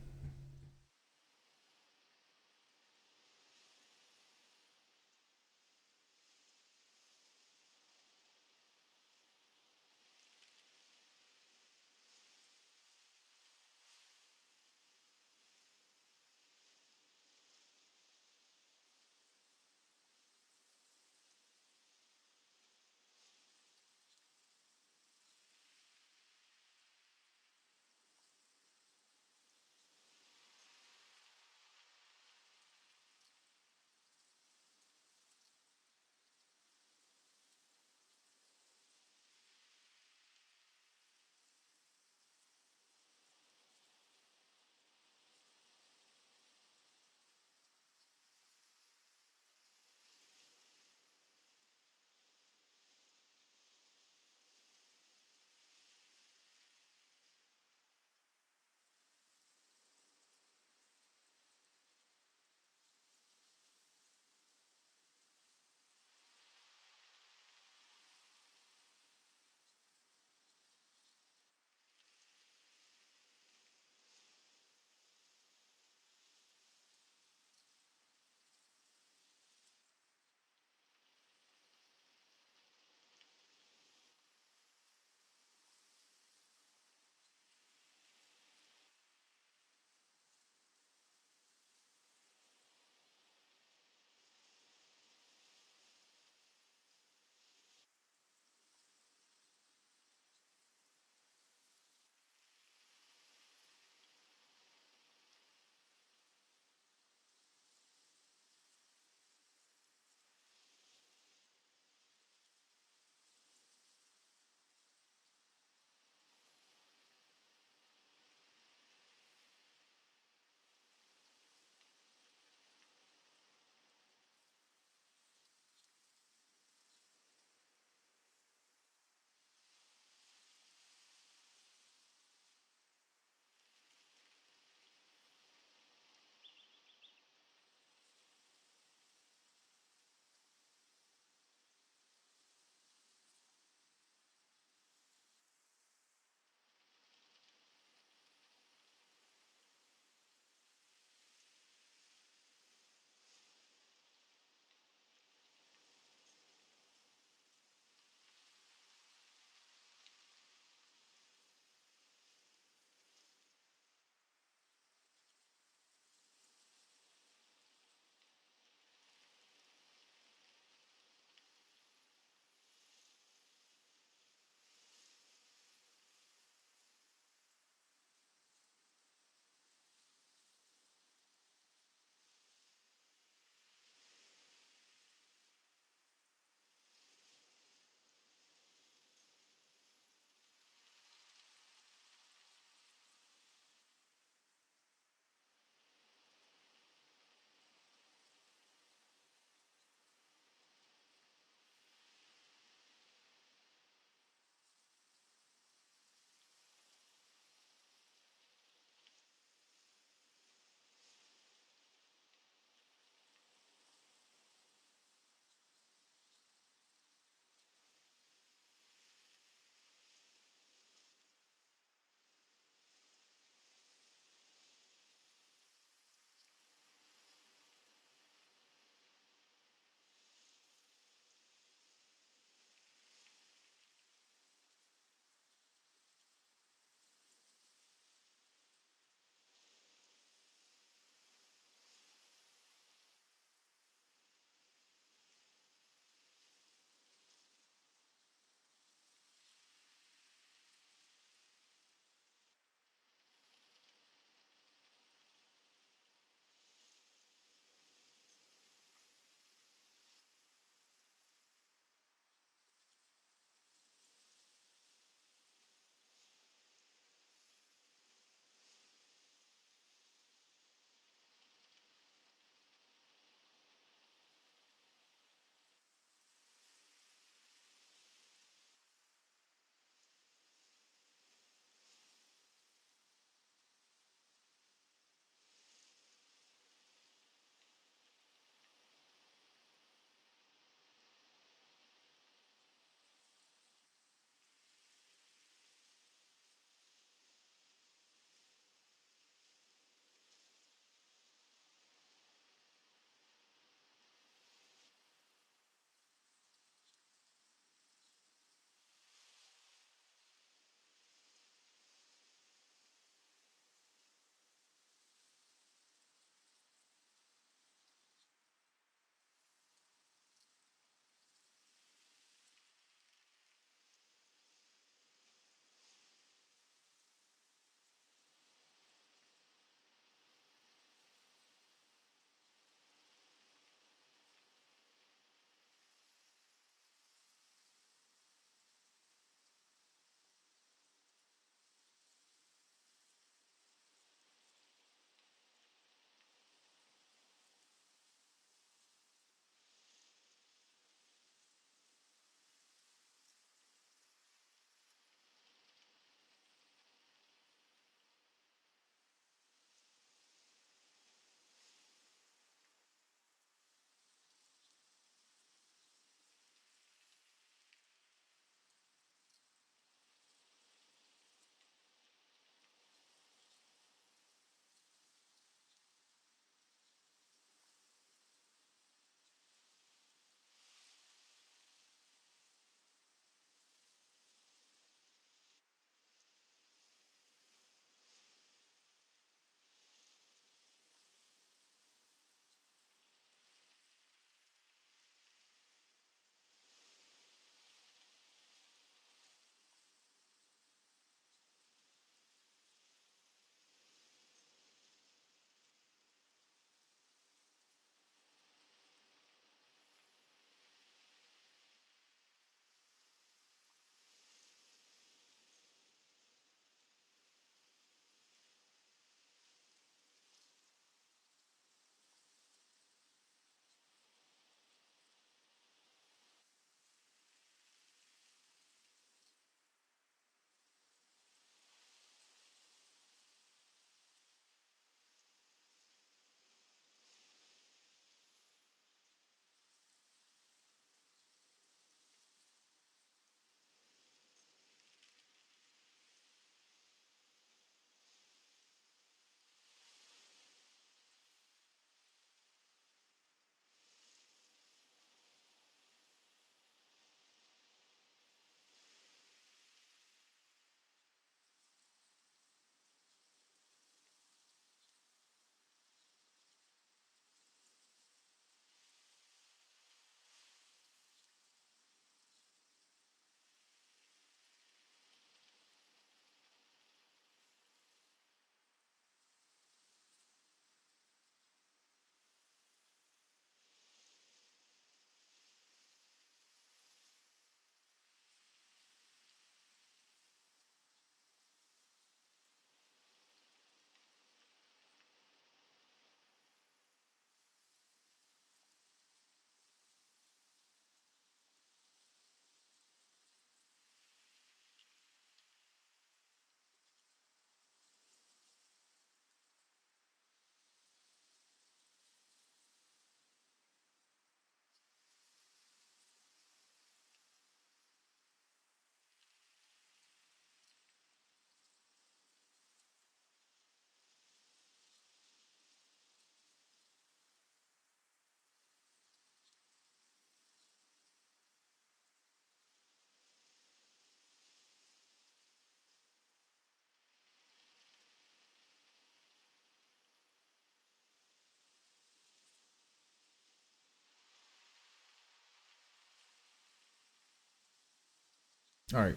All right.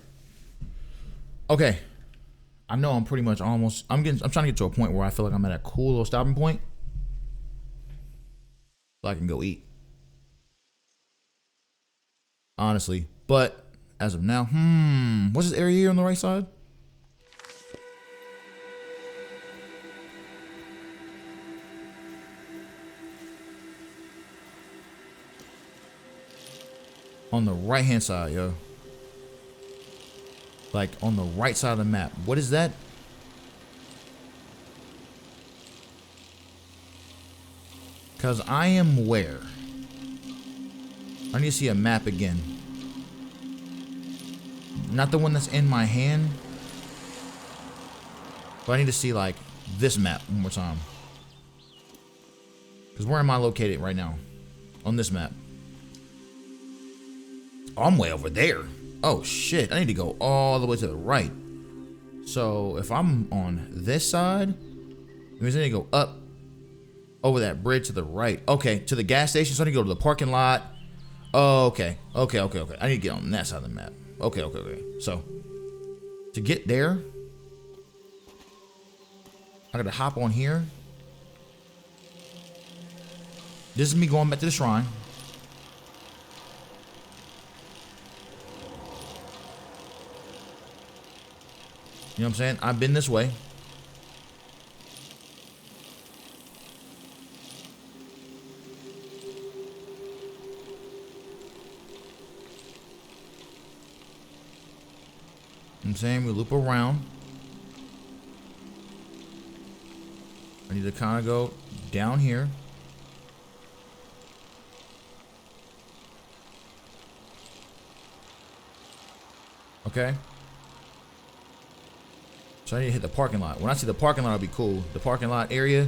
Okay. I know I'm pretty much almost. I'm trying to get to a point where I feel like I'm at a cool little stopping point, so I can go eat. Honestly, but as of now, what's this area here on the right side? On the right hand side, yo. Like on the right side of the map. What is that? Cause I am where? I need to see a map again. Not the one that's in my hand. But I need to see like this map one more time. Cause where am I located right now? On this map. Oh, I'm way over there. Oh shit, I need to go all the way to the right. So if I'm on this side, it means I need to go up over that bridge to the right. Okay, to the gas station, so I need to go to the parking lot. Oh, okay. I need to get on that side of the map. Okay. So to get there, I gotta hop on here. This is me going back to the shrine. You know what I'm saying? I've been this way. I'm saying we loop around. I need to kind of go down here. Okay. So I need to hit the parking lot. When I see the parking lot, it'll be cool. The parking lot area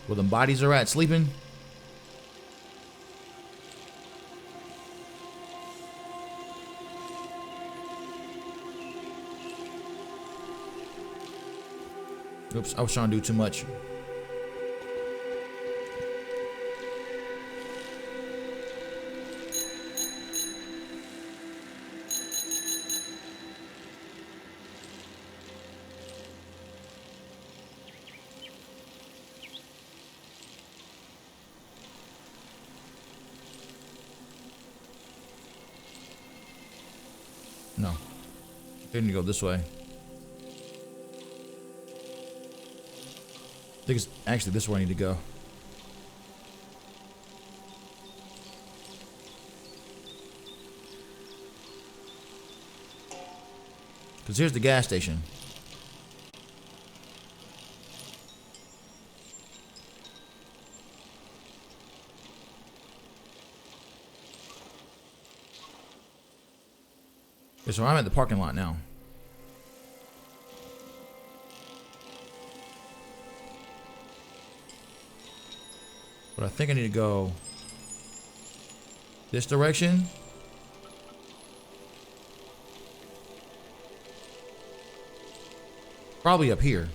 where the bodies are at sleeping. Oops, I was trying to do too much. No. I need to go this way. I think it's actually this way I need to go. Because here's the gas station. Okay, so I'm at the parking lot now. But I think I need to go this direction. Probably up here.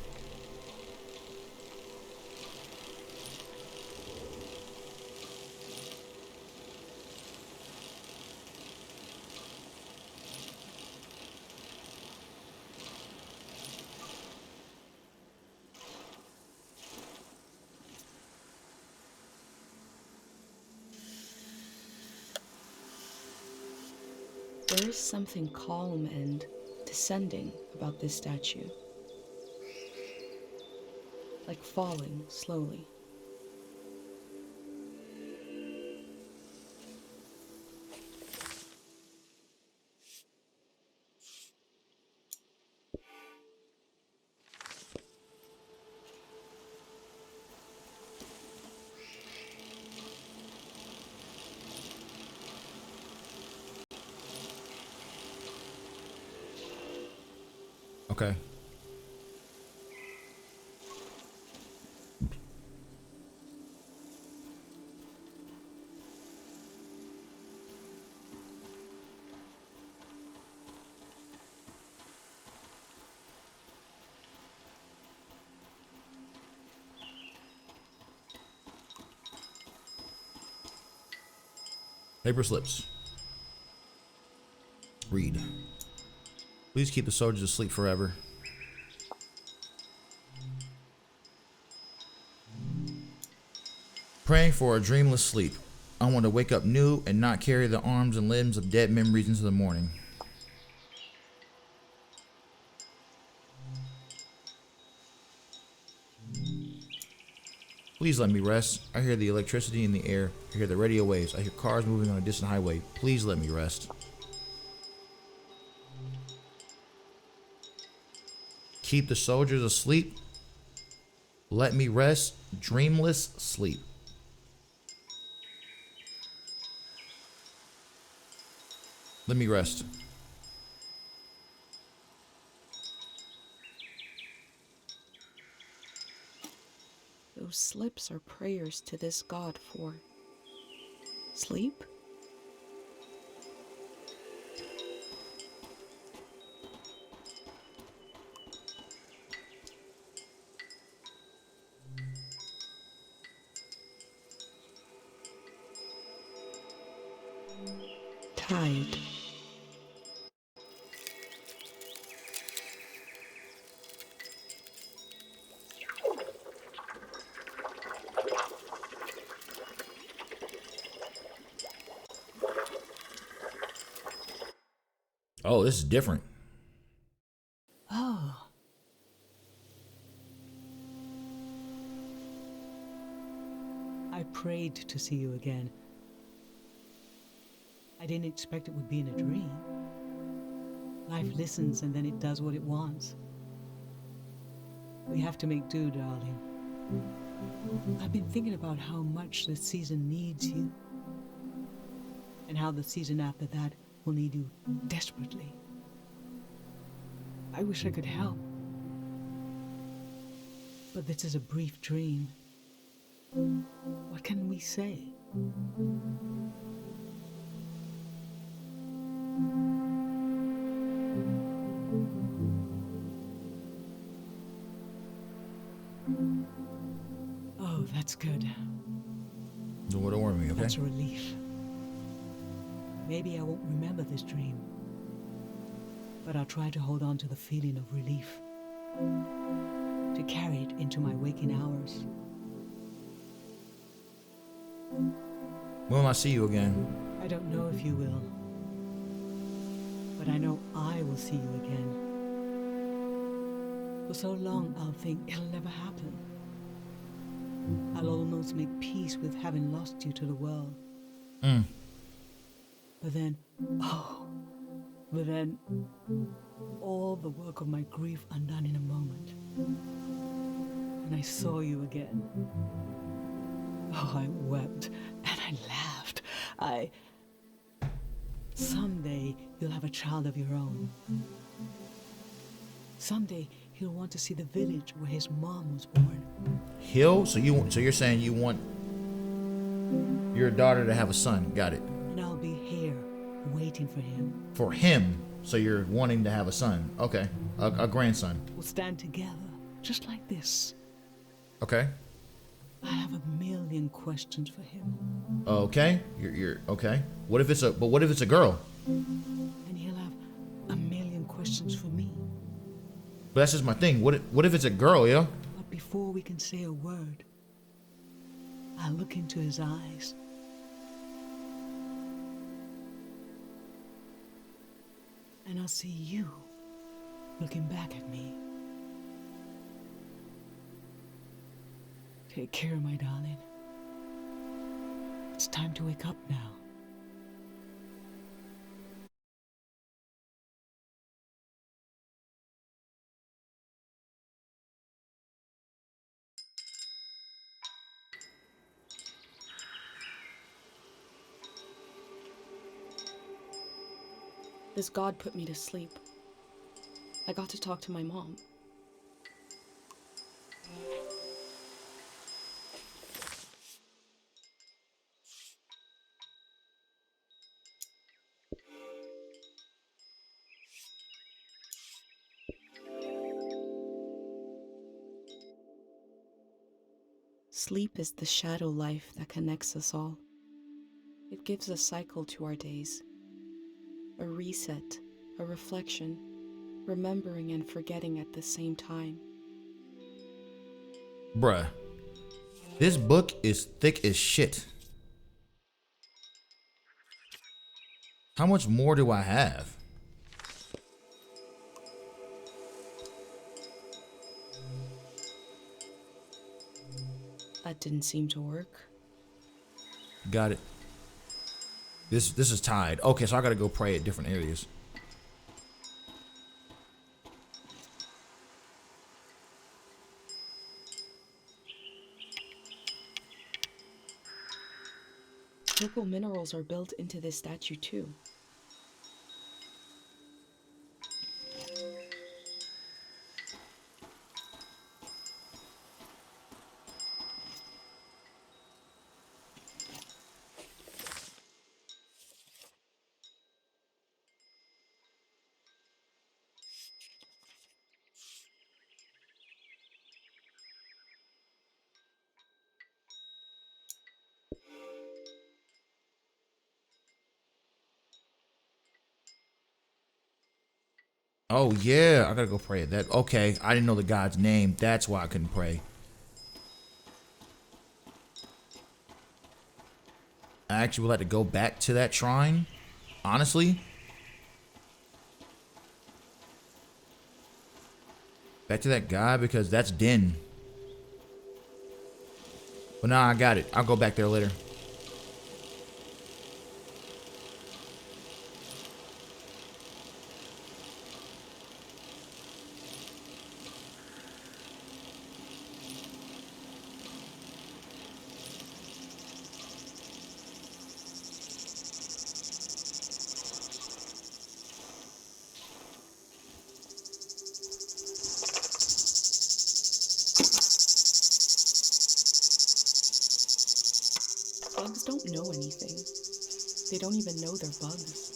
There is something calm and descending about this statue. Like falling slowly. Okay. Paper slips. Read. Please keep the soldiers asleep forever. Praying for a dreamless sleep. I want to wake up new and not carry the arms and limbs of dead memories into the morning. Please let me rest. I hear the electricity in the air. I hear the radio waves. I hear cars moving on a distant highway. Please let me rest. Keep the soldiers asleep. Let me rest. Dreamless sleep. Let me rest. Those slips are prayers to this god for sleep? Tide. Oh, this is different. Oh. I prayed to see you again. I didn't expect it would be in a dream. Life listens and then it does what it wants. We have to make do, darling. I've been thinking about how much this season needs you, and how the season after that will need you desperately. I wish I could help, but this is a brief dream. What can we say? Oh, that's good. Don't worry me, okay? That's a relief. Maybe I won't remember this dream, but I'll try to hold on to the feeling of relief, to carry it into my waking hours. When will I see you again? I don't know if you will, but I know I will see you again. For so long, I'll think it'll never happen. I'll almost make peace with having lost you to the world. But then, all the work of my grief undone in a moment. And I saw you again. Oh, I wept and I laughed. Someday you'll have a child of your own. Someday he'll want to see the village where his mom was born. So you're saying you want your daughter to have a son? Got it. And I'll be here waiting for him. For him. So you're wanting to have a son. Okay. A grandson. We'll stand together, just like this. Okay. I have a million questions for him. Okay. You're okay. What if it's a girl? And he'll have a million questions for me. But that's just my thing. What if it's a girl, yo? But before we can say a word, I'll look into his eyes. And I'll see you looking back at me. Take care, my darling. It's time to wake up now. This god put me to sleep. I got to talk to my mom. Sleep is the shadow life that connects us all. It gives a cycle to our days, a reset, a reflection, remembering and forgetting at the same time. Bruh, this book is thick as shit. How much more do I have? That didn't seem to work. Got it. This is tied. Okay, so I gotta go pray at different areas. Purple minerals are built into this statue too. Oh yeah, I gotta go pray at that. Okay, I didn't know the god's name. That's why I couldn't pray. I actually would like to go back to that shrine, honestly. Back to that guy, because that's Din. But nah, I got it. I'll go back there later. Bugs don't know anything. They don't even know they're bugs.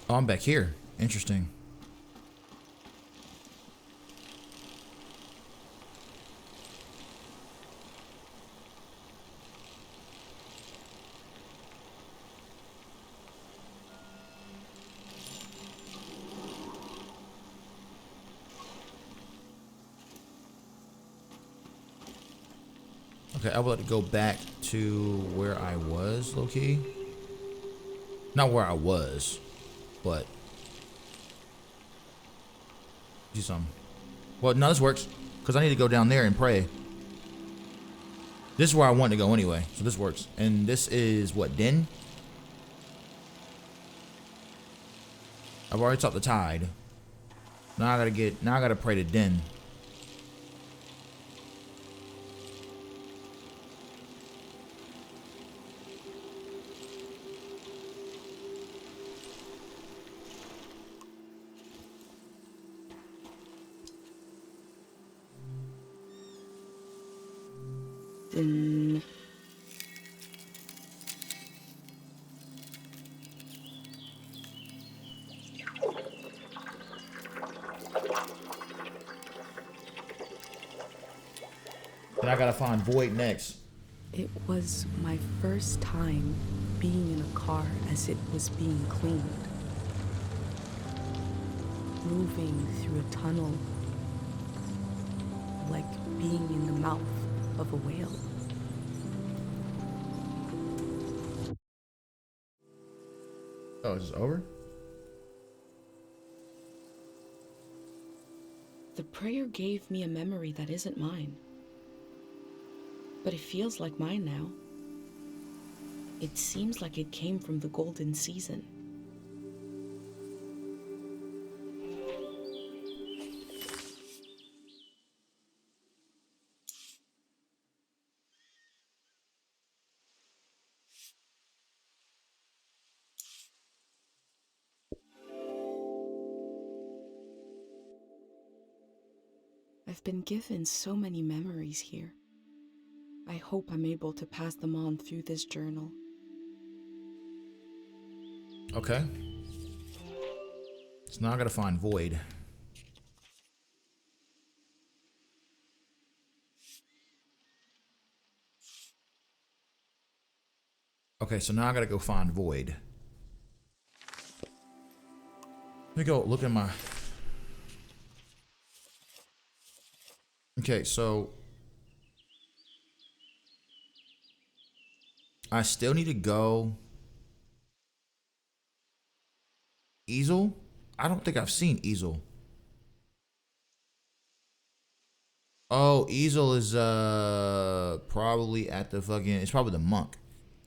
Oh, I'm back here. Interesting. Okay, I would like to go back to where I was, low-key. Not where I was, but do something. Well, no, this works, because I need to go down there and pray. This is where I want to go anyway, so this works. And this is what, Din? I've already taught the tide. Now I gotta pray to Din. Din. And I gotta find Void next. It was my first time being in a car as it was being cleaned. Moving through a tunnel, like being in the mouth of a whale. Oh, is this over? The prayer gave me a memory that isn't mine. But it feels like mine now. It seems like it came from the golden season. I've been given so many memories here. I hope I'm able to pass them on through this journal. Okay. So now I gotta find Void. Okay, so now I gotta go find Void. Let me go look at my... Okay, so... I still need to go... Easel? I don't think I've seen Easel. Oh, Easel is probably at the fucking... It's probably the monk.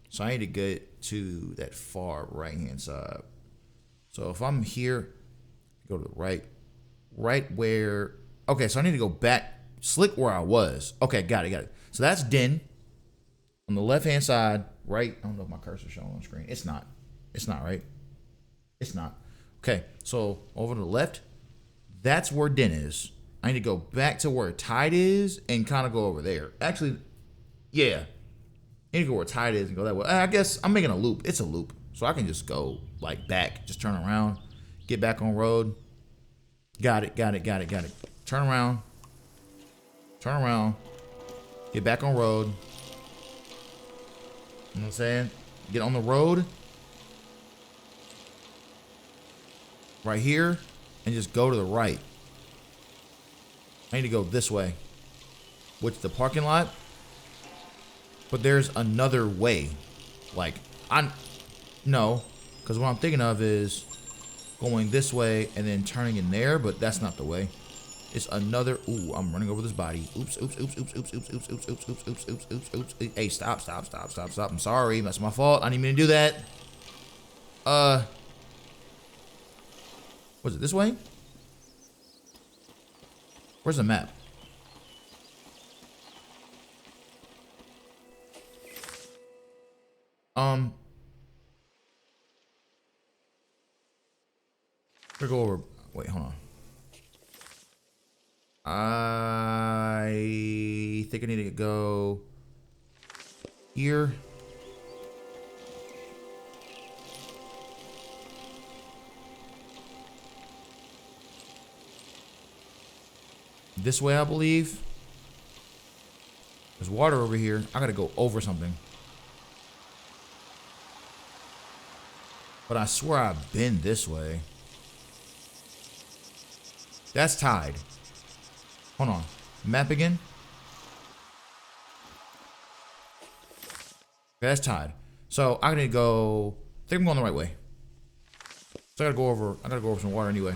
So I need to get to that far right-hand side. So if I'm here, go to the right. Right where... Okay, so I need to go back. Slick where I was. Okay, got it. So that's Din. On the left-hand side, right... I don't know if my cursor's showing on screen. It's not. It's not, right? It's not. Okay, so over to the left, that's where Din is. I need to go back to where Tide is and kind of go over there. Actually, yeah. I need to go where Tide is and go that way. I guess I'm making a loop. It's a loop. So I can just go like back, just turn around, get back on road. Got it. Turn around, get back on road. You know what I'm saying? Get on the road. Right here, and just go to the right. I need to go this way, which is the parking lot. But there's another way. Like, no, because what I'm thinking of is going this way and then turning in there, but that's not the way. It's another. Ooh, I'm running over this body. Oops. Hey, stop. I'm sorry. That's my fault. I didn't mean to do that. Was it this way? Where's the map? We'll go over. Wait, hold on. I think I need to go here. This way, I believe. There's water over here. I gotta go over something. But I swear I've been this way. That's Tide. Hold on. Map again. Okay, that's Tide. So I gotta go. I think I'm going the right way. So I gotta go over some water anyway.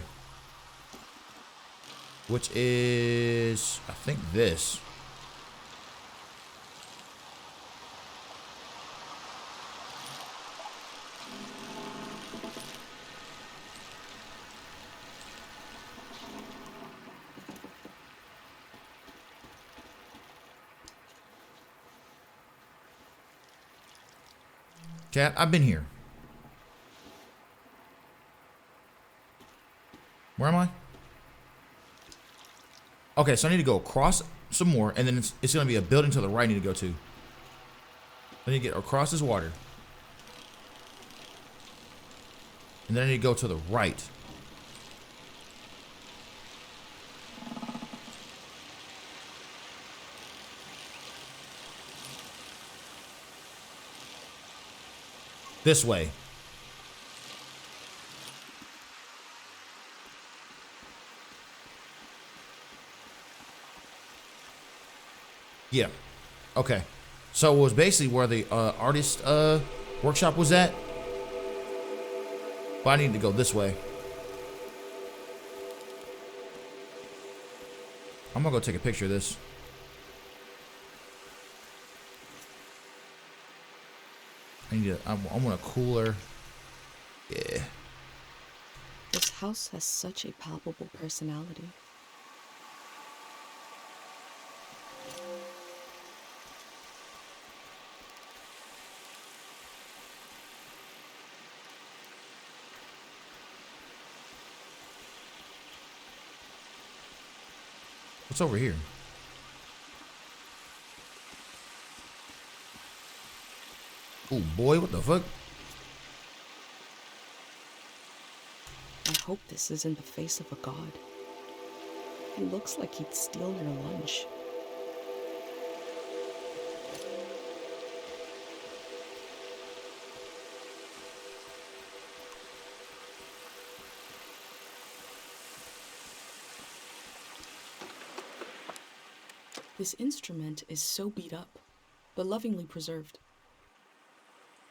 Which is, I think, this. Chat, I've been here. Where am I? Okay, so I need to go across some more, and then it's going to be a building to the right I need to go to. I need to get across this water. And then I need to go to the right. This way. Yeah. Okay. So it was basically where the artist workshop was at. But I need to go this way. I'm gonna go take a picture of this. I want a cooler. Yeah. This house has such a palpable personality. What's over here? Oh boy, what the fuck? I hope this isn't the face of a god. He looks like he'd steal your lunch. This instrument is so beat up, but lovingly preserved.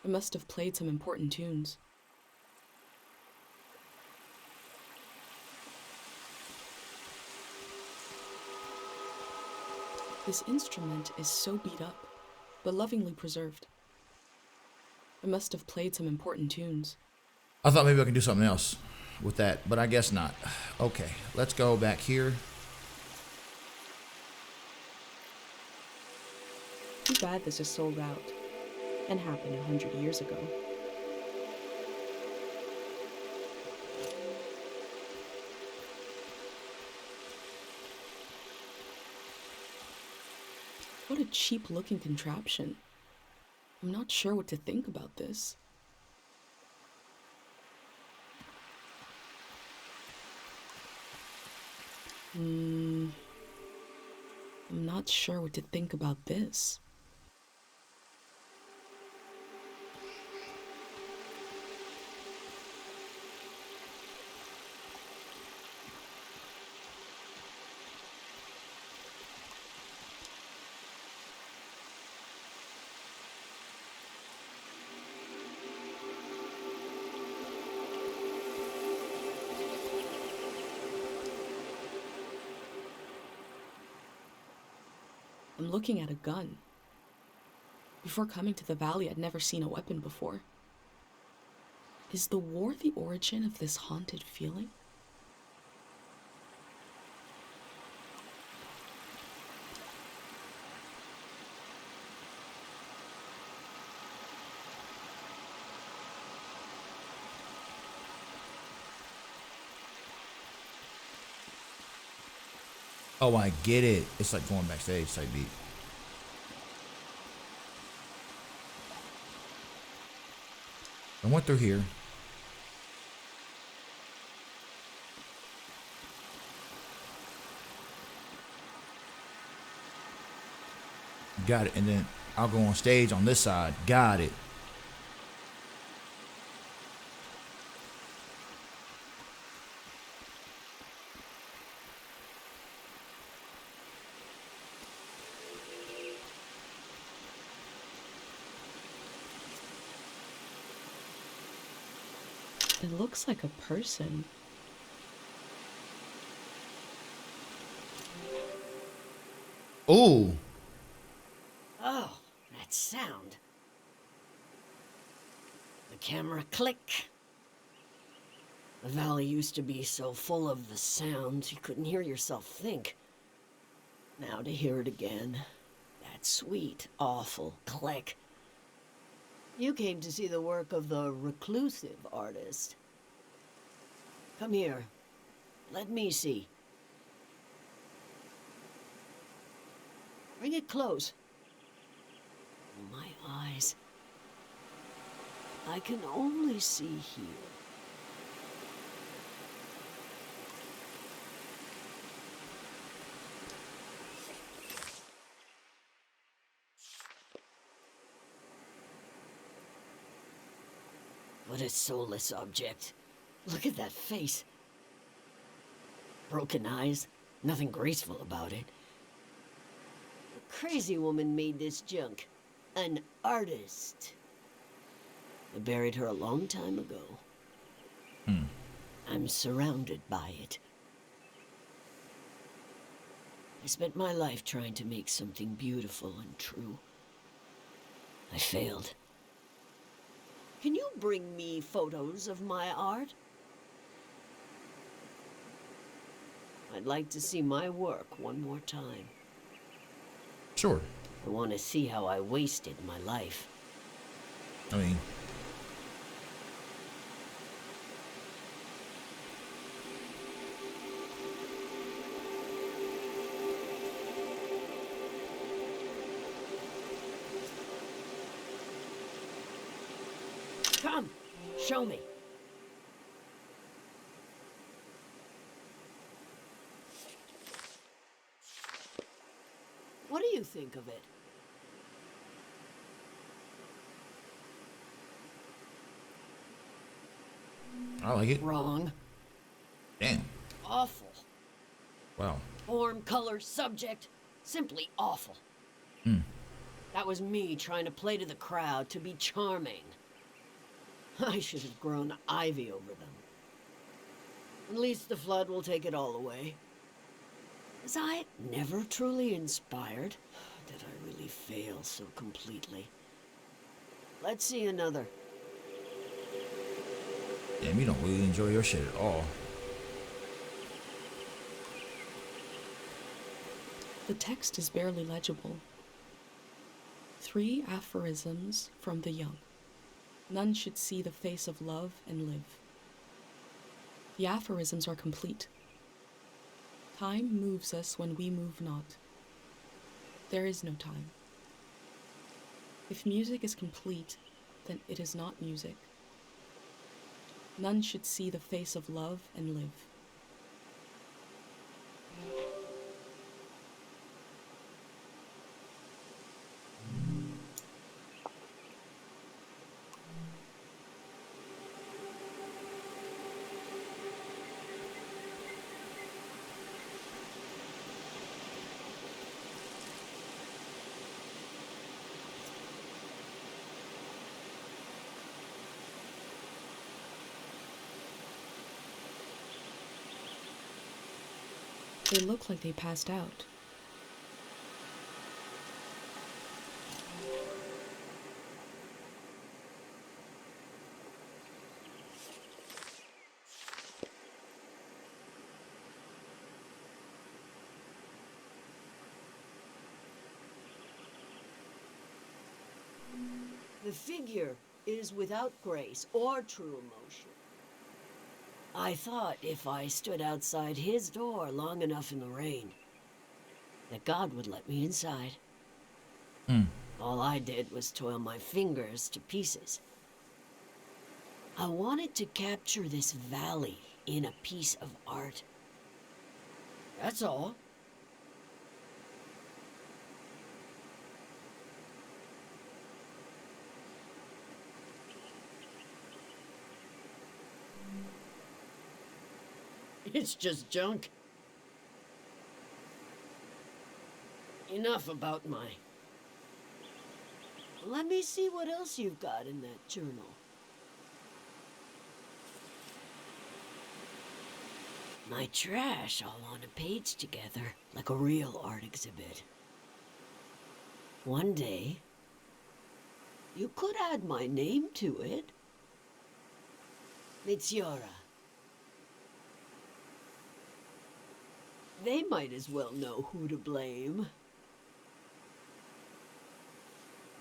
It must have played some important tunes. This instrument is so beat up, but lovingly preserved. It must have played some important tunes. I thought maybe I could do something else with that, but I guess not. Okay, let's go back here. Too bad this is sold out and happened 100 years ago. What a cheap-looking contraption. I'm not sure what to think about this. I'm not sure what to think about this. I'm looking at a gun. Before coming to the valley, I'd never seen a weapon before. Is the war the origin of this haunted feeling? Oh, I get it. It's like going backstage type beat. I went through here. Got it. And then I'll go on stage on this side. Got it. It looks like a person. Ooh. Oh, that sound. The camera click. The valley used to be so full of the sounds you couldn't hear yourself think. Now to hear it again. That sweet, awful click. You came to see the work of the reclusive artist. Come here. Let me see. Bring it close. My eyes. I can only see here. What a soulless object. Look at that face. Broken eyes, nothing graceful about it. A crazy woman made this junk. An artist. I buried her a long time ago. I'm surrounded by it. I spent my life trying to make something beautiful and true. I failed. Can you bring me photos of my art? I'd like to see my work one more time. Sure. I want to see how I wasted my life. I mean, Come, show me. What do you think of it? I like it. Wrong. Damn. Awful. Wow. Form, color, subject. Simply awful. That was me trying to play to the crowd, to be charming. I should have grown ivy over them. At least the flood will take it all away. Was I never truly inspired? Did I really fail so completely? Let's see another. Damn, you don't really enjoy your shit at all. The text is barely legible. 3 aphorisms from the young. None should see the face of love and live. The aphorisms are complete. Time moves us when we move not. There is no time. If music is complete, then it is not music. None should see the face of love and live. They look like they passed out. The figure is without grace or true emotion. I thought if I stood outside his door long enough in the rain, that God would let me inside. All I did was toil my fingers to pieces. I wanted to capture this valley in a piece of art. That's all. It's just junk. Enough about my... Let me see what else you've got in that journal. My trash all on a page together, like a real art exhibit. One day, you could add my name to it. Mitziora. They might as well know who to blame.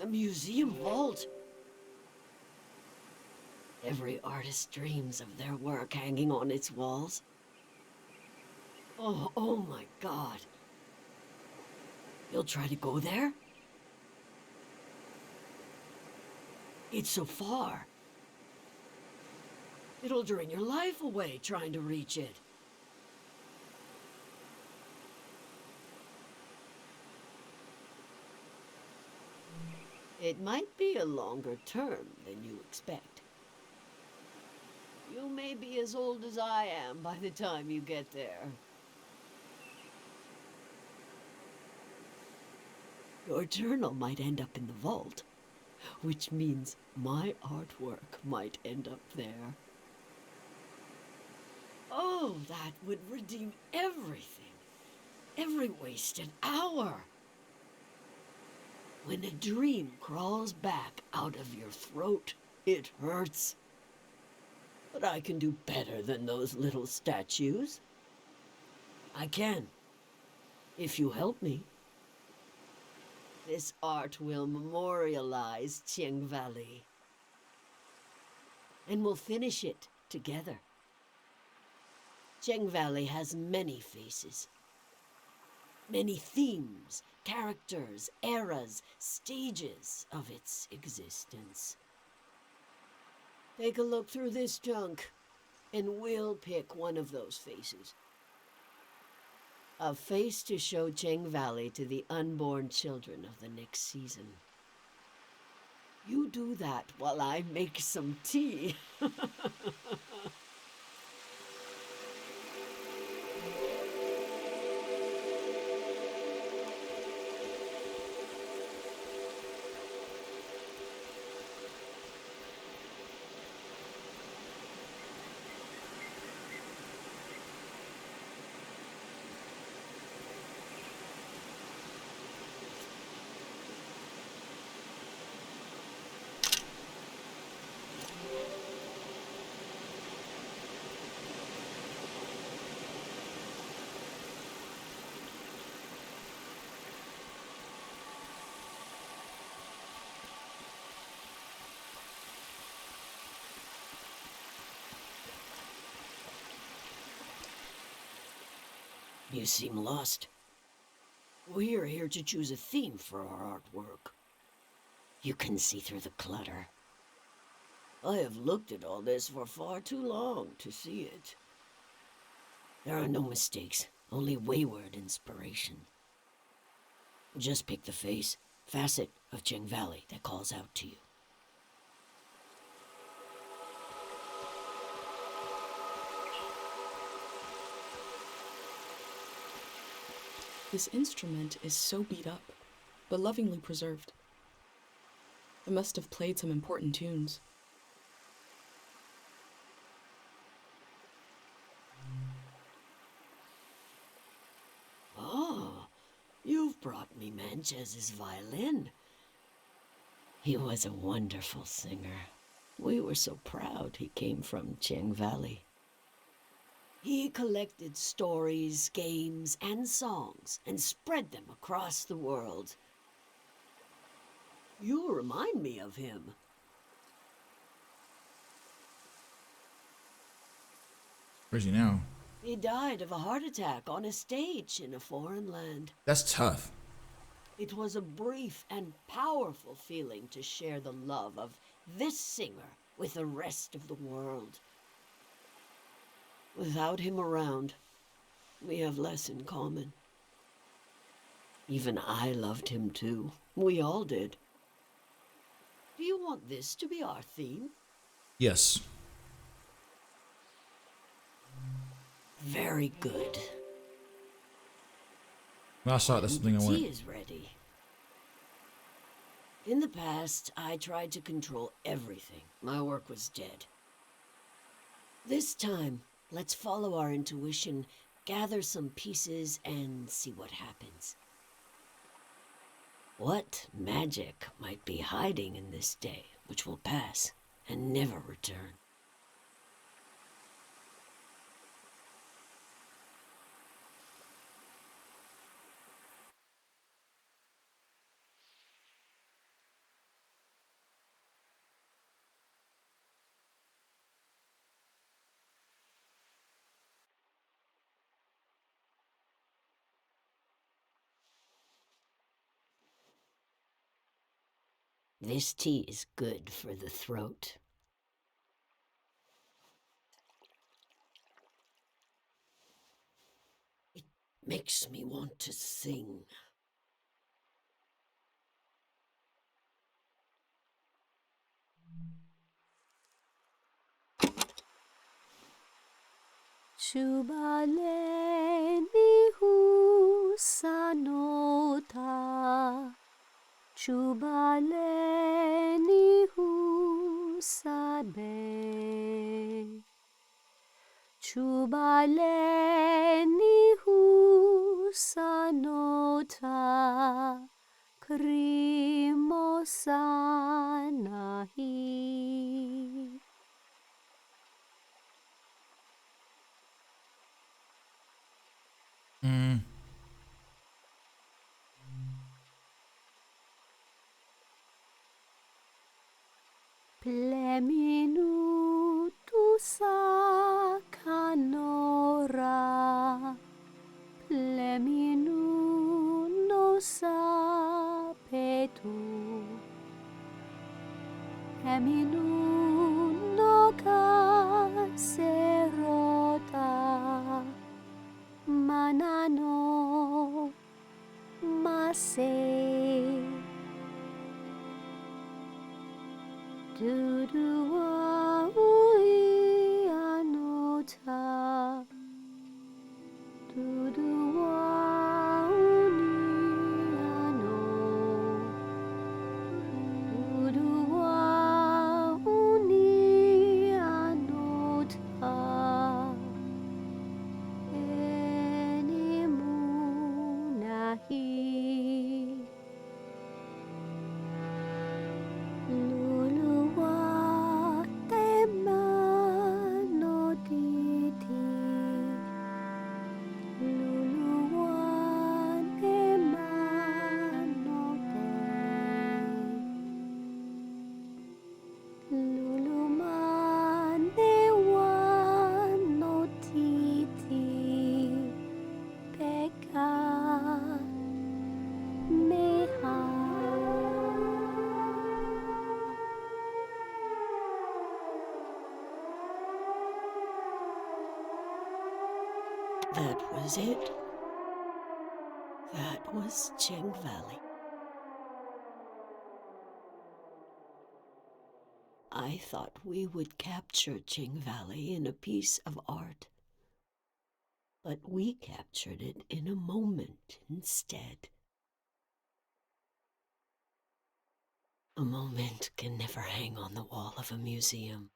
A museum vault. Every artist dreams of their work hanging on its walls. Oh my God. You'll try to go there? It's so far. It'll drain your life away trying to reach it. It might be a longer term than you expect. You may be as old as I am by the time you get there. Your journal might end up in the vault, which means my artwork might end up there. Oh, that would redeem everything. Every wasted hour. When a dream crawls back out of your throat, it hurts. But I can do better than those little statues. I can, if you help me. This art will memorialize Cheng Valley. And we'll finish it together. Cheng Valley has many faces. Many themes, characters, eras, stages of its existence. Take a look through this junk, and we'll pick one of those faces. A face to show Cheng Valley to the unborn children of the next season. You do that while I make some tea. You seem lost. We're here to choose a theme for our artwork. You can see through the clutter. I have looked at all this for far too long to see it. There are no mistakes, only wayward inspiration. Just pick the face, facet of Cheng Valley that calls out to you. This instrument is so beat up, but lovingly preserved. It must have played some important tunes. Oh, you've brought me Manchez's violin. He was a wonderful singer. We were so proud he came from Cheng Valley. He collected stories, games, and songs and spread them across the world. You remind me of him. Where's he now? He died of a heart attack on a stage in a foreign land. That's tough. It was a brief and powerful feeling to share the love of this singer with the rest of the world. Without him around, we have less in common. Even I loved him too. We all did. Do you want this to be our theme? Yes. Very good. When I saw it, that's something I The wanted. tea is ready. In the past, I tried to control everything. My work was dead. This time, let's follow our intuition, gather some pieces, and see what happens. What magic might be hiding in this day, which will pass and never return? This tea is good for the throat. It makes me want to sing. Chubaleni husanota, Chubaleni husabe, Chubaleni husanota, Krimosanahi. Pleminu tu sakanora, Pleminu no sapetu, Pleminu no kaserota, Manano mase. Dudua ui anota, Dudua uni ano, Dudua uni anota, Enimunahi. That was it. That was Cheng Valley. I thought we would capture Cheng Valley in a piece of art. But we captured it in a moment instead. A moment can never hang on the wall of a museum.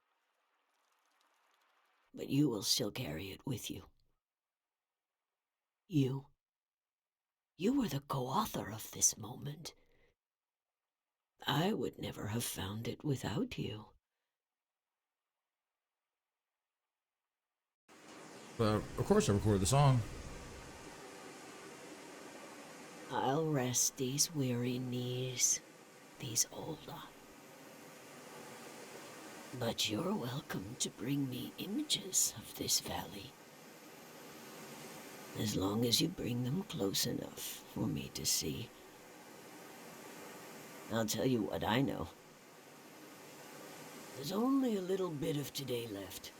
But you will still carry it with you. You were the co-author of this moment. I would never have found it without you. Of course I recorded the song. I'll rest these weary knees, these old eyes. But you're welcome to bring me images of this valley. As long as you bring them close enough for me to see. I'll tell you what I know. There's only a little bit of today left.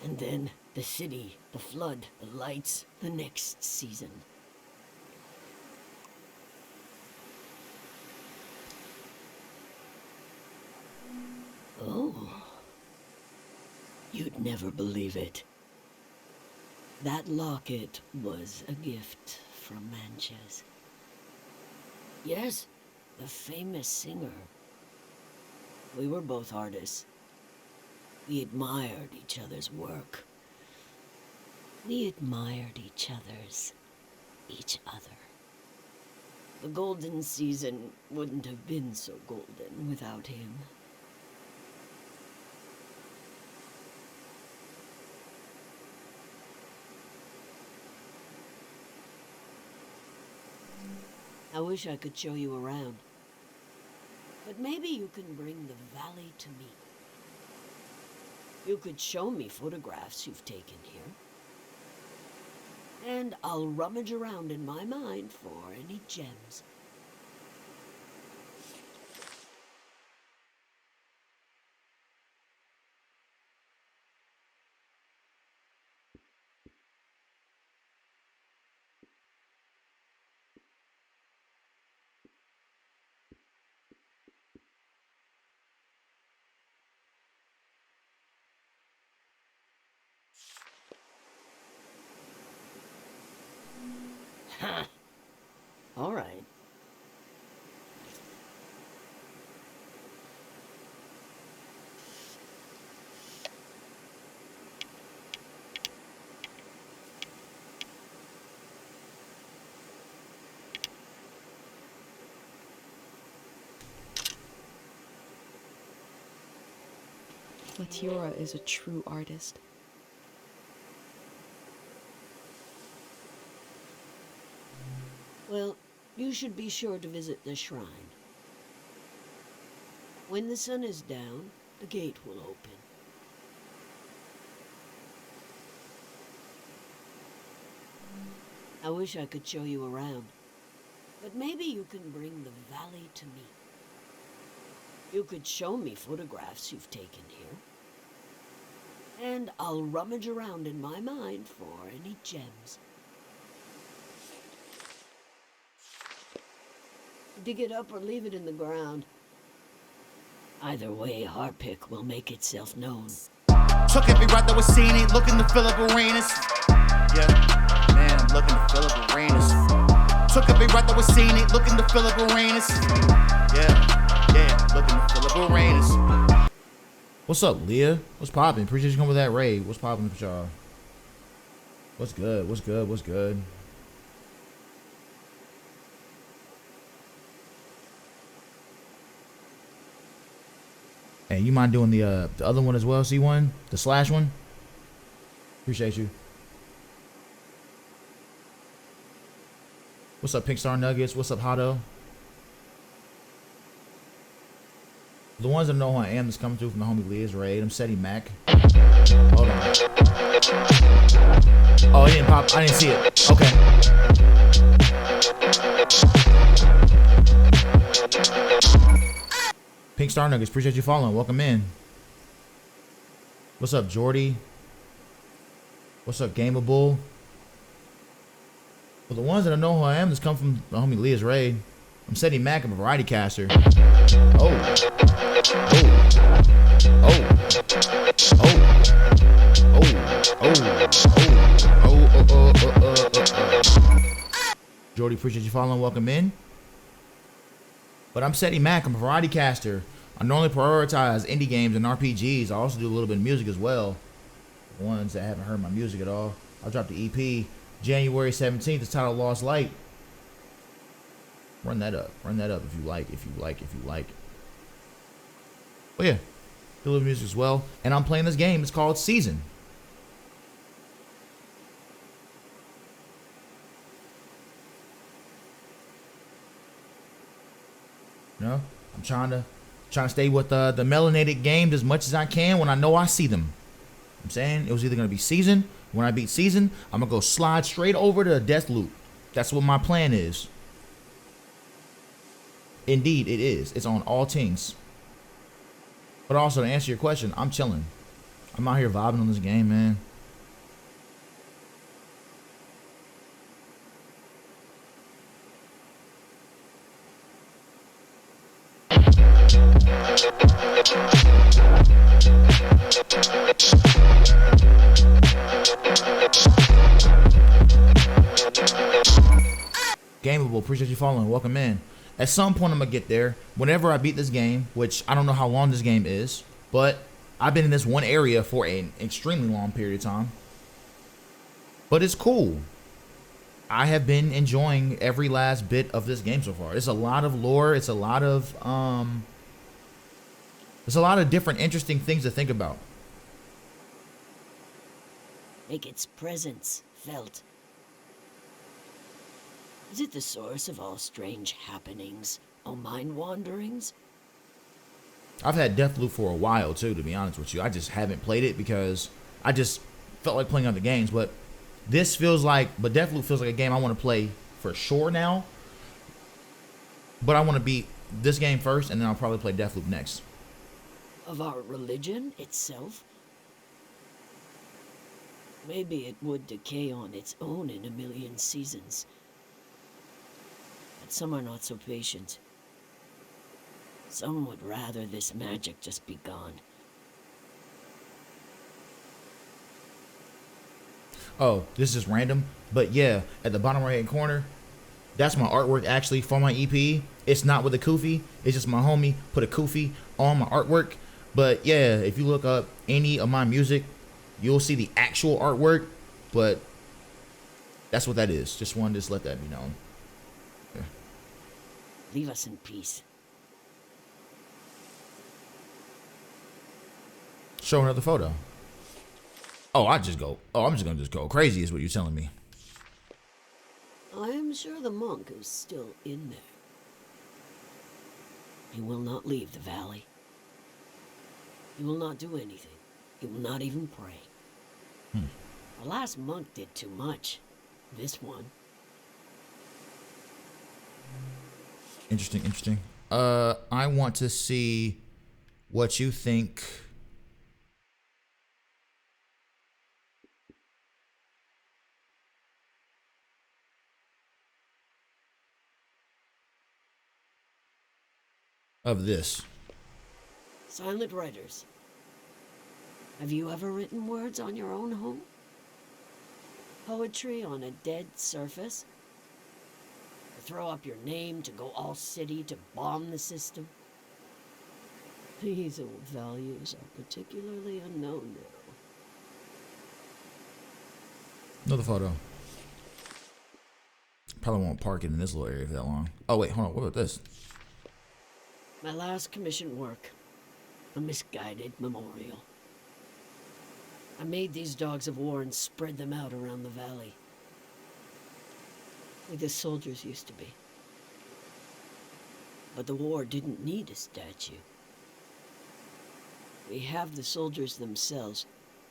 And then the city, the flood, the lights, the next season. Oh. You'd never believe it. That locket was a gift from Manches. Yes, the famous singer. We were both artists. We admired each other's work. We admired each other. The golden season wouldn't have been so golden without him. I wish I could show you around. But maybe you can bring the valley to me. You could show me photographs you've taken here. And I'll rummage around in my mind for any gems. All right. Latiora is a true artist. Well, you should be sure to visit the shrine. When the sun is down, the gate will open. I wish I could show you around, but maybe you can bring the valley to me. You could show me photographs you've taken here, and I'll rummage around in my mind for any gems. Dig it up or leave it in the ground. Either way, Harpic will make itself known. Took every route that was scenic, looking to Philip Arenas. Yeah, man, I'm looking to Philip Arenas. Took every route that was scenic, looking to Philip Arenas. Yeah, looking to Philip Arenas. What's up, Leah? What's poppin'? Appreciate you coming with that raid. What's poppin' with y'all? What's good? What's good? What's good? Hey, you mind doing the other one as well? C1, the slash one. Appreciate you. What's up, Pink Star Nuggets? What's up, Hotto? The ones that know who I am that's coming through from the homie Leah's raid. I'm Seti Mac. Hold on. Oh, it didn't pop. I didn't see it. Okay. Pink Star Nuggets, appreciate you following. Welcome in. What's up, Jordy? What's up, Gameable? Well, the ones that don't know who I am, this come from the homie Leah's Raid. I'm Seti Mac, I'm a variety caster. Jordy, appreciate you following. Welcome in. But I'm Seti Mac, I'm a variety caster. I normally prioritize indie games and RPGs. I also do a little bit of music as well. Ones that haven't heard my music at all. I dropped the EP January 17th. It's titled Lost Light. Run that up if you like. But yeah, do a little music as well. And I'm playing this game. It's called Season. You know, I'm trying to stay with the melanated games as much as I can when I know I see them. I'm saying it was either gonna be Season. When I beat Season, I'm gonna go slide straight over to Deathloop. That's what my plan is. Indeed, it is. It's on all things. But also, to answer your question, I'm chilling. I'm out here vibing on this game, man. Gameable, appreciate you following. Welcome in. At some point, I'm gonna get there. Whenever I beat this game, which I don't know how long this game is, but I've been in this one area for an extremely long period of time. But it's cool. I have been enjoying every last bit of this game so far. It's a lot of lore. It's a lot of different interesting things to think about. Make its presence felt. Is it the source of all strange happenings, all mind wanderings? I've had Deathloop for a while too, to be honest with you. I just haven't played it because I just felt like playing other games. But Deathloop feels like a game I want to play for sure now. But I want to beat this game first, and then I'll probably play Deathloop next. Of our religion itself? Maybe it would decay on its own in a million seasons. But some are not so patient. Some would rather this magic just be gone. Oh, this is random, but yeah, at the bottom right hand corner, that's my artwork actually for my EP. It's not with a kufi, it's just my homie put a kufi on my artwork. But yeah, if you look up any of my music, you'll see the actual artwork, but that's what that is. Just wanted to let that be known. Yeah. Leave us in peace. Show another photo. I'm just gonna go crazy is what you're telling me. I am sure the monk is still in there. He will not leave the valley. He will not do anything. He will not even pray. The last monk did too much. This one. Interesting. I want to see what you think. Of this. Silent writers. Have you ever written words on your own home? Poetry on a dead surface? To throw up your name, to go all city, to bomb the system? These old values are particularly unknown now. Another photo. Probably won't park it in this little area for that long. Oh wait, hold on, what about this? My last commissioned work. A misguided memorial. I made these dogs of war and spread them out around the valley. Like the soldiers used to be. But the war didn't need a statue. We have the soldiers themselves,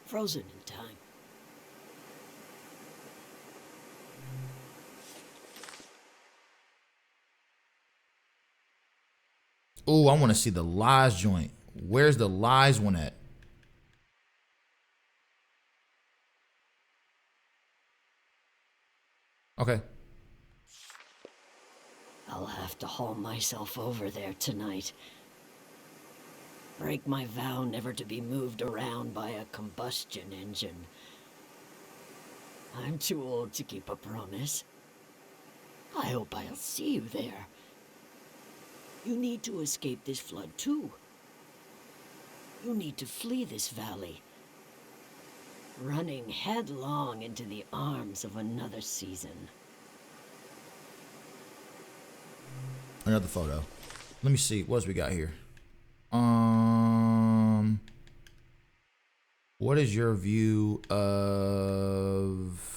frozen in time. Oh, I want to see the Lies joint. Where's the Lies one at? Okay. I'll have to haul myself over there tonight. Break my vow never to be moved around by a combustion engine. I'm too old to keep a promise. I hope I'll see you there. You need to escape this flood too. You need to flee this valley, running headlong into the arms of another season. Another photo. Let me see. What else we got here? What is your view of...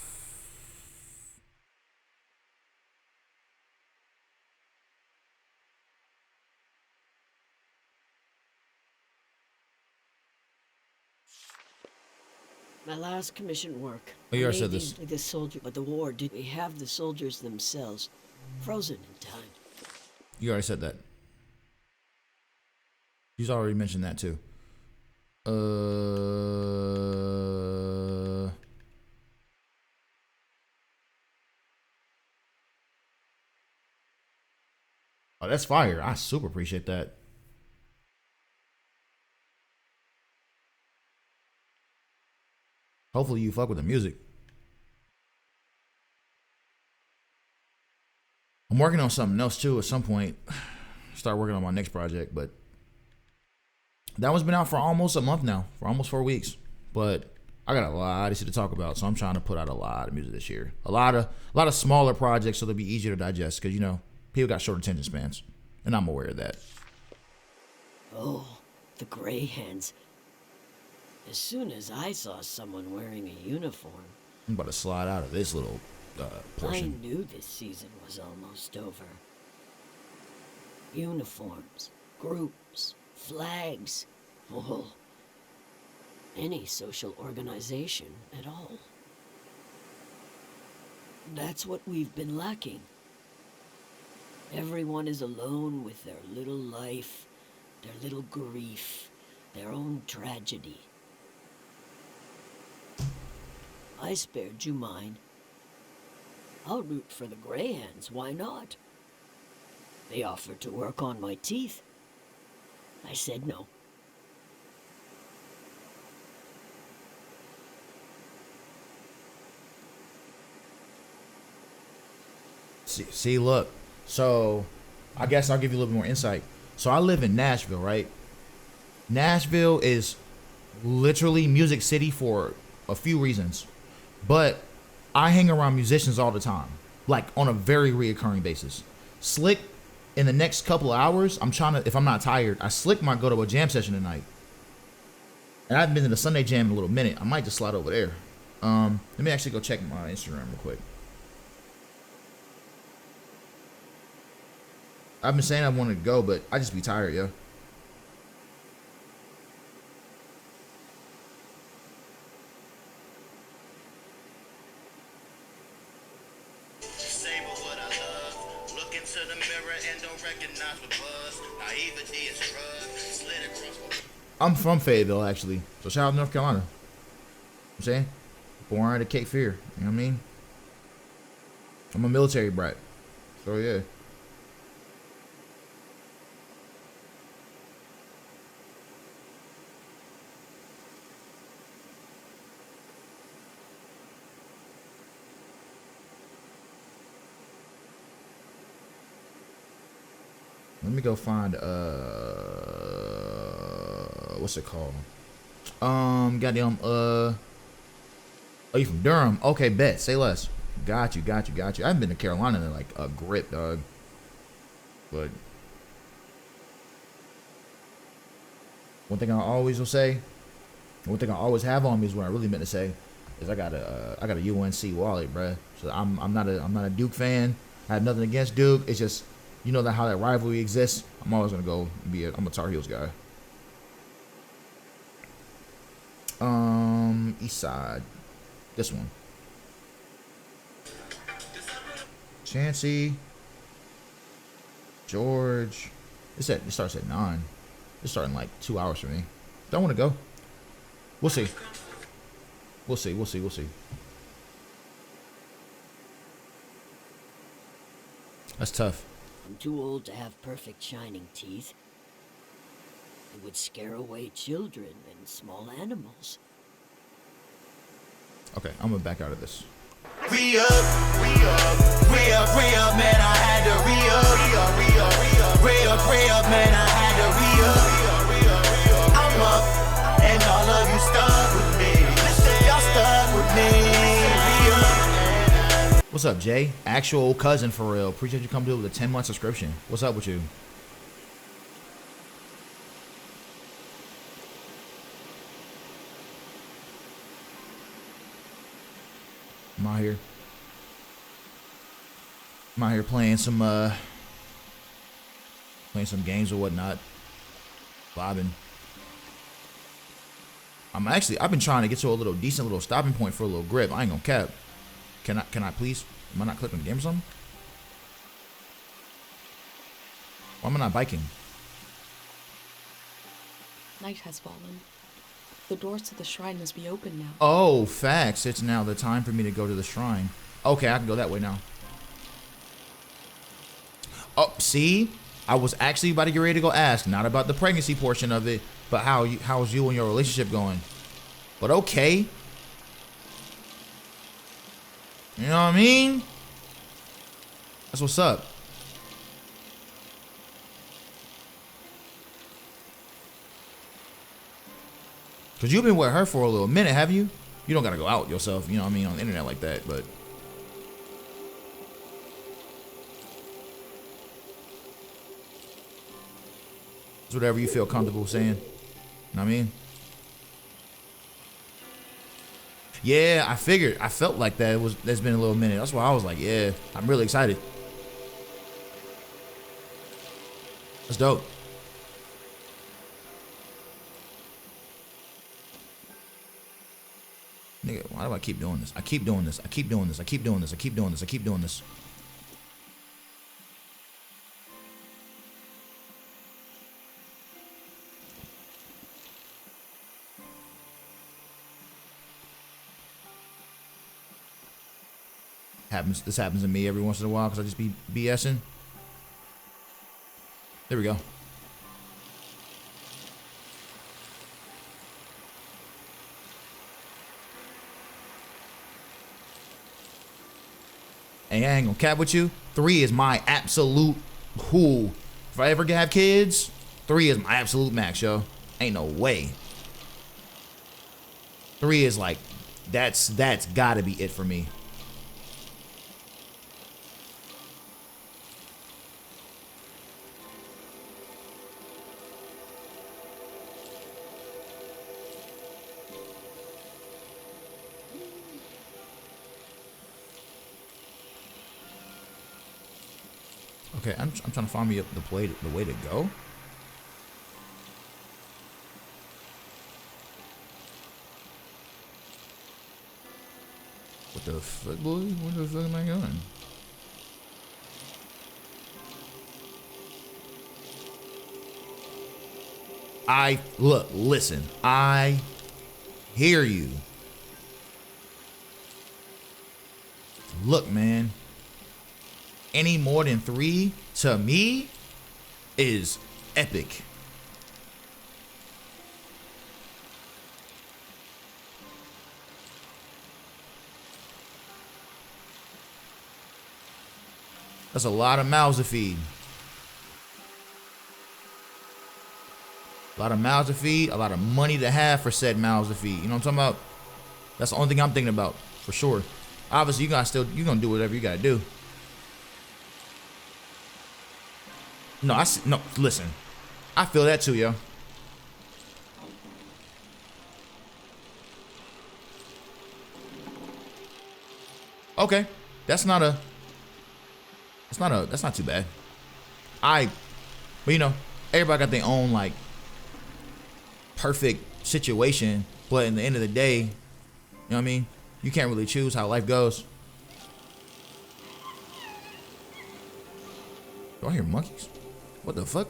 My last commission work. Oh, you already I said made this. The soldier, but the war did. We have the soldiers themselves, frozen in time. You already said that. You've already mentioned that too. Oh, that's fire. I super appreciate that. Hopefully you fuck with the music. I'm working on something else too at some point. Start working on my next project, but that one's been out for almost a month now, for almost 4 weeks. But I got a lot of shit to talk about, so I'm trying to put out a lot of music this year. A lot of smaller projects, so they'll be easier to digest, because you know people got short attention spans, and I'm aware of that. Oh, the gray hands. As soon as I saw someone wearing a uniform, I'm about to slide out of this little portion. I knew this season was almost over. Uniforms, groups, flags, oh, any social organization at all. That's what we've been lacking. Everyone is alone with their little life, their little grief, their own tragedy. I spared you mine. I'll root for the Greyhands, why not? They offered to work on my teeth. I said no. See, look. So, I guess I'll give you a little bit more insight. So, I live in Nashville, right? Nashville is literally Music City for a few reasons. But I hang around musicians all the time, like on a very reoccurring basis. Slick, in the next couple of hours, if I'm not tired, Slick might go to a jam session tonight. And I haven't been to the Sunday Jam in a little minute. I might just slide over there. Let me actually go check my Instagram real quick. I've been saying I wanted to go, but I just be tired, yo. I'm from Fayetteville, actually. So shout out to North Carolina. I'm saying? Born to Cape Fear. You know what I mean? I'm a military brat. So yeah. Let me go find what's it called? Goddamn oh, you from Durham? Okay, bet. Say less. Got you. I haven't been to Carolina in like a grip, dog. But one thing I always will say, one thing I always have on me is what I really meant to say, is I got a UNC wallet, bruh. So I'm not a Duke fan. I have nothing against Duke. It's just, you know how that rivalry exists. I'm always gonna go I'm a Tar Heels guy. East Side. This one. Chancey. George. It starts at 9. It's starting like 2 hours for me. Don't want to go. We'll see. That's tough. I'm too old to have perfect shining teeth. It would scare away children and small animals. Okay, I'm gonna back out of this. Re-up, man, I had to re-up. Re-up, man, I had to re-up. I'm up, and all of you stuck with me. Y'all stuck with me. Re-up. What's up, Jay? Actual cousin for real. Appreciate you coming to it with a 10-month subscription. What's up with you? I'm out here playing some games or whatnot. Vibing. I've been trying to get to a little decent little stopping point for a little grip. I ain't gonna cap. Can I please? Am I not clicking the game or something? Why am I not biking? Night has fallen. The doors to the shrine must be open now. Oh, facts. It's now the time for me to go to the shrine. Okay, I can go that way now. Oh, see? I was actually about to get ready to go ask, not about the pregnancy portion of it, but how's you and your relationship going? But okay. You know what I mean? That's what's up. Cause you've been with her for a little minute, have you? You don't gotta go out yourself, you know what I mean, on the internet like that, but it's whatever you feel comfortable saying. You know what I mean? Yeah, I figured. I felt like that. That's been a little minute. That's why I was like, yeah, I'm really excited. That's dope. Nigga, why do I keep doing this? I keep doing this. I keep doing this. I keep doing this. I keep doing this. I keep doing this. This happens to me every once in a while because I just be BSing. There we go. And I ain't gonna cap with you. 3 is my absolute cool. If I ever have kids, 3 is my absolute max, yo. Ain't no way. 3 is like, that's gotta be it for me. Okay, I'm trying to find me the way to go. What the fuck, boy? Where the fuck am I going? Listen, I hear you. Look, man. Any more than 3 to me is epic. That's a lot of mouths to feed. A lot of mouths to feed, a lot of money to have for said mouths to feed. You know what I'm talking about? That's the only thing I'm thinking about, for sure. Obviously, you're gonna do whatever you gotta do. No, listen. I feel that too, yo. Okay. That's not too bad. But you know, everybody got their own like perfect situation, but in the end of the day, you know what I mean? You can't really choose how life goes. Do I hear monkeys? What the fuck?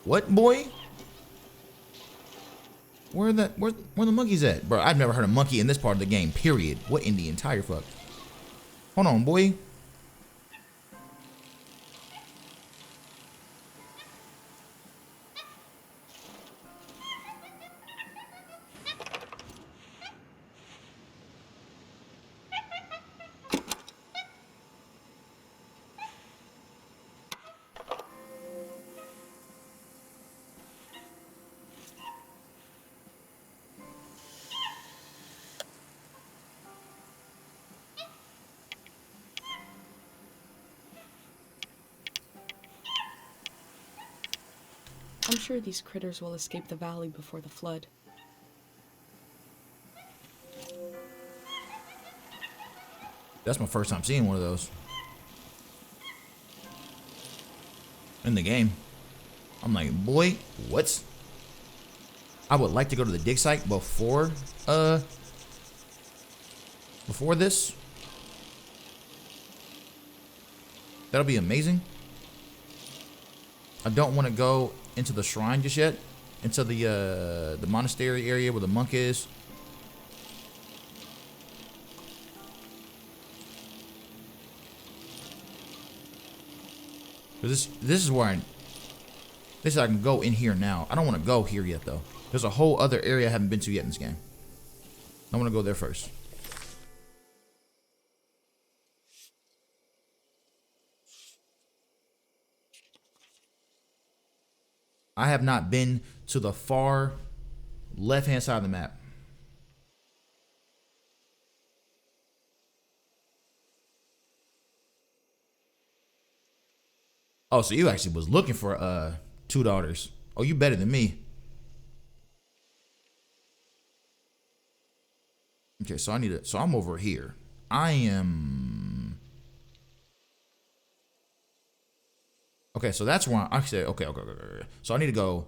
What, boy? Where the monkeys at? Bro, I've never heard a monkey in this part of the game, period. What in the entire fuck? Hold on, boy. I'm sure these critters will escape the valley before the flood. That's my first time seeing one of those in the game. I'm like, boy, what's... I would like to go to the dig site before this. That'll be amazing. I don't want to go into the shrine just yet, into the monastery area where the monk is. This is where I can go in here now. I don't want to go here yet though. There's a whole other area I haven't been to yet in this game. I want to go there first. I have not been to the far left-hand side of the map. Oh, so you actually was looking for two daughters. Oh, you better than me. Okay, so I'm over here. I am... Okay, so that's where I said, okay. So I need to go.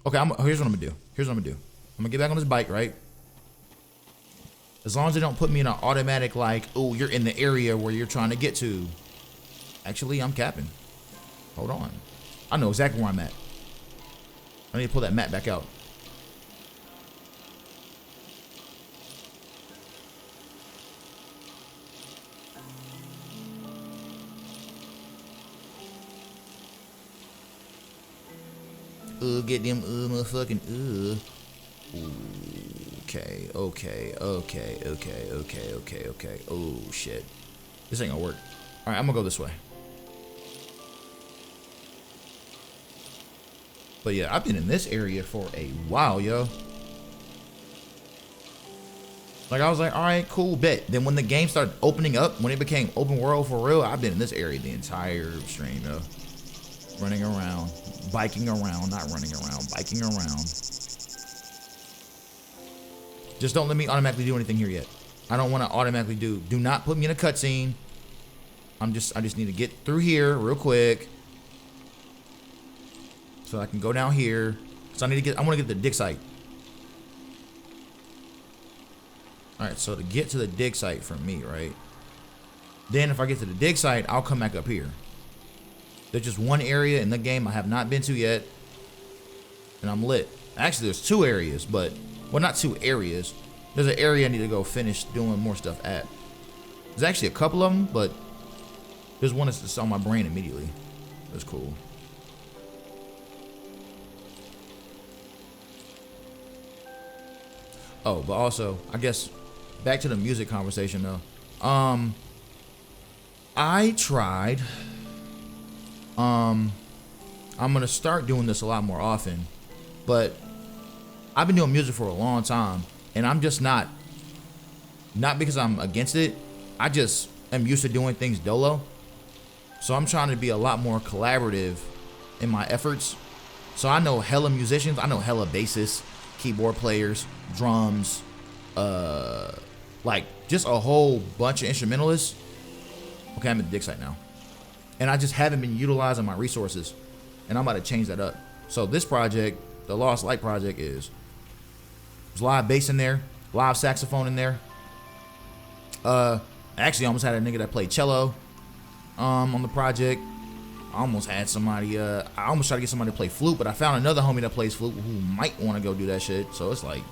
Okay, here's what I'm gonna do. I'm gonna get back on this bike, right? As long as they don't put me in an automatic, like, oh, you're in the area where you're trying to get to. Actually, I'm capping. Hold on. I know exactly where I'm at. I need to pull that map back out. Get them motherfucking Okay. Oh shit. This ain't gonna work. Alright, I'm gonna go this way. But yeah, I've been in this area for a while, yo. Like I was like, alright, cool, bet. Then when the game started opening up, when it became open world for real, I've been in this area the entire stream, yo. Running around, biking around, not running around, biking around. Just don't let me automatically do anything here yet. I don't want to automatically do not put me in a cutscene. I just need to get through here real quick. So I can go down here. So I want to get to the dig site. Alright, so to get to the dig site for me, right? Then if I get to the dig site, I'll come back up here. There's just one area in the game I have not been to yet. And I'm lit. Actually, there's two areas, but... Well, not two areas. There's an area I need to go finish doing more stuff at. There's actually a couple of them, but... There's one that's just on my brain immediately. That's cool. Oh, but also, I guess... Back to the music conversation, though. I tried... I'm gonna start doing this a lot more often, but I've been doing music for a long time, and I'm just not because I'm against it. I just am used to doing things dolo, so I'm trying to be a lot more collaborative in my efforts. So I know hella musicians, I know hella bassists, keyboard players, drums, like just a whole bunch of instrumentalists. Okay, I'm at the dig site now. And I just haven't been utilizing my resources. And I'm about to change that up. So this project, the Lost Light project, there's live bass in there, live saxophone in there. I actually almost had a nigga that played cello on the project. I almost had somebody, I almost tried to get somebody to play flute, but I found another homie that plays flute who might want to go do that shit. So it's like,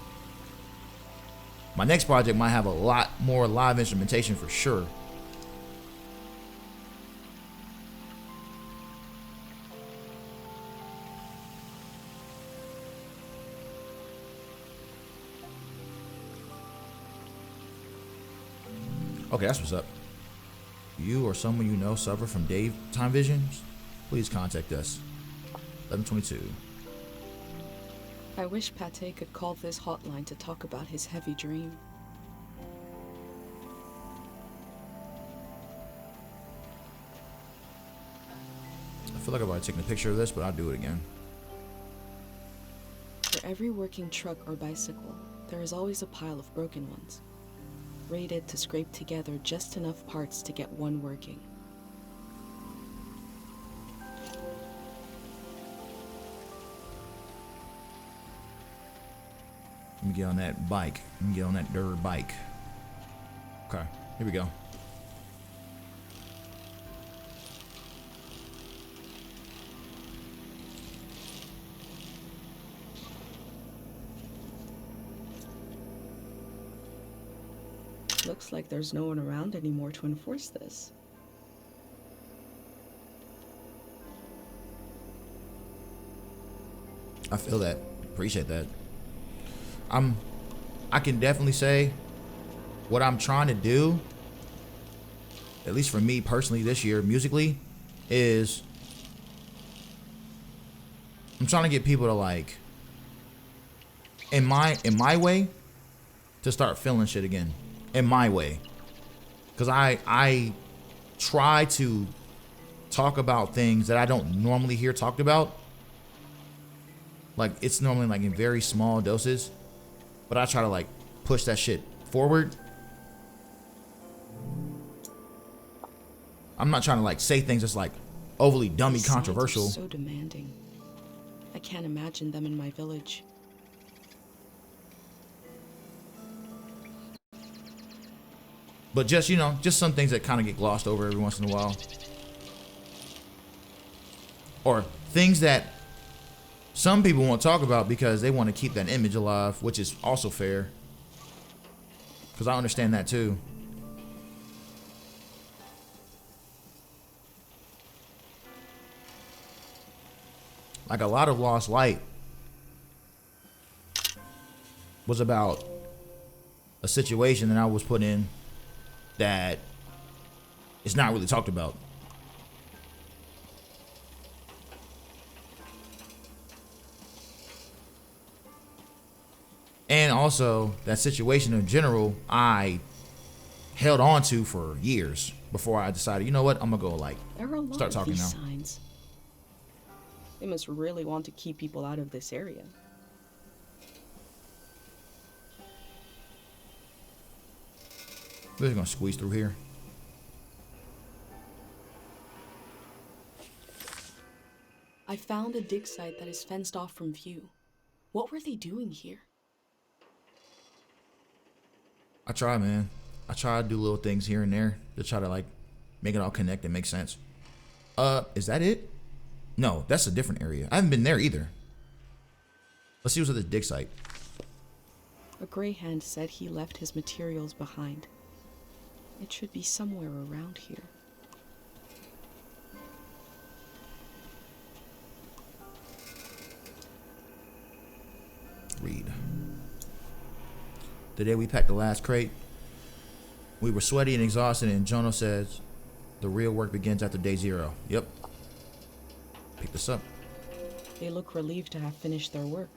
My next project might have a lot more live instrumentation for sure. Okay, that's what's up. You or someone you know suffer from daytime visions? Please contact us. 1122. I wish Pate could call this hotline to talk about his heavy dream. I feel like I've already taken a picture of this, but I'll do it again. For every working truck or bicycle, there is always a pile of broken ones, rated to scrape together just enough parts to get one working. Let me get on that bike. Let me get on that dirt bike. Okay, here we go. Looks like there's no one around anymore to enforce this. I feel that. Appreciate that. I can definitely say what I'm trying to do, at least for me personally this year, musically, is I'm trying to get people to, like, in my way, to start feeling shit again. In my way. Because I try to talk about things that I don't normally hear talked about. Like, it's normally like in very small doses. But I try to, like, push that shit forward. I'm not trying to, like, say things that's, like, overly dummy controversial. So demanding. I can't imagine them in my village. But just, you know, just some things that kind of get glossed over every once in a while. Or things that some people won't talk about because they want to keep that image alive, which is also fair. Because I understand that too. Like, a lot of Lost Light was about a situation that I was put in that is not really talked about. And also, that situation in general, I held on to for years before I decided, you know what, I'm gonna go, like, There are a lot start of talking these now. signs. They must really want to keep people out of this area. We're just gonna squeeze through here. I found a dig site that is fenced off from view. What were they doing here? I try, man. I try to do little things here and there to try to, like, make it all connect and make sense. Is that it? No, that's a different area. I haven't been there either. Let's see what's at the dig site. A gray hand said he left his materials behind. It should be somewhere around here. Read. The day we packed the last crate, we were sweaty and exhausted, and Jono says the real work begins after day 0. Yep. Pick this up. They look relieved to have finished their work.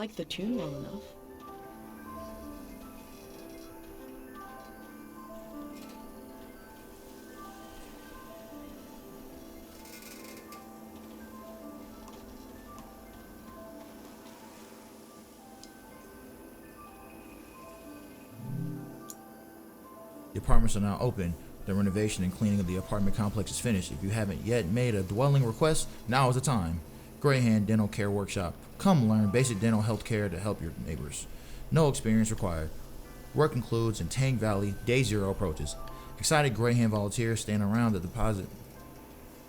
like the tune well enough. The apartments are now open. The renovation and cleaning of the apartment complex is finished. If you haven't yet made a dwelling request, now is the time. Greyhand Dental Care Workshop. Come learn basic dental health care to help your neighbors. No experience required. Work includes in Tang Valley, Day Zero approaches. Excited Greyhand volunteers stand around the deposit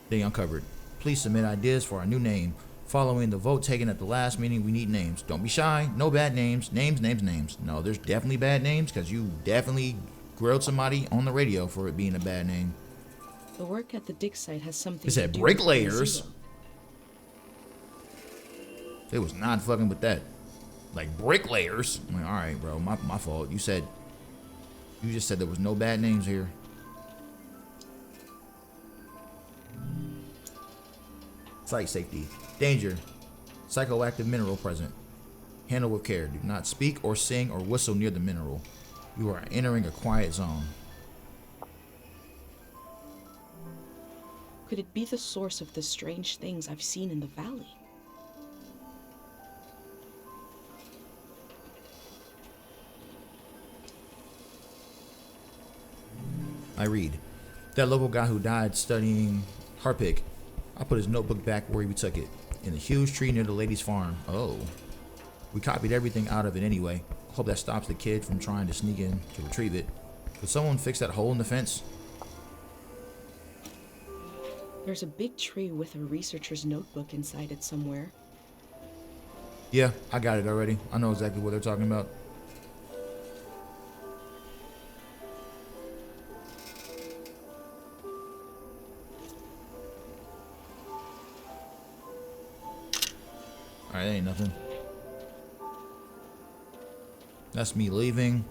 they uncovered. Please submit ideas for our new name. Following the vote taken at the last meeting, we need names. Don't be shy. No bad names. Names. No, there's definitely bad names because you definitely grilled somebody on the radio for it being a bad name. The work at the dig site has something It said to do with bricklayers. Zero. It was not fucking with that. Like bricklayers. I'm like, all right, bro, my fault. You just said there was no bad names here. Site safety. Danger. Psychoactive mineral present. Handle with care. Do not speak or sing or whistle near the mineral. You are entering a quiet zone. Could it be the source of the strange things I've seen in the valley? I read. That local guy who died studying Harpic. I put his notebook back where we took it. In a huge tree near the lady's farm. Oh. We copied everything out of it anyway. Hope that stops the kid from trying to sneak in to retrieve it. Could someone fix that hole in the fence? There's a big tree with a researcher's notebook inside it somewhere. Yeah, I got it already. I know exactly what they're talking about. Alright, that ain't nothing. That's me leaving.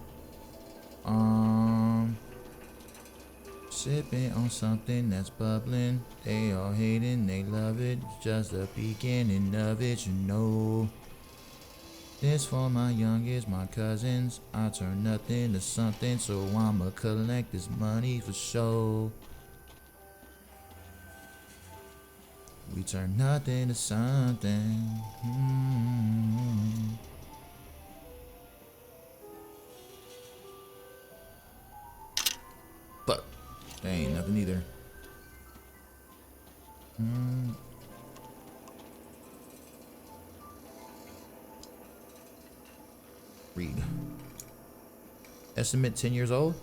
Sipping on something that's bubbling. They all hating, they love it. It's just the beginning of it, you know. This for my youngest, my cousins. I turn nothing to something, so I'ma collect this money for sure. We turn nothing to something. But there ain't nothing either. Read. Estimate 10 years old.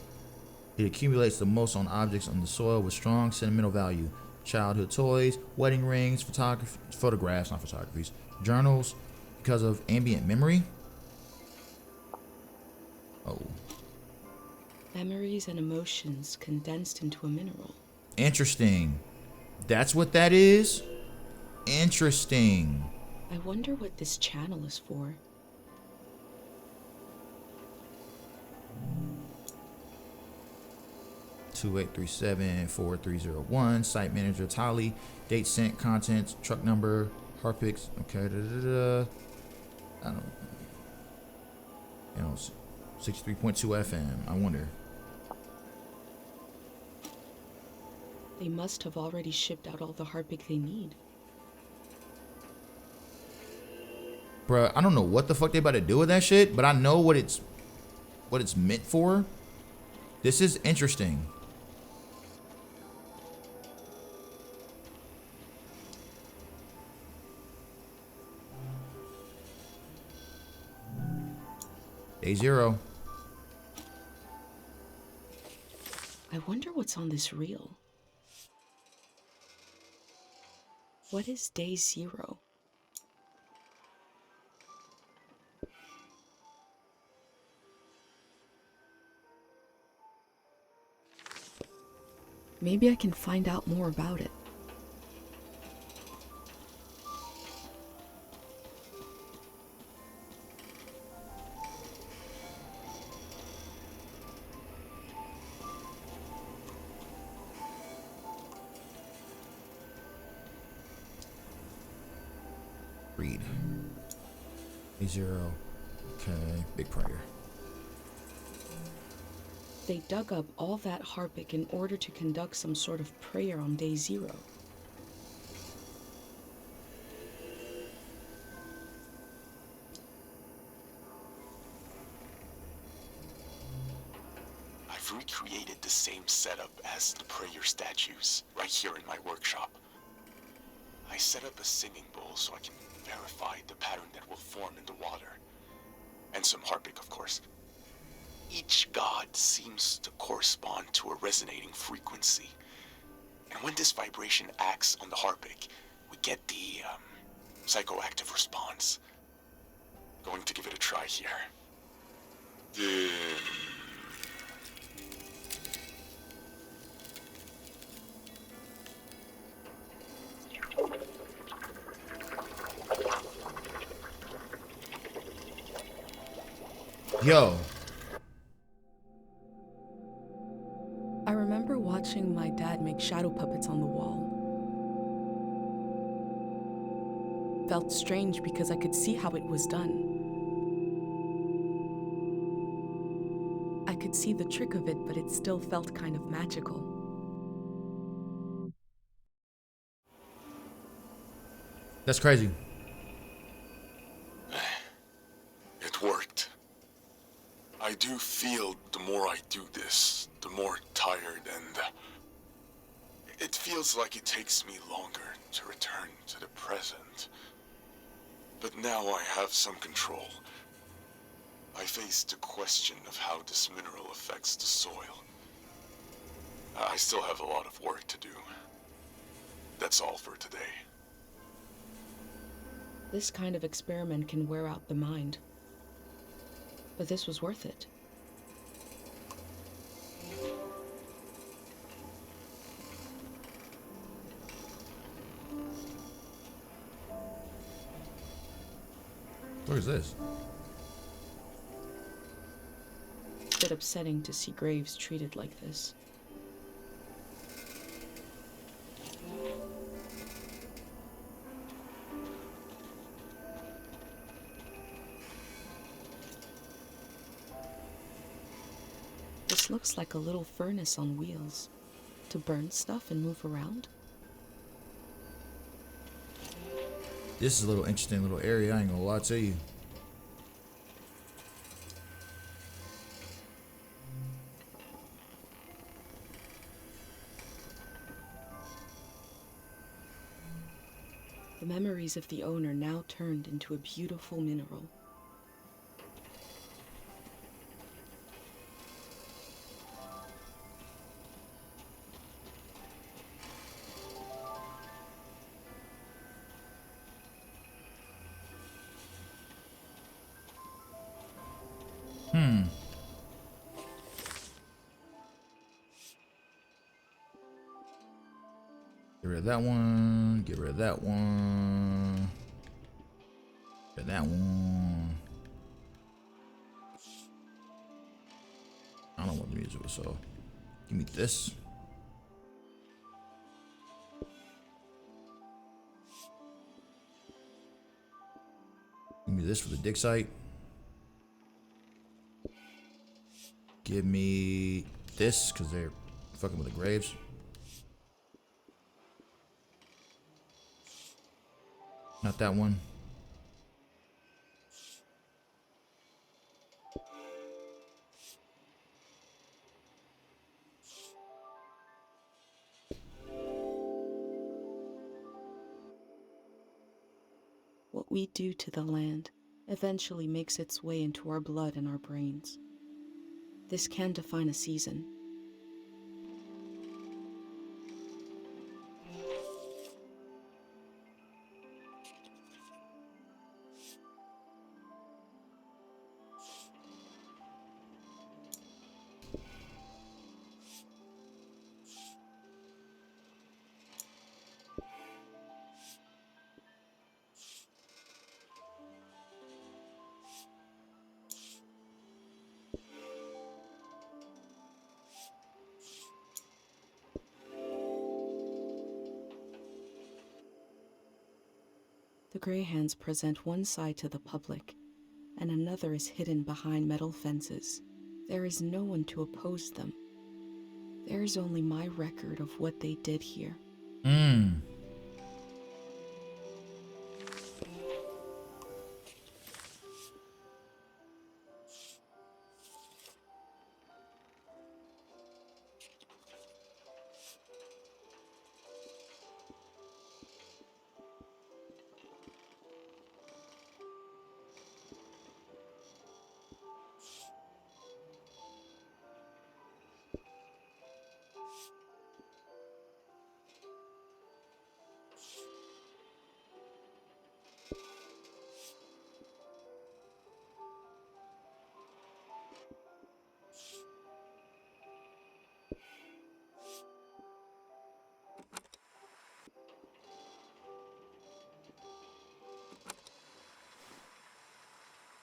It accumulates the most on objects on the soil with strong sentimental value. Childhood toys, wedding rings, photographs, not photographies, journals, because of ambient memory. Oh. Memories and emotions condensed into a mineral. Interesting. That's what that is? Interesting. I wonder what this channel is for. (2837-4301) Site manager Tali. Date sent, contents, truck number, Harpix. Okay, I don't. 63.2 FM. I wonder. They must have already shipped out all the Harpic they need. Bruh, I don't know what the fuck they about to do with that shit, but I know what it's meant for. This is interesting. Day zero. I wonder what's on this reel. What is day zero? Maybe I can find out more about it. Read. 0. Okay, big prayer. They dug up all that Harpic in order to conduct some sort of prayer on day 0. I've recreated the same setup as the prayer statues right here in my workshop. I set up a singing bowl so I can verify the pattern that will form in the water. And some Harpic, of course. Each god seems to correspond to a resonating frequency. And when this vibration acts on the Harpic, we get the psychoactive response. Going to give it a try here. Yo. I remember watching my dad make shadow puppets on the wall. Felt strange because I could see how it was done. I could see the trick of it, but it still felt kind of magical. That's crazy. It worked. I do feel the more I do this, the more tired, and it feels like it takes me longer to return to the present. But now I have some control. I face the question of how this mineral affects the soil. I still have a lot of work to do. That's all for today. This kind of experiment can wear out the mind. But this was worth it. What is this? It's a bit upsetting to see graves treated like this. This looks like a little furnace on wheels to burn stuff and move around. This is a little interesting little area, I ain't gonna lie to you. The memories of the owner now turned into a beautiful mineral. Get rid of that one. Get rid of that one. Get rid of that one. I don't want the music, so give me this. Give me this for the dig site. Give me this because they're fucking with the graves. Not that one. What we do to the land eventually makes its way into our blood and our brains. This can define a season. The Grey Hands present one side to the public and another is hidden behind metal fences. There is no one to oppose them. There is only my record of what they did here.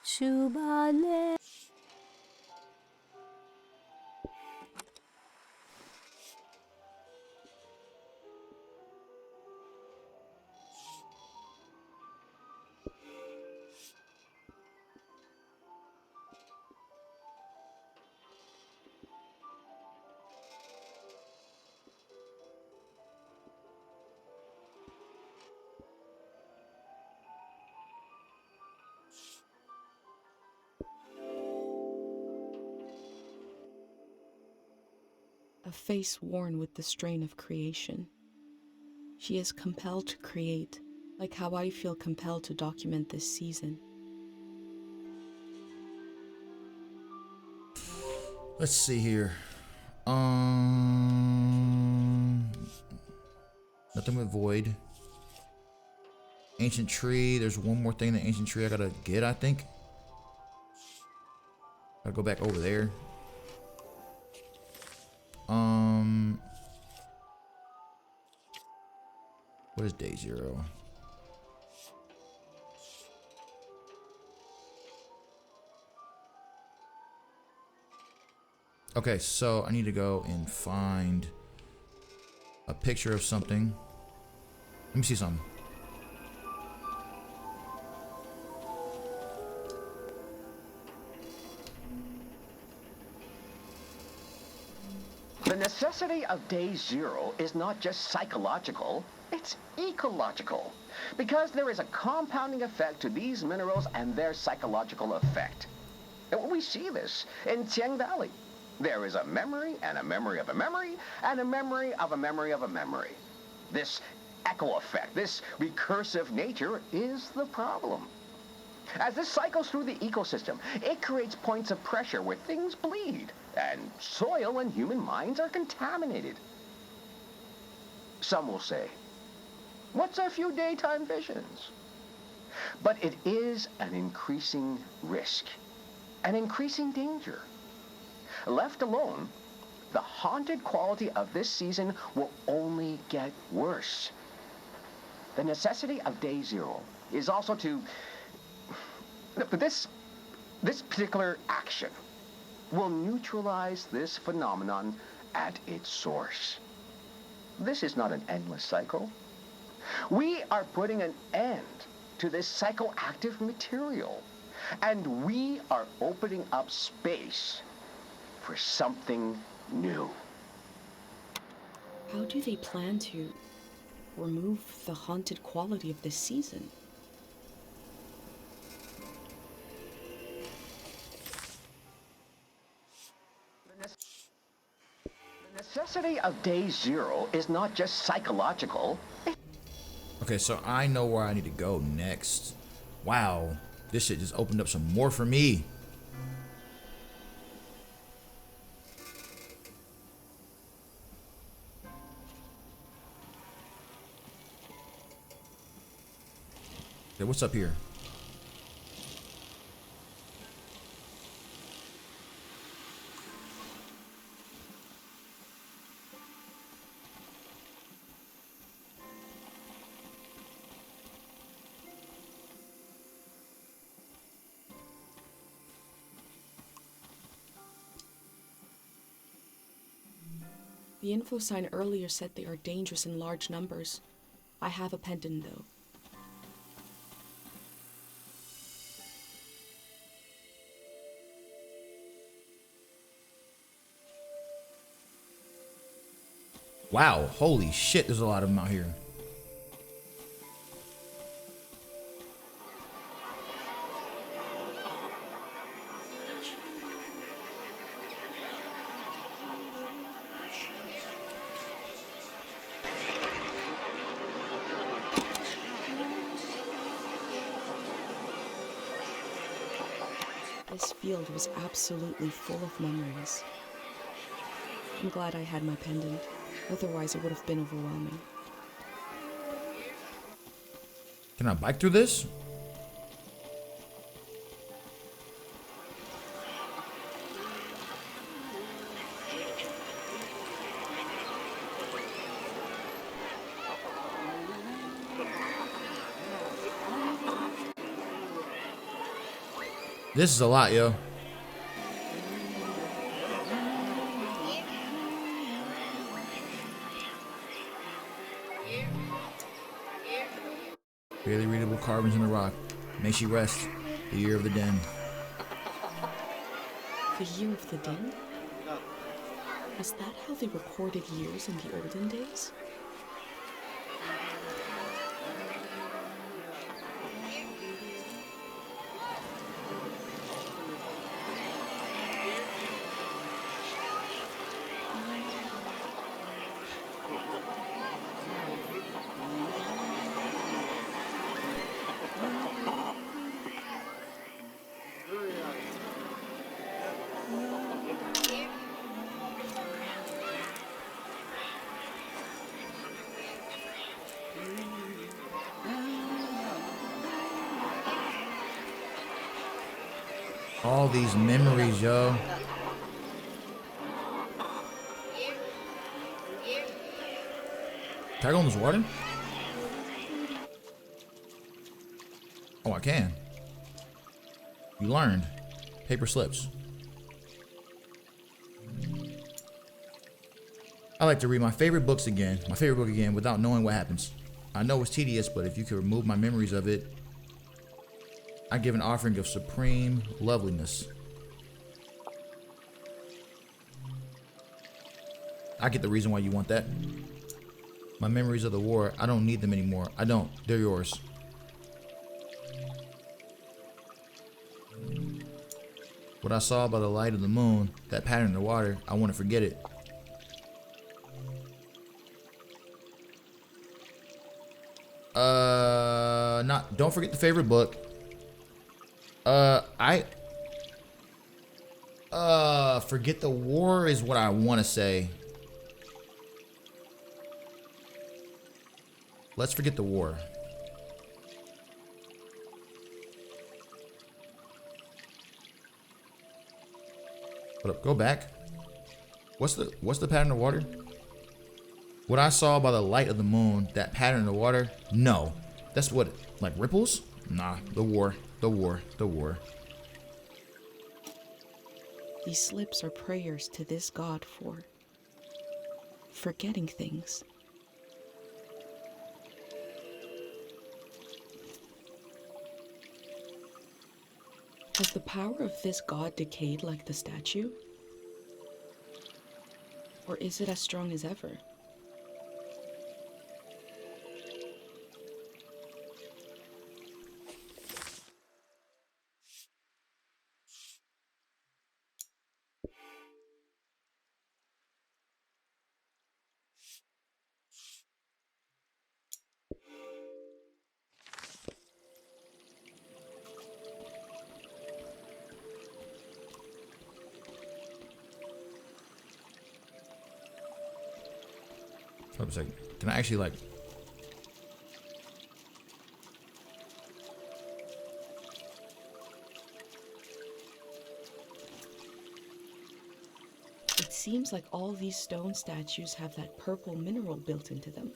Shubale. A face worn with the strain of creation. She is compelled to create, like how I feel compelled to document this season. Let's see here. Nothing with void. Ancient tree. There's one more thing in the ancient tree I gotta get, I think. Gotta go back over there. What is day 0? Okay, so I need to go and find a picture of something. Let me see something. The necessity of day 0 is not just psychological, it's ecological. Because there is a compounding effect to these minerals and their psychological effect. And we see this in Tiang Valley. There is a memory and a memory of a memory and a memory of a memory of a memory. This echo effect, this recursive nature is the problem. As this cycles through the ecosystem, it creates points of pressure where things bleed, and soil and human minds are contaminated. Some will say, what's a few daytime visions? But it is an increasing risk, an increasing danger. Left alone, the haunted quality of this season will only get worse. The necessity of day 0 is also to... This particular action will neutralize this phenomenon at its source. This is not an endless cycle. We are putting an end to this psychoactive material, and we are opening up space for something new. How do they plan to remove the haunted quality of this season? The necessity of day 0 is not just psychological. Okay, so I know where I need to go next. Wow, this shit just opened up some more for me. Okay, what's up here? The info sign earlier said they are dangerous in large numbers. I have a pendant though. Wow, holy shit, there's a lot of them out here. This field was absolutely full of memories. I'm glad I had my pendant, otherwise it would have been overwhelming. Can I bike through this? This is a lot, yo. Barely readable carvings in the rock. May she rest. The year of the den. The year of the den? Is that how they recorded years in the olden days? All these memories, yo. Can I go in this water? Oh, I can. You learned. Paper slips. I like to read my favorite book again, without knowing what happens. I know it's tedious, but if you could remove my memories of it, I give an offering of supreme loveliness. I get the reason why you want that. My memories of the war, I don't need them anymore. I don't. They're yours. What I saw by the light of the moon, that pattern in the water, I want to forget it. Don't forget the favorite book. Forget the war is what I want to say. Let's forget the war. Hold up, go back. What's the pattern of water? What I saw by the light of the moon, that pattern in the water? No. That's what, like ripples? Nah, the war. These slips are prayers to this god for forgetting things. Has the power of this god decayed like the statue? Or is it as strong as ever? Hold up a second. Can I actually like... It seems like all these stone statues have that purple mineral built into them.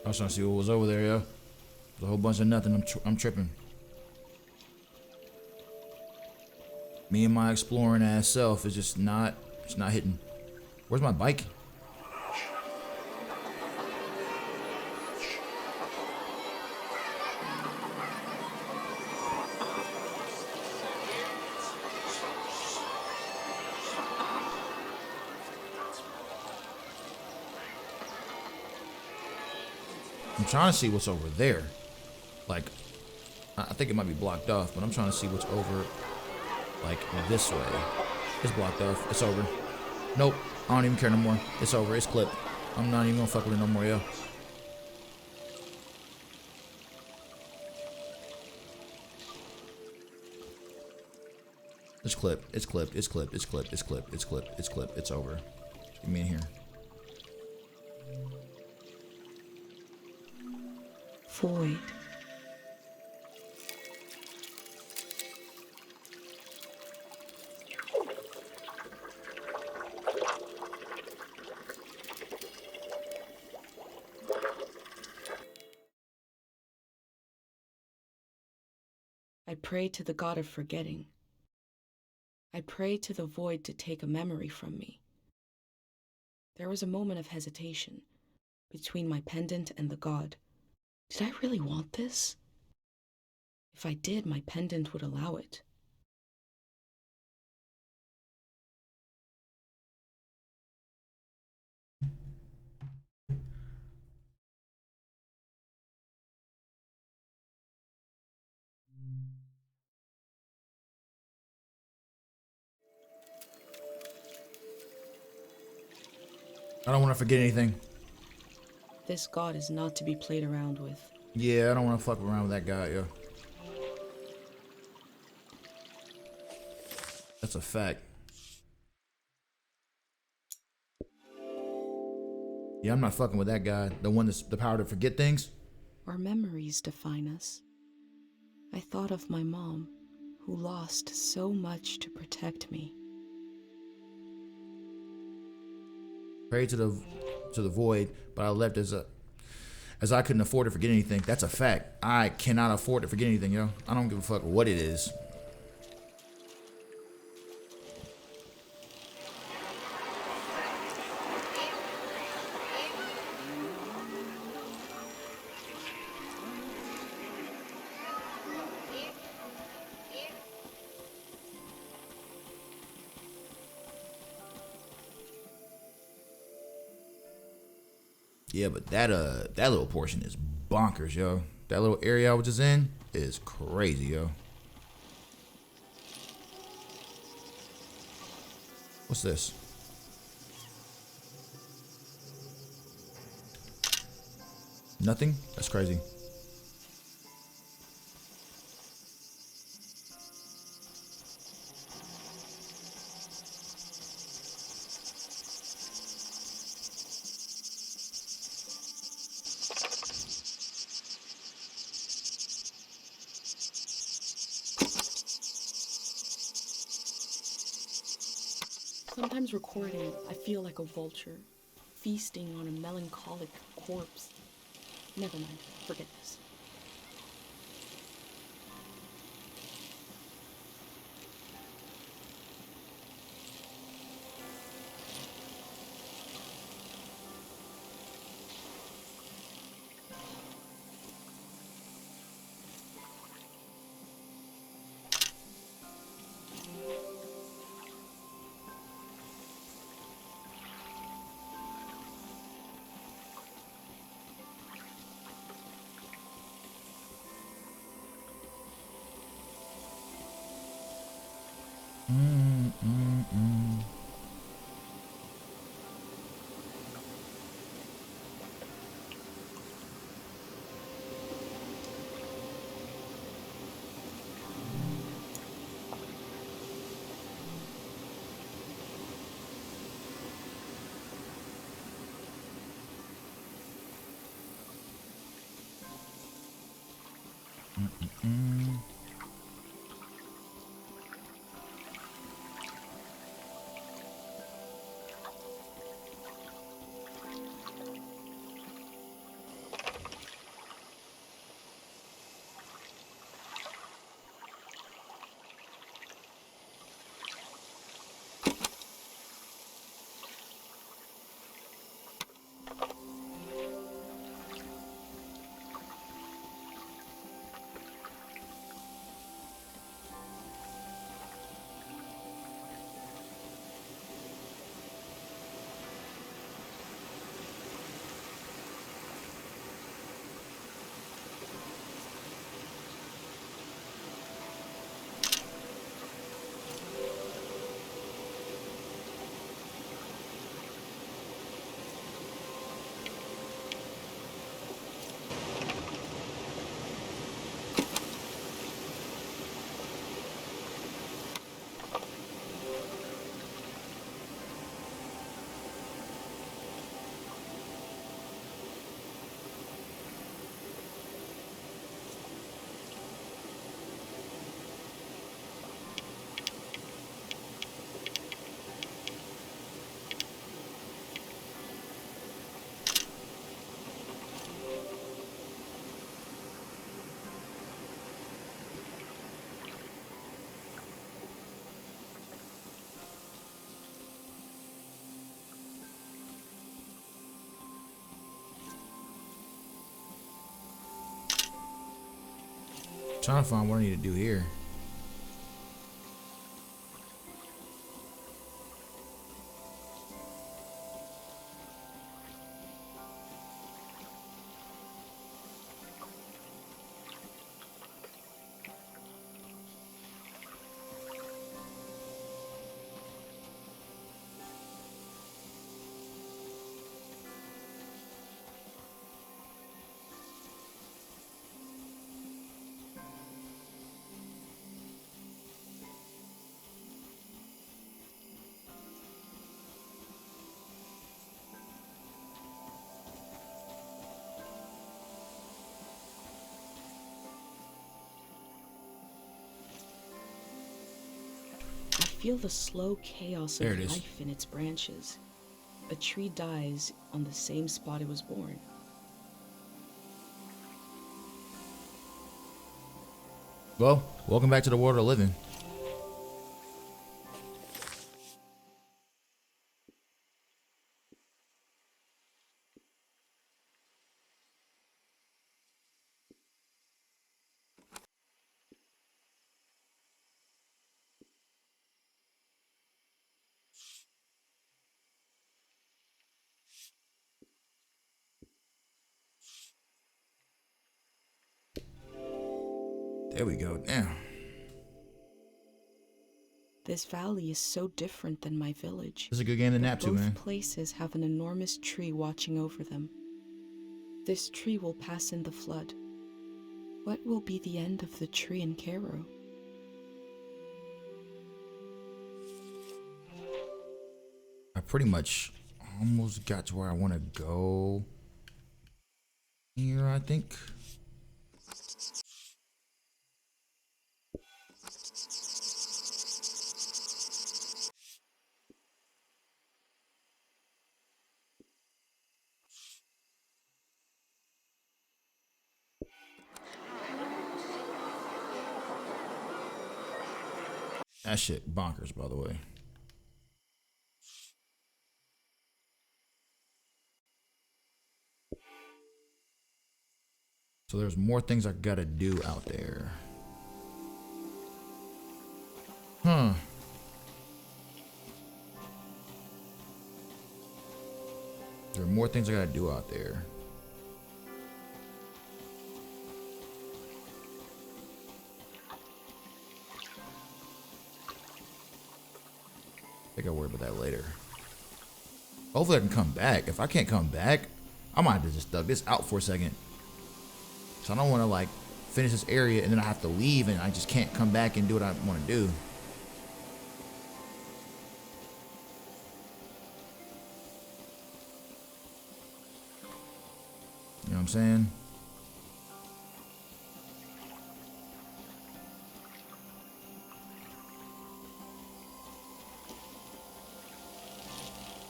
I was trying to see what was over there, yo. There's a whole bunch of nothing. I'm tripping. Me and my exploring ass self is just not. It's not hitting. Where's my bike? I'm trying to see what's over there. Like, I think it might be blocked off, but I'm trying to see what's over, like, this way. It's blocked off. It's over. Nope. I don't even care no more. It's over. It's clipped. I'm not even gonna fuck with it no more, yo. It's clipped. It's clipped. It's clipped. It's clipped. It's clipped. It's clipped. It's clipped. It's over. Get me in here. Void. I pray to the god of forgetting. I pray to the void to take a memory from me. There was a moment of hesitation between my pendant and the god. Did I really want this? If I did, my pendant would allow it. I don't want to forget anything. This god is not to be played around with. Yeah, I don't want to fuck around with that guy, yo. That's a fact. Yeah, I'm not fucking with that guy. The one that's the power to forget things. Our memories define us. I thought of my mom, who lost so much to protect me. Pray to the void, but I left as I couldn't afford to forget anything. That's a fact. I cannot afford to forget anything, yo. I don't give a fuck what it is. Yeah, but that little portion is bonkers, yo. That little area I was just in is crazy, yo. What's this? Nothing? That's crazy. Sometimes recording, I feel like a vulture, feasting on a melancholic corpse. Never mind, forget this. Trying to find what I need to do here. I feel the slow chaos There of it is. life in its branches. A tree dies on the same spot it was born. Well, welcome back to the world of living. There we go. Damn. This valley is so different than my village. This is a good game to nap to, Both man. places have an enormous tree watching over them. This tree will pass in the flood. What will be the end of the tree in Cairo? I pretty much almost got to where I want to go. Here, I think. That shit bonkers, by the way. So there's more things I gotta do out there. Huh. There are more things I gotta do out there. I think I'll worry about that later. Hopefully I can come back. If I can't come back, I might have to just thug this out for a second. So I don't want to like finish this area and then I have to leave and I just can't come back and do what I want to do. You know what I'm saying?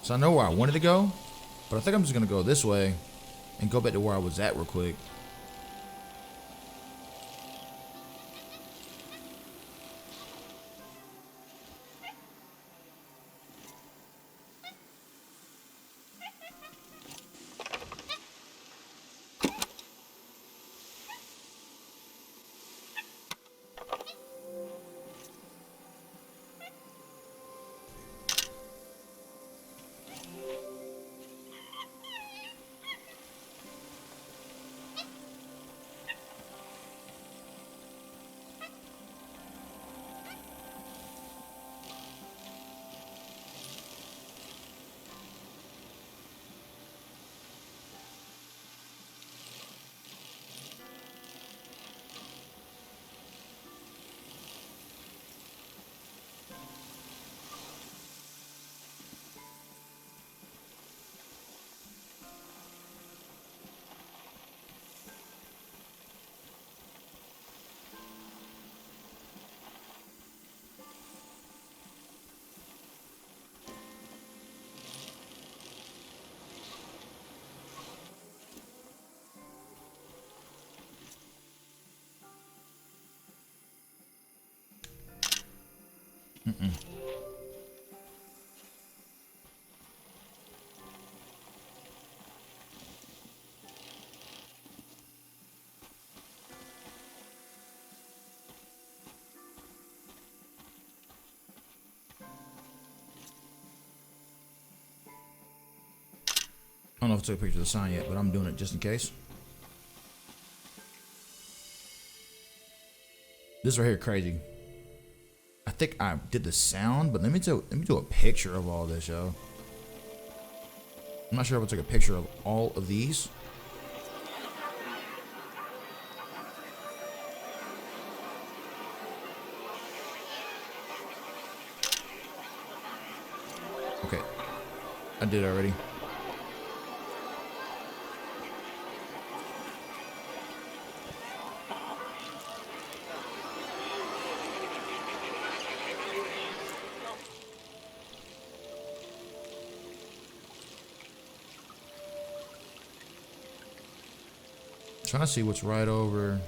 So I know where I wanted to go, but I think I'm just gonna go this way and go back to where I was at real quick. Mm-mm. I don't know if I took a picture of the sign yet, but I'm doing it just in case. This right here crazy. I think I did the sound, but let me do a picture of all this, yo. I'm not sure if I took a picture of all of these. Okay, I did already. Trying to see what's right over.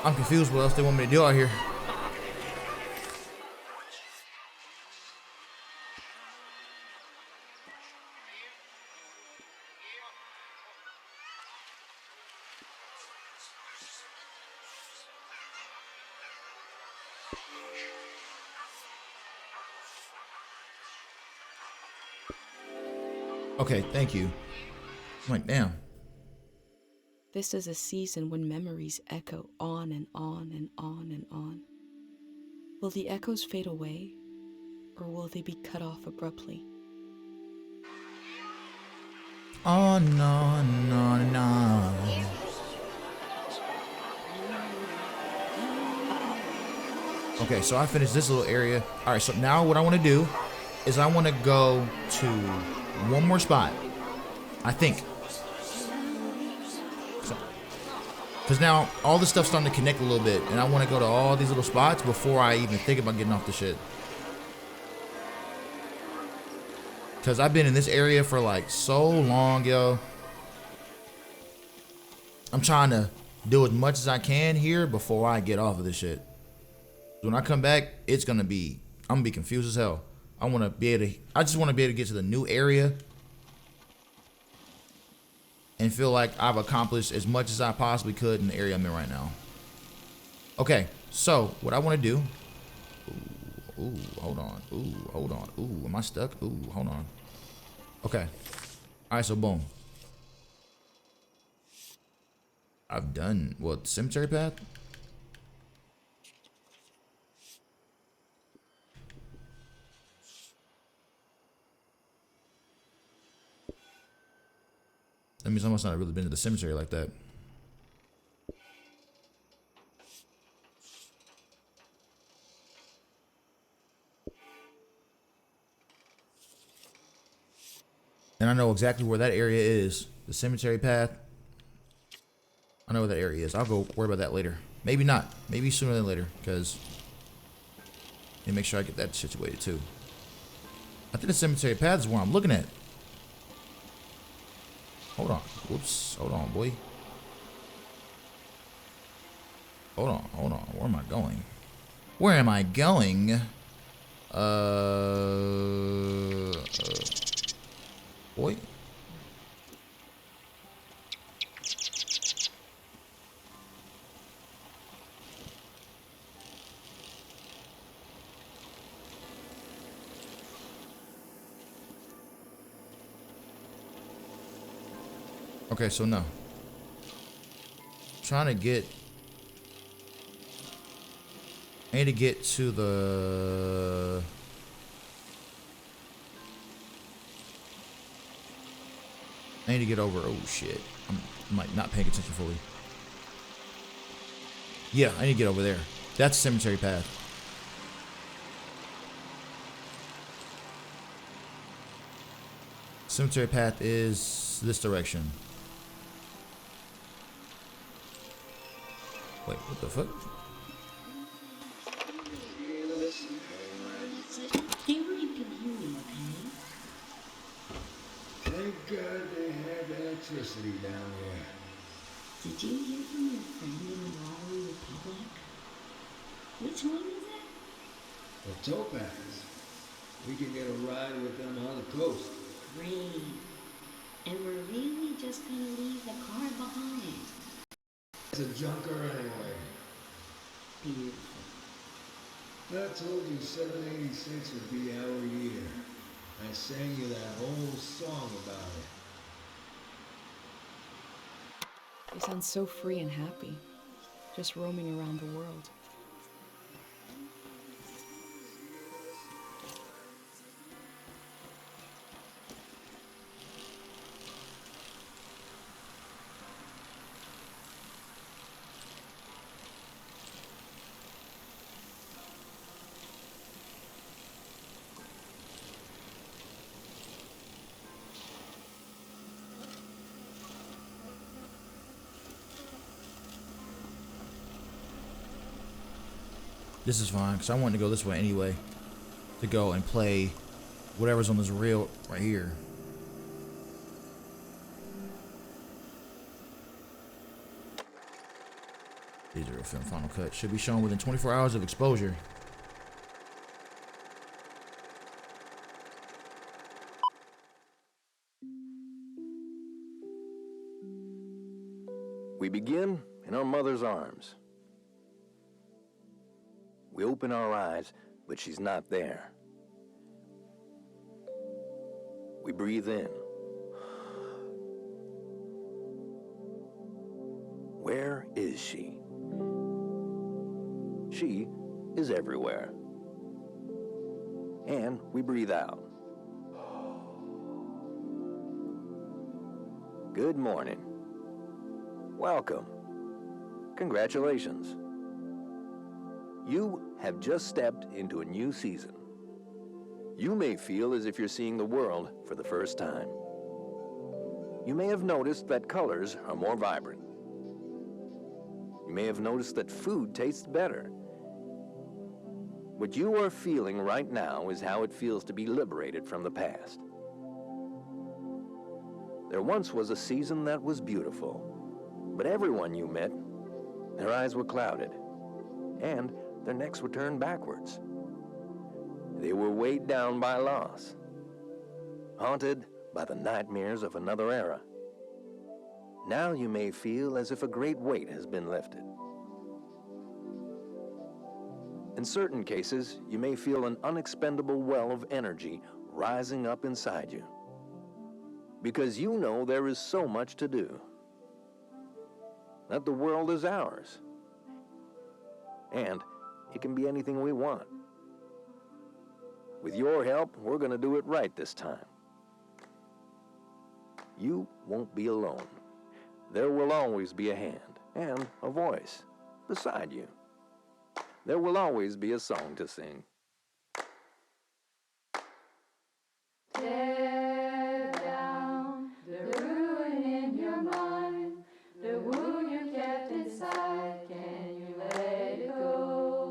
I'm confused what else they want me to do out here. Okay, thank you. I'm like, damn. This is a season when memories echo on and on and on and on. Will the echoes fade away, or will they be cut off abruptly? On and on and on and on. Okay, so I finished this little area. All right, so now what I want to do is I want to go to one more spot, I think. Because now all this stuff's starting to connect a little bit, and I want to go to all these little spots before I even think about getting off the shit. Because I've been in this area for like so long, yo. I'm trying to do as much as I can here before I get off of this shit. When I come back, it's gonna be, I'm gonna be confused as hell. I just want to be able to get to the new area and feel like I've accomplished as much as I possibly could in the area I'm in right now. Okay, so what I want to do. Ooh, hold on. Ooh, hold on. Ooh, am I stuck? Ooh, hold on. Okay. All right, so boom. I've done, what, cemetery path? That means I must not have really been to the cemetery like that. And I know exactly where that area is. The cemetery path. I know where that area is. I'll go worry about that later. Maybe not. Maybe sooner than later. Because I need to make sure I get that situated too. I think the cemetery path is where I'm looking at. Hold on. Whoops. Hold on, boy. Hold on. Hold on. Where am I going? Where am I going? Boy. Okay, so no. Trying to get. I need to get to the. I need to get over. Oh shit! I'm like not paying attention fully. Yeah, I need to get over there. That's Cemetery Path. Cemetery Path is this direction. Wait, what the fuck? Thank God they have electricity down here. Did you hear from your friend in the Watery Republic? Which one is it? The Topaz. We can get a ride with them on the coast. Great. And we're really just gonna leave the car behind. It's a junker anyway. Beautiful. I told you 786 would be our year. I sang you that whole song about it. You sound so free and happy, just roaming around the world. This is fine, because I wanted to go this way anyway. To go and play whatever's on this reel right here. Digital film final cut. Should be shown within 24 hours of exposure. We begin in our mother's arms. We open our eyes, but she's not there. We breathe in. Where is she? She is everywhere. And we breathe out. Good morning. Welcome. Congratulations. You have just stepped into a new season. You may feel as if you're seeing the world for the first time. You may have noticed that colors are more vibrant. You may have noticed that food tastes better. What you are feeling right now is how it feels to be liberated from the past. There once was a season that was beautiful, but everyone you met, their eyes were clouded, and their necks were turned backwards. They were weighed down by loss, haunted by the nightmares of another era. Now you may feel as if a great weight has been lifted. In certain cases, you may feel an unexpendable well of energy rising up inside you, because you know there is so much to do, that the world is ours, and it can be anything we want. With your help, we're going to do it right this time. You won't be alone. There will always be a hand and a voice beside you. There will always be a song to sing. Tear down the ruin in your mind, the wound you kept inside, can you let it go?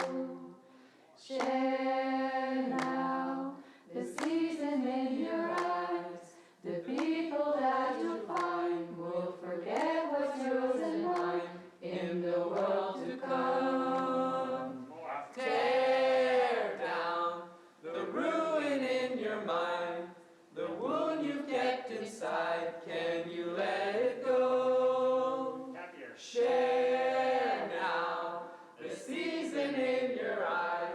Share now the season in your eyes, the people that you'll find will forget what's yours and mine in the world to come. Tear down the ruin in your mind, the wound you've kept inside, can you let it go? Share now the season in your eyes,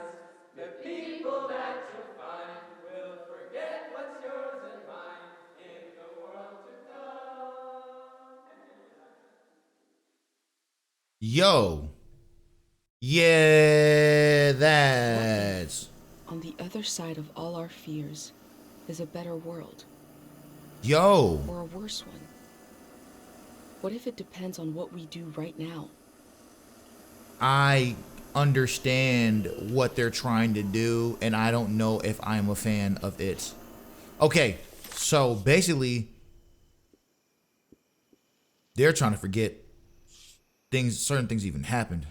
the people that you'll find will forget what's yours and mine in the world to come. Yo. Yeah, that's... On the other side of all our fears is a better world. Yo. Or a worse one. What if it depends on what we do right now? I understand what they're trying to do, and I don't know if I'm a fan of it. Okay, so basically, they're trying to forget things, certain things even happened.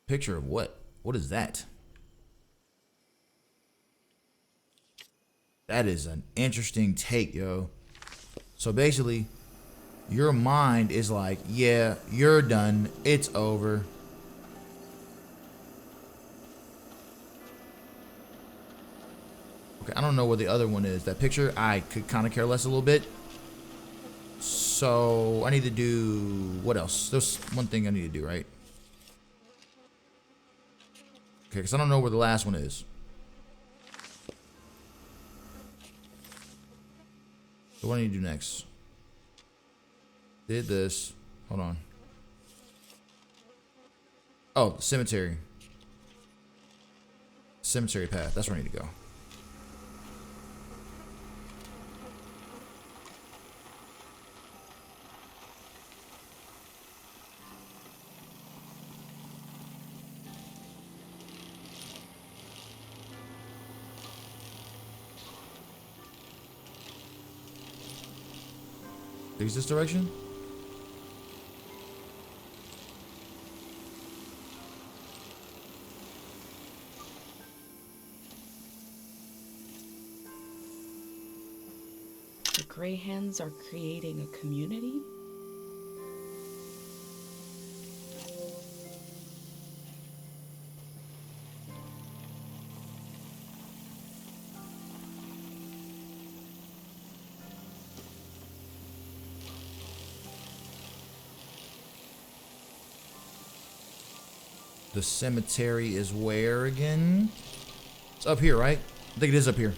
Picture of what? What is that? That is an interesting take, yo. So basically, your mind is like, yeah, you're done. It's over. Okay, I don't know where the other one is. That picture, I could kind of care less a little bit. So I need to do, what else? There's one thing I need to do, right? Okay, because I don't know where the last one is. So what do I need to do next? Did this. Hold on. Oh, the cemetery. Cemetery path. That's where I need to go. Is this direction? The Greyhands are creating a community? The cemetery is where again? It's up here, right? I think it is up here.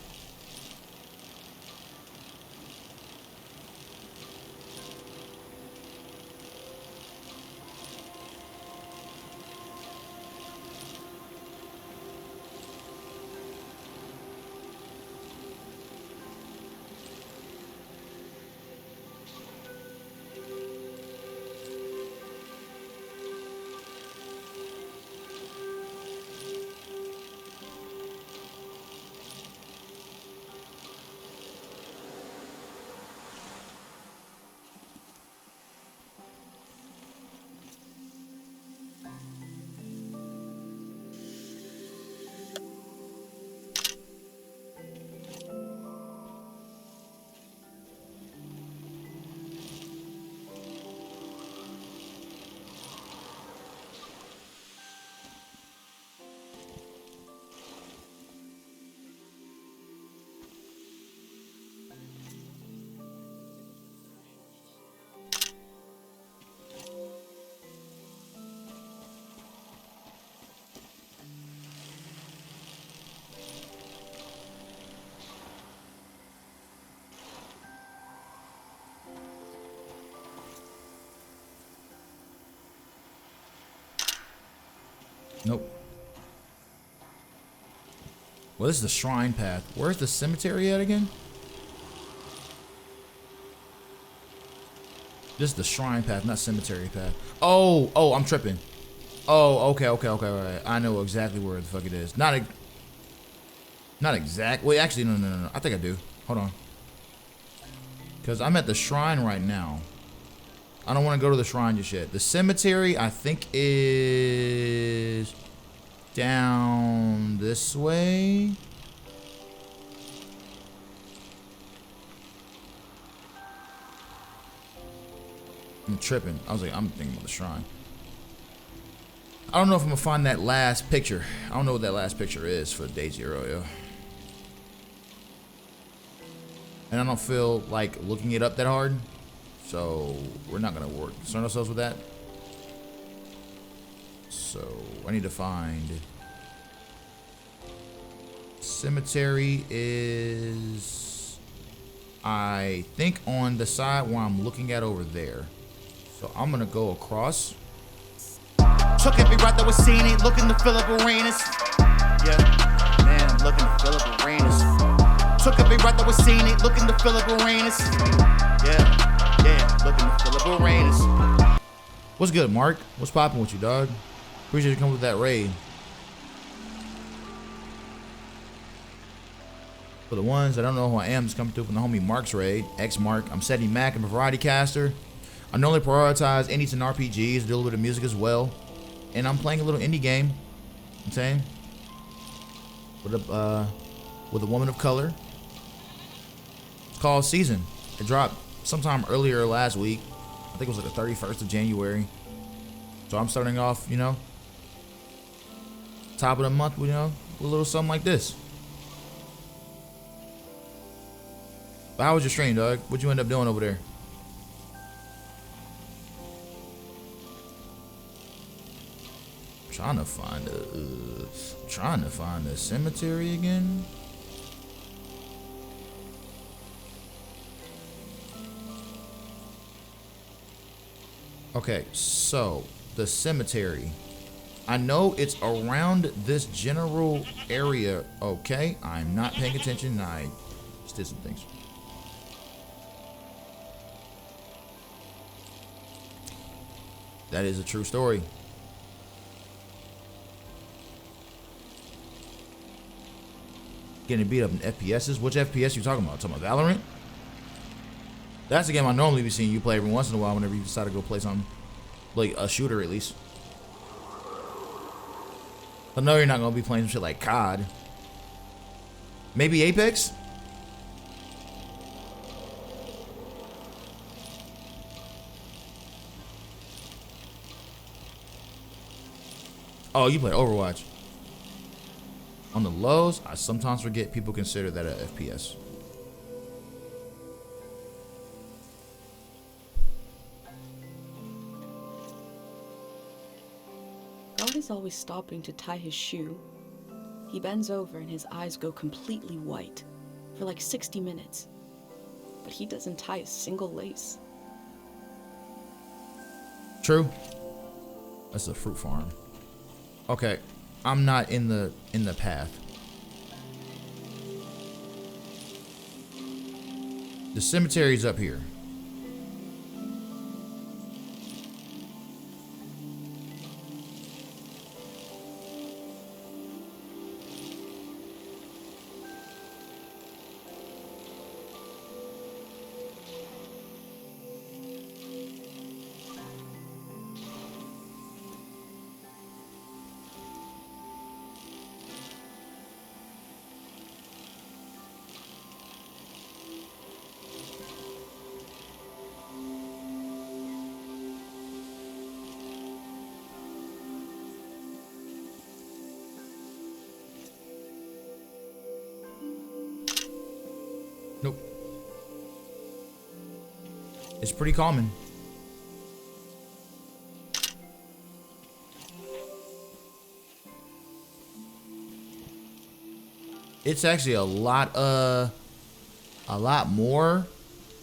Nope. Well, this is the shrine path. Where's the cemetery at again? This is the shrine path, not cemetery path. Oh, I'm tripping. Oh, okay, right. I know exactly where the fuck it is. Not exact. Wait, actually, no. I think I do. Hold on. Because I'm at the shrine right now. I don't want to go to the shrine just yet. The cemetery, I think, is down this way. I'm tripping. I was like, I'm thinking about the shrine. I don't know if I'm going to find that last picture. I don't know what that last picture is for Day Zero, yo. And I don't feel like looking it up that hard. So we're not gonna concern ourselves with that. So I need to find cemetery is, I think, on the side where I'm looking at over there. So I'm gonna go across. Took every route that was seen it, looking to Philip Uranus. Yeah, man, I'm looking to Philip Uranus. Took every route that was seen it, looking to Philip Uranus. Yeah, looking to Philip Uranus. What's good, Mark? What's popping with you, dog? Appreciate you coming with that raid. For the ones that don't know who I am, just coming through from the homie Mark's raid. X Mark. I'm Seti Mac. I'm a variety caster. I normally prioritize indies and RPGs, do a little bit of music as well. And I'm playing a little indie game. You know what I'm saying? With a woman of color. It's called Season. It dropped sometime earlier last week. I think it was like the 31st of January. So I'm starting off, you know, top of the month, you know, with a little something like this. But how was your stream, dog? What'd you end up doing over there? Trying to find the cemetery again. Okay, so the cemetery. I know it's around this general area. Okay, I'm not paying attention. I just did some things. That is a true story. Getting beat up in FPSs. Which FPS you talking about? Talking about Valorant? That's the game I normally be seeing you play every once in a while whenever you decide to go play something. Like a shooter, at least. I know you're not going to be playing some shit like COD. Maybe Apex? Oh, you play Overwatch. On the lows, I sometimes forget people consider that an FPS. God is always stopping to tie his shoe. He bends over and his eyes go completely white for like 60 minutes. But he doesn't tie a single lace. True. That's a fruit farm. Okay, I'm not in the path. The cemetery's up here. Nope. It's pretty common. It's actually a lot more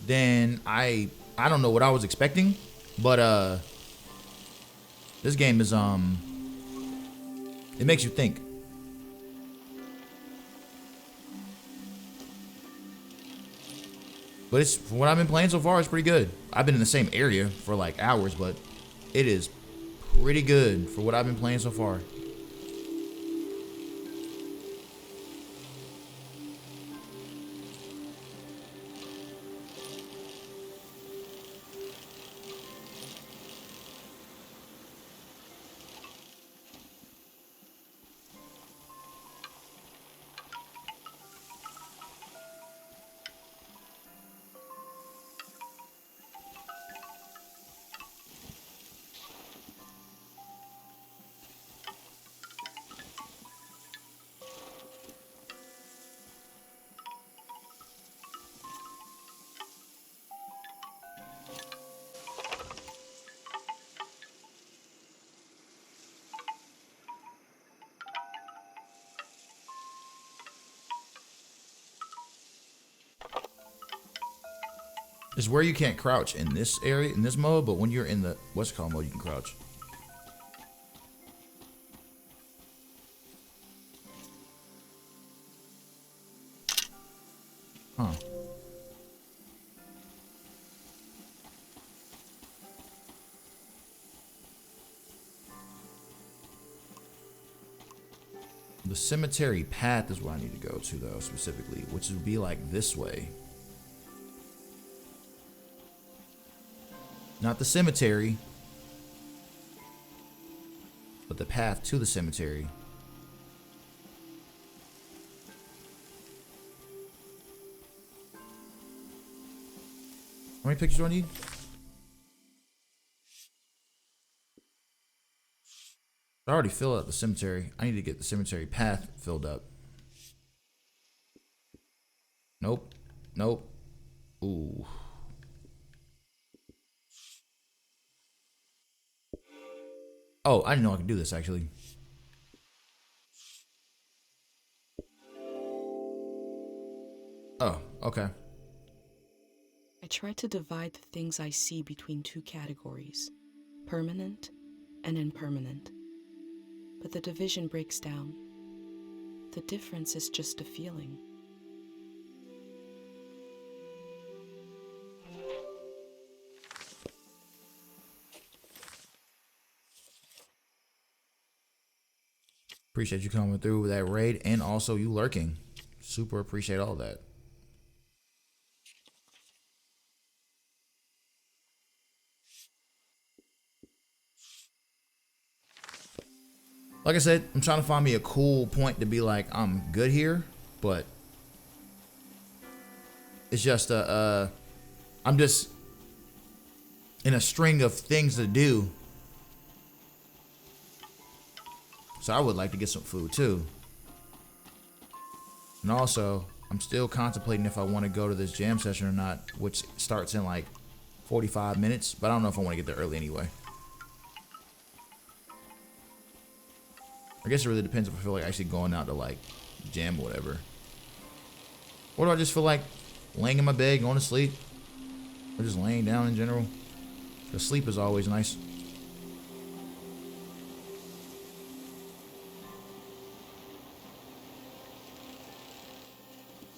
than I don't know what I was expecting, but this game is it makes you think. But it's, from what I've been playing so far, it's pretty good. I've been in the same area for like hours, but it is pretty good for what I've been playing so far. It's where you can't crouch in this area, in this mode, but when you're in the what's it called mode, you can crouch. Huh. The cemetery path is where I need to go to, though, specifically, which would be like this way. Not the cemetery, but the path to the cemetery. How many pictures do I need? I already filled out the cemetery. I need to get the cemetery path filled up. Nope. Nope. Ooh. Oh, I didn't know I could do this, actually. Oh, okay. I try to divide the things I see between two categories, permanent and impermanent. But the division breaks down. The difference is just a feeling. Appreciate you coming through with that raid and also you lurking. Super appreciate all that. Like I said, I'm trying to find me a cool point to be like, I'm good here, but it's just I'm just in a string of things to do. So I would like to get some food too. And also, I'm still contemplating if I want to go to this jam session or not, which starts in like 45 minutes, but I don't know if I want to get there early anyway. I guess it really depends if I feel like actually going out to like jam or whatever. Or do I just feel like laying in my bed, going to sleep? Or just laying down in general? Because sleep is always nice.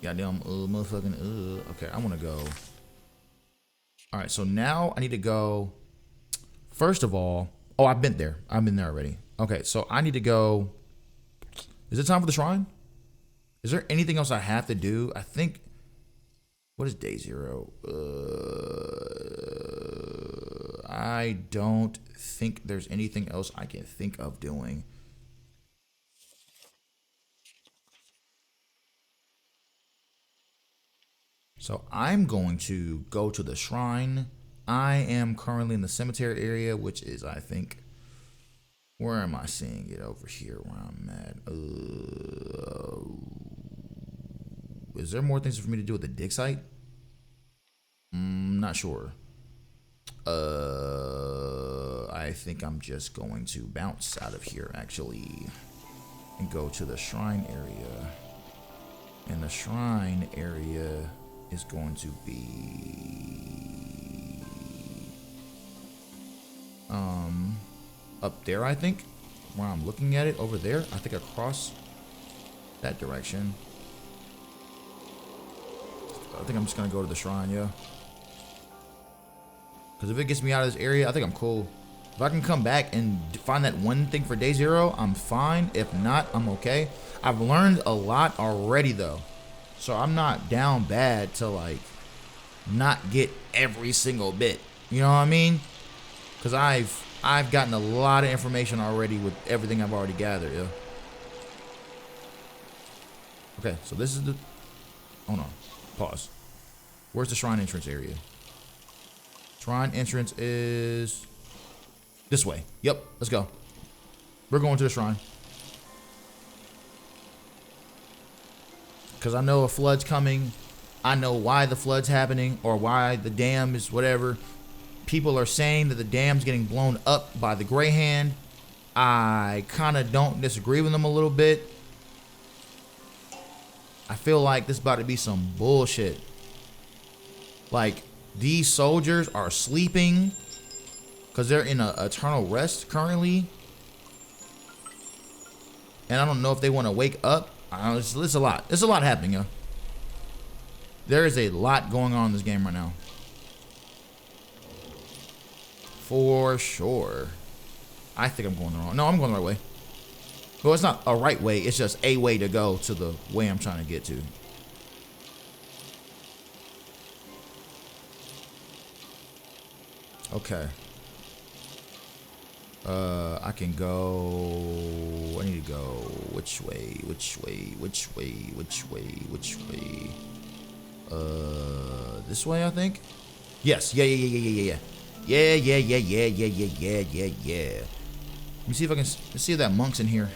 Goddamn, motherfucking, okay, I want to go. All right, so now I need to go. First of all, oh, I've been there. I've been there already. Okay, so I need to go. Is it time for the shrine? Is there anything else I have to do? I think. What is day 0? I don't think there's anything else I can think of doing. So I'm going to go to the shrine. I am currently in the cemetery area, which is, I think, where am I seeing it? Over here where I'm at. Is there more things for me to do with the dig site? Not sure. I think I'm just going to bounce out of here, actually, and go to the shrine area. And the shrine area is going to be up there, I think, where I'm looking at it over there. I think across that direction. I think I'm just gonna go to the shrine, yeah. Because if it gets me out of this area, I think I'm cool. If I can come back and find that one thing for day 0, I'm fine. If not, I'm okay. I've learned a lot already though, so I'm not down bad to like not get every single bit. You know what I mean? Because I've gotten a lot of information already with everything I've already gathered. Yeah. Okay, so this is the. Oh no, pause. Where's the shrine entrance area? Shrine entrance is this way. Yep, let's go. We're going to the shrine. Because I know a flood's coming. I know why the flood's happening or why the dam is whatever. People are saying that the dam's getting blown up by the Greyhand. I kind of don't disagree with them a little bit. I feel like this is about to be some bullshit. Like, these soldiers are sleeping because they're in a eternal rest currently. And I don't know if they want to wake up. It's a lot. There's a lot happening, yo. There is a lot going on in this game right now. For sure. I think I'm going the wrong. No, I'm going the right way. Well, it's not a right way. It's just a way to go to the way I'm trying to get to. Okay. I can go. I need to go. Which way? Which way? Which way? Which way? Which way? This way, I think. Yes. Yeah. Yeah. Let me see if I can. Let's see if that monk's in here.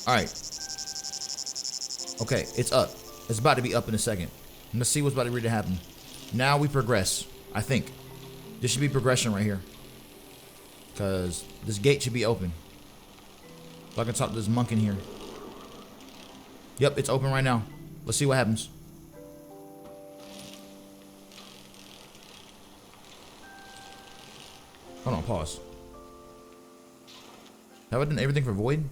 All right. Okay, it's up. It's about to be up in a second. Let's see what's about to really happen. Now we progress. I think. This should be progression right here. Because this gate should be open. So I can talk to this monk in here. Yep, it's open right now. Let's see what happens. Hold on, pause. Have I done everything for Void?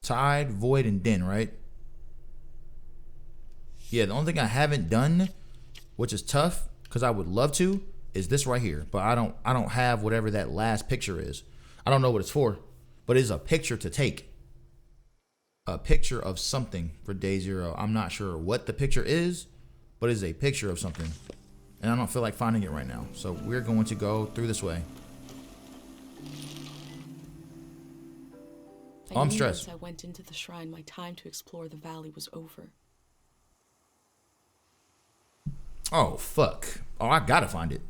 Tide, Void, and Den, right? Yeah, the only thing I haven't done, which is tough, because I would love to, is this right here. But I don't have whatever that last picture is. I don't know what it's for, but it's a picture to take. A picture of something for day 0. I'm not sure what the picture is, but it's a picture of something. And I don't feel like finding it right now. So we're going to go through this way. Oh, I'm stressed. As I went into the shrine, my time to explore the valley was over. Oh, fuck. Oh, I gotta find it.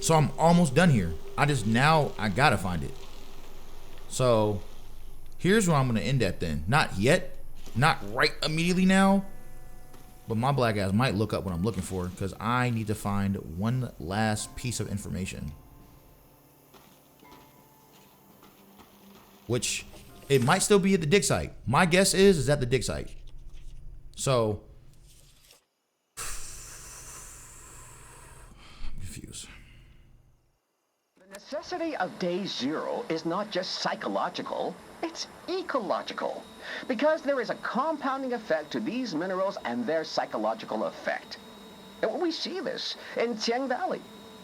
So I'm almost done here. I gotta find it. So here's where I'm gonna end at then. Not yet. Not right immediately now. But my black ass might look up what I'm looking for, because I need to find one last piece of information. Which, it might still be at the dig site. My guess is at the dig site. So, I'm confused. The necessity of day 0 is not just psychological, it's ecological. Because there is a compounding effect to these minerals and their psychological effect. And we see this in Tiang Valley.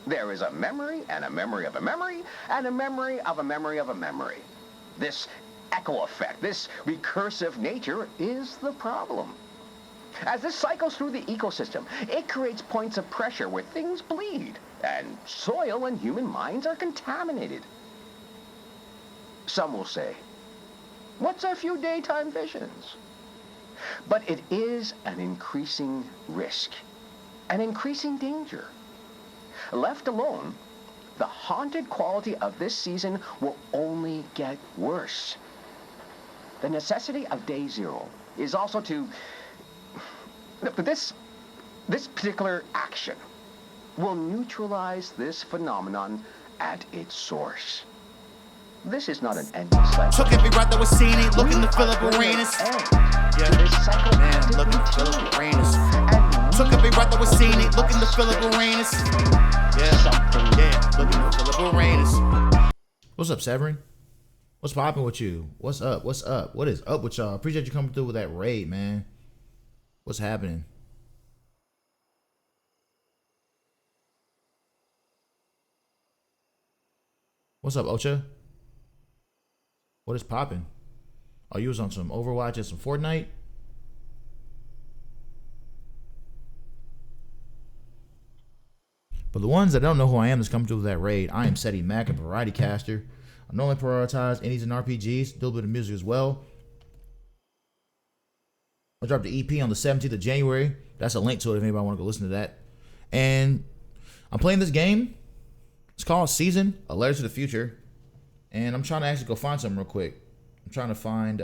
There is a memory and a memory of a memory and a memory of a memory of a memory. This echo effect, this recursive nature is the problem. As this cycles through the ecosystem, it creates points of pressure where things bleed, and soil and human minds are contaminated. Some will say, what's a few daytime visions? But it is an increasing risk, an increasing danger. Left alone, the haunted quality of this season will only get worse. The necessity of day 0 is also to... This particular action will neutralize this phenomenon at its source. This is not an endless cycle. Took every route that was seen, ain't looking to fill up Uranus. Yeah, man, looking to fill up Uranus. Took every route that was seen, ain't looking to fill up Uranus. Yeah, looking to fill up Uranus. What's up, Severin? What's popping with you? What's up? What's up? What is up with y'all? Appreciate you coming through with that raid, man. What's happening? What's up, Ocha? What is popping? Oh, you was on some Overwatch and some Fortnite? But the ones that don't know who I am that's coming through with that raid, I am Seti Mac, a variety caster. I normally prioritize indies and RPGs, do a little bit of music as well. I dropped the EP on the 17th of January. That's a link to it if anybody want to go listen to that. And I'm playing this game. It's called Season, A Letter to the Future. And I'm trying to actually go find something real quick. I'm trying to find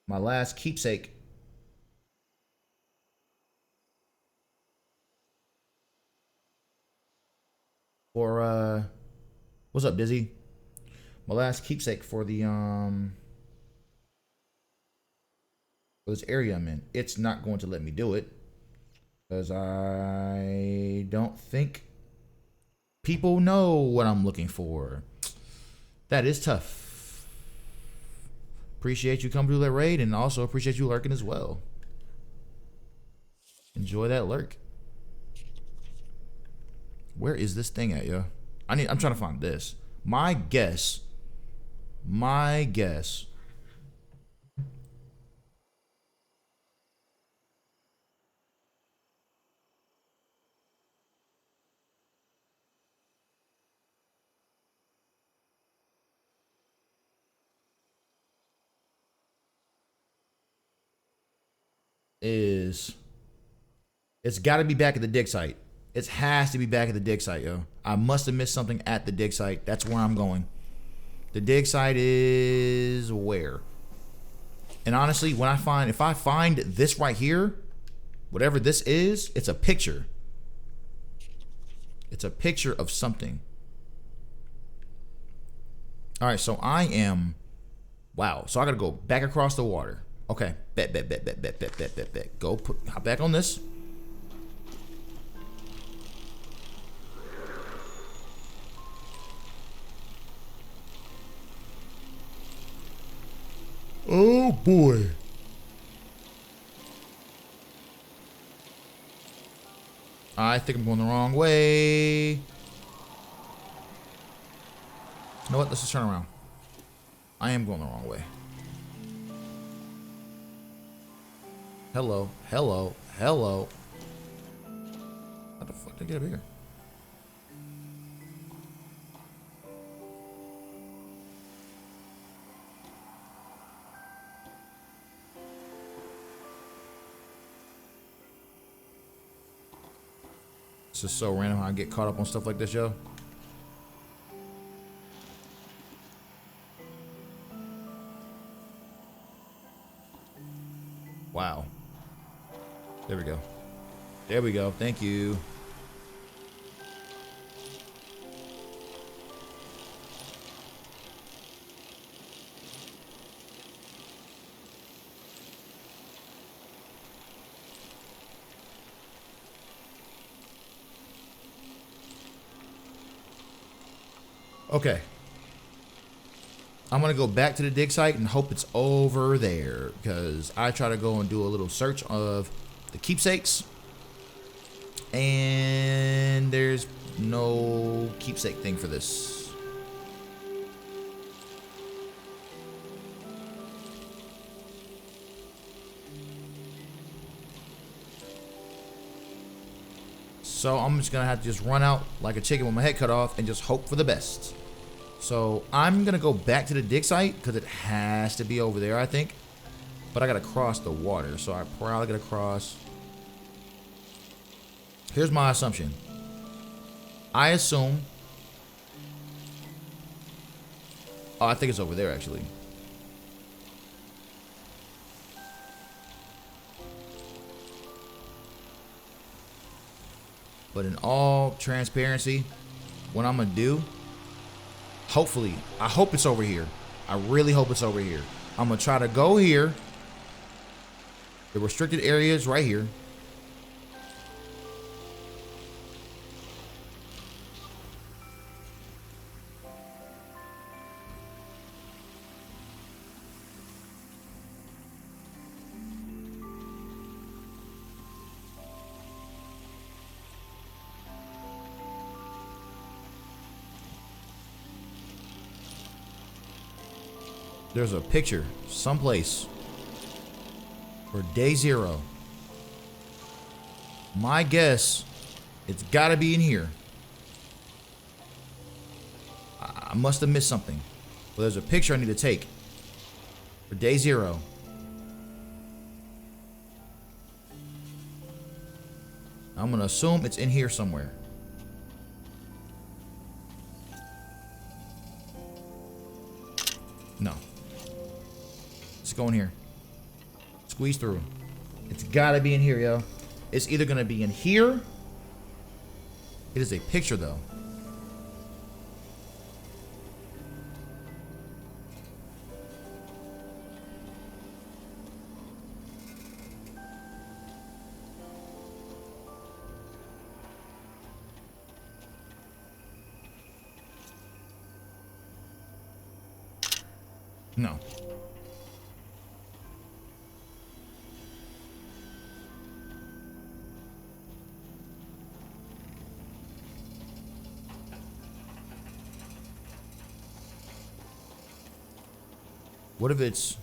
my last keepsake. For what's up, Dizzy? My last keepsake for the for this area I'm in. It's not going to let me do it because I don't think people know what I'm looking for. That is tough. Appreciate you coming through that raid, and also appreciate you lurking as well. Enjoy that lurk. Where is this thing at, yo? I'm trying to find this. My guess is it's got to be back at the dig site. It has to be back at the dig site, yo. I must have missed something at the dig site. That's where I'm going. The dig site is where? And honestly, if I find this right here, whatever this is, it's a picture. It's a picture of something. All right, so wow. So I got to go back across the water. Okay, bet. Hop back on this. Oh boy. I think I'm going the wrong way. You know what? Let's just turn around. I am going the wrong way. Hello. How the fuck did I get up here? It's just so random how I get caught up on stuff like this, yo. Wow. There we go. There we go. Thank you. Okay. I'm going to go back to the dig site and hope it's over there, because I try to go and do a little search of the keepsakes, and there's no keepsake thing for this. So I'm just going to have to just run out like a chicken with my head cut off and just hope for the best. So I'm going to go back to the dig site because it has to be over there, I think. But I got to cross the water, so I probably got to cross. Here's my assumption. I assume. Oh, I think it's over there, actually. But in all transparency, what I'm going to do, hopefully, I hope it's over here. I really hope it's over here. I'm going to try to go here. The restricted area is right here. There's a picture someplace for day 0. My guess, it's got to be in here. I must have missed something. But there's a picture I need to take for day 0. I'm going to assume it's in here somewhere. No. Let's go in here. Squeeze through. It's gotta be in here, yo. It's either gonna be in here. It is a picture, though. No. What if it's...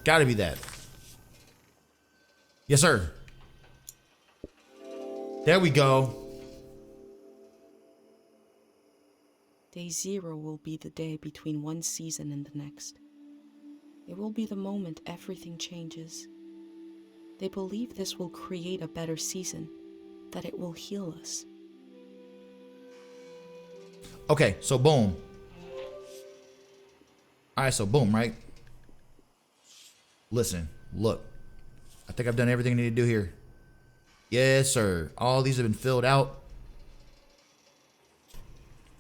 Gotta be that. Yes, sir. There we go. Day 0 will be the day between one season and the next. It will be the moment everything changes. They believe this will create a better season, that it will heal us. Okay, so boom. Alright, so boom, right? Listen, look. I think I've done everything I need to do here. Yes, sir. All these have been filled out.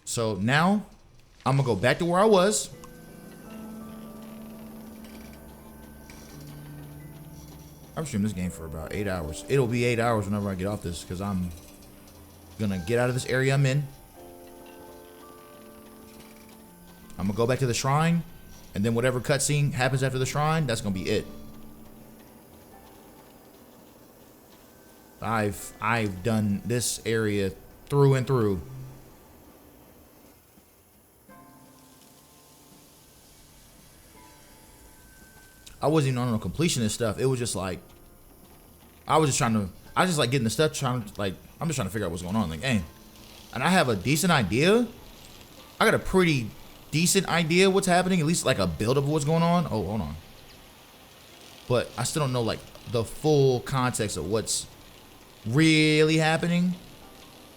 So now, I'm gonna go back to where I was. I've streamed this game for about 8 hours. It'll be 8 hours whenever I get off this, because I'm gonna get out of this area I'm in. I'm gonna go back to the shrine, and then whatever cutscene happens after the shrine, that's gonna be it. I've done this area through and through. I wasn't even on no completionist stuff. It was just like, I was just like getting the stuff, I'm just trying to figure out what's going on. Like, hey, and I have a decent idea. I got a pretty decent idea what's happening, at least like a build of what's going on. Oh, hold on. But I still don't know like the full context of what's really happening.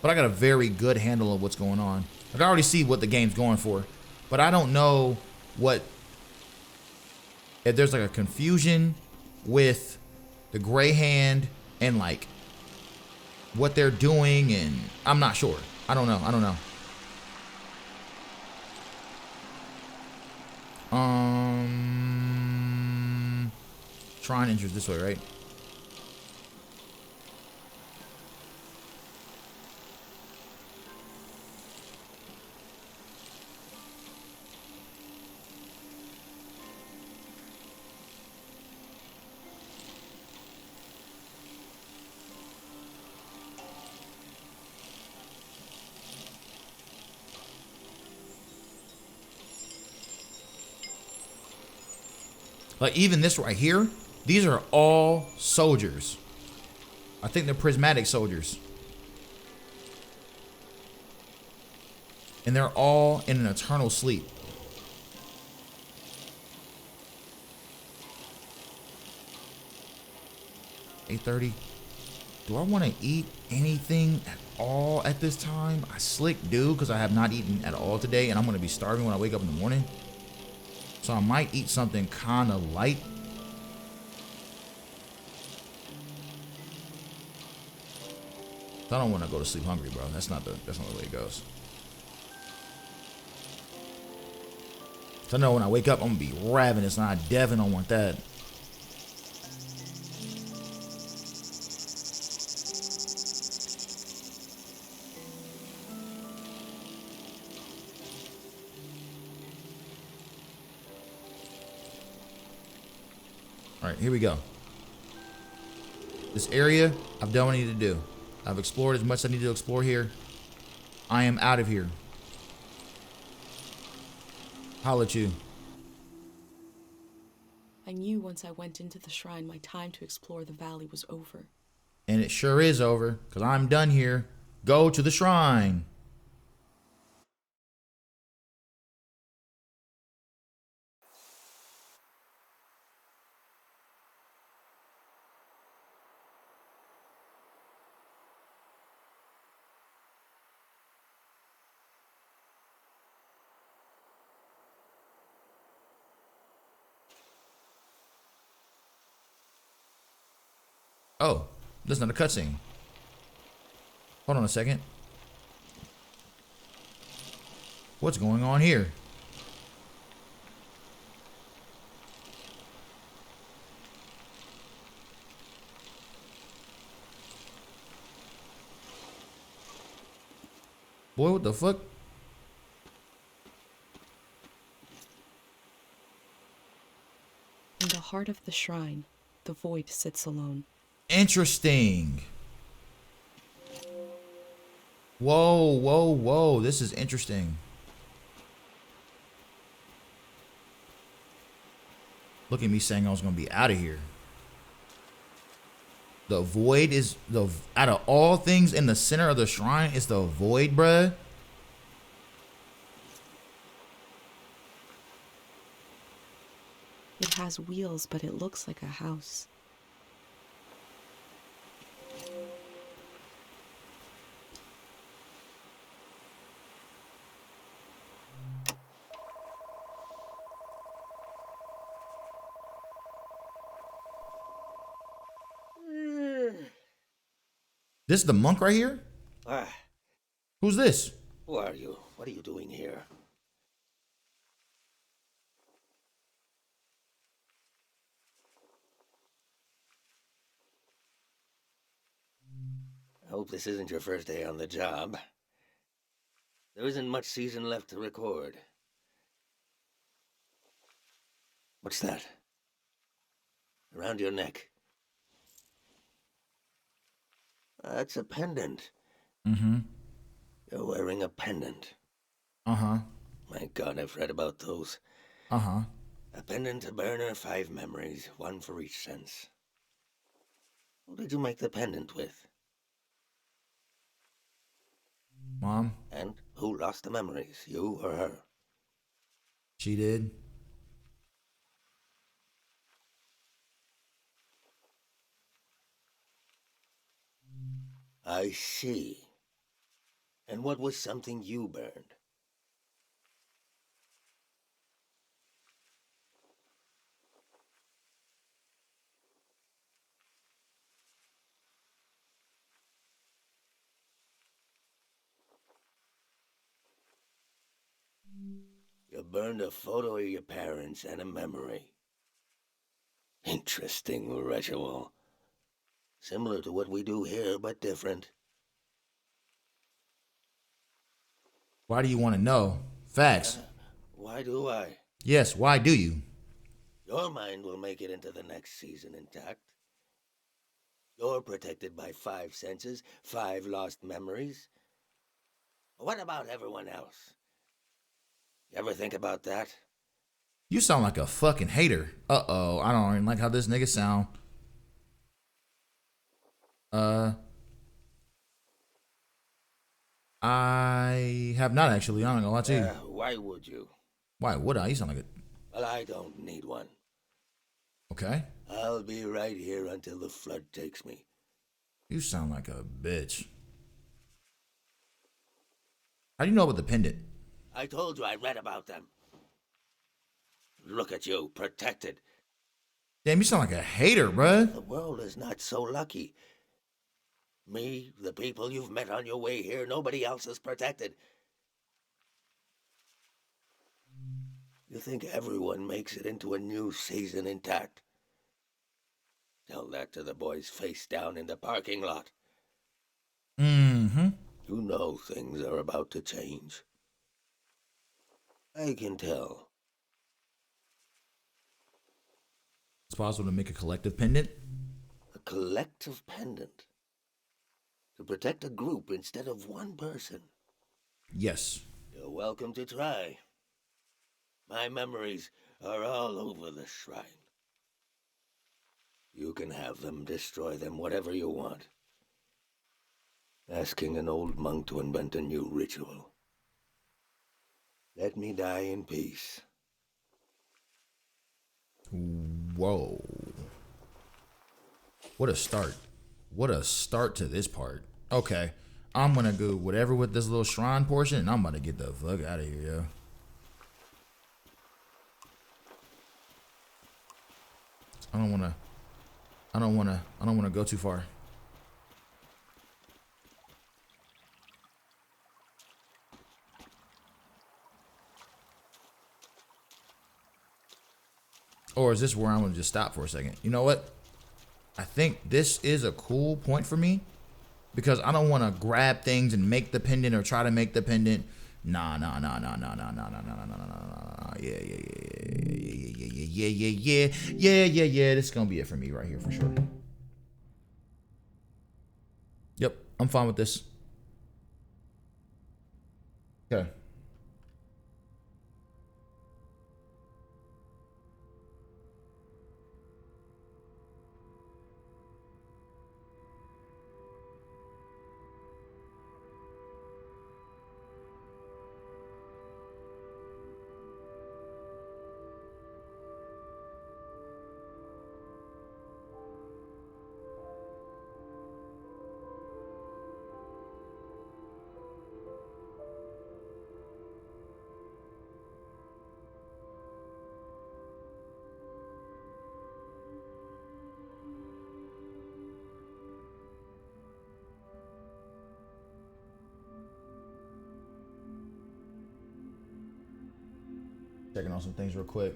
But I got a very good handle of what's going on. Like, I already see what the game's going for, but I don't know what, if there's like a confusion with the Gray Hand and like what they're doing, and I'm not sure. I don't know. Shrine enters this way, right? Like, even this right here, these are all soldiers. I think they're prismatic soldiers. And they're all in an eternal sleep. $8:30. Do I want to eat anything at all at this time? I slick do, because I have not eaten at all today, and I'm going to be starving when I wake up in the morning. So I might eat something kind of light. I don't want to go to sleep hungry, bro. That's not the way it goes. So I know when I wake up, I'm gonna be ravenous, and I definitely don't want that. All right, here we go. This area, I've done what I need to do. I've explored as much as I need to explore here. I am out of here. Holla at you. I knew once I went into the shrine, my time to explore the valley was over. And it sure is over, because I'm done here. Go to the shrine. Oh, that's not a cutscene. Hold on a second. What's going on here? Boy, what the fuck? In the heart of the shrine, the void sits alone. Interesting. Whoa, whoa, whoa. This is interesting. Look at me saying I was going to be out of here. The void is the, out of all things in the center of the shrine, it's the void, bruh. It has wheels, but it looks like a house. This is the monk right here? Ah, Who's this? who are you? What are you doing here? I hope this isn't your first day on the job. There isn't much season left to record. What's that? Around your neck. That's a pendant. Mm-hmm. You're wearing a pendant. Uh-huh. My God, I've read about those. Uh-huh. A pendant, a burner, 5 memories, 1 for each sense. Who did you make the pendant with? Mom. And who lost the memories, you or her? She did. I see. And what was something you burned? You burned a photo of your parents and a memory. Interesting ritual. Similar to what we do here, but different. Why do you want to know? Facts. Why do I? Yes, why do you? Your mind will make it into the next season intact. You're protected by 5 senses, 5 lost memories. What about everyone else? You ever think about that? You sound like a fucking hater. Uh-oh, I don't even like how this nigga sound. I have not actually. I'm not gonna lie to you. Why would you? Why would I? You sound like a... Well, I don't need one. Okay. I'll be right here until the flood takes me. You sound like a bitch. How do you know about the pendant? I told you I read about them. Look at you, protected. Damn, you sound like a hater, bruh. The world is not so lucky. Me, the people you've met on your way here, nobody else is protected. You think everyone makes it into a new season intact? Tell that to the boys face down in the parking lot. Mm-hmm. You know things are about to change. I can tell. It's possible to make a collective pendant? A collective pendant? To protect a group instead of one person? Yes. You're welcome to try. My memories are all over the shrine. You can have them, destroy them, whatever you want. Asking an old monk to invent a new ritual. Let me die in peace. Whoa. What a start. What a start to this part. Okay. I'm gonna go whatever with this little shrine portion, and I'm about to get the fuck out of here, yo. I don't wanna go too far. Or is this where I'm gonna just stop for a second? You know what? I think this is a cool point for me, because I don't want to grab things and make the pendant or try to make the pendant. Nah. Yeah. This is gonna be it for me right here for sure. Yep, I'm fine with this. Okay. Checking on some things real quick.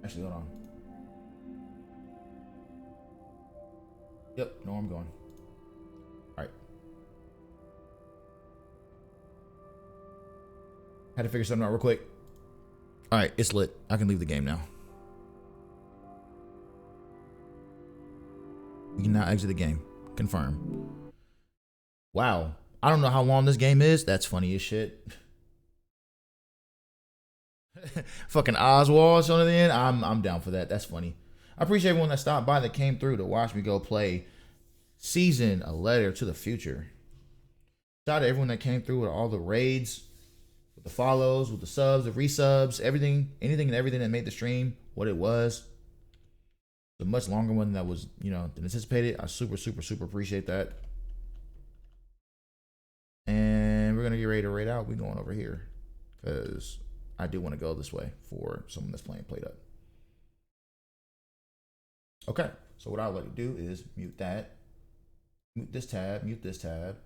Actually, hold on. Yep, know where I'm going. Alright. Had to figure something out real quick. Alright, it's lit. I can leave the game now. We can now exit the game. Confirm. Wow. I don't know how long this game is. That's funny as shit. Fucking Oswald showing at the end. I'm down for that. That's funny. I appreciate everyone that stopped by that came through to watch me go play Season A Letter to the Future. Shout out to everyone that came through with all the raids, with the follows, with the subs, the resubs, everything, anything and everything that made the stream what it was. The much longer one that was, than anticipated. I super appreciate that. And we're gonna get ready to raid out. We're going over here because I do want to go this way for someone that's playing played up. Okay, so what I would like to do is mute that, mute this tab, mute this tab,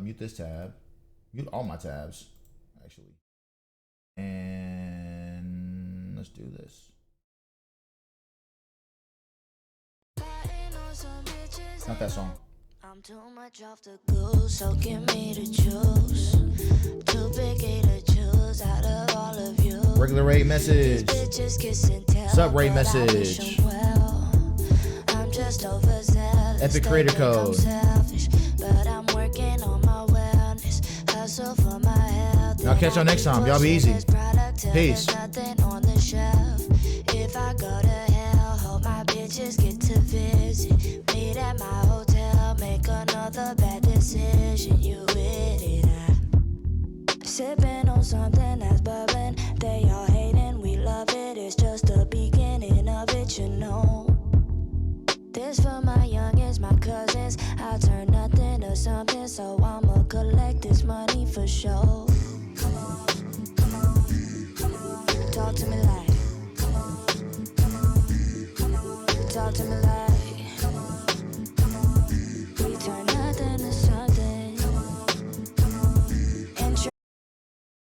mute this tab, mute all my tabs, actually. And let's do this. Not that song. I'm too much off the goose, so give me the juice. Too picky to choose out of all of you. Regular rate message. Sub rate message. I'm just overzealous. Epic creator code. But I'm working on my wellness. Hustle for my health. I'll catch y'all next time. Y'all be easy. Peace. Nothing on the shelf. If I go to hell, hope my bitches get to visit. Meet at my hotel, make another bad decision. You with it? Sipping on something